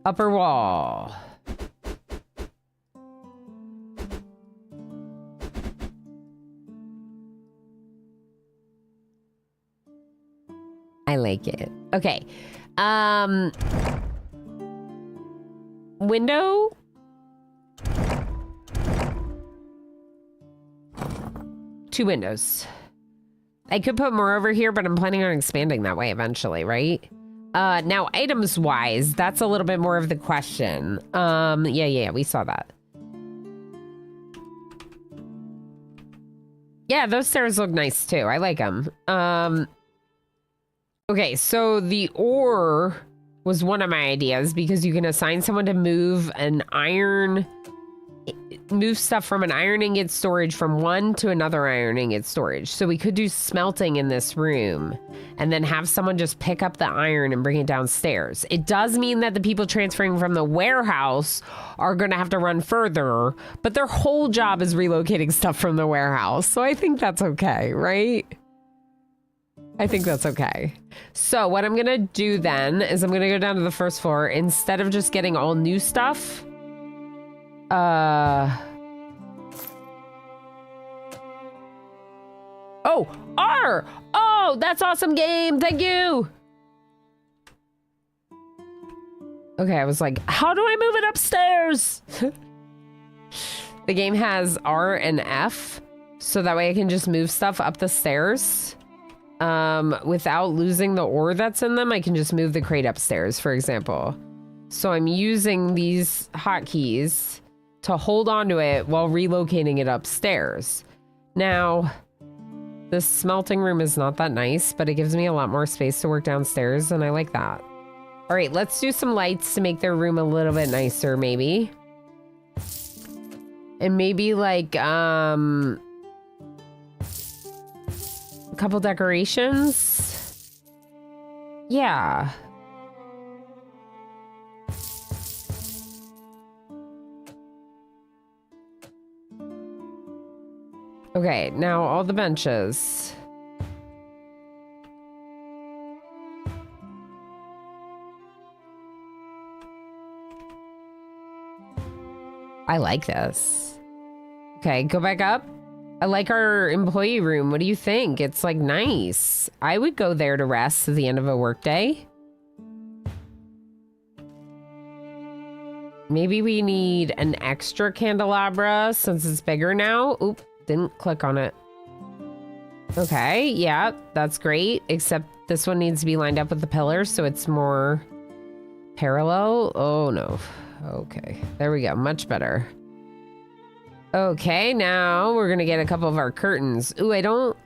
Upper wall. I like it. Okay. Window. Two windows. I could put more over here, but I'm planning on expanding that way eventually, right? Now items wise, that's a little bit more of the question. Yeah, we saw that. Yeah, those stairs look nice too. I like them. Okay, so the ore was one of my ideas because you can assign someone to move stuff from an iron ingot storage from one to another iron ingot storage. So we could do smelting in this room and then have someone just pick up the iron and bring it downstairs. It does mean that the people transferring from the warehouse are going to have to run further, but their whole job is relocating stuff from the warehouse. So I think that's okay, right? I think that's okay. So what I'm gonna do then is I'm gonna go down to the first floor. Instead of just getting all new stuff, oh, R! Oh, that's awesome game. Thank you. Okay, I was like, how do I move it upstairs? The game has R and F, so that way I can just move stuff up the stairs. Without losing the ore that's in them, I can just move the crate upstairs, for example. So I'm using these hotkeys to hold onto it while relocating it upstairs. Now, the smelting room is not that nice, but it gives me a lot more space to work downstairs, and I like that. All right, let's do some lights to make their room a little bit nicer, maybe. And maybe like, a couple decorations. Yeah. Okay, now all the benches. I like this. Okay, go back up. I like our employee room. What do you think? It's like nice. I would go there to rest at the end of a workday. Maybe we need an extra candelabra since it's bigger now. Oop, didn't click on it. Okay, yeah, that's great. Except this one needs to be lined up with the pillars so it's more parallel. Oh no. Okay, there we go. Much better. Okay, now we're gonna get a couple of our curtains. Ooh, I don't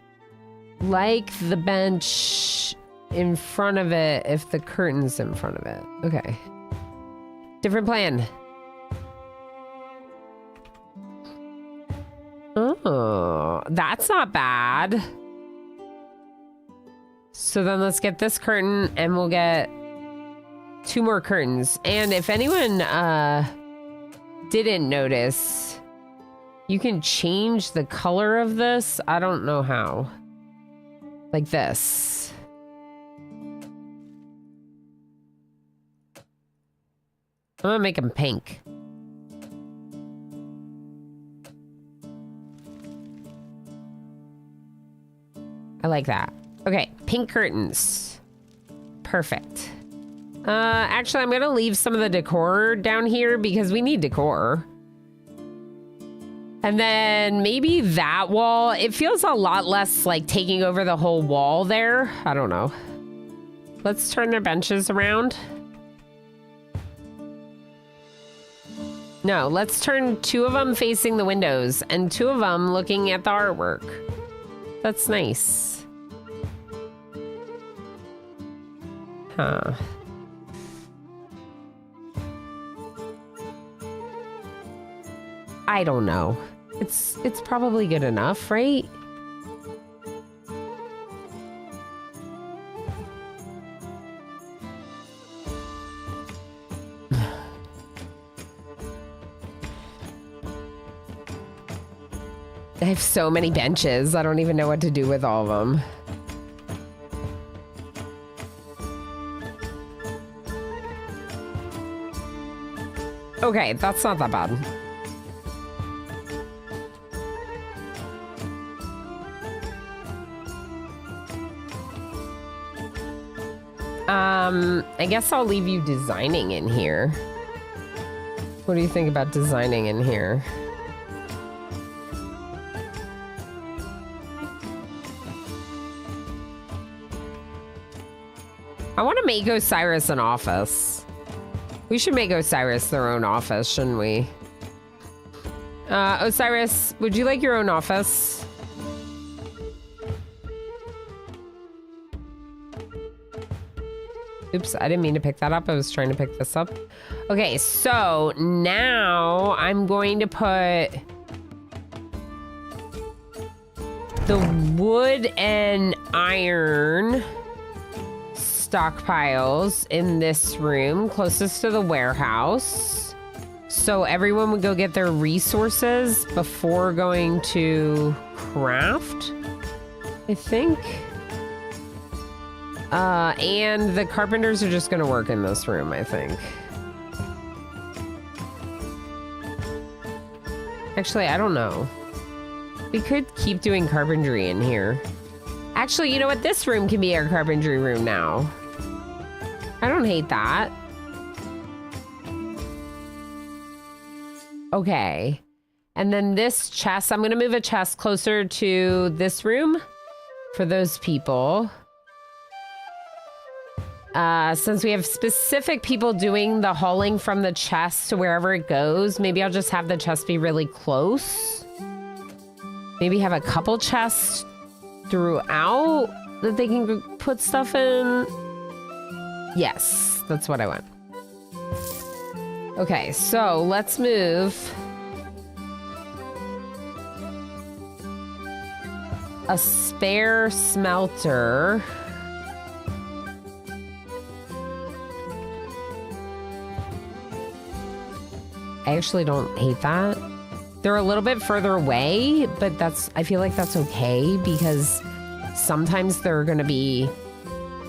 like the bench in front of it if the curtain's in front of it. Okay. Different plan. Oh, that's not bad. So then let's get this curtain and we'll get 2 more curtains. And if anyone didn't notice, you can change the color of this. I don't know how. Like this. I'm gonna make them pink. I like that. Okay, pink curtains. Perfect. Actually, I'm gonna leave some of the decor down here because we need decor. And then maybe that wall, it feels a lot less like taking over the whole wall there. I don't know. Let's turn their benches around. No, let's turn 2 of them facing the windows and 2 of them looking at the artwork. That's nice. Huh. I don't know. It's probably good enough, right? I have so many benches. I don't even know what to do with all of them. Okay, that's not that bad. I guess I'll leave you designing in here. What do you think about designing in here? I want to make Osiris an office. We should make Osiris their own office, shouldn't we? Osiris, would you like your own office? Oops, I didn't mean to pick that up. I was trying to pick this up. Okay, so now I'm going to put the wood and iron stockpiles in this room closest to the warehouse. So everyone would go get their resources before going to craft, I think. And the carpenters are just gonna work in this room, I think. Actually, I don't know. We could keep doing carpentry in here. Actually, you know what? This room can be our carpentry room now. I don't hate that. Okay. And then this chest, I'm gonna move a chest closer to this room for those people. Since we have specific people doing the hauling from the chest to wherever it goes, maybe I'll just have the chest be really close. Maybe have a couple chests throughout that they can put stuff in. Yes, that's what I want. Okay, so let's move a spare smelter. I actually don't hate that. They're a little bit further away, but I feel like that's okay because sometimes they're gonna be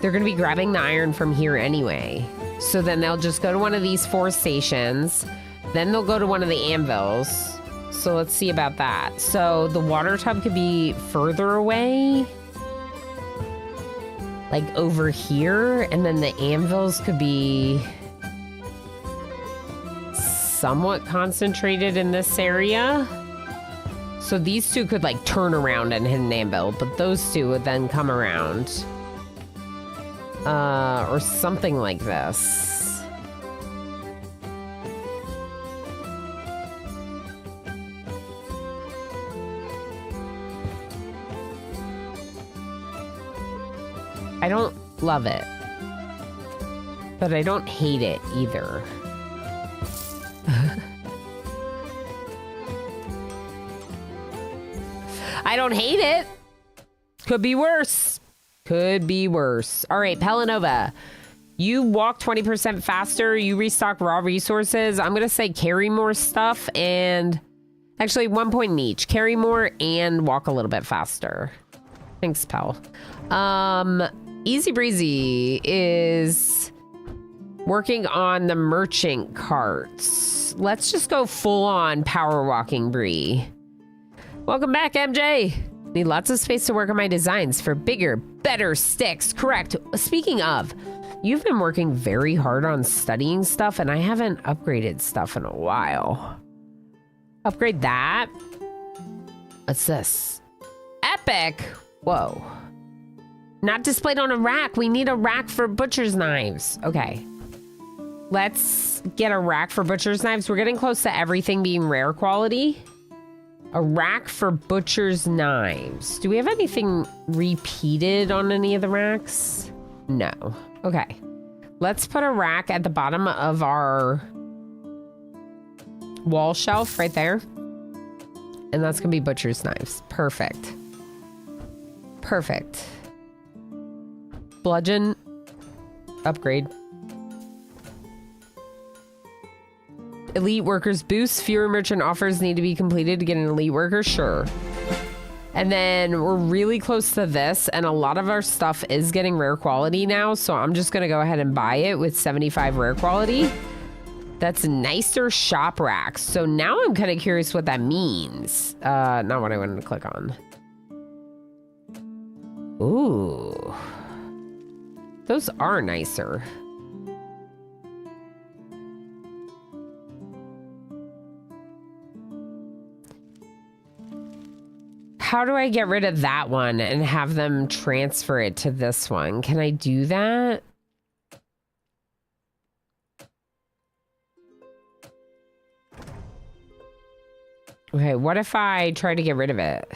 grabbing the iron from here anyway. So then they'll just go to one of these 4 stations, then they'll go to one of the anvils. So let's see about that. So the water tub could be further away, like over here, and then the anvils could be somewhat concentrated in this area. So these two could like turn around and hit an anvil, but those two would then come around. Or something like this. I don't love it, but I don't hate it either. I don't hate it. Could be worse. Could be worse. All right, Pelanova. You walk 20% faster. You restock raw resources. I'm going to say carry more stuff and actually 1 point in each. Carry more and walk a little bit faster. Thanks, Pel. Easy Breezy is working on the merchant carts. Let's just go full on power walking Bree. Welcome back, MJ. Need lots of space to work on my designs for bigger, better sticks. Correct. Speaking of, you've been working very hard on studying stuff, and I haven't upgraded stuff in a while. Upgrade that. What's this? Epic. Whoa. Not displayed on a rack. We need a rack for butcher's knives. Okay. Let's get a rack for butcher's knives. We're getting close to everything being rare quality. A rack for butcher's knives. Do we have anything repeated on any of the racks? No. Okay. Let's put a rack at the bottom of our wall shelf right there. And that's gonna be butcher's knives. Perfect. Perfect. Bludgeon. Upgrade. Elite workers boost. Fewer merchant offers need to be completed to get an elite worker. Sure. And then we're really close to this, and a lot of our stuff is getting rare quality now, so I'm just gonna go ahead and buy it with 75 rare quality. That's nicer shop racks. So now I'm kind of curious what that means. Not what I wanted to click on. Ooh. Those are nicer. How do I get rid of that one and have them transfer it to this one? Can I do that? Okay, what if I try to get rid of it?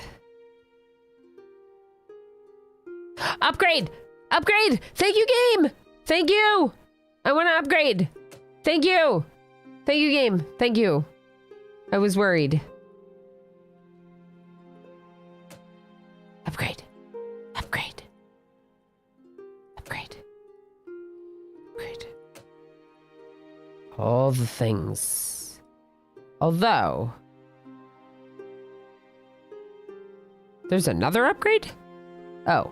Upgrade! Upgrade! Thank you, game! Thank you! I want to upgrade! Thank you! Thank you, game. Thank you. I was worried. Upgrade. Upgrade. Upgrade. Upgrade. All the things. Although... there's another upgrade? Oh.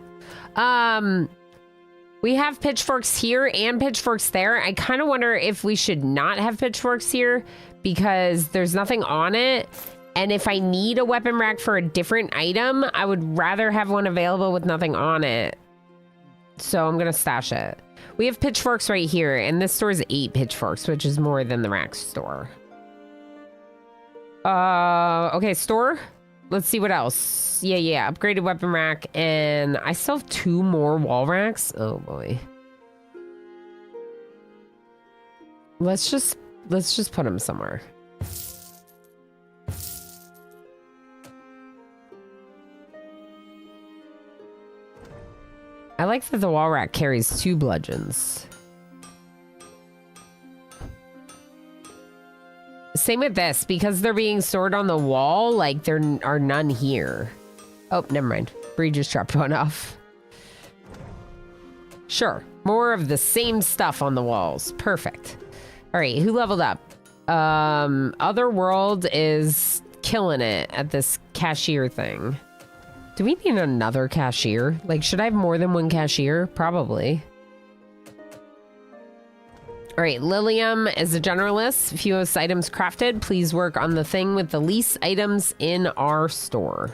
We have pitchforks here and pitchforks there. I kind of wonder if we should not have pitchforks here because there's nothing on it. And if I need a weapon rack for a different item, I would rather have one available with nothing on it. So I'm going to stash it. We have pitchforks right here, and this store is 8 pitchforks, which is more than the rack store. Okay, store. Let's see what else. Yeah. Upgraded weapon rack, and I still have 2 more wall racks. Oh boy. Let's just put them somewhere. I like that the wall rack carries 2 bludgeons. Same with this, because they're being stored on the wall, like there are none here. Oh, never mind. Bree just dropped one off. Sure, more of the same stuff on the walls. Perfect. All right, who leveled up? Otherworld is killing it at this cashier thing. Do we need another cashier? Like, should I have more than one cashier? Probably. All right, Lilium is a generalist. Fewest items crafted. Please work on the thing with the least items in our store.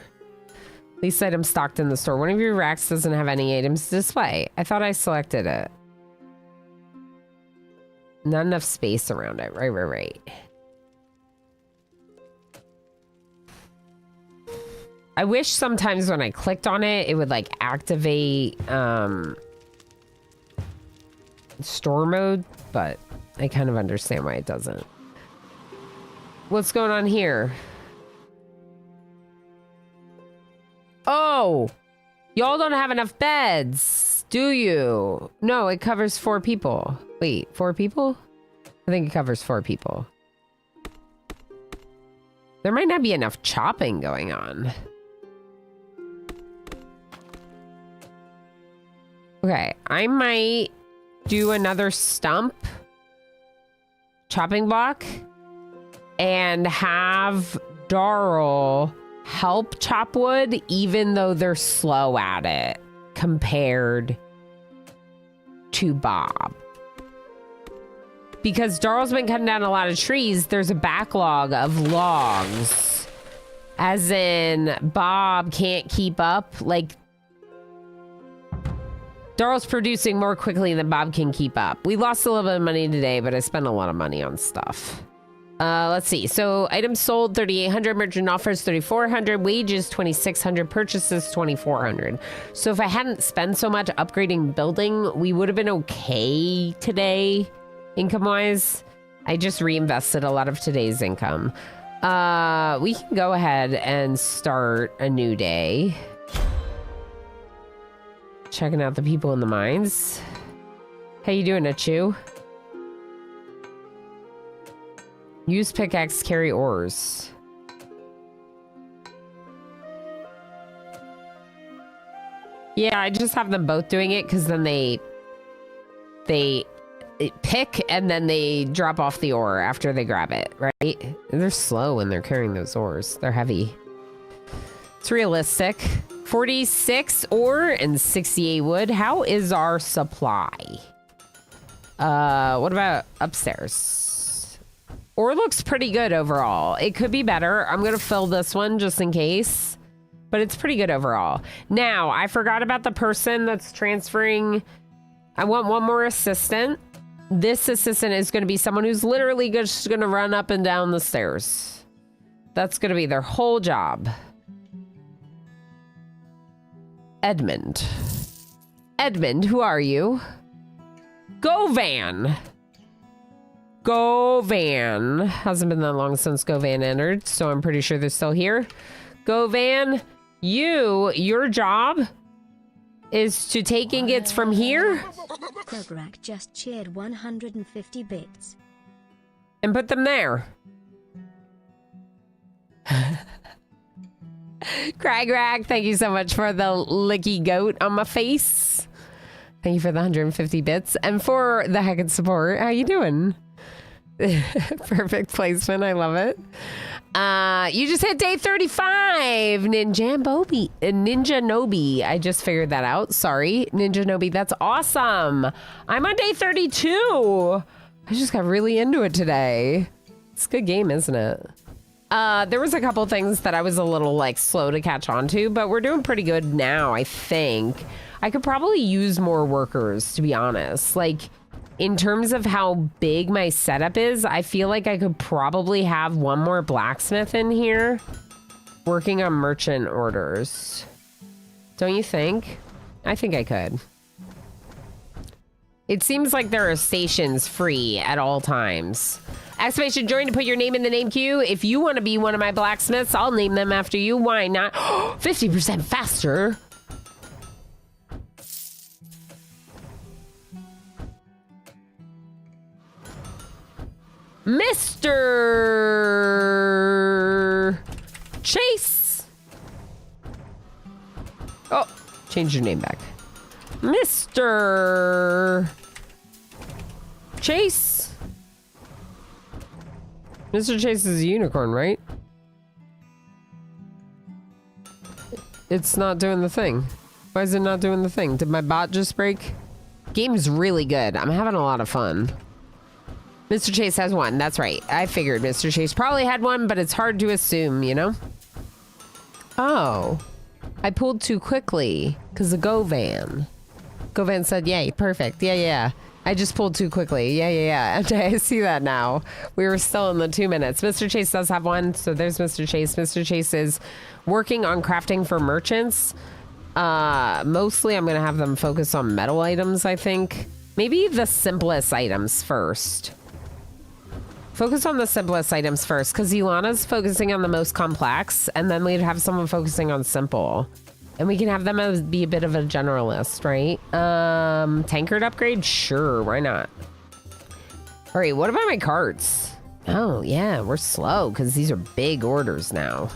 Least items stocked in the store. One of your racks doesn't have any items to display. I thought I selected it. Not enough space around it. Right. I wish sometimes when I clicked on it, it would like activate store mode, but I kind of understand why it doesn't. What's going on here? Oh, y'all don't have enough beds, do you? No, it covers 4 people. Wait, 4 people? I think it covers 4 people. There might not be enough chopping going on. Okay, I might do another stump chopping block and have Darl help chop wood even though they're slow at it compared to Bob. Because Darl's been cutting down a lot of trees, there's a backlog of logs. As in, Bob can't keep up. Like, Darl's producing more quickly than Bob can keep up. We lost a little bit of money today, but I spent a lot of money on stuff. Let's see. So items sold 3,800, merchant offers 3,400, wages 2,600, purchases 2,400. So if I hadn't spent so much upgrading building, we would have been okay today, income-wise. I just reinvested a lot of today's income. We can go ahead and start a new day. Checking out the people in the mines. How you doing, Achu? Use pickaxe, carry ores. Yeah, I just have them both doing it because then they pick and then they drop off the ore after they grab it, right? They're slow when they're carrying those ores. They're heavy. It's realistic. 46 ore and 68 wood. How is our supply? What about upstairs? Ore looks pretty good overall. It could be better. I'm gonna fill this one just in case, but it's pretty good overall. Now, I forgot about the person that's transferring. I want one more assistant. This assistant is going to be someone who's literally just going to run up and down the stairs. That's going to be their whole job. Edmund. Edmund, who are you? Govan. Govan. Hasn't been that long since Govan entered, so I'm pretty sure they're still here. Govan, your job is to take ingots from here Krograk just cheered 150 bits. and put them there. Kragrak, thank you so much for the licky goat on my face. Thank you for the 150 bits and for the heckin' support. How you doing? Perfect placement. I love it. You just hit day 35, Ninja Nobi. I just figured that out. Sorry, Ninja Nobi. That's awesome. I'm on day 32. I just got really into it today. It's a good game, isn't it? There was a couple things that I was a little like slow to catch on to, but we're doing pretty good now, I think. I could probably use more workers, to be honest. Like, in terms of how big my setup is, I feel like I could probably have one more blacksmith in here working on merchant orders. Don't you think? I think I could. It seems like there are stations free at all times. Exclamation join to put your name in the name queue. If you want to be one of my blacksmiths, I'll name them after you. Why not? 50% faster. Mr. Chase. Oh, change your name back. Mr. Chase. Mr. Chase is a unicorn, right? It's not doing the thing. Why is it not doing the thing? Did my bot just break? Game's really good. I'm having a lot of fun. Mr. Chase has one. That's right. I figured Mr. Chase probably had one, but it's hard to assume, you know? Oh. I pulled too quickly because of Govan. Govan said, yay, perfect. Yeah. I just pulled too quickly. Yeah. Okay, I see that now. We were still in the 2 minutes. Mr. Chase does have one, so there's Mr. Chase. Mr. Chase is working on crafting for merchants. Mostly I'm going to have them focus on metal items, I think. Maybe the simplest items first. Focus on the simplest items first, because Ilana's focusing on the most complex, and then we'd have someone focusing on simple. And we can have them as be a bit of a generalist, right? Tankard upgrade? Sure, why not? All right, what about my carts? Oh, yeah, we're slow, because these are big orders now.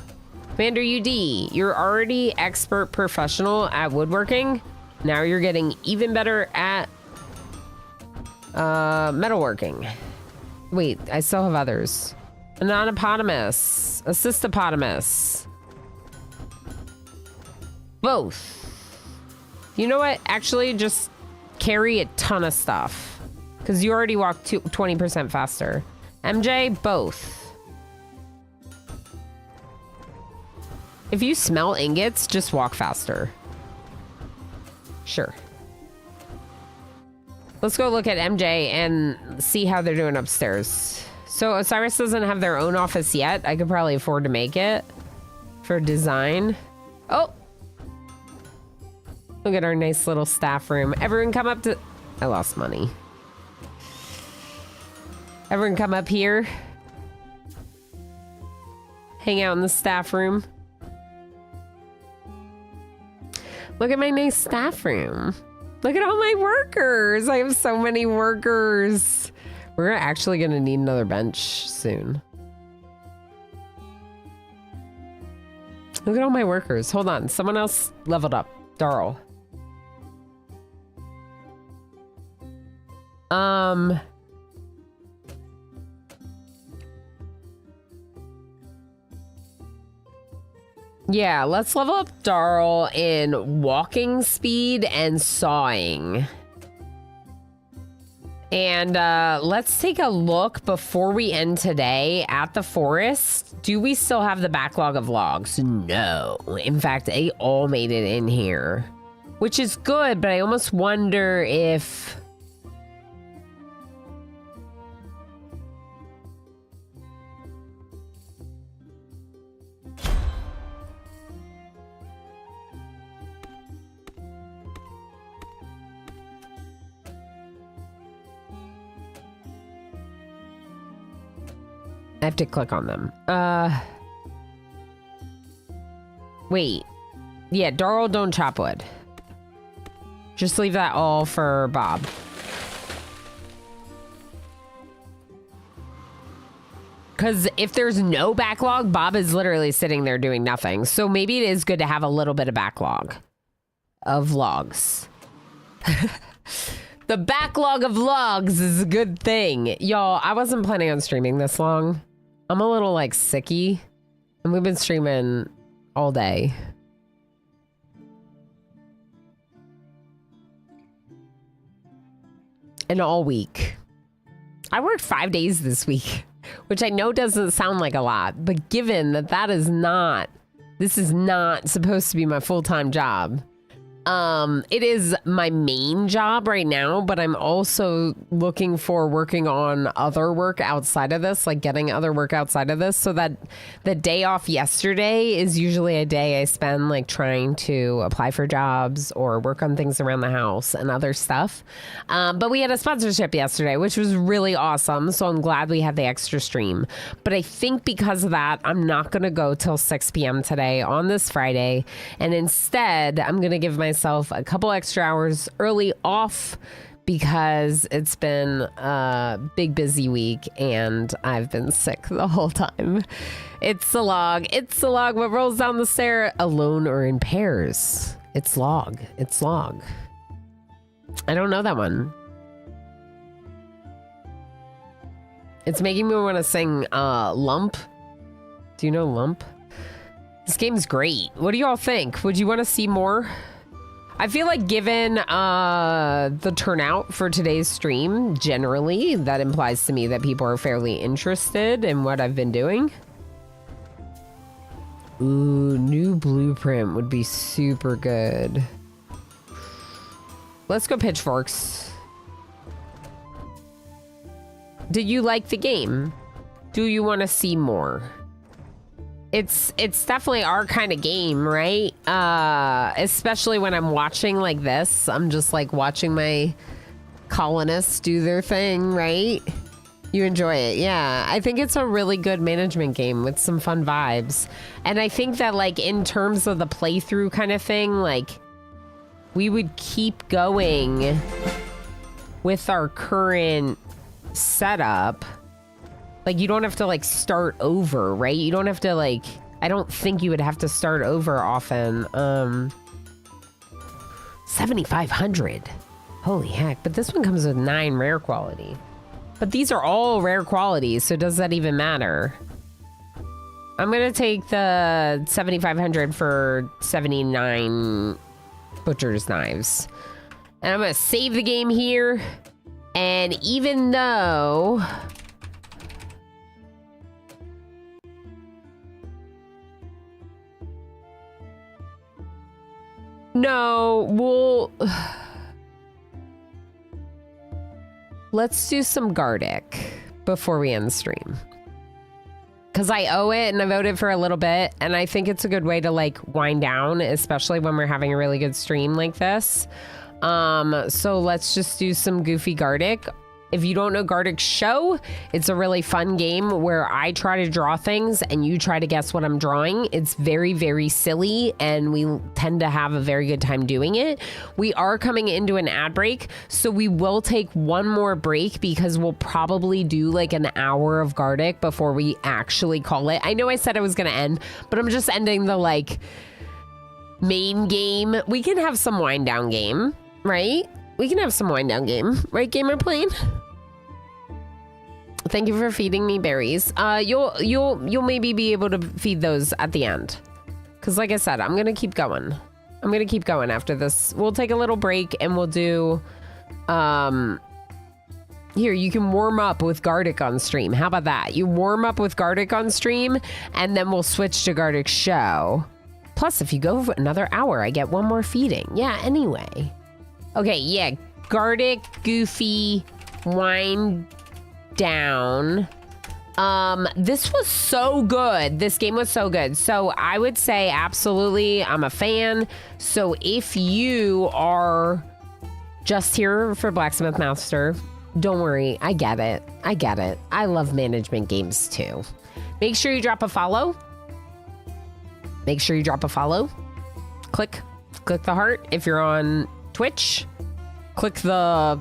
Commander UD, you're already expert professional at woodworking. Now you're getting even better at metalworking. Wait, I still have others. Anopotamus. Assistopotamus. Both. You know what? Actually, just carry a ton of stuff. Because you already walk 20% faster. MJ, both. If you smell ingots, just walk faster. Sure. Let's go look at MJ and see how they're doing upstairs. So Osiris doesn't have their own office yet. I could probably afford to make it for design. Oh, look at our nice little staff room. Everyone come up to... I lost money. Everyone come up here. Hang out in the staff room. Look at my nice staff room. Look at all my workers. I have so many workers. We're actually going to need another bench soon. Look at all my workers. Hold on. Someone else leveled up. Darl. Yeah, let's level up Darl in walking speed and sawing. And let's take a look before we end today at the forest. Do we still have the backlog of logs? No. In fact, they all made it in here, which is good, but I almost wonder if... I have to click on them. Wait. Yeah, Darl, don't chop wood. Just leave that all for Bob. Because if there's no backlog, Bob is literally sitting there doing nothing. So maybe it is good to have a little bit of backlog of logs. The backlog of logs is a good thing. Y'all, I wasn't planning on streaming this long. I'm a little like sicky, and we've been streaming all day. And all week. I worked 5 days this week, which I know doesn't sound like a lot, but given that this is not supposed to be my full-time job. It is my main job right now, but I'm also looking for working on other work outside of this, like getting other work outside of this, so that the day off yesterday is usually a day I spend like trying to apply for jobs or work on things around the house and other stuff. But we had a sponsorship yesterday, which was really awesome. So I'm glad we had the extra stream. But I think because of that, I'm not going to go till 6 p.m. today on this Friday. And instead, I'm going to give myself a couple extra hours early off because it's been a big busy week and I've been sick the whole time. It's a log. It's a log. What rolls down the stair alone or in pairs? It's log. It's log. I don't know that one. It's making me want to sing Lump. Do you know Lump? This game's great. What do you all think? Would you want to see more? I feel like given the turnout for today's stream, generally, that implies to me that people are fairly interested in what I've been doing. Ooh, new blueprint would be super good. Let's go pitchforks. Did you like the game? Do you want to see more? It's definitely our kind of game, right? Especially when I'm watching like this. I'm just like watching my colonists do their thing, right? You enjoy it. Yeah, I think it's a really good management game with some fun vibes. And I think that like in terms of the playthrough kind of thing, like we would keep going with our current setup. Like, you don't have to, like, start over, right? You don't have to, like... I don't think you would have to start over often. 7,500. Holy heck. But this one comes with 9 rare quality. But these are all rare qualities, so does that even matter? I'm gonna take the 7,500 for 79 butcher's knives. And I'm gonna save the game here. And even though... No, we'll... Let's do some Gardic before we end the stream. Because I owe it and I voted for a little bit. And I think it's a good way to like wind down, especially when we're having a really good stream like this. So let's just do some goofy Gardic. If you don't know Gardic Show, it's a really fun game where I try to draw things and you try to guess what I'm drawing. It's very, very silly and we tend to have a very good time doing it. We are coming into an ad break, so we will take one more break because we'll probably do like an hour of Gardic before we actually call it. I know I said I was gonna end, but I'm just ending the like main game. We can have some wind down game, right? We can have some wind down game, right, Gamer Plane? Thank you for feeding me berries. You'll maybe be able to feed those at the end. Because like I said, I'm going to keep going. I'm going to keep going after this. We'll take a little break and we'll do... Here, you can warm up with Gardic on stream. How about that? You warm up with Gardic on stream, and then we'll switch to Gardic's show. Plus, if you go for another hour, I get one more feeding. Yeah, anyway. Okay, yeah. Gardic, Goofy, wind down. This was so good. This game was so good. So I would say absolutely, I'm a fan. So if you are just here for Blacksmith Master, don't worry, I get it. I get it. I love management games too. Make sure you drop a follow. Make sure you drop a follow. Click the heart if you're on Twitch. Click the,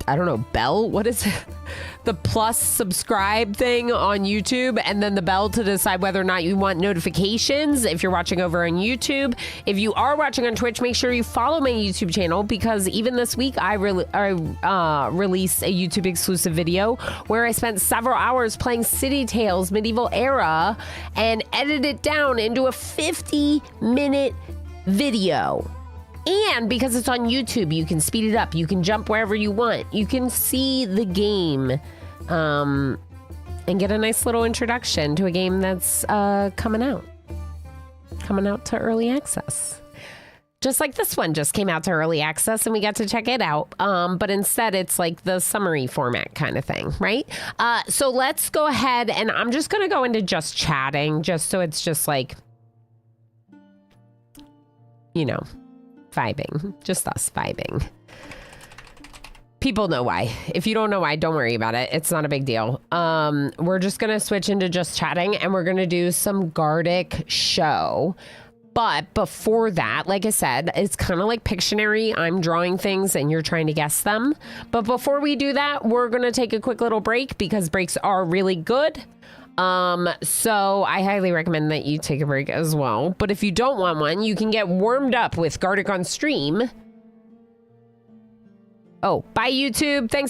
I don't know, bell? What is it? The plus subscribe thing on YouTube, and then the bell to decide whether or not you want notifications if you're watching over on YouTube. If you are watching on Twitch, make sure you follow my YouTube channel, because even this week I released a YouTube exclusive video where I spent several hours playing City Tales Medieval Era and edited it down into a 50-minute video. And because it's on YouTube, you can speed it up. You can jump wherever you want. You can see the game and get a nice little introduction to a game that's coming out to early access. Just like this one just came out to early access and we got to check it out. But instead, it's like the summary format kind of thing, right? So let's go ahead, and I'm just going to go into just chatting, just so it's just like, you know, vibing, just us vibing. People know why. If you don't know why, don't worry about it. It's not a big deal. We're just gonna switch into just chatting, and we're gonna do some Gardic show. But before that, like I said, it's kind of like Pictionary. I'm drawing things and you're trying to guess them. But before we do that, we're gonna take a quick little break, because breaks are really good. So I highly recommend that you take a break as well. But if you don't want one, you can get warmed up with Gardic on stream. Oh, bye YouTube. Thanks